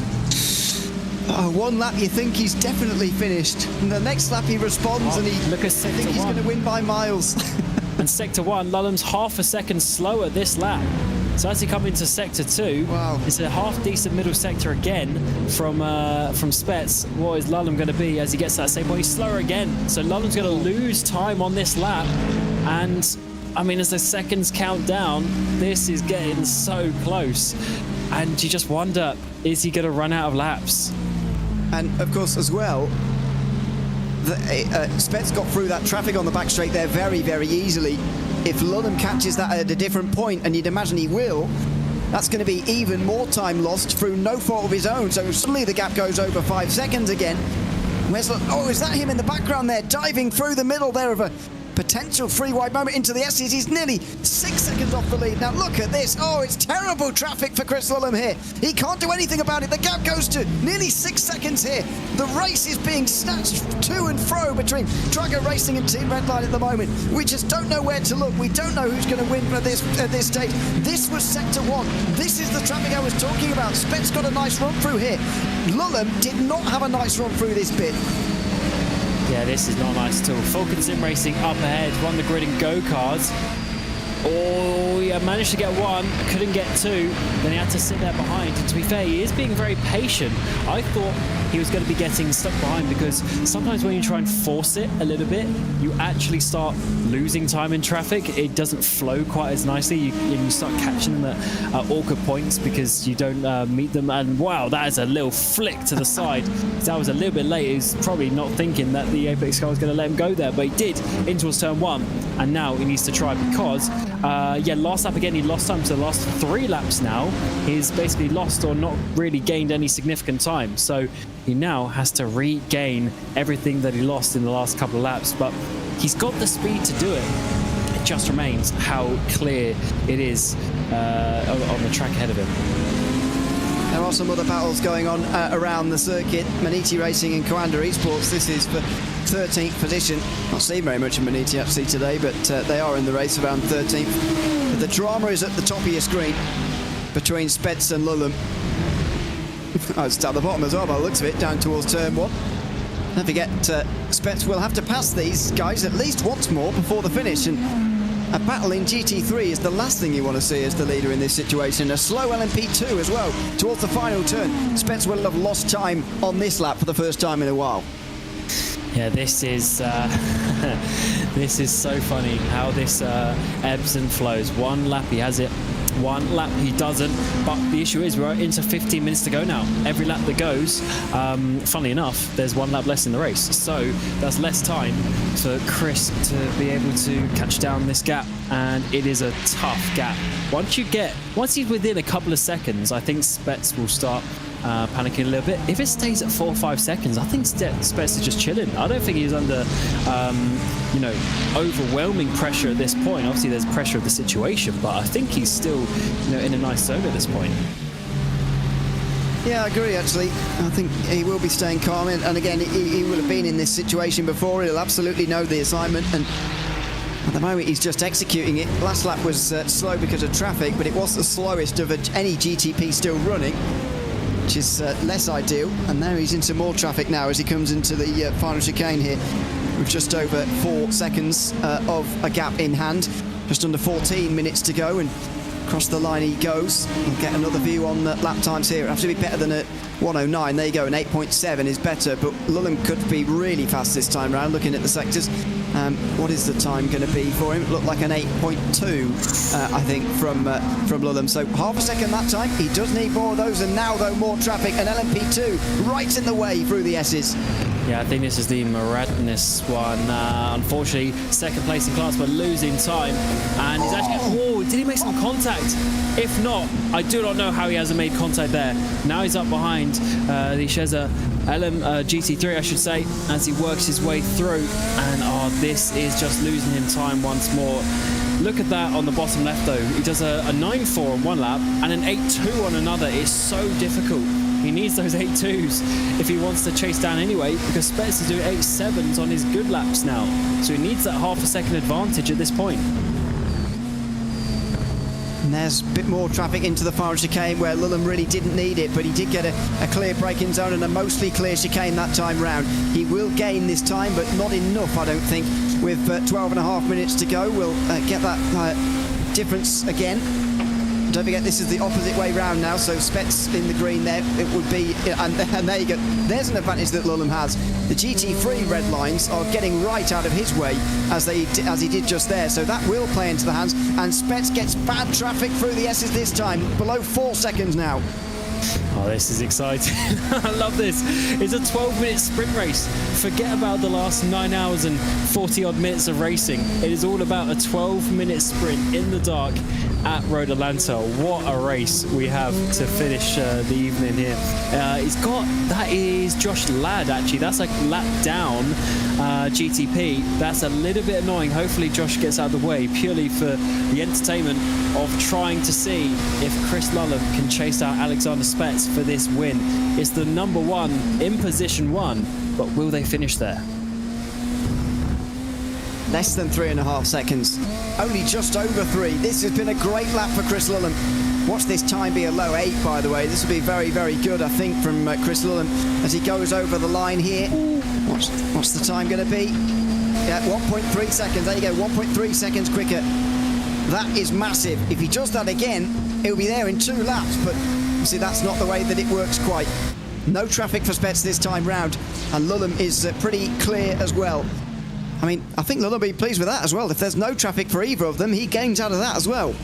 One lap you think he's definitely finished, and the next lap he responds and I think he's going to win by miles. And And Sector 1, Lulham's half a second slower this lap. So as he come into Sector 2, Wow. it's a half-decent middle sector again from Spets. What is Lulham going to be as he gets to that same point? He's slower again. So Lulham's going to lose time on this lap. And, I mean, as the seconds count down, this is getting so close. And you just wonder, is he going to run out of laps? And, of course, as well, Spets got through that traffic on the back straight there very, very easily. If Lulham catches that at a different point, and you'd imagine he will, that's going to be even more time lost through no fault of his own. So suddenly the gap goes over 5 seconds again. Where's oh, is that him in the background there, diving through the middle there of a potential free wide moment into the S's? He's nearly 6 seconds off the lead. Now look at this. Oh, it's terrible traffic for Chris Lulham here. He can't do anything about it. The gap goes to nearly 6 seconds here. The race is being snatched to and fro between Drago Racing and Team Redline at the moment. We just don't know where to look. We don't know who's going to win at this stage. This was Sector 1. This is the traffic I was talking about. Spets got a nice run through here. Lulham did not have a nice run through this bit. Yeah, this is not nice at all. Falcon Sim Racing up ahead, won the grid in go-karts. Oh, yeah, managed to get one, couldn't get two, then he had to sit there behind. And to be fair, he is being very patient. I thought he was going to be getting stuck behind because sometimes when you try and force it a little bit, you actually start losing time in traffic. It doesn't flow quite as nicely. You start catching them at awkward points because you don't meet them. And wow, that is a little flick to the side. That was a little bit late. He was probably not thinking that the Apex car was going to let him go there, but he did in towards turn 1. And now he needs to try because, last lap again, he lost time. So the last 3 laps now, he's basically lost or not really gained any significant time. So he now has to regain everything that he lost in the last couple of laps. But he's got the speed to do it. It just remains how clear it is on the track ahead of him. There are some other battles going on around the circuit. Maniti Racing and Coanda Esports. This is for 13th position. Not seen very much of Maniti actually today, but they are in the race around 13th. But the drama is at the top of your screen between Spets and Lulham. Oh, it's down the bottom as well by the looks of it, down towards turn 1. Don't forget, Spets will have to pass these guys at least once more before the finish. And a battle in GT3 is the last thing you want to see as the leader in this situation. A slow LMP2 as well towards the final turn. Spets will have lost time on this lap for the first time in a while. Yeah, this is this is so funny how this ebbs and flows. One lap he has it, one lap he doesn't. But the issue is we're into 15 minutes to go now. Every lap that goes, funnily enough, there's 1 lap less in the race. So that's less time for Chris to be able to catch down this gap. And it is a tough gap. Once he's within a couple of seconds, I think Spets will start panicking a little bit. If it stays at 4 or 5 seconds, I think Spets is just chilling. I don't think he's under, overwhelming pressure at this point. Obviously, there's pressure of the situation, but I think he's still, in a nice zone at this point. Yeah, I agree, actually. I think he will be staying calm. And again, he will have been in this situation before. He'll absolutely know the assignment. And at the moment, he's just executing it. Last lap was slow because of traffic, but it was the slowest of any GTP still running, which is less ideal. And now he's into more traffic now as he comes into the final chicane here with just over 4 seconds of a gap in hand. Just under 14 minutes to go, and across the line he goes. We'll get another view on lap times here. It'll have to be better than a 1:09. There you go, an 8.7 is better, but Lulham could be really fast this time round looking at the sectors. What is the time going to be for him? It looked like an 8.2, I think, from Lulham. So half a second that time. He does need more of those, and now, though, more traffic. And LMP2 right in the way through the S's. Yeah, I think this is the Maradness one. Unfortunately, second place in class, but losing time. And he's actually... Oh, did he make some contact? If not, I do not know how he hasn't made contact there. Now he's up behind the Sheza GT3, I should say, as he works his way through. And this is just losing him time once more. Look at that on the bottom left, though. He does a 9.4 on one lap and an 8.2 on another. It's so difficult. He needs those 8.2s if he wants to chase down anyway, because Spets is doing 8.7s on his good laps now. So he needs that half a second advantage at this point. And there's a bit more traffic into the final chicane where Lulham really didn't need it, but he did get a clear braking zone and a mostly clear chicane that time round. He will gain this time, but not enough, I don't think, with 12 and a half minutes to go. We'll get that difference again. Don't forget, this is the opposite way round now, so Spets in the green there, it would be, and there you go. There's an advantage that Lulham has. The GT3 red lines are getting right out of his way, as he did just there, so that will play into the hands, and Spets gets bad traffic through the S's this time, below 4 seconds now. Oh, this is exciting. I love this. It's a 12-minute sprint race. Forget about the last 9 hours and 40-odd minutes of racing. It is all about a 12-minute sprint in the dark at Road Atlanta. What a race we have to finish the evening here. That is Josh Ladd, actually. That's like lap down GTP. That's a little bit annoying. Hopefully Josh gets out of the way purely for the entertainment of trying to see if Chris Lulham can chase out Alexander Spets for this win. It's the number one in position 1, but will they finish there? Less than 3.5 seconds. Only just over 3. This has been a great lap for Chris Lulham. Watch this time be a low 8, by the way. This will be very, very good, I think, from Chris Lulham as he goes over the line here. What's the time going to be? Yeah, 1.3 seconds. There you go, 1.3 seconds quicker. That is massive. If he does that again, he'll be there in 2 laps, but see, that's not the way that it works quite. No traffic for Spets this time round, and Lulham is pretty clear as well. I mean, I think Lulham will be pleased with that as well. If there's no traffic for either of them, he gains out of that as well.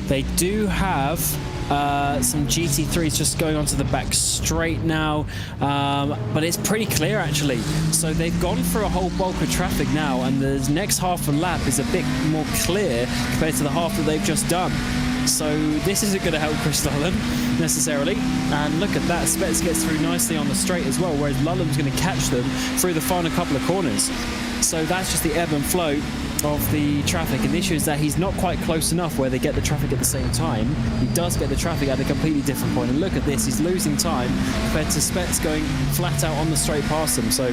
They do have some GT3s just going onto the back straight now, but it's pretty clear actually. So they've gone for a whole bulk of traffic now, and the next half a lap is a bit more clear compared to the half that they've just done. So this isn't going to help Chris Lulham necessarily. And look at that, Spets gets through nicely on the straight as well, whereas Lulham's going to catch them through the final couple of corners. So that's just the ebb and flow of the traffic, and the issue is that he's not quite close enough where they get the traffic at the same time. He does get the traffic at a completely different point, and look at this, he's losing time compared to Spets going flat out on the straight past him. So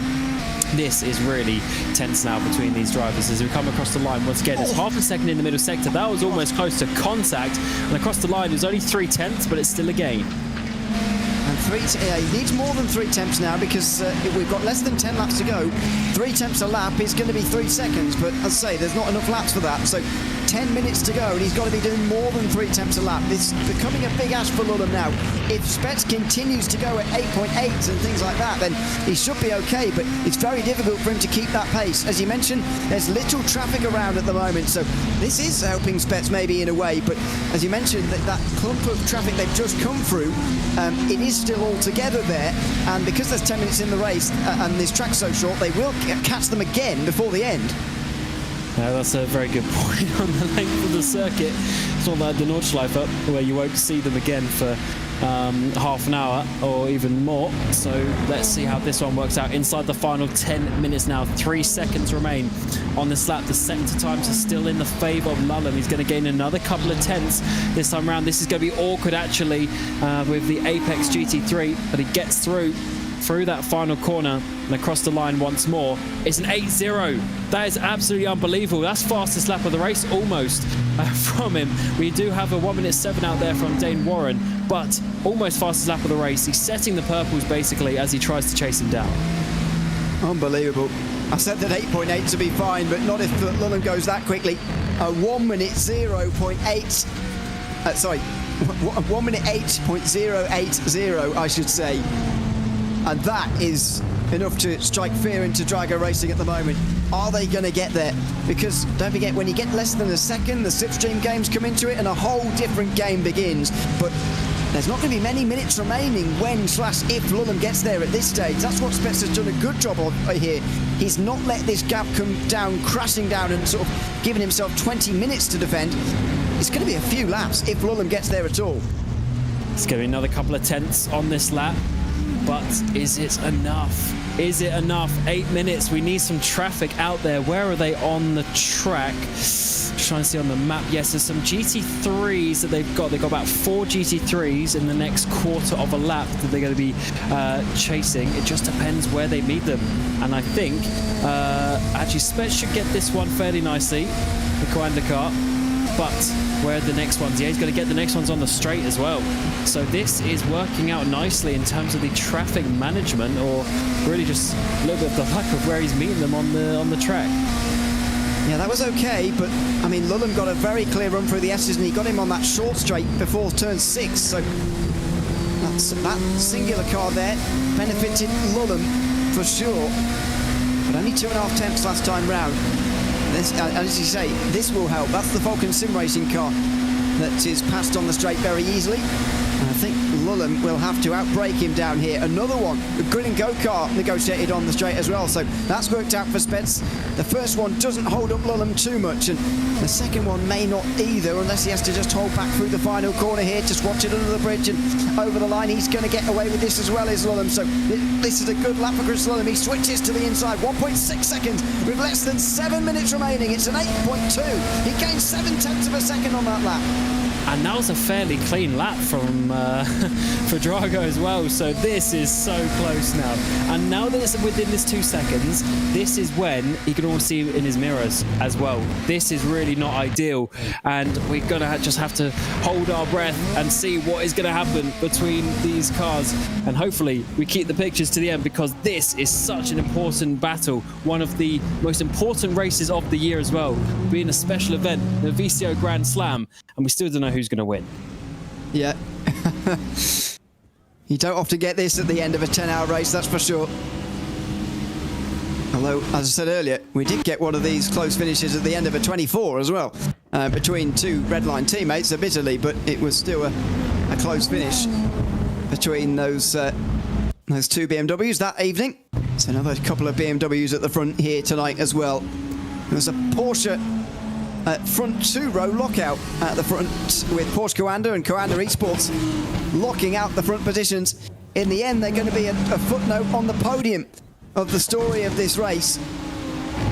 this is really tense now between these drivers as we come across the line once again. It's half a second in the middle sector. That was almost close to contact, and across the line it was only 3/10, but it's still a gain. And he needs more than 3 temps now, because we've got less than 10 laps to go. 3 temps a lap is going to be 3 seconds, but as I say, there's not enough laps for that. So 10 minutes to go, and he's got to be doing more than 3 temps a lap. It's becoming a big ask for Lulham now. If Spets continues to go at 8.8 and things like that, then he should be okay, but it's very difficult for him to keep that pace. As you mentioned, there's little traffic around at the moment, so this is helping Spets maybe in a way, but as you mentioned, that clump of traffic they've just come through, it is still all together there, and because there's 10 minutes in the race and this track's so short, they will catch them again before the end. That's a very good point on the length of the circuit. It's not like the Nordschleife where you won't see them again for half an hour or even more. So let's see how this one works out inside the final 10 minutes now. 3 seconds remain on this lap. The sector times are still in the favour of Lulham. He's going to gain another couple of tenths this time around. This is going to be awkward actually with the Apex GT3, but he gets through that final corner and across the line once more. It's an 8-0. That is absolutely unbelievable. That's fastest lap of the race almost from him. We do have a 1:07 out there from Dane Warren, but almost fastest lap of the race. He's setting the purples basically as he tries to chase him down. Unbelievable. I said that 8.8 to be fine, but not if Lulham goes that quickly. A 1 minute 0.8. Sorry, 1 minute 8.080, I should say. And that is enough to strike fear into Drago Racing at the moment. Are they going to get there? Because don't forget, when you get less than a second, the slipstream games come into it and a whole different game begins. But there's not going to be many minutes remaining when/if Lulham gets there at this stage. That's what Spets has done a good job of here. He's not let this gap come down, crashing down, and sort of giving himself 20 minutes to defend. It's going to be a few laps if Lulham gets there at all. It's going to be another couple of tenths on this lap. But is it enough? Is it enough? 8 minutes. We need some traffic out there. Where are they on the track? Just trying to see on the map. Yes, there's some GT3s that they've got. They've got about 4 GT3s in the next quarter of a lap that they're going to be chasing. It just depends where they meet them. And I think actually Spets should get this one fairly nicely, the Coandakar. But where are the next ones? Yeah, he's going to get the next ones on the straight as well. So this is working out nicely in terms of the traffic management, or really just a little bit of the luck of where he's meeting them on the track. Yeah, that was okay, but I mean, Lulham got a very clear run through the S's and he got him on that short straight before turn 6, so that singular car there benefited Lulham for sure, but only 2.5 tenths last time round. This, as you say, this will help. That's the Vulcan Sim Racing car that is passed on the straight very easily. And I think Lulham will have to outbrake him down here. Another one, the Grid and Go car negotiated on the straight as well, so that's worked out for Spets. The first one doesn't hold up Lulham too much, and the second one may not either, unless he has to just hold back through the final corner here, just watch it under the bridge and over the line. He's going to get away with this as well as Lulham, so this is a good lap for Chris Lulham. He switches to the inside, 1.6 seconds with less than 7 minutes remaining. It's an 8.2. He gained 7/10 of a second on that lap. And that was a fairly clean lap from for Drago as well. So this is so close now. And now that it's within this 2 seconds, this is when he can all see in his mirrors as well. This is really not ideal. And we're going to just have to hold our breath and see what is going to happen between these cars. And hopefully we keep the pictures to the end, because this is such an important battle. One of the most important races of the year as well, being a special event, the VCO Grand Slam. And we still don't know who's going to win. Yeah. You don't often get this at the end of a 10-hour race, that's for sure. Although, as I said earlier, we did get one of these close finishes at the end of a 24 as well, between two Redline teammates, admittedly, but it was still a close finish between those two BMWs that evening. So another couple of BMWs at the front here tonight as well. There's a Porsche front two-row lockout at the front with Porsche Coanda and Coanda Esports locking out the front positions. In the end, they're going to be a footnote on the podium of the story of this race.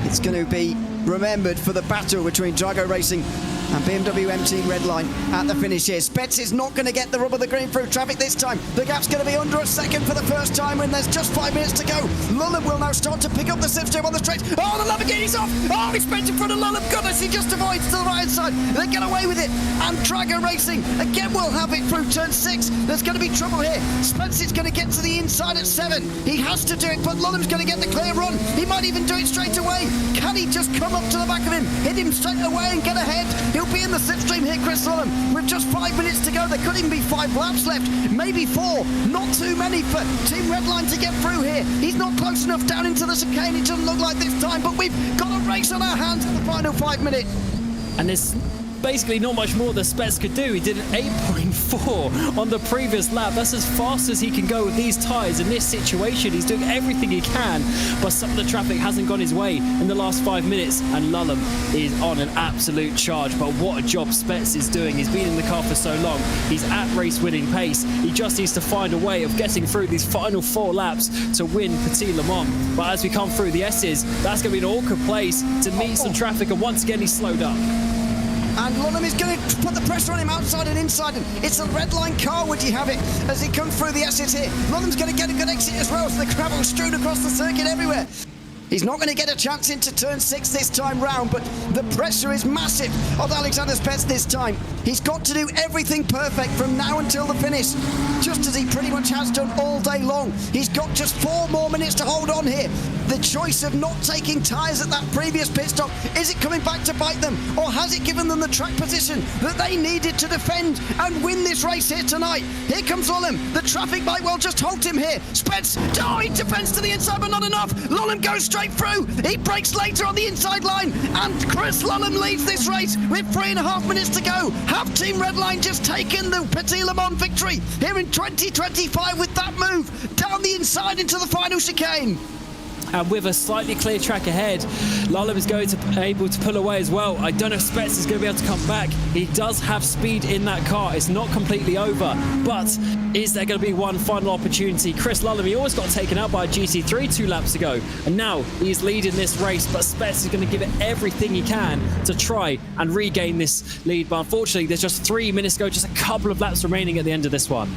It's going to be remembered for the battle between Drago Racing and BMW M Team Redline at the finish here. Spets is not going to get the rub of the green through traffic this time. The gap's going to be under a second for the first time when there's just 5 minutes to go. Lulham will now start to pick up the slipstream on the straight. Oh, the Lamborghini's off! Oh, he spins in front of Lulham. Goodness, he just avoids to the right-hand side. They get away with it. And Drago Racing again will have it through turn 6. There's going to be trouble here. Spence is going to get to the inside at 7. He has to do it, but Lulham's going to get the clear run. He might even do it straight away. Can he just come up to the back of him, hit him straight away and get ahead? He'll be in the slipstream here, Chris Lulham, with just 5 minutes to go. There could even be 5 laps left, maybe 4. Not too many for Team Redline to get through here. He's not close enough down into the chicane. It doesn't look like this time, but we've got a race on our hands in the final 5 minutes. And there's basically not much more that Spets could do. He did an 8.4 on the previous lap. That's as fast as he can go with these tyres in this situation. He's doing everything he can, but some of the traffic hasn't gone his way in the last 5 minutes, and Lulham is on an absolute charge. But what a job Spets is doing. He's been in the car for so long. He's at race-winning pace. He just needs to find a way of getting through these final 4 laps to win Petit Le Mans. But as we come through the S's, that's going to be an awkward place to meet some traffic, and once again he's slowed up. And Lulham is going to put the pressure on him outside and inside. And it's a Redline car, would you have it, as he comes through the exits here. Lulham's going to get a good exit as well, so the gravel strewn across the circuit everywhere. He's not going to get a chance into turn 6 this time round, but the pressure is massive on Alexander Spets this time. He's got to do everything perfect from now until the finish, just as he pretty much has done all day long. He's got just 4 more minutes to hold on here. The choice of not taking tyres at that previous pit stop, is it coming back to bite them, or has it given them the track position that they needed to defend and win this race here tonight? Here comes Lulham. The traffic might well just halt him here. Spets, oh, he defends to the inside, but not enough. Lulham goes straight through. He breaks later on the inside line, and Chris Lulham leads this race with 3.5 minutes to go. Have Team Redline just taken the Petit Le Mans victory here in 2025 with that move down the inside into the final chicane? And with a slightly clear track ahead, Lulham is going to be able to pull away as well. I don't know if Spets is going to be able to come back. He does have speed in that car. It's not completely over, but is there going to be one final opportunity? Chris Lulham, he almost got taken out by a GT3 2 laps ago, and now he's leading this race, but Spets is going to give it everything he can to try and regain this lead. But unfortunately, there's just 3 minutes to go, just a couple of laps remaining at the end of this one.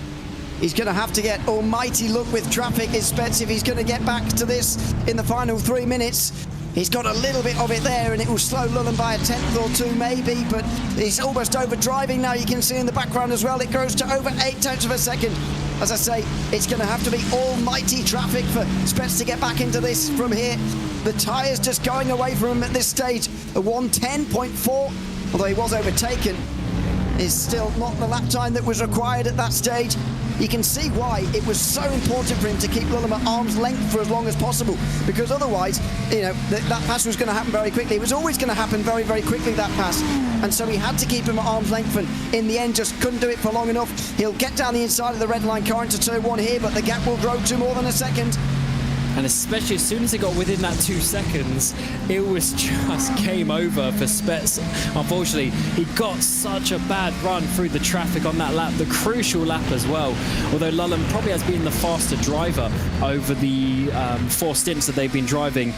He's going to have to get almighty luck with traffic, is Spets, if he's going to get back to this in the final 3 minutes. He's got a little bit of it there, and it will slow Lulham by a 10th or 2 maybe, but he's almost overdriving now. You can see in the background as well, it goes to over 0.8 of a second. As I say, it's going to have to be almighty traffic for Spets to get back into this from here. the tyres just going away from him at this stage. A 1:10.4, although he was overtaken, is still not the lap time that was required at that stage. You can see why it was so important for him to keep Lulham at arm's length for as long as possible, because otherwise, you know, that pass was going to happen very quickly. It was always going to happen very, very quickly, that pass. And so he had to keep him at arm's length, and in the end just couldn't do it for long enough. He'll get down the inside of the red line car into turn 1 here, but the gap will grow to more than a second. And especially as soon as it got within that 2 seconds, it was just game over for Spets. Unfortunately, he got such a bad run through the traffic on that lap, the crucial lap as well. Although Lulham probably has been the faster driver over the 4 stints that they've been driving,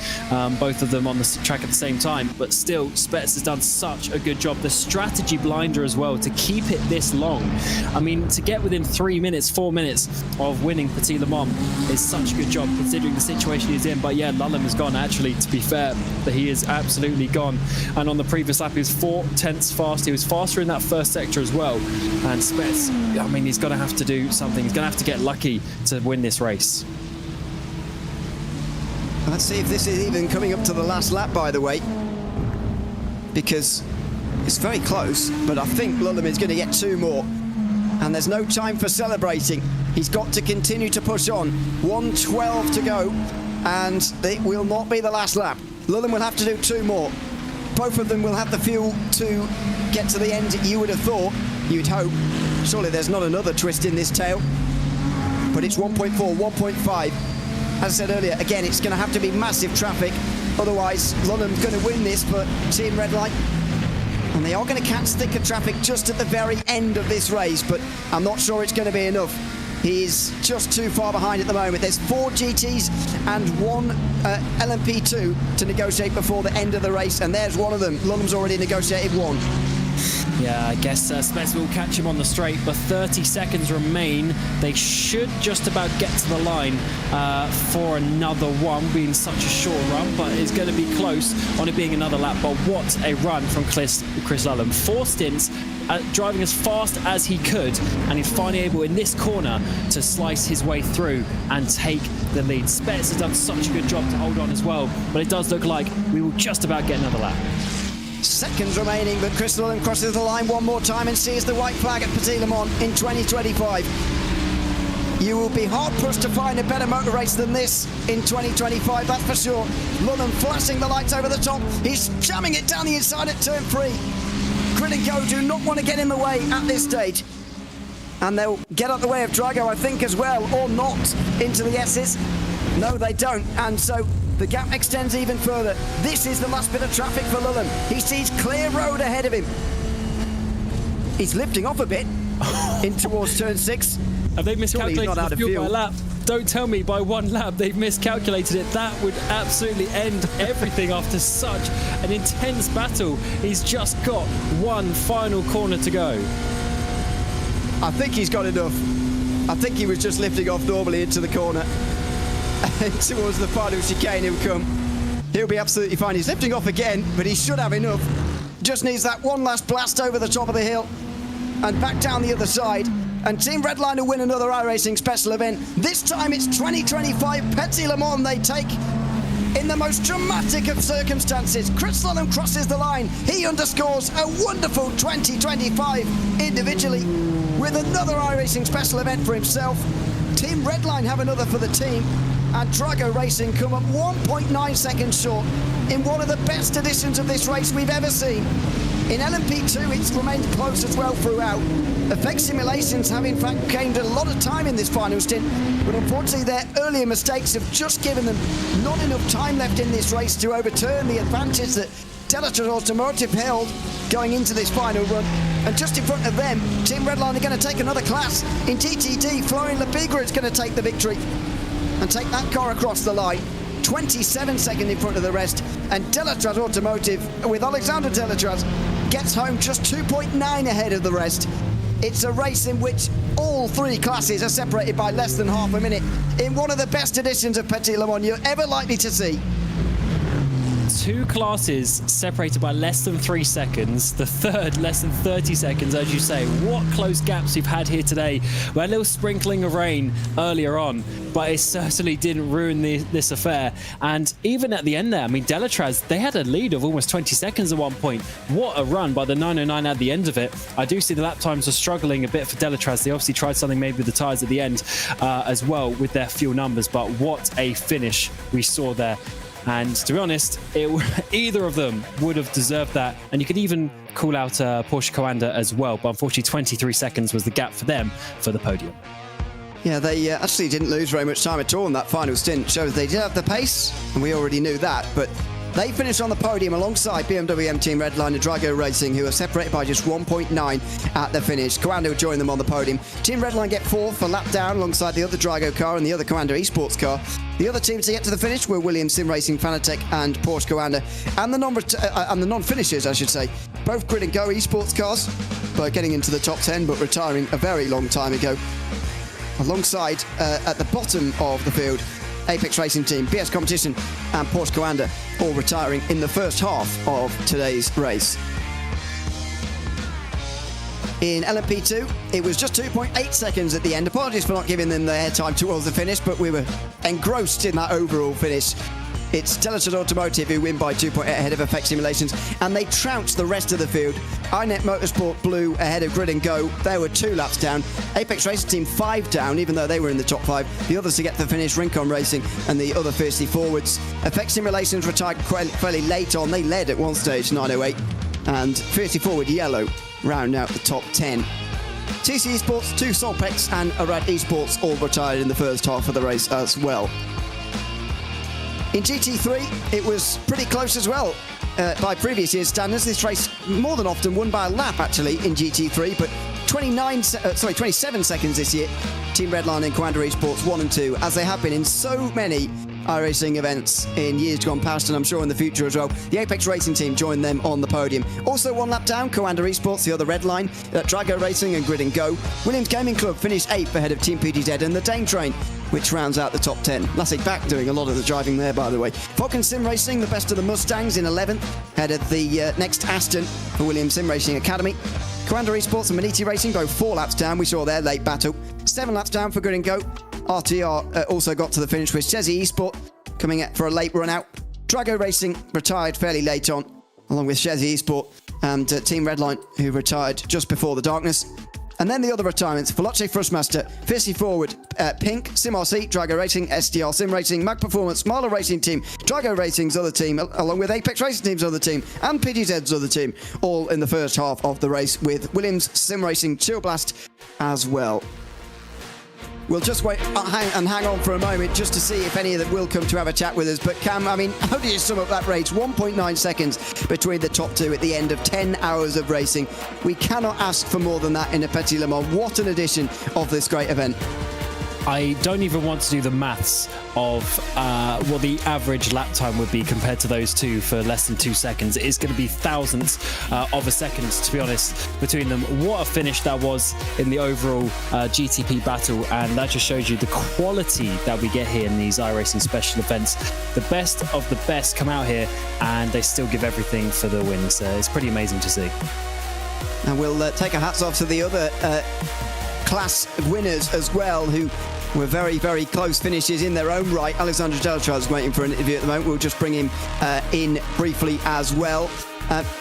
both of them on the track at the same time. But still, Spets has done such a good job. The strategy blinder as well to keep it this long. I mean, to get within 3 minutes, 4 minutes of winning Petit Le Mans is such a good job considering the situation he's in. But yeah, Lulham has gone, actually, to be fair, that he is absolutely gone. And on the previous lap, he was 4/10 fast. He was faster in that first sector as well. And Spets, I mean, he's going to have to do something. He's going to have to get lucky to win this race. Let's see if this is even coming up to the last lap, by the way, because it's very close, but I think Lulham is going to get 2 more. And there's no time for celebrating. He's got to continue to push on. 1:12 to go, and it will not be the last lap. Lulham will have to do 2 more. Both of them will have the fuel to get to the end, you would have thought, you'd hope. Surely there's not another twist in this tail. But it's 1.4, 1.5. As I said earlier, again, it's going to have to be massive traffic. Otherwise, Lulham's going to win this for Team Redline. And they are going to catch thicker traffic just at the very end of this race, but I'm not sure it's going to be enough. He's just too far behind at the moment. There's 4 GTs and 1 LMP2 to negotiate before the end of the race, and there's one of them. Lulham's already negotiated 1. Yeah, I guess Spets will catch him on the straight, but 30 seconds remain. They should just about get to the line for another one, being such a short run, but it's going to be close on it being another lap. But what a run from Chris Lulham. 4 stints, driving as fast as he could, and he's finally able in this corner to slice his way through and take the lead. Spets has done such a good job to hold on as well, but it does look like we will just about get another lap. Seconds remaining, but Chris Lulham crosses the line one more time and sees the white flag at Petit Le Mans in 2025. You will be hard-pressed to find a better motor race than this in 2025, that's for sure. Lulham flashing the lights over the top. He's jamming it down the inside at turn 3. Grid and Go do not want to get in the way at this stage. And they'll get out the way of Drago, I think, as well, or not, into the S's. No, they don't, and so the gap extends even further. This is the last bit of traffic for Lulham. He sees clear road ahead of him. He's lifting off a bit in towards turn 6. Have they miscalculated the fuel by lap? Don't tell me by 1 lap they've miscalculated it. That would absolutely end everything after such an intense battle. He's just got 1 final corner to go. I think he's got enough. I think he was just lifting off normally into the corner. And towards the final chicane he'll come. He'll be absolutely fine. He's lifting off again, but he should have enough. Just needs that 1 last blast over the top of the hill and back down the other side. And Team Redline will win another iRacing special event. This time it's 2025 Petit Le Mans they take in the most dramatic of circumstances. Chris Lulham crosses the line. He underscores a wonderful 2025 individually with another iRacing special event for himself. Team Redline have another for the team. And Drago Racing come up 1.9 seconds short in one of the best editions of this race we've ever seen. In LMP2, it's remained close as well throughout. Effect Simulations have in fact gained a lot of time in this final stint, but unfortunately their earlier mistakes have just given them not enough time left in this race to overturn the advantage that Delatras Automotive held going into this final run. And just in front of them, Team Redline are going to take another class. In GTD, Florian Lepigra is going to take the victory and take that car across the line. 27 seconds in front of the rest, and Delatras Automotive, with Alexander Delatras, gets home just 2.9 ahead of the rest. It's a race in which all 3 classes are separated by less than half a minute in one of the best editions of Petit Le Mans you're ever likely to see. 2 classes separated by less than 3 seconds. The third, less than 30 seconds, as you say. What close gaps we've had here today. We had a little sprinkling of rain earlier on, but it certainly didn't ruin this affair. And even at the end there, I mean, Delatraz, they had a lead of almost 20 seconds at one point. What a run by the 909 at the end of it. I do see the lap times are struggling a bit for Delatraz. They obviously tried something maybe with the tyres at the end as well with their fuel numbers, but what a finish we saw there. And to be honest, either of them would have deserved that. And you could even call out Porsche Coanda as well, but unfortunately 23 seconds was the gap for them for the podium. Yeah, they actually didn't lose very much time at all in that final stint. Shows they did have the pace, and we already knew that, but they finished on the podium alongside BMW M Team Redline and Drago Racing, who are separated by just 1.9 at the finish. Coanda joined them on the podium. Team Redline get 4th for lap down alongside the other Drago car and the other Coanda eSports car. The other teams to get to the finish were Williams Sim Racing, Fanatec and Porsche Coanda. And the non-finishers, I should say. Both Grid and Go eSports cars, both getting into the top 10 but retiring a very long time ago. Alongside, at the bottom of the field, Apex Racing Team, BS Competition and Porsche Coanda all retiring in the first half of today's race. In LMP2, it was just 2.8 seconds at the end. Apologies for not giving them the airtime towards the finish, but we were engrossed in that overall finish. It's Delatraz Automotive who win by 2.8 ahead of Effect Simulations, and they trounced the rest of the field. iNet Motorsport Blue ahead of Grid and Go. They were 2 laps down. Apex Racing Team 5 down, even though they were in the top 5. The others to get to the finish, Rincon Racing and the other Fiercely Forwards. Effect Simulations retired fairly late on. They led at one stage, 908. And Fiercely Forward Yellow round out the top 10. TC Esports, 2 Solpex and Arad Esports all retired in the first half of the race as well. In GT3, it was pretty close as well. By previous year's standards, this race more than often won by a lap, actually, in GT3, but 27 seconds this year. Team Redline and Coanda Esports 1 and 2, as they have been in so many iRacing events in years gone past, and I'm sure in the future as well. The Apex Racing Team joined them on the podium. Also 1 lap down, Coanda Esports, the other Redline, Drago Racing and Grid and Go. Williams Gaming Club finished 8th ahead of Team PTZ and the Dane Train, which rounds out the top 10. Lassig Back doing a lot of the driving there, by the way. Falcon Sim Racing, the best of the Mustangs, in 11th, ahead of the next Aston for Williams Sim Racing Academy. Coanda Esports and Maniti Racing, both 4 laps down. We saw their late battle. 7 laps down for Grid and Go. RTR also got to the finish with Chesney Esport coming for a late run out. Drago Racing retired fairly late on, along with Chesney Esport and Team Redline, who retired just before the darkness. And then the other retirements, Veloce Thrustmaster, Fiercely Forward, Pink, SimRC, Drago Racing, SDR Sim Racing, Mag Performance, Marla Racing Team, Drago Racing's other team, along with Apex Racing Team's other team, and PGZ's other team, all in the first half of the race, with Williams Sim Racing Chill Blast as well. We'll just wait and hang on for a moment just to see if any of them will come to have a chat with us. But Cam, I mean, how do you sum up that race? 1.9 seconds between the top 2 at the end of 10 hours of racing. We cannot ask for more than that in a Petit Le Mans. What an edition of this great event. I don't even want to do the maths of what the average lap time would be compared to those two for less than 2 seconds. It's going to be thousandths of a second, to be honest, between them. What a finish that was in the overall GTP battle, and that just shows you the quality that we get here in these iRacing special events. The best of the best come out here, and they still give everything for the win. So it's pretty amazing to see. And we'll take our hats off to the other class winners as well, who were very, very close finishes in their own right. Alexander Delatraz is waiting for an interview at the moment. We'll just bring him in briefly as well.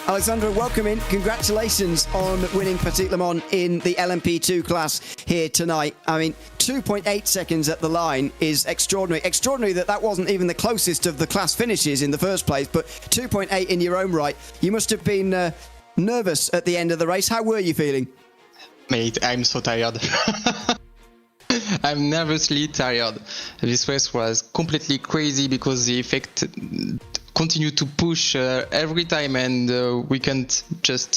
Alexander, welcome in. Congratulations on winning Petit Le Mans in the LMP2 class here tonight. I mean, 2.8 seconds at the line is extraordinary. Extraordinary that wasn't even the closest of the class finishes in the first place, but 2.8 in your own right. You must have been nervous at the end of the race. How were you feeling? Mate, I'm so tired. I'm nervously tired. This race was completely crazy because the effect continued to push every time, and we can't just,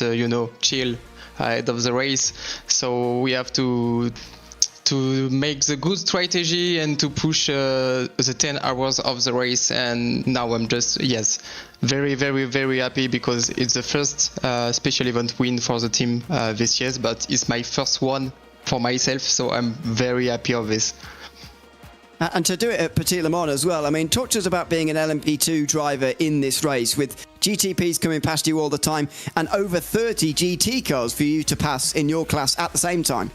chill ahead of the race. So we have to make the good strategy and to push the 10 hours of the race. And now I'm just, very, very, very happy because it's the first special event win for the team this year, but it's my first one for myself, so I'm very happy of this. And to do it at Petit Le Mans as well. I mean, talk to us about being an LMP2 driver in this race with GTPs coming past you all the time and over 30 GT cars for you to pass in your class at the same time.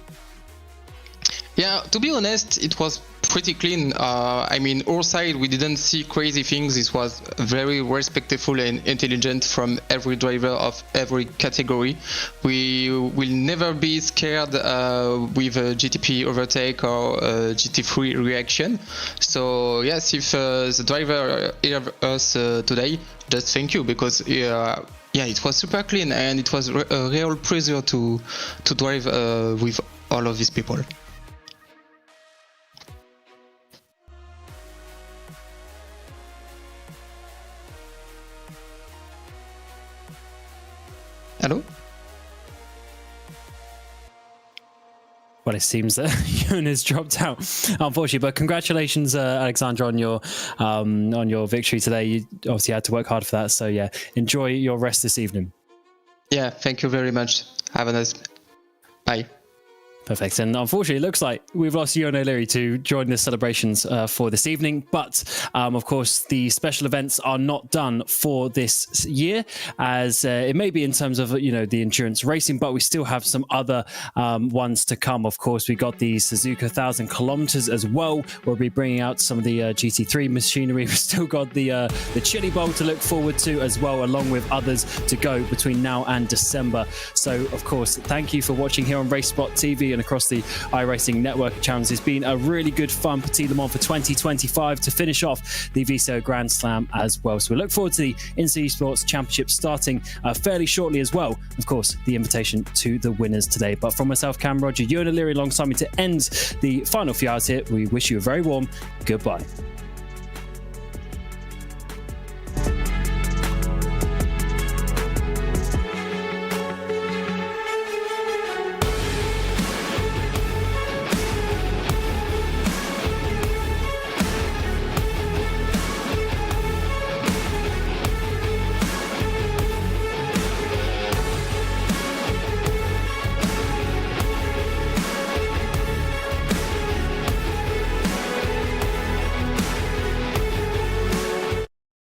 Yeah, to be honest, it was pretty clean. I mean, our side, we didn't see crazy things. It was very respectful and intelligent from every driver of every category. We will never be scared with a GTP overtake or a GT3 reaction. So yes, if the driver hear us today, just thank you, because yeah, it was super clean and it was a real pleasure to drive with all of these people. Hello? Well, it seems that Jonas dropped out, unfortunately. But congratulations, Alexandra, on your victory today. You obviously had to work hard for that. So yeah, enjoy your rest this evening. Yeah, thank you very much. Have a nice bye. Perfect. And unfortunately, it looks like we've lost Johan O'Leary to join the celebrations for this evening. But of course, the special events are not done for this year, as it may be in terms of, you know, the endurance racing, but we still have some other ones to come. Of course, we got the Suzuka 1,000 kilometers as well. We'll be bringing out some of the GT3 machinery. We've still got the Chili Bowl to look forward to as well, along with others to go between now and December. So, of course, thank you for watching here on RaceSpotTV and across the iRacing network channels. It's been a really good fun Petit Le Mans for 2025 to finish off the VCO Grand Slam as well. So we look forward to the IMSA WeatherTech Championship starting fairly shortly as well. Of course, the invitation to the winners today. But from myself, Cam Roger, Johan O'Leary alongside me to end the final few hours here, we wish you a very warm goodbye.